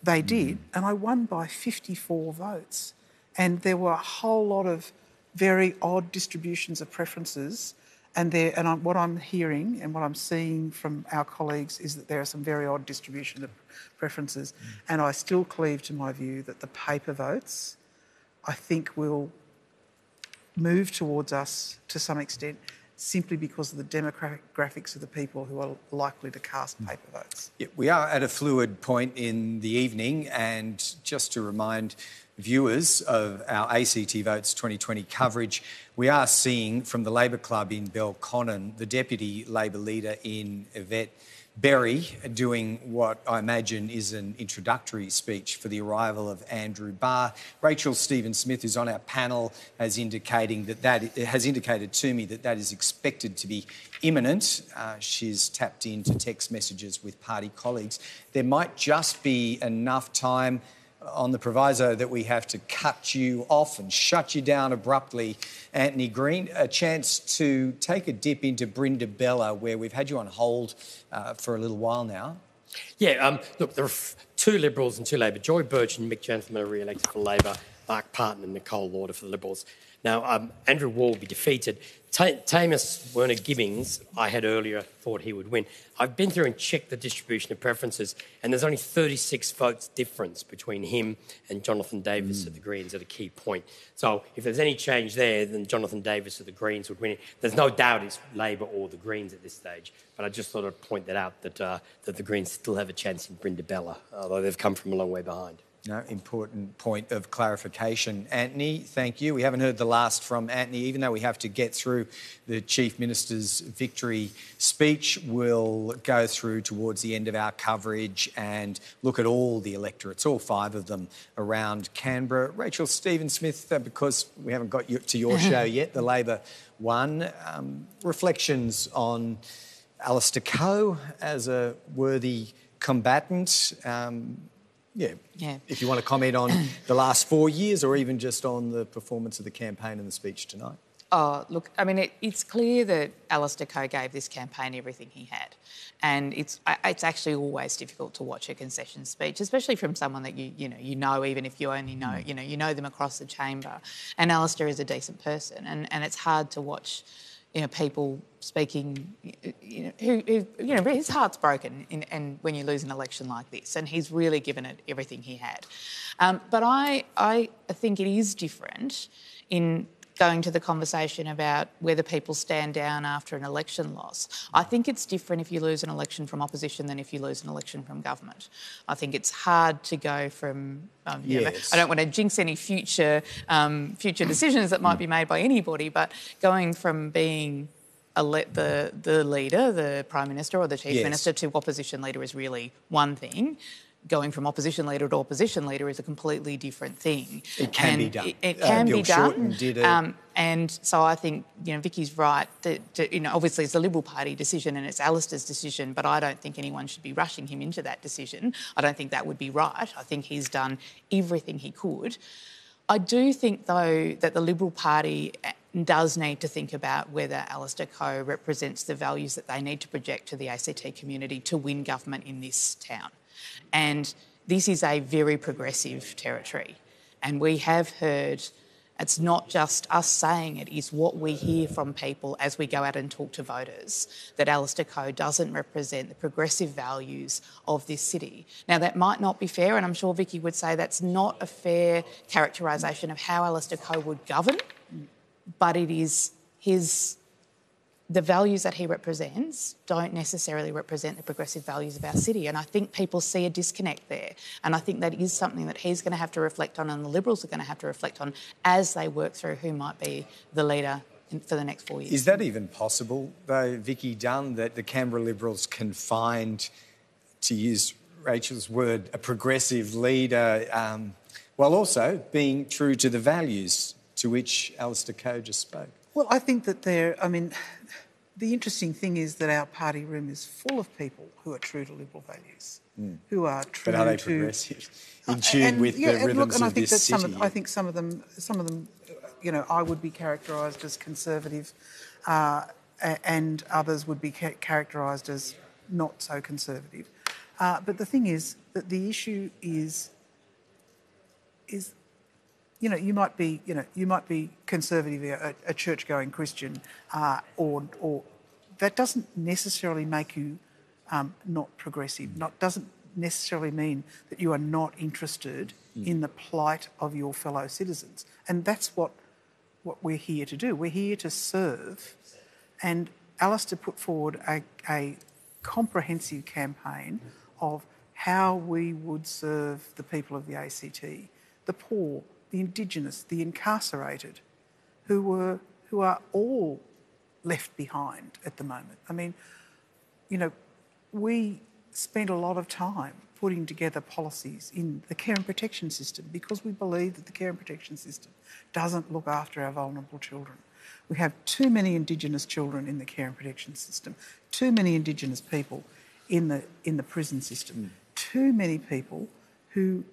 they did, and I won by 54 votes. And there were a whole lot of very odd distributions of preferences, and what I'm hearing and what I'm seeing from our colleagues is that there are some very odd distribution of preferences, and I still cleave to my view that the paper votes, I think, will move towards us to some extent simply because of the demographics of the people who are likely to cast paper votes. Yeah, we are at a fluid point in the evening, and just to remind viewers of our ACT Votes 2020 coverage, we are seeing from the Labor Club in Belconnen the Deputy Labor Leader in Yvette Berry doing what I imagine is an introductory speech for the arrival of Andrew Barr. Rachel Stephen-Smith, who's on our panel, has indicated to me that is expected to be imminent. She's tapped into text messages with party colleagues. There might just be enough time on the proviso that we have to cut you off and shut you down abruptly, Antony Green, a chance to take a dip into Brindabella, where we've had you on hold for a little while now. Yeah, look, there are two Liberals and two Labor. Joy Birch and Mick Gentleman are re-elected for Labor, Mark Parton and Nicole Lauder for the Liberals. Now, Andrew Wall will be defeated. Tamus Werner Gibbings, I had earlier thought he would win. I've been through and checked the distribution of preferences, and there's only 36 votes difference between him and Jonathan Davis of the Greens at a key point. So if there's any change there, then Jonathan Davis of the Greens would win it. There's no doubt it's Labor or the Greens at this stage, but I just thought I'd point that out, that the Greens still have a chance in Brindabella, although they've come from a long way behind. No, important point of clarification. Antony, thank you. We haven't heard the last from Antony, even though we have to get through the Chief Minister's victory speech. We'll go through towards the end of our coverage and look at all the electorates, all 5 of them, around Canberra. Rachel Stephen-Smith, because we haven't got to your show yet, the Labor one, reflections on Alistair Coe as a worthy combatant. Yeah. If you want to comment on the last 4 years or even just on the performance of the campaign and the speech tonight. Oh, look, I mean, it's clear that Alistair Coe gave this campaign everything he had. And it's actually always difficult to watch a concession speech, especially from someone that you know, even if you only know, you know them across the chamber. And Alistair is a decent person, and it's hard to watch people speaking, who his heart's broken and when you lose an election like this, and he's really given it everything he had. But I think it is different in going to the conversation about whether people stand down after an election loss. I think it's different if you lose an election from opposition than if you lose an election from government. I think it's hard to go from... Yes. I don't want to jinx any future decisions that might be made by anybody, but going from being the leader, the Prime Minister or the Chief Minister, to opposition leader is really one thing. Going from opposition leader to opposition leader is a completely different thing. It can be done. It can be done. Shorten did it. And so I think, Vicky's right. Obviously it's the Liberal Party decision and it's Alistair's decision, but I don't think anyone should be rushing him into that decision. I don't think that would be right. I think he's done everything he could. I do think, though, that the Liberal Party does need to think about whether Alistair Coe represents the values that they need to project to the ACT community to win government in this town. And this is a very progressive territory. And we have heard, it's not just us saying it, it's what we hear from people as we go out and talk to voters, that Alistair Coe doesn't represent the progressive values of this city. Now, that might not be fair, and I'm sure Vicky would say that's not a fair characterisation of how Alistair Coe would govern, but it is the values that he represents don't necessarily represent the progressive values of our city. And I think people see a disconnect there. And I think that is something that he's going to have to reflect on and the Liberals are going to have to reflect on as they work through who might be the leader for the next 4 years. Is that even possible, though, Vicky Dunn, that the Canberra Liberals can find, to use Rachel's word, a progressive leader, while also being true to the values to which Alistair Coe just spoke? Well, I think that the interesting thing is that our party room is full of people who are true to Liberal values, who are true to... But are they progressive? In tune with the rhythms of this city? I think some of them, I would be characterised as conservative and others would be characterised as not so conservative. But the thing is that the issue is you might be conservative, a church-going Christian, or that doesn't necessarily make you not progressive. Doesn't necessarily mean that you are not interested in the plight of your fellow citizens, and that's what we're here to do. We're here to serve, and Alistair put forward a comprehensive campaign of how we would serve the people of the ACT, the poor, the Indigenous, the incarcerated, who are all left behind at the moment. I mean, we spent a lot of time putting together policies in the care and protection system because we believe that the care and protection system doesn't look after our vulnerable children. We have too many Indigenous children in the care and protection system, too many Indigenous people in the prison system, too many people who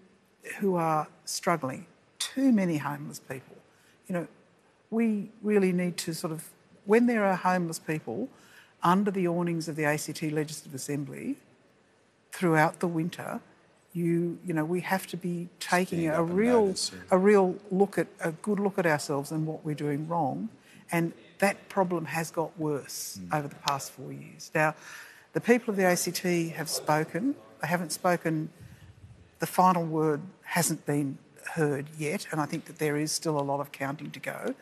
are struggling, too many homeless people. We really need to when there are homeless people under the awnings of the ACT Legislative Assembly throughout the winter, we have to be taking a good look at ourselves and what we're doing wrong, and that problem has got worse over the past 4 years. Now, the people of the ACT have spoken. They haven't spoken. The final word hasn't been heard yet, and I think that there is still a lot of counting to go.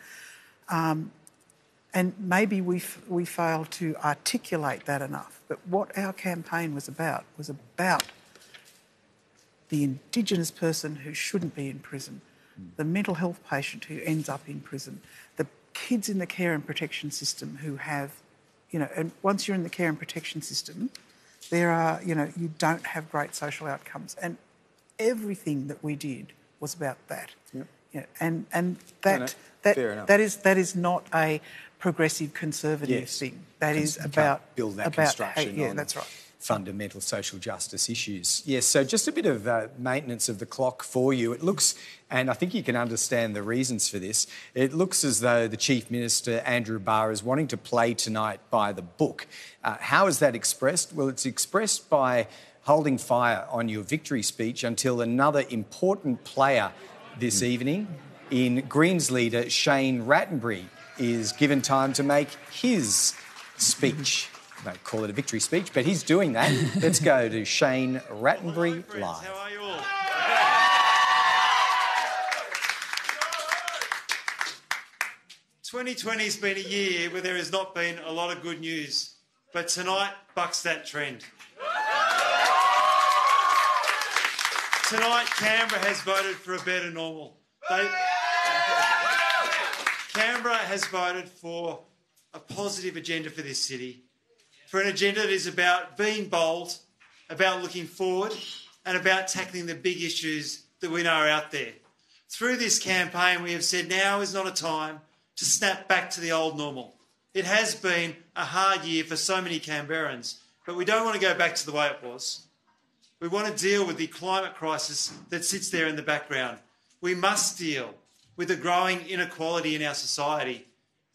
And maybe we fail to articulate that enough. But what our campaign was about the Indigenous person who shouldn't be in prison, the mental health patient who ends up in prison, the kids in the care and protection system who have, and once you're in the care and protection system, there are, you don't have great social outcomes. And everything that we did was about that. Yep. And that is not a progressive conservative thing. That is about build that construction on that's right. fundamental social justice issues. Yes, so just a bit of maintenance of the clock for you. It looks, and I think you can understand the reasons for this, it looks as though the Chief Minister, Andrew Barr, is wanting to play tonight by the book. How is that expressed? Well, it's expressed by holding fire on your victory speech until another important player this evening in Greens leader Shane Rattenbury is given time to make his speech. I don't call it a victory speech, but he's doing that. Let's go to Shane Rattenbury live. How are you all? 2020's been a year where there has not been a lot of good news, but tonight bucks that trend. Tonight, Canberra has voted for a better normal. Canberra has voted for a positive agenda for this city, for an agenda that is about being bold, about looking forward, and about tackling the big issues that we know are out there. Through this campaign, we have said now is not a time to snap back to the old normal. It has been a hard year for so many Canberrans, but we don't want to go back to the way it was. We want to deal with the climate crisis that sits there in the background. We must deal with the growing inequality in our society,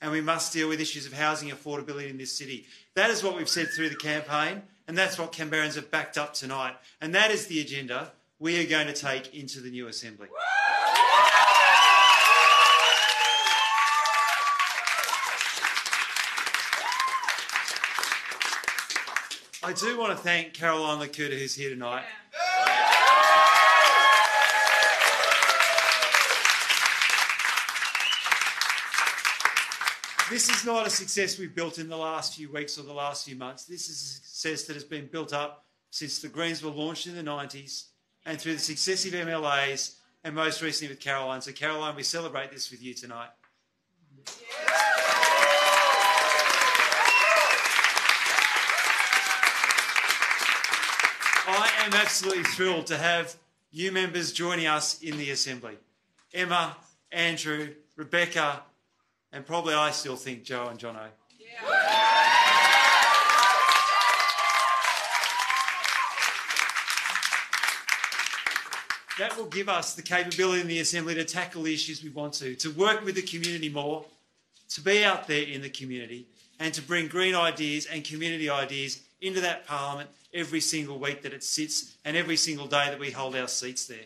and we must deal with issues of housing affordability in this city. That is what we've said through the campaign, and that's what Canberrans have backed up tonight. And that is the agenda we are going to take into the new Assembly. I do want to thank Caroline Lakuta, who's here tonight. This is not a success we've built in the last few weeks or the last few months. This is a success that has been built up since the Greens were launched in the 90s and through the successive MLAs and most recently with Caroline. So, Caroline, we celebrate this with you tonight. I am absolutely thrilled to have you members joining us in the Assembly. Emma, Andrew, Rebecca, and probably I still think Joe and Jono. That will give us the capability in the Assembly to tackle the issues we want to work with the community more, to be out there in the community, and to bring green ideas and community ideas into that parliament every single week that it sits and every single day that we hold our seats there.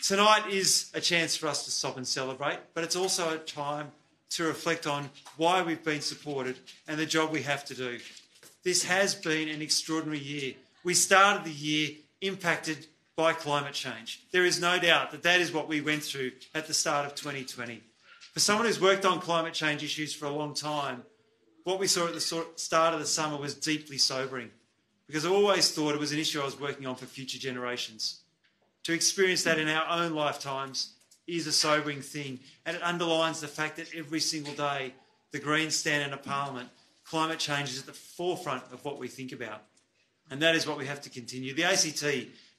Tonight is a chance for us to stop and celebrate, but it's also a time to reflect on why we've been supported and the job we have to do. This has been an extraordinary year. We started the year impacted by climate change. There is no doubt that that is what we went through at the start of 2020. For someone who's worked on climate change issues for a long time, what we saw at the start of the summer was deeply sobering, because I always thought it was an issue I was working on for future generations. To experience that in our own lifetimes is a sobering thing, and it underlines the fact that every single day the Greens stand in a parliament, climate change is at the forefront of what we think about. And that is what we have to continue. The ACT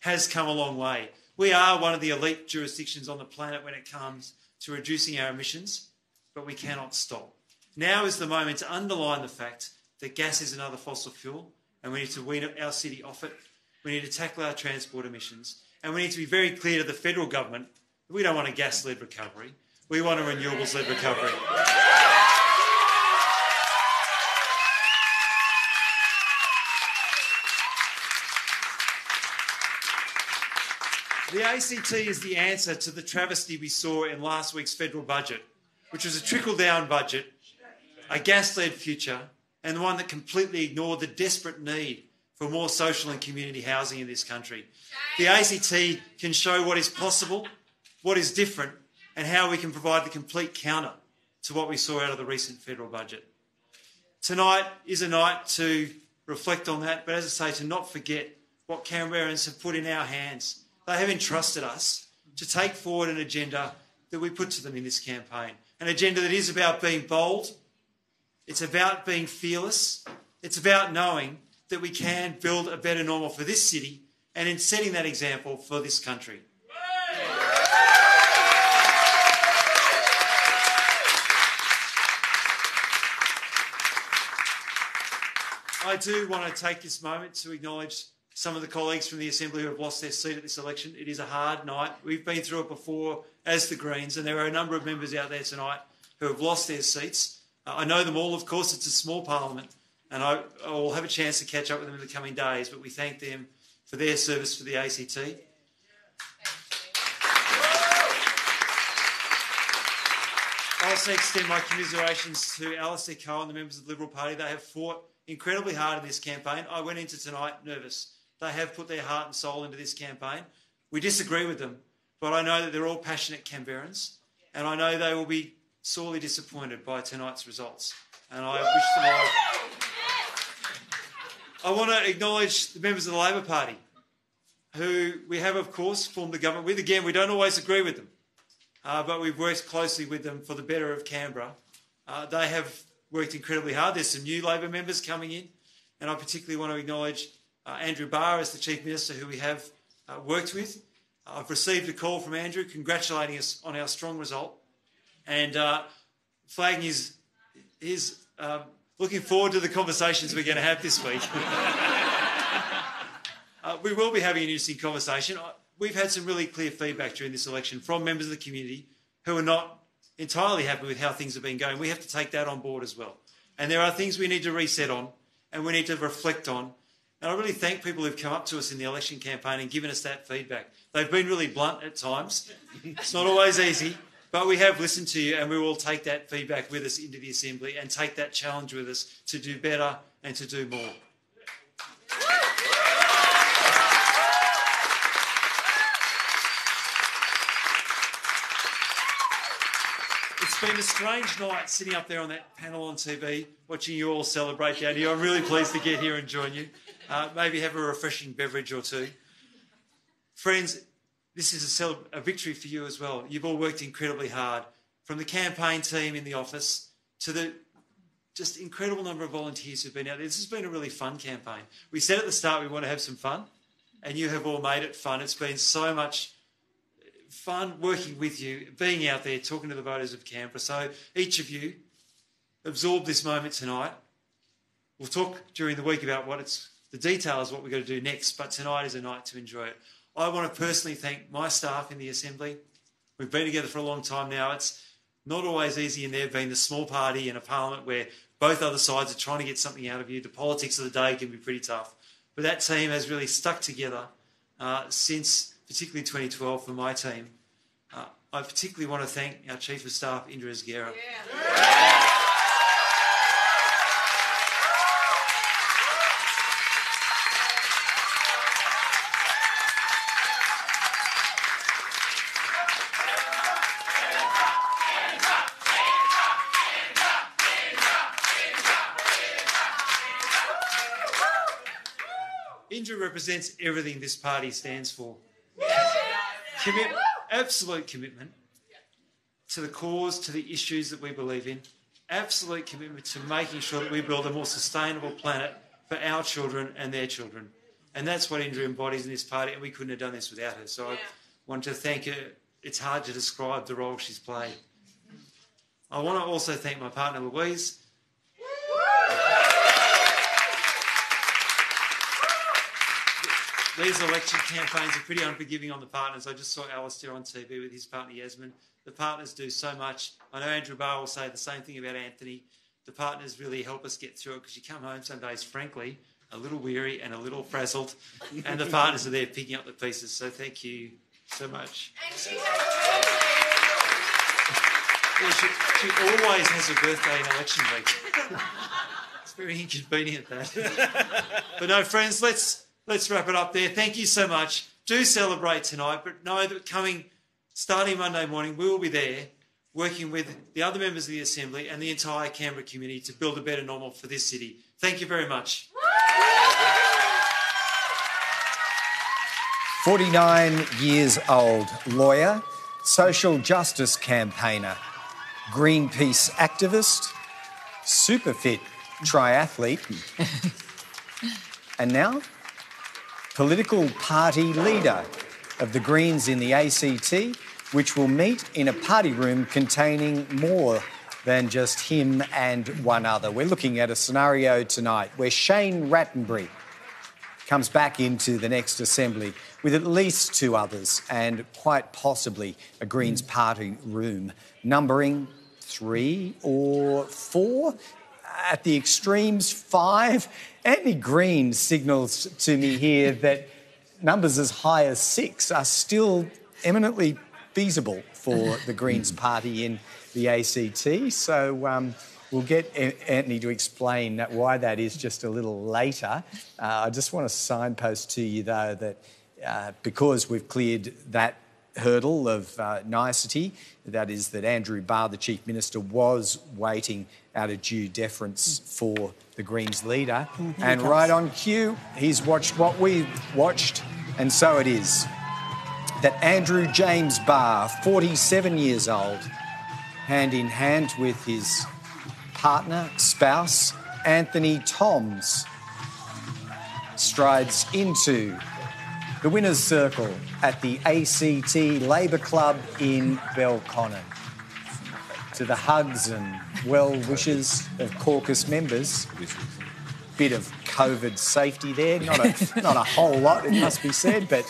has come a long way. We are one of the elite jurisdictions on the planet when it comes to reducing our emissions, but we cannot stop. Now is the moment to underline the fact that gas is another fossil fuel, and we need to wean our city off it. We need to tackle our transport emissions, and we need to be very clear to the federal government that we don't want a gas-led recovery. We want a renewables-led recovery. The ACT is the answer to the travesty we saw in last week's federal budget, which was a trickle-down budget a gas-led future, and one that completely ignored the desperate need for more social and community housing in this country. The ACT can show what is possible, what is different, and how we can provide the complete counter to what we saw out of the recent federal budget. Tonight is a night to reflect on that, but as I say, to not forget what Canberrans have put in our hands. They have entrusted us to take forward an agenda that we put to them in this campaign, an agenda that is about being bold, it's about being fearless, it's about knowing that we can build a better normal for this city and in setting that example for this country. I do want to take this moment to acknowledge some of the colleagues from the Assembly who have lost their seat at this election. It is a hard night. We've been through it before as the Greens, and there are a number of members out there tonight who have lost their seats. I know them all, of course. It's a small parliament, and I will have a chance to catch up with them in the coming days, but we thank them for their service for the ACT. I also extend my commiserations to Alistair and the members of the Liberal Party. They have fought incredibly hard in this campaign. I went into tonight nervous. They have put their heart and soul into this campaign. We disagree with them, but I know that they're all passionate Canberrans, and I know they will be sorely disappointed by tonight's results. And I wish them all. I want to acknowledge the members of the Labor Party, who we have, of course, formed the government with. Again, we don't always agree with them, but we've worked closely with them for the better of Canberra. They have worked incredibly hard. There's some new Labor members coming in, and I particularly want to acknowledge Andrew Barr as the Chief Minister, who we have worked with. I've received a call from Andrew congratulating us on our strong result and flagging his looking forward to the conversations we're going to have this week. We will be having an interesting conversation. We've had some really clear feedback during this election from members of the community who are not entirely happy with how things have been going. We have to take that on board as well. And there are things we need to reset on and we need to reflect on. And I really thank people who've come up to us in the election campaign and given us that feedback. They've been really blunt at times. It's not always easy, but we have listened to you and we will take that feedback with us into the Assembly and take that challenge with us to do better and to do more. It's been a strange night sitting up there on that panel on TV, watching you all celebrate down here. I'm really pleased to get here and join you. Maybe have a refreshing beverage or two. Friends, this is a victory for you as well. You've all worked incredibly hard, from the campaign team in the office to the just incredible number of volunteers who've been out there. This has been a really fun campaign. We said at the start we want to have some fun, and you have all made it fun. It's been so much fun working with you, being out there, talking to the voters of Canberra. So each of you absorb this moment tonight. We'll talk during the week about the details of what we're going to do next, but tonight is a night to enjoy it. I want to personally thank my staff in the Assembly. We've been together for a long time now. It's not always easy in there being the small party in a parliament where both other sides are trying to get something out of you. The politics of the day can be pretty tough. But that team has really stuck together since particularly 2012 for my team. I particularly want to thank our Chief of Staff, Indra Asghera. Indra represents everything this party stands for. Absolute commitment to the cause, to the issues that we believe in. Absolute commitment to making sure that we build a more sustainable planet for our children and their children. And that's what Indra embodies in this party, and we couldn't have done this without her. So I want to thank her. It's hard to describe the role she's played. I want to also thank my partner, Louise. These election campaigns are pretty unforgiving on the partners. I just saw Alistair on TV with his partner Yasmin. The partners do so much. I know Andrew Barr will say the same thing about Antony. The partners really help us get through it because you come home some days, frankly, a little weary and a little frazzled, and the partners are there picking up the pieces. So thank you so much. Yeah, she always has a birthday in election week. It's very inconvenient, that. But no, friends, let's wrap it up there. Thank you so much. Do celebrate tonight, but know that starting Monday morning, we will be there working with the other members of the Assembly and the entire Canberra community to build a better normal for this city. Thank you very much. 49 years old, lawyer, social justice campaigner, Greenpeace activist, super fit triathlete, and now political party leader of the Greens in the ACT, which will meet in a party room containing more than just him and one other. We're looking at a scenario tonight where Shane Rattenbury comes back into the next Assembly with at least two others and quite possibly a Greens party room numbering 3 or 4, at the extremes 5. Antony Green signals to me here that numbers as high as 6 are still eminently feasible for the Greens party in the ACT. So we'll get Antony to explain why that is just a little later. I just want to signpost to you, though, that because we've cleared that hurdle of nicety, that is that Andrew Barr, the Chief Minister, was waiting out of due deference for the Greens leader. And right on cue, he's watched what we watched, and so it is that Andrew James Barr, 47 years old, hand in hand with his partner, spouse, Anthony Toms, strides into the winner's circle at the ACT Labor Club in Belconnen. To the hugs and well wishes of caucus members, bit of COVID safety there, not a whole lot, it must be said, but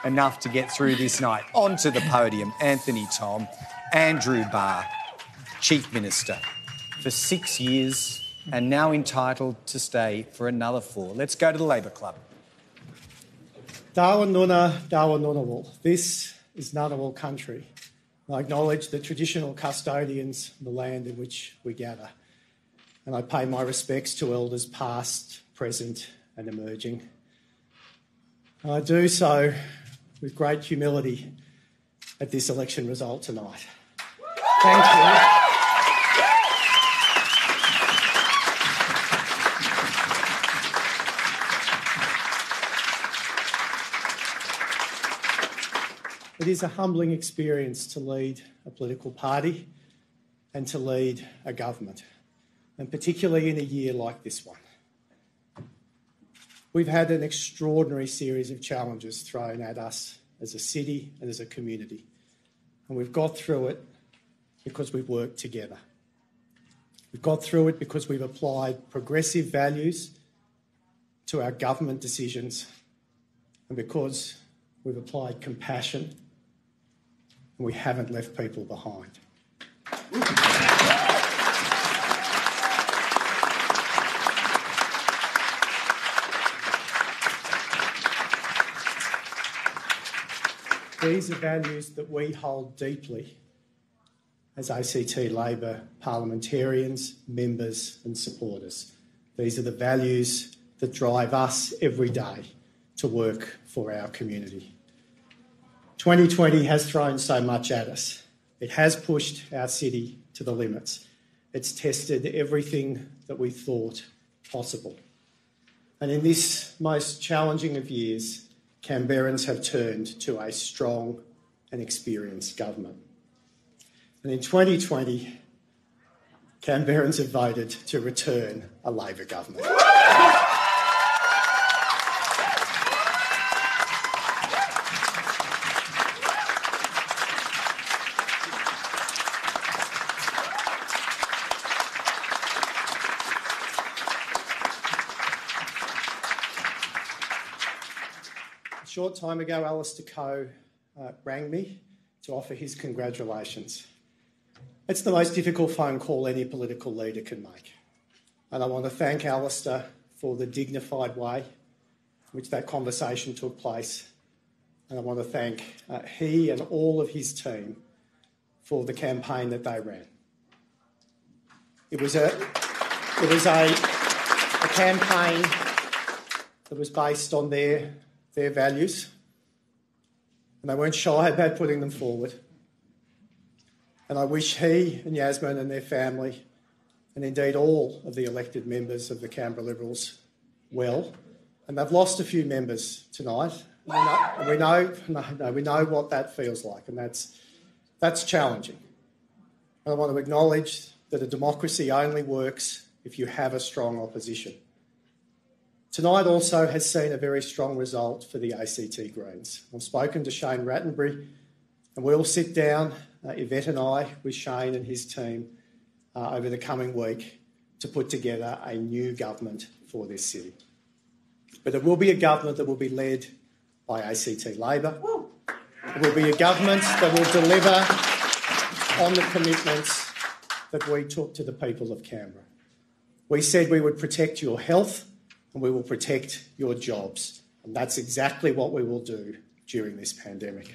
enough to get through this night. Onto the podium, Anthony Tom, Andrew Barr, Chief Minister for 6 years and now entitled to stay for another 4. Let's go to the Labor Club. Darwin Nuna, Darwin Nunawal. This is Ngunnawal country. I acknowledge the traditional custodians of the land in which we gather. And I pay my respects to elders past, present and emerging. And I do so with great humility at this election result tonight. Thank you. It is a humbling experience to lead a political party and to lead a government, and particularly in a year like this one. We've had an extraordinary series of challenges thrown at us as a city and as a community, and we've got through it because we've worked together. We've got through it because we've applied progressive values to our government decisions and because we've applied compassion. We haven't left people behind. These are values that we hold deeply as ACT Labor parliamentarians, members and supporters. These are the values that drive us every day to work for our community. 2020 has thrown so much at us. It has pushed our city to the limits. It's tested everything that we thought possible. And in this most challenging of years, Canberrans have turned to a strong and experienced government. And in 2020, Canberrans have voted to return a Labor government. A short time ago, Alistair Coe rang me to offer his congratulations. It's the most difficult phone call any political leader can make. And I want to thank Alistair for the dignified way in which that conversation took place. And I want to thank he and all of his team for the campaign that they ran. It was a campaign that was based on their values, and they weren't shy about putting them forward. And I wish he and Yasmin and their family, and indeed all of the elected members of the Canberra Liberals, well. And they've lost a few members tonight. And we know what that feels like, and that's challenging. And I want to acknowledge that a democracy only works if you have a strong opposition. Tonight also has seen a very strong result for the ACT Greens. I've spoken to Shane Rattenbury, and we'll sit down, Yvette and I, with Shane and his team over the coming week to put together a new government for this city. But it will be a government that will be led by ACT Labor. It will be a government that will deliver on the commitments that we took to the people of Canberra. We said we would protect your health and we will protect your jobs. And that's exactly what we will do during this pandemic.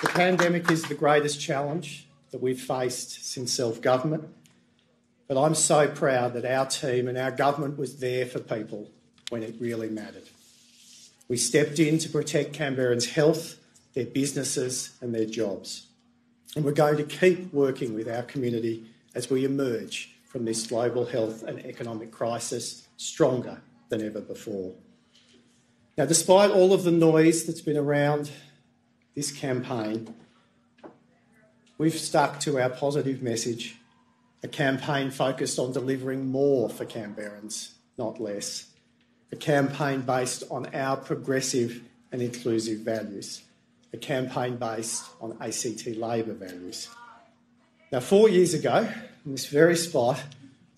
The pandemic is the greatest challenge that we've faced since self-government, but I'm so proud that our team and our government was there for people when it really mattered. We stepped in to protect Canberrans' health, their businesses and their jobs. And we're going to keep working with our community as we emerge from this global health and economic crisis stronger than ever before. Now, despite all of the noise that's been around this campaign, we've stuck to our positive message, a campaign focused on delivering more for Canberrans, not less. A campaign based on our progressive and inclusive values. A campaign based on ACT Labor values. Now, 4 years ago, in this very spot,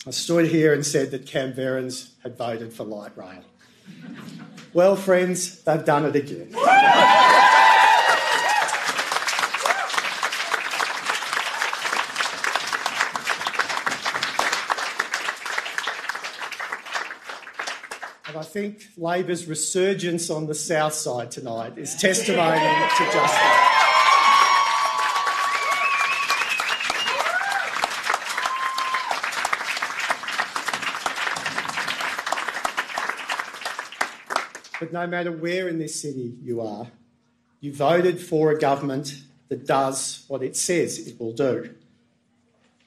I stood here and said that Canberrans had voted for light rail. Well, friends, they've done it again. And I think Labor's resurgence on the south side tonight is testimony to just that. But no matter where in this city you are, you voted for a government that does what it says it will do.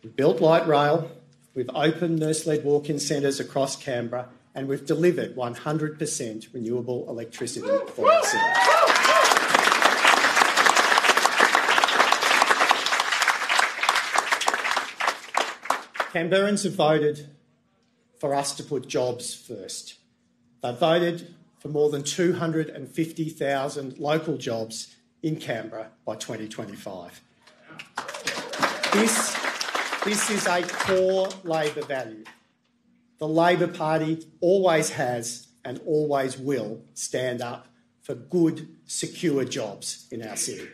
We've built light rail, we've opened nurse-led walk-in centres across Canberra, and we've delivered 100% renewable electricity for our city. Canberrans have voted for us to put jobs first. They voted for more than 250,000 local jobs in Canberra by 2025. This is a core Labor value. The Labor Party always has and always will stand up for good, secure jobs in our city.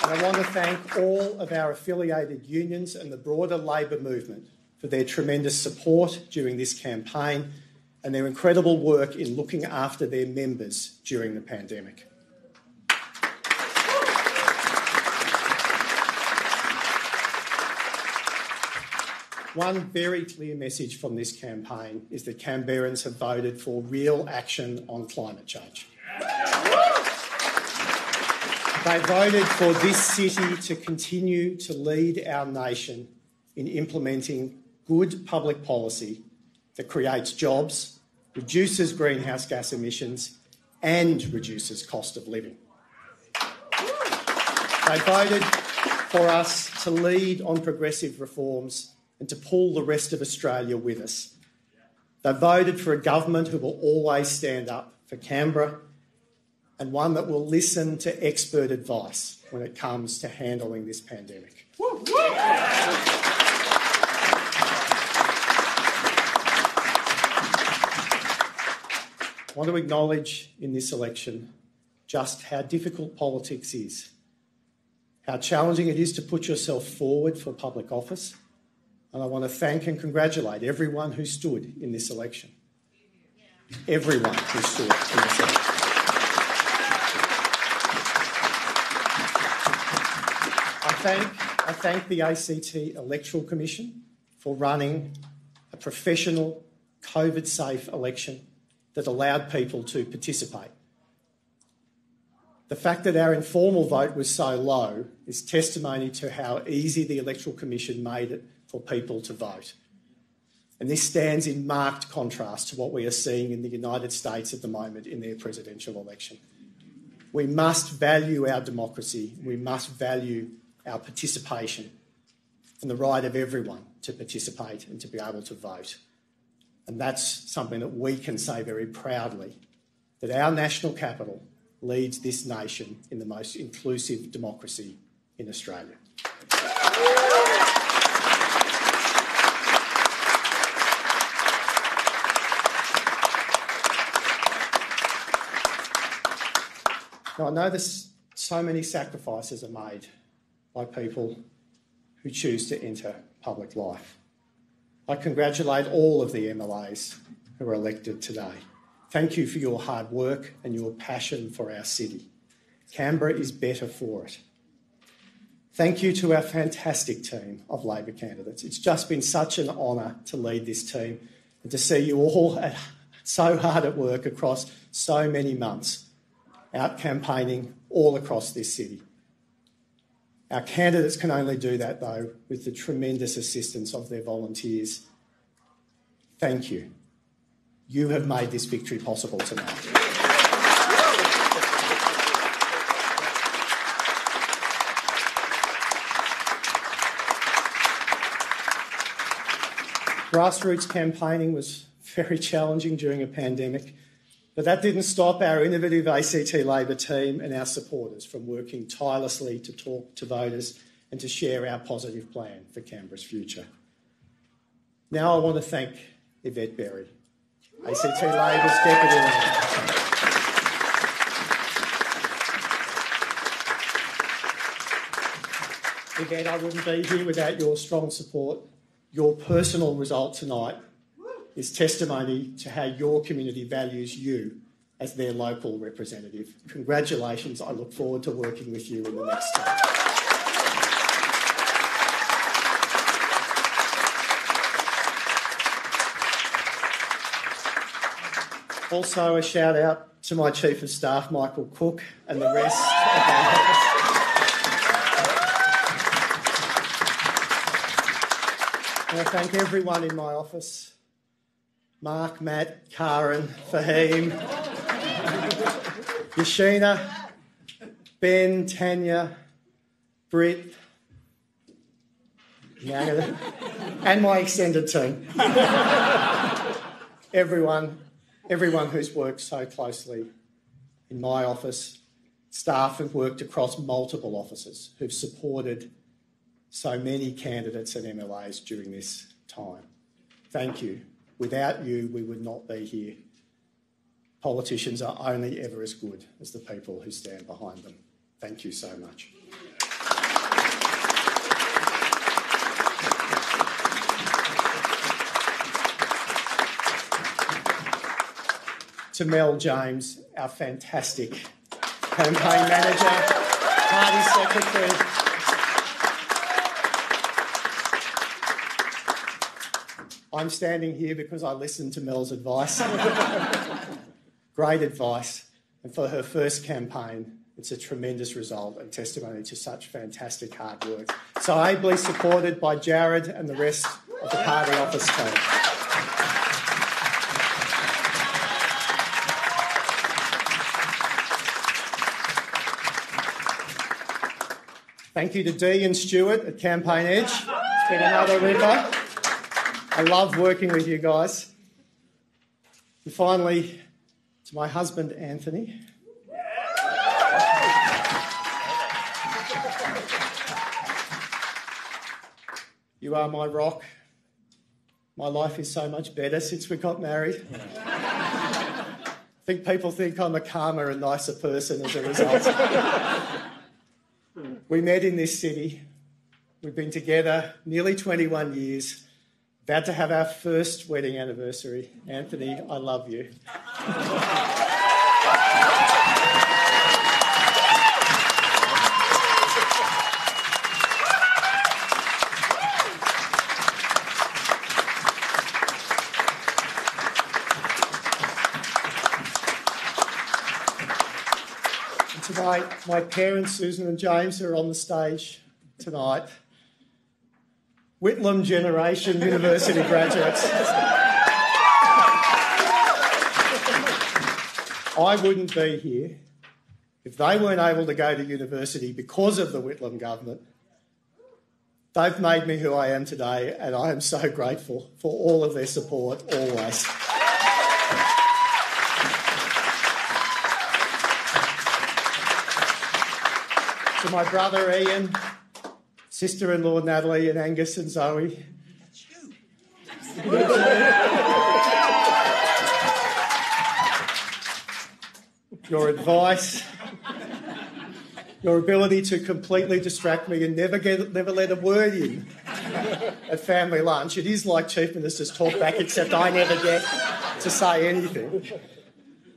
And I want to thank all of our affiliated unions and the broader Labor movement for their tremendous support during this campaign and their incredible work in looking after their members during the pandemic. One very clear message from this campaign is that Canberrans have voted for real action on climate change. They voted for this city to continue to lead our nation in implementing good public policy that creates jobs, reduces greenhouse gas emissions and reduces cost of living. They voted for us to lead on progressive reforms and to pull the rest of Australia with us. They voted for a government who will always stand up for Canberra and one that will listen to expert advice when it comes to handling this pandemic. I want to acknowledge in this election just how difficult politics is, how challenging it is to put yourself forward for public office, And I want to thank and congratulate everyone who stood in this election. Everyone who stood in this election. I thank the ACT Electoral Commission for running a professional, COVID-safe election that allowed people to participate. The fact that our informal vote was so low is testimony to how easy the Electoral Commission made it for people to vote. And this stands in marked contrast to what we are seeing in the United States at the moment in their presidential election. We must value our democracy. We must value our participation and the right of everyone to participate and to be able to vote. And that's something that we can say very proudly, that our national capital leads this nation in the most inclusive democracy in Australia. Now, I know there's so many sacrifices are made by people who choose to enter public life. I congratulate all of the MLAs who are elected today. Thank you for your hard work and your passion for our city. Canberra is better for it. Thank you to our fantastic team of Labor candidates. It's just been such an honour to lead this team and to see you all so hard at work across so many months, out campaigning all across this city. Our candidates can only do that, though, with the tremendous assistance of their volunteers. Thank you. You have made this victory possible tonight. Grassroots campaigning was very challenging during a pandemic, but that didn't stop our innovative ACT Labor team and our supporters from working tirelessly to talk to voters and to share our positive plan for Canberra's future. Now I want to thank Yvette Berry, ACT Labor's Deputy Leader. Yvette, I wouldn't be here without your strong support. Your personal result tonight is testimony to how your community values you as their local representative. Congratulations. I look forward to working with you in the next term. Also, a shout out to my Chief of Staff, Michael Cook, and the rest of our office. I thank everyone in my office. Mark, Matt, Karen, Fahim, Yashina, Ben, Tanya, Britt, and my extended team. Everyone who's worked so closely in my office, staff who've worked across multiple offices, who've supported so many candidates and MLAs during this time. Thank you. Without you, we would not be here. Politicians are only ever as good as the people who stand behind them. Thank you so much. To Mel James, our fantastic campaign manager, party secretary. I'm standing here because I listened to Mel's advice. Great advice. And for her first campaign, it's a tremendous result and testimony to such fantastic hard work. So ably supported by Jared and the rest of the party office team. Thank you to Dee and Stuart at Campaign Edge. It's been another ripper. I love working with you guys. And finally, to my husband, Antony. You are my rock. My life is so much better since we got married. I think people think I'm a calmer and nicer person as a result. We met in this city. We've been together nearly 21 years, about to have our first wedding anniversary. Anthony, I love you. My parents, Susan and James, who are on the stage tonight. Whitlam generation university graduates. I wouldn't be here if they weren't able to go to university because of the Whitlam government. They've made me who I am today, and I am so grateful for all of their support always. To my brother Ian, sister-in-law Natalie, and Angus and Zoe. Your advice, your ability to completely distract me and never let a word in at family lunch. It is like Chief Minister's talk back, except I never get to say anything.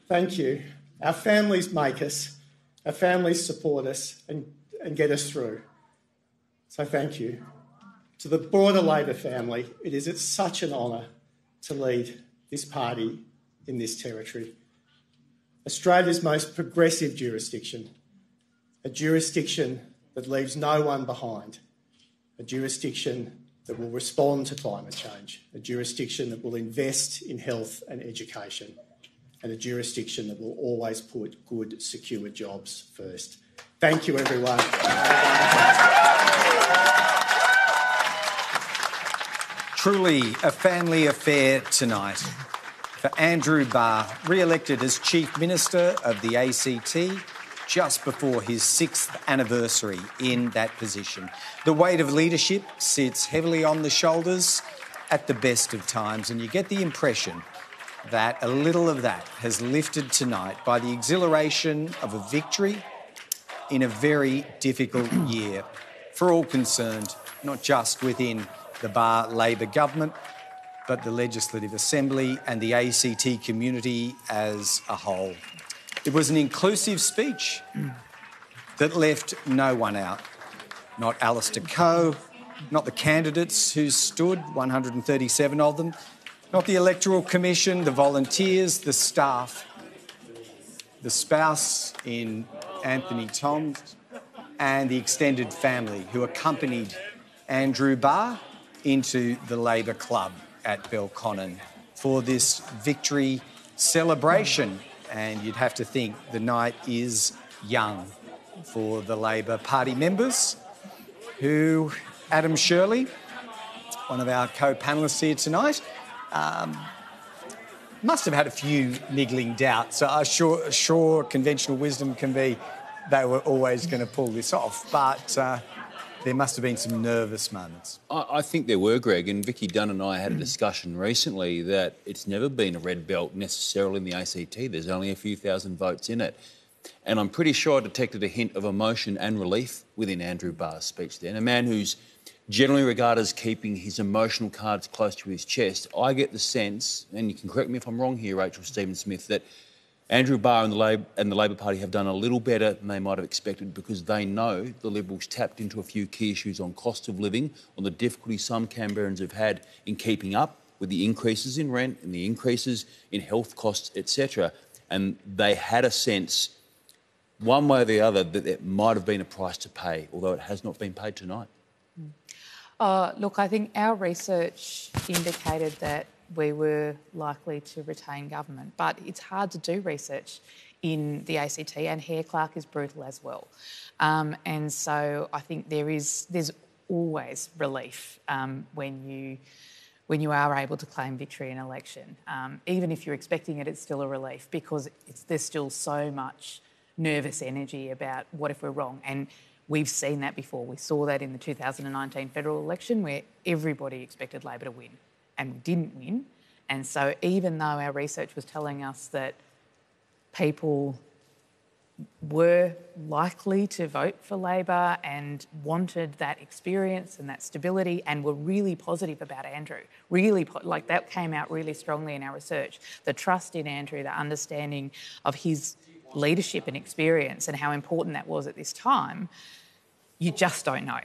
Thank you. Our families make us, our families support us and get us through. So thank you. To the broader Labor family, it's such an honour to lead this party in this territory. Australia's most progressive jurisdiction, a jurisdiction that leaves no one behind, a jurisdiction that will respond to climate change, a jurisdiction that will invest in health and education, and a jurisdiction that will always put good, secure jobs first. Thank you, everyone. Truly a family affair tonight for Andrew Barr, re-elected as Chief Minister of the ACT just before his 6th anniversary in that position. The weight of leadership sits heavily on the shoulders at the best of times, and you get the impression that a little of that has lifted tonight by the exhilaration of a victory in a very difficult year for all concerned, not just within the Barr Labor government, but the Legislative Assembly and the ACT community as a whole. It was an inclusive speech that left no one out. Not Alistair Coe, not the candidates who stood, 137 of them, not the Electoral Commission, the volunteers, the staff, the spouse in Antony Toms, and the extended family who accompanied Andrew Barr into the Labor Club at Belconnen for this victory celebration. And you'd have to think the night is young for the Labor Party members who, Adam Shirley, one of our co-panellists here tonight, must have had a few niggling doubts. Sure, conventional wisdom can be they were always going to pull this off, but there must have been some nervous moments. I think there were, Greg, and Vicky Dunn and I had a discussion recently that it's never been a red belt necessarily in the ACT. There's only a few thousand votes in it. And I'm pretty sure I detected a hint of emotion and relief within Andrew Barr's speech then. A man who's generally regarded as keeping his emotional cards close to his chest. I get the sense, and you can correct me if I'm wrong here, Rachel Stephen-Smith, that Andrew Barr and the Labor Party have done a little better than they might have expected because they know the Liberals tapped into a few key issues on cost of living, on the difficulty some Canberrans have had in keeping up with the increases in rent and the increases in health costs, etc. And they had a sense, one way or the other, that there might have been a price to pay, although it has not been paid tonight. Look, I think our research indicated that we were likely to retain government, but it's hard to do research in the ACT, and Hare Clark is brutal as well. And so I think there's always relief when you are able to claim victory in an election. Even if you're expecting it, it's still a relief because there's still so much nervous energy about what if we're wrong. And we've seen that before. We saw that in the 2019 federal election where everybody expected Labor to win and we didn't win. And so even though our research was telling us that people were likely to vote for Labor and wanted that experience and that stability and were really positive about Andrew. That came out really strongly in our research. The trust in Andrew, the understanding of his leadership and experience and how important that was at this time, you just don't know.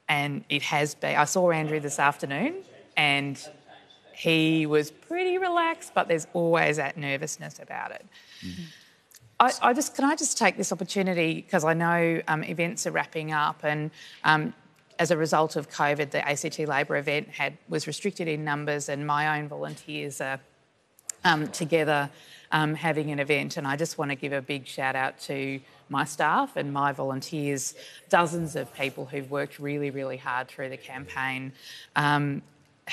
And it has been. I saw Andrew this afternoon and he was pretty relaxed, but there's always that nervousness about it. Mm-hmm. Can I just take this opportunity, because I know events are wrapping up and as a result of COVID, the ACT Labor event was restricted in numbers and my own volunteers are together having an event, and I just want to give a big shout out to my staff and my volunteers, dozens of people who've worked really, really hard through the campaign,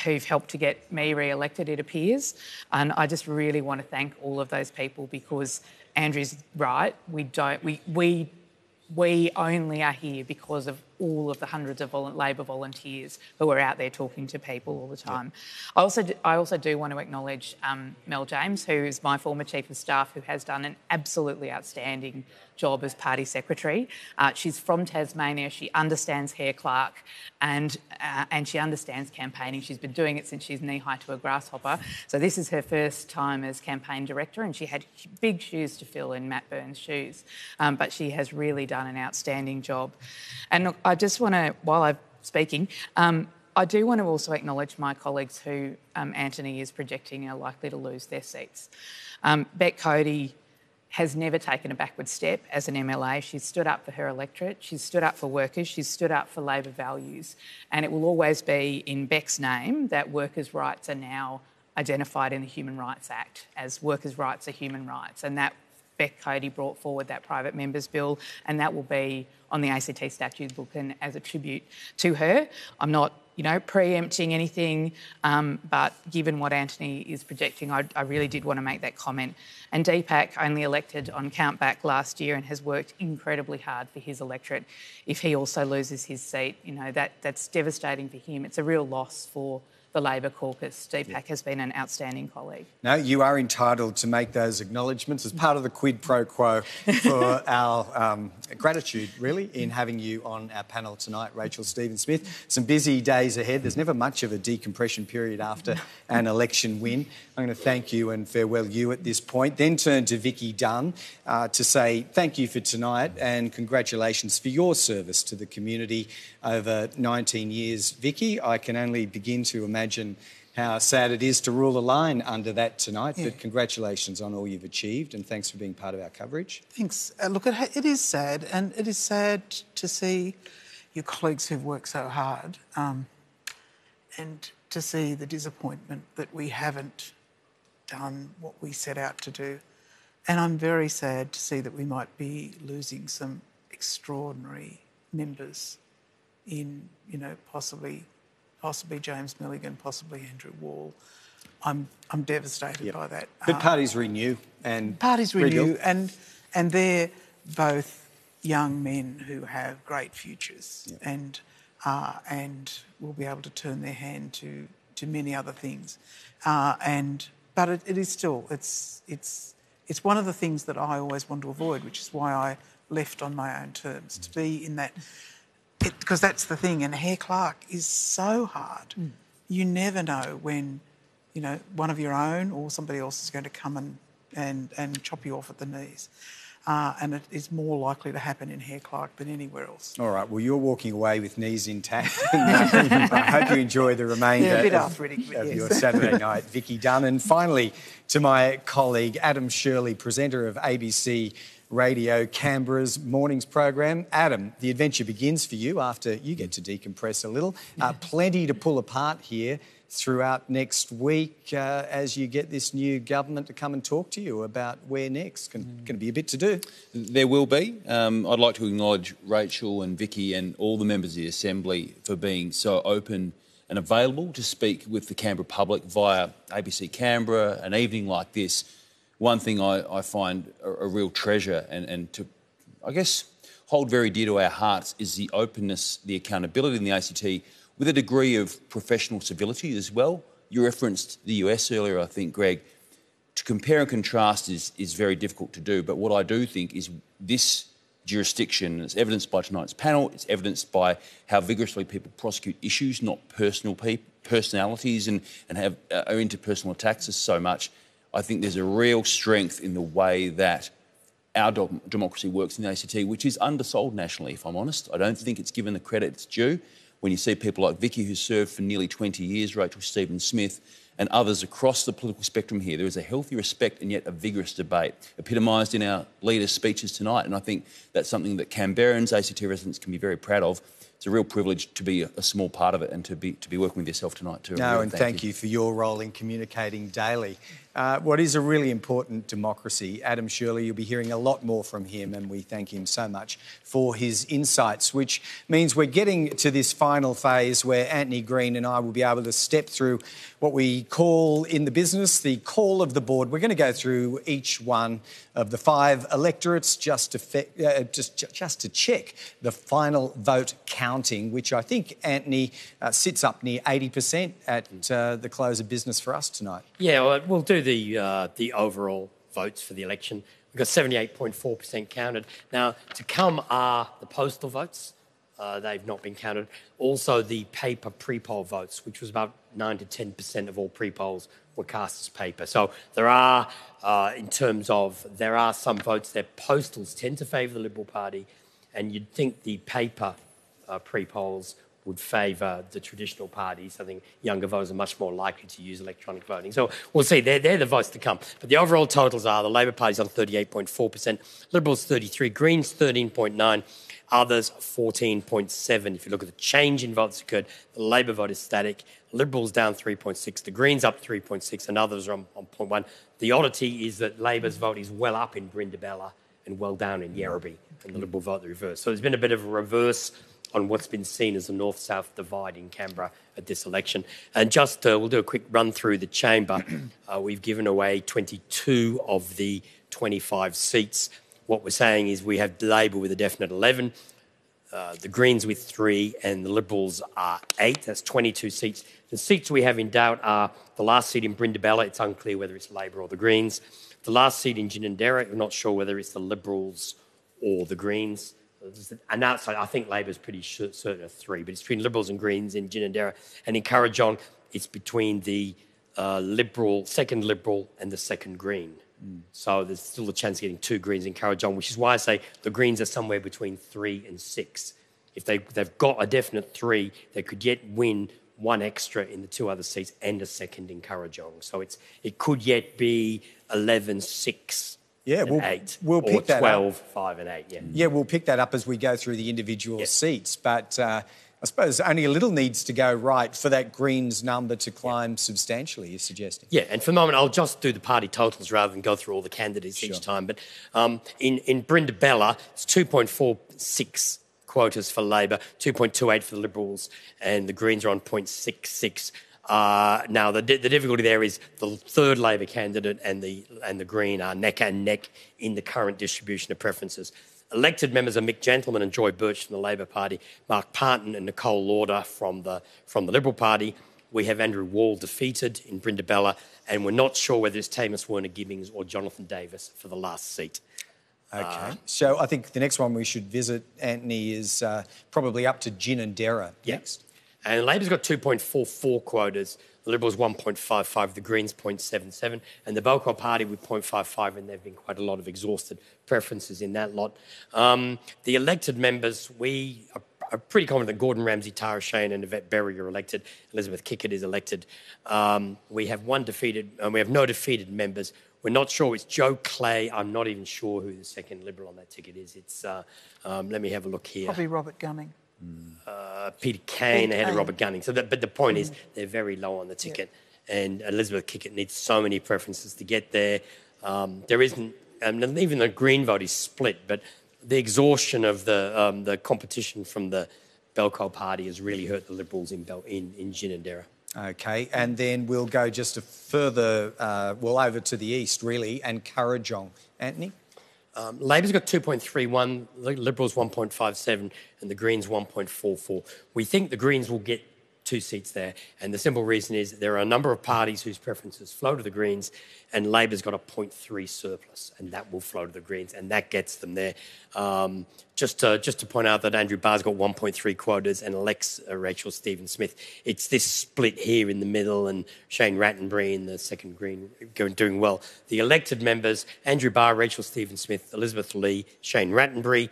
who've helped to get me re-elected, it appears. And I just really want to thank all of those people, because Andrew's right, we only are here because of all of the hundreds of Labor volunteers who are out there talking to people all the time. Yeah. I also do want to acknowledge Mel James, who is my former Chief of Staff, who has done an absolutely outstanding job as Party Secretary. She's from Tasmania. She understands Hare Clark and she understands campaigning. She's been doing it since she's knee-high to a grasshopper. So this is her first time as campaign director, and she had big shoes to fill in Matt Byrne's shoes. But she has really done an outstanding job. And look, I just want to, while I'm speaking, I do want to also acknowledge my colleagues who Antony is projecting are likely to lose their seats. Beck Cody has never taken a backward step as an MLA. She's stood up for her electorate, she's stood up for workers, she's stood up for Labor values, and it will always be in Beck's name that workers' rights are now identified in the Human Rights Act as workers' rights are human rights, and that Beck Cody brought forward that private members bill, and that will be on the ACT statute book and as a tribute to her. I'm not, preempting anything, but given what Antony is projecting, I really did want to make that comment. And Deepak, only elected on countback last year and has worked incredibly hard for his electorate. If he also loses his seat, that's devastating for him. It's a real loss for the Labor caucus. Deepak has been an outstanding colleague. No, you are entitled to make those acknowledgements as part of the quid pro quo for our gratitude, really, in having you on our panel tonight, Rachel Stephen-Smith. Some busy days ahead. There's never much of a decompression period after an election win. I'm going to thank you and farewell you at this point, then turn to Vicky Dunn to say thank you for tonight and congratulations for your service to the community over 19 years. Vicky, I can only begin to imagine how sad it is to rule a line under that tonight, but congratulations on all you've achieved and thanks for being part of our coverage. Thanks. Look, it is sad, and it is sad to see your colleagues who've worked so hard and to see the disappointment that we haven't done what we set out to do. And I'm very sad to see that we might be losing some extraordinary members in, possibly James Milligan, possibly Andrew Wall. I'm devastated by that. But parties renew and and they're both young men who have great futures and will be able to turn their hand to many other things. But it is still it's one of the things that I always want to avoid, which is why I left on my own terms, to be in that. Because that's the thing, and Hare Clark is so hard. You never know when, one of your own or somebody else is going to come and chop you off at the knees. And it is more likely to happen in Hare Clark than anywhere else. All right, well, you're walking away with knees intact. I hope you enjoy the remainder of your Saturday night. Vicky Dunn. And finally, to my colleague, Adam Shirley, presenter of ABC Radio Canberra's mornings program. Adam, the adventure begins for you after you get to decompress a little. Plenty to pull apart here throughout next week as you get this new government to come and talk to you about where next. Going to be a bit to do. There will be. I'd like to acknowledge Rachel and Vicky and all the members of the Assembly for being so open and available to speak with the Canberra public via ABC Canberra, an evening like this. One thing I find a real treasure and to, I guess, hold very dear to our hearts is the openness, the accountability in the ACT with a degree of professional civility as well. You referenced the US earlier, I think, Greg. to compare and contrast is very difficult to do. But what I do think is this jurisdiction, it's evidenced by tonight's panel, it's evidenced by how vigorously people prosecute issues, not personalities and have are interpersonal attacks as so much. I think there's a real strength in the way that our democracy works in the ACT, which is undersold nationally, if I'm honest. I don't think it's given the credit it's due. When you see people like Vicky, who served for nearly 20 years, Rachel Stephen-Smith, and others across the political spectrum here, there is a healthy respect and yet a vigorous debate, epitomised in our leaders' speeches tonight. And I think that's something that Canberrans, ACT residents, can be very proud of. It's a real privilege to be a small part of it and to be working with yourself tonight too. No, and thank you for your role in communicating daily. What is a really important democracy. Adam Shirley, you'll be hearing a lot more from him, and we thank him so much for his insights, which means we're getting to this final phase where Antony Green and I will be able to step through what we call in the business the call of the board. We're going to go through each one of the 5 electorates just to check the final vote counting, which I think, Antony, sits up near 80% at the close of business for us tonight. Yeah, well, we'll do the overall votes for the election. We've got 78.4% counted. Now, to come are the postal votes. They've not been counted. Also, the paper pre-poll votes, which was about 9 to 10% of all pre-polls were cast as paper. So there are, there are some votes that postals tend to favour the Liberal Party, and you'd think the paper pre-polls would favour the traditional parties. I think younger voters are much more likely to use electronic voting. So we'll see. They're the votes to come. But the overall totals are the Labor Party's on 38.4%, Liberals 33%, Greens 13.9%, others 14.7%. If you look at the change in votes occurred, the Labor vote is static. Liberals down 3.6%, the Greens up 3.6%, and others are on 0.1%. The oddity is that Labor's vote is well up in Brindabella and well down in Yerrabee, and the Liberal vote the reverse. So there's been a bit of a reverse on what's been seen as the north-south divide in Canberra at this election. And just, we'll do a quick run through the chamber. We've given away 22 of the 25 seats. What we're saying is we have Labor with a definite 11, the Greens with 3, and the Liberals are 8. That's 22 seats. The seats we have in doubt are the last seat in Brindabella. It's unclear whether it's Labor or the Greens. The last seat in Ginninderra, we're not sure whether it's the Liberals or the Greens. And outside, I think Labor's pretty certain of 3, but it's between Liberals and Greens in Ginninderra. And in Kurrajong, it's between the second Liberal and the second Green. So there's still a chance of getting 2 Greens in Kurrajong, which is why I say the Greens are somewhere between 3 and 6. If they've got a definite 3, they could yet win 1 extra in the 2 other seats and a second in Kurrajong. So it could yet be 11, 6. Yeah, and 8, we'll pick that 12, up. 5 and 8, yeah. Yeah, we'll pick that up as we go through the individual seats. But I suppose only a little needs to go right for that Greens number to climb substantially, you're suggesting. Yeah, and for the moment, I'll just do the party totals rather than go through all the candidates each time. But in Brindabella, it's 2.46 quotas for Labor, 2.28 for the Liberals, and the Greens are on 0.66. Now, the difficulty there is the third Labor candidate and the Green are neck and neck in the current distribution of preferences. Elected members are Mick Gentleman and Joy Birch from the Labor Party, Mark Parton and Nicole Lauder from the Liberal Party. We have Andrew Wall defeated in Brindabella, and we're not sure whether it's Tamus Werner-Gibbings or Jonathan Davis for the last seat. Okay. So I think the next one we should visit, Antony, is probably up to Ginninderra next. And Labor's got 2.44 quotas, the Liberals 1.55, the Greens 0.77, and the Belcourt Party with 0.55, and there have been quite a lot of exhausted preferences in that lot. The elected members, we are pretty confident that Gordon Ramsay, Tara Shane and Yvette Berry are elected. Elizabeth Kickett is elected. We have one defeated, and we have no defeated members. We're not sure it's Joe Clay. I'm not even sure who the second Liberal on that ticket is. It's let me have a look here. Probably Robert Gunning. Peter Kane ahead of Robert Gunning. But the point is they're very low on the ticket, and Elizabeth Kickett needs so many preferences to get there. There isn't, even the Green vote is split, but the exhaustion of the competition from the Belcourt Party has really hurt the Liberals in Ginninderra. Okay, and then we'll go just a further, over to the east, really, and Kurrajong. Antony? Labor's got 2.31, the Liberals 1.57 and the Greens 1.44. We think the Greens will get 2 seats there. And the simple reason is there are a number of parties whose preferences flow to the Greens, and Labor's got a 0.3 surplus, and that will flow to the Greens, and that gets them there. Just to point out that Andrew Barr's got 1.3 quotas and elects Rachel Stephen-Smith. It's this split here in the middle, and Shane Rattenbury in the second Green doing well. The elected members, Andrew Barr, Rachel Stephen-Smith, Elizabeth Lee, Shane Rattenbury.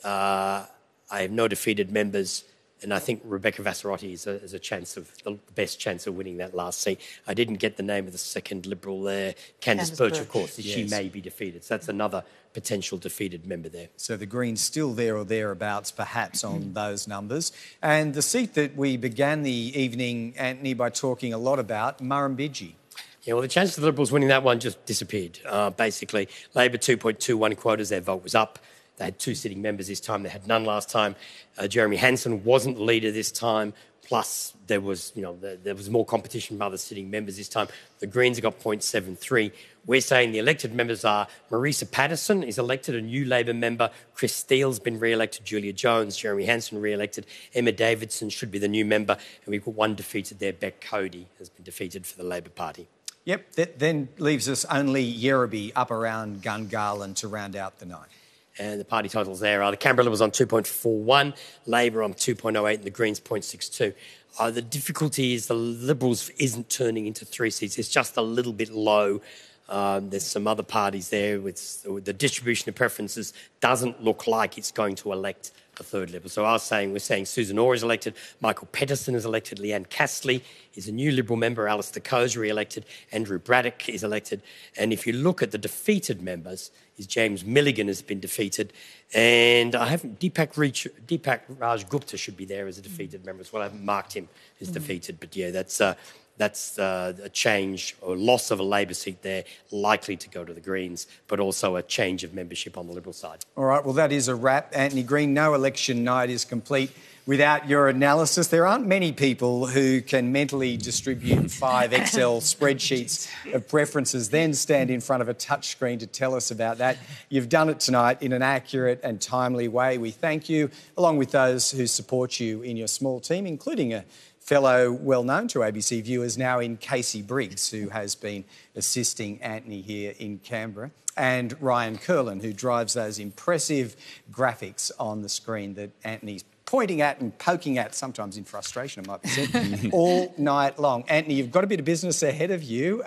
I have no defeated members. And I think Rebecca Vassarotti is a chance of the best chance of winning that last seat. I didn't get the name of the second Liberal there, Candice Birch, of course. Yes. She may be defeated. So that's another potential defeated member there. So the Greens still there or thereabouts, perhaps, on those numbers. And the seat that we began the evening, Antony, by talking a lot about, Murrumbidgee. Yeah, well, the chance of the Liberals winning that one just disappeared. Basically, Labor 2.21 quotas, their vote was up. They had 2 sitting members this time. They had none last time. Jeremy Hanson wasn't leader this time. Plus, there was more competition from other sitting members this time. The Greens have got 0.73. We're saying the elected members are Marisa Patterson is elected, a new Labor member. Chris Steele's been re-elected. Julia Jones, Jeremy Hanson re-elected. Emma Davidson should be the new member. And we've got 1 defeated there. Beck Cody has been defeated for the Labor Party. Yep, that then leaves us only Yerrabee up around Gungahlin to round out the night. And the party totals there are the Canberra Liberals on 2.41, Labor on 2.08 and the Greens 0.62. The difficulty is the Liberals isn't turning into 3 seats. It's just a little bit low. There's some other parties there with the distribution of preferences doesn't look like it's going to elect a third Liberal. So we're saying Susan Orr is elected, Michael Petterson is elected, Leanne Castley is a new Liberal member, Alistair Coe's re-elected, Andrew Braddock is elected. And if you look at the defeated members, James Milligan has been defeated. And I haven't, Deepak Raj Gupta should be there as a defeated member as well. I haven't marked him as defeated, but yeah, that's a change or loss of a Labor seat there, likely to go to the Greens, but also a change of membership on the Liberal side. All right, well, that is a wrap. Antony Green, no election night is complete without your analysis. There aren't many people who can mentally distribute 5 Excel spreadsheets of preferences, then stand in front of a touchscreen to tell us about that. You've done it tonight in an accurate and timely way. We thank you, along with those who support you in your small team, including a fellow well-known to ABC viewers now in Casey Briggs, who has been assisting Antony here in Canberra, and Ryan Curlin, who drives those impressive graphics on the screen that Antony's pointing at and poking at, sometimes in frustration, it might be said, all night long. Antony, you've got a bit of business ahead of you.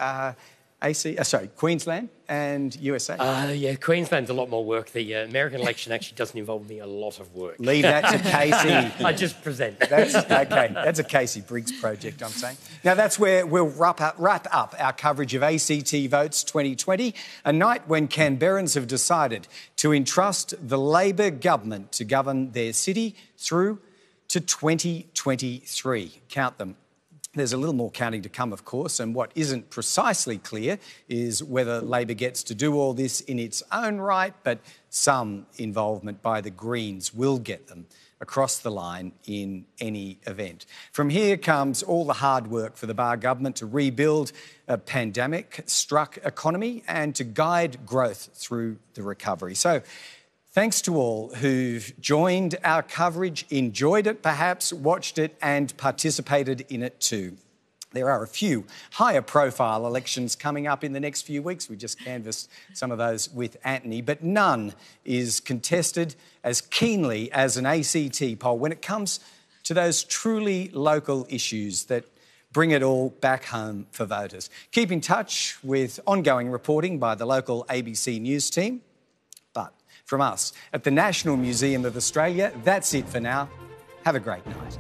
Queensland and USA. Yeah, Queensland's a lot more work. The American election actually doesn't involve me a lot of work. Leave that to Casey. I just present. That's okay. That's a Casey Briggs project, I'm saying. Now, that's where we'll wrap up our coverage of ACT Votes 2020, a night when Canberrans have decided to entrust the Labor government to govern their city through to 2023. Count them. There's a little more counting to come, of course, and what isn't precisely clear is whether Labor gets to do all this in its own right, but some involvement by the Greens will get them across the line in any event. From here comes all the hard work for the Barr government to rebuild a pandemic-struck economy and to guide growth through the recovery. So, thanks to all who've joined our coverage, enjoyed it perhaps, watched it and participated in it too. There are a few higher profile elections coming up in the next few weeks. We just canvassed some of those with Antony, but none is contested as keenly as an ACT poll when it comes to those truly local issues that bring it all back home for voters. Keep in touch with ongoing reporting by the local ABC News team. From us at the National Museum of Australia, that's it for now. Have a great night.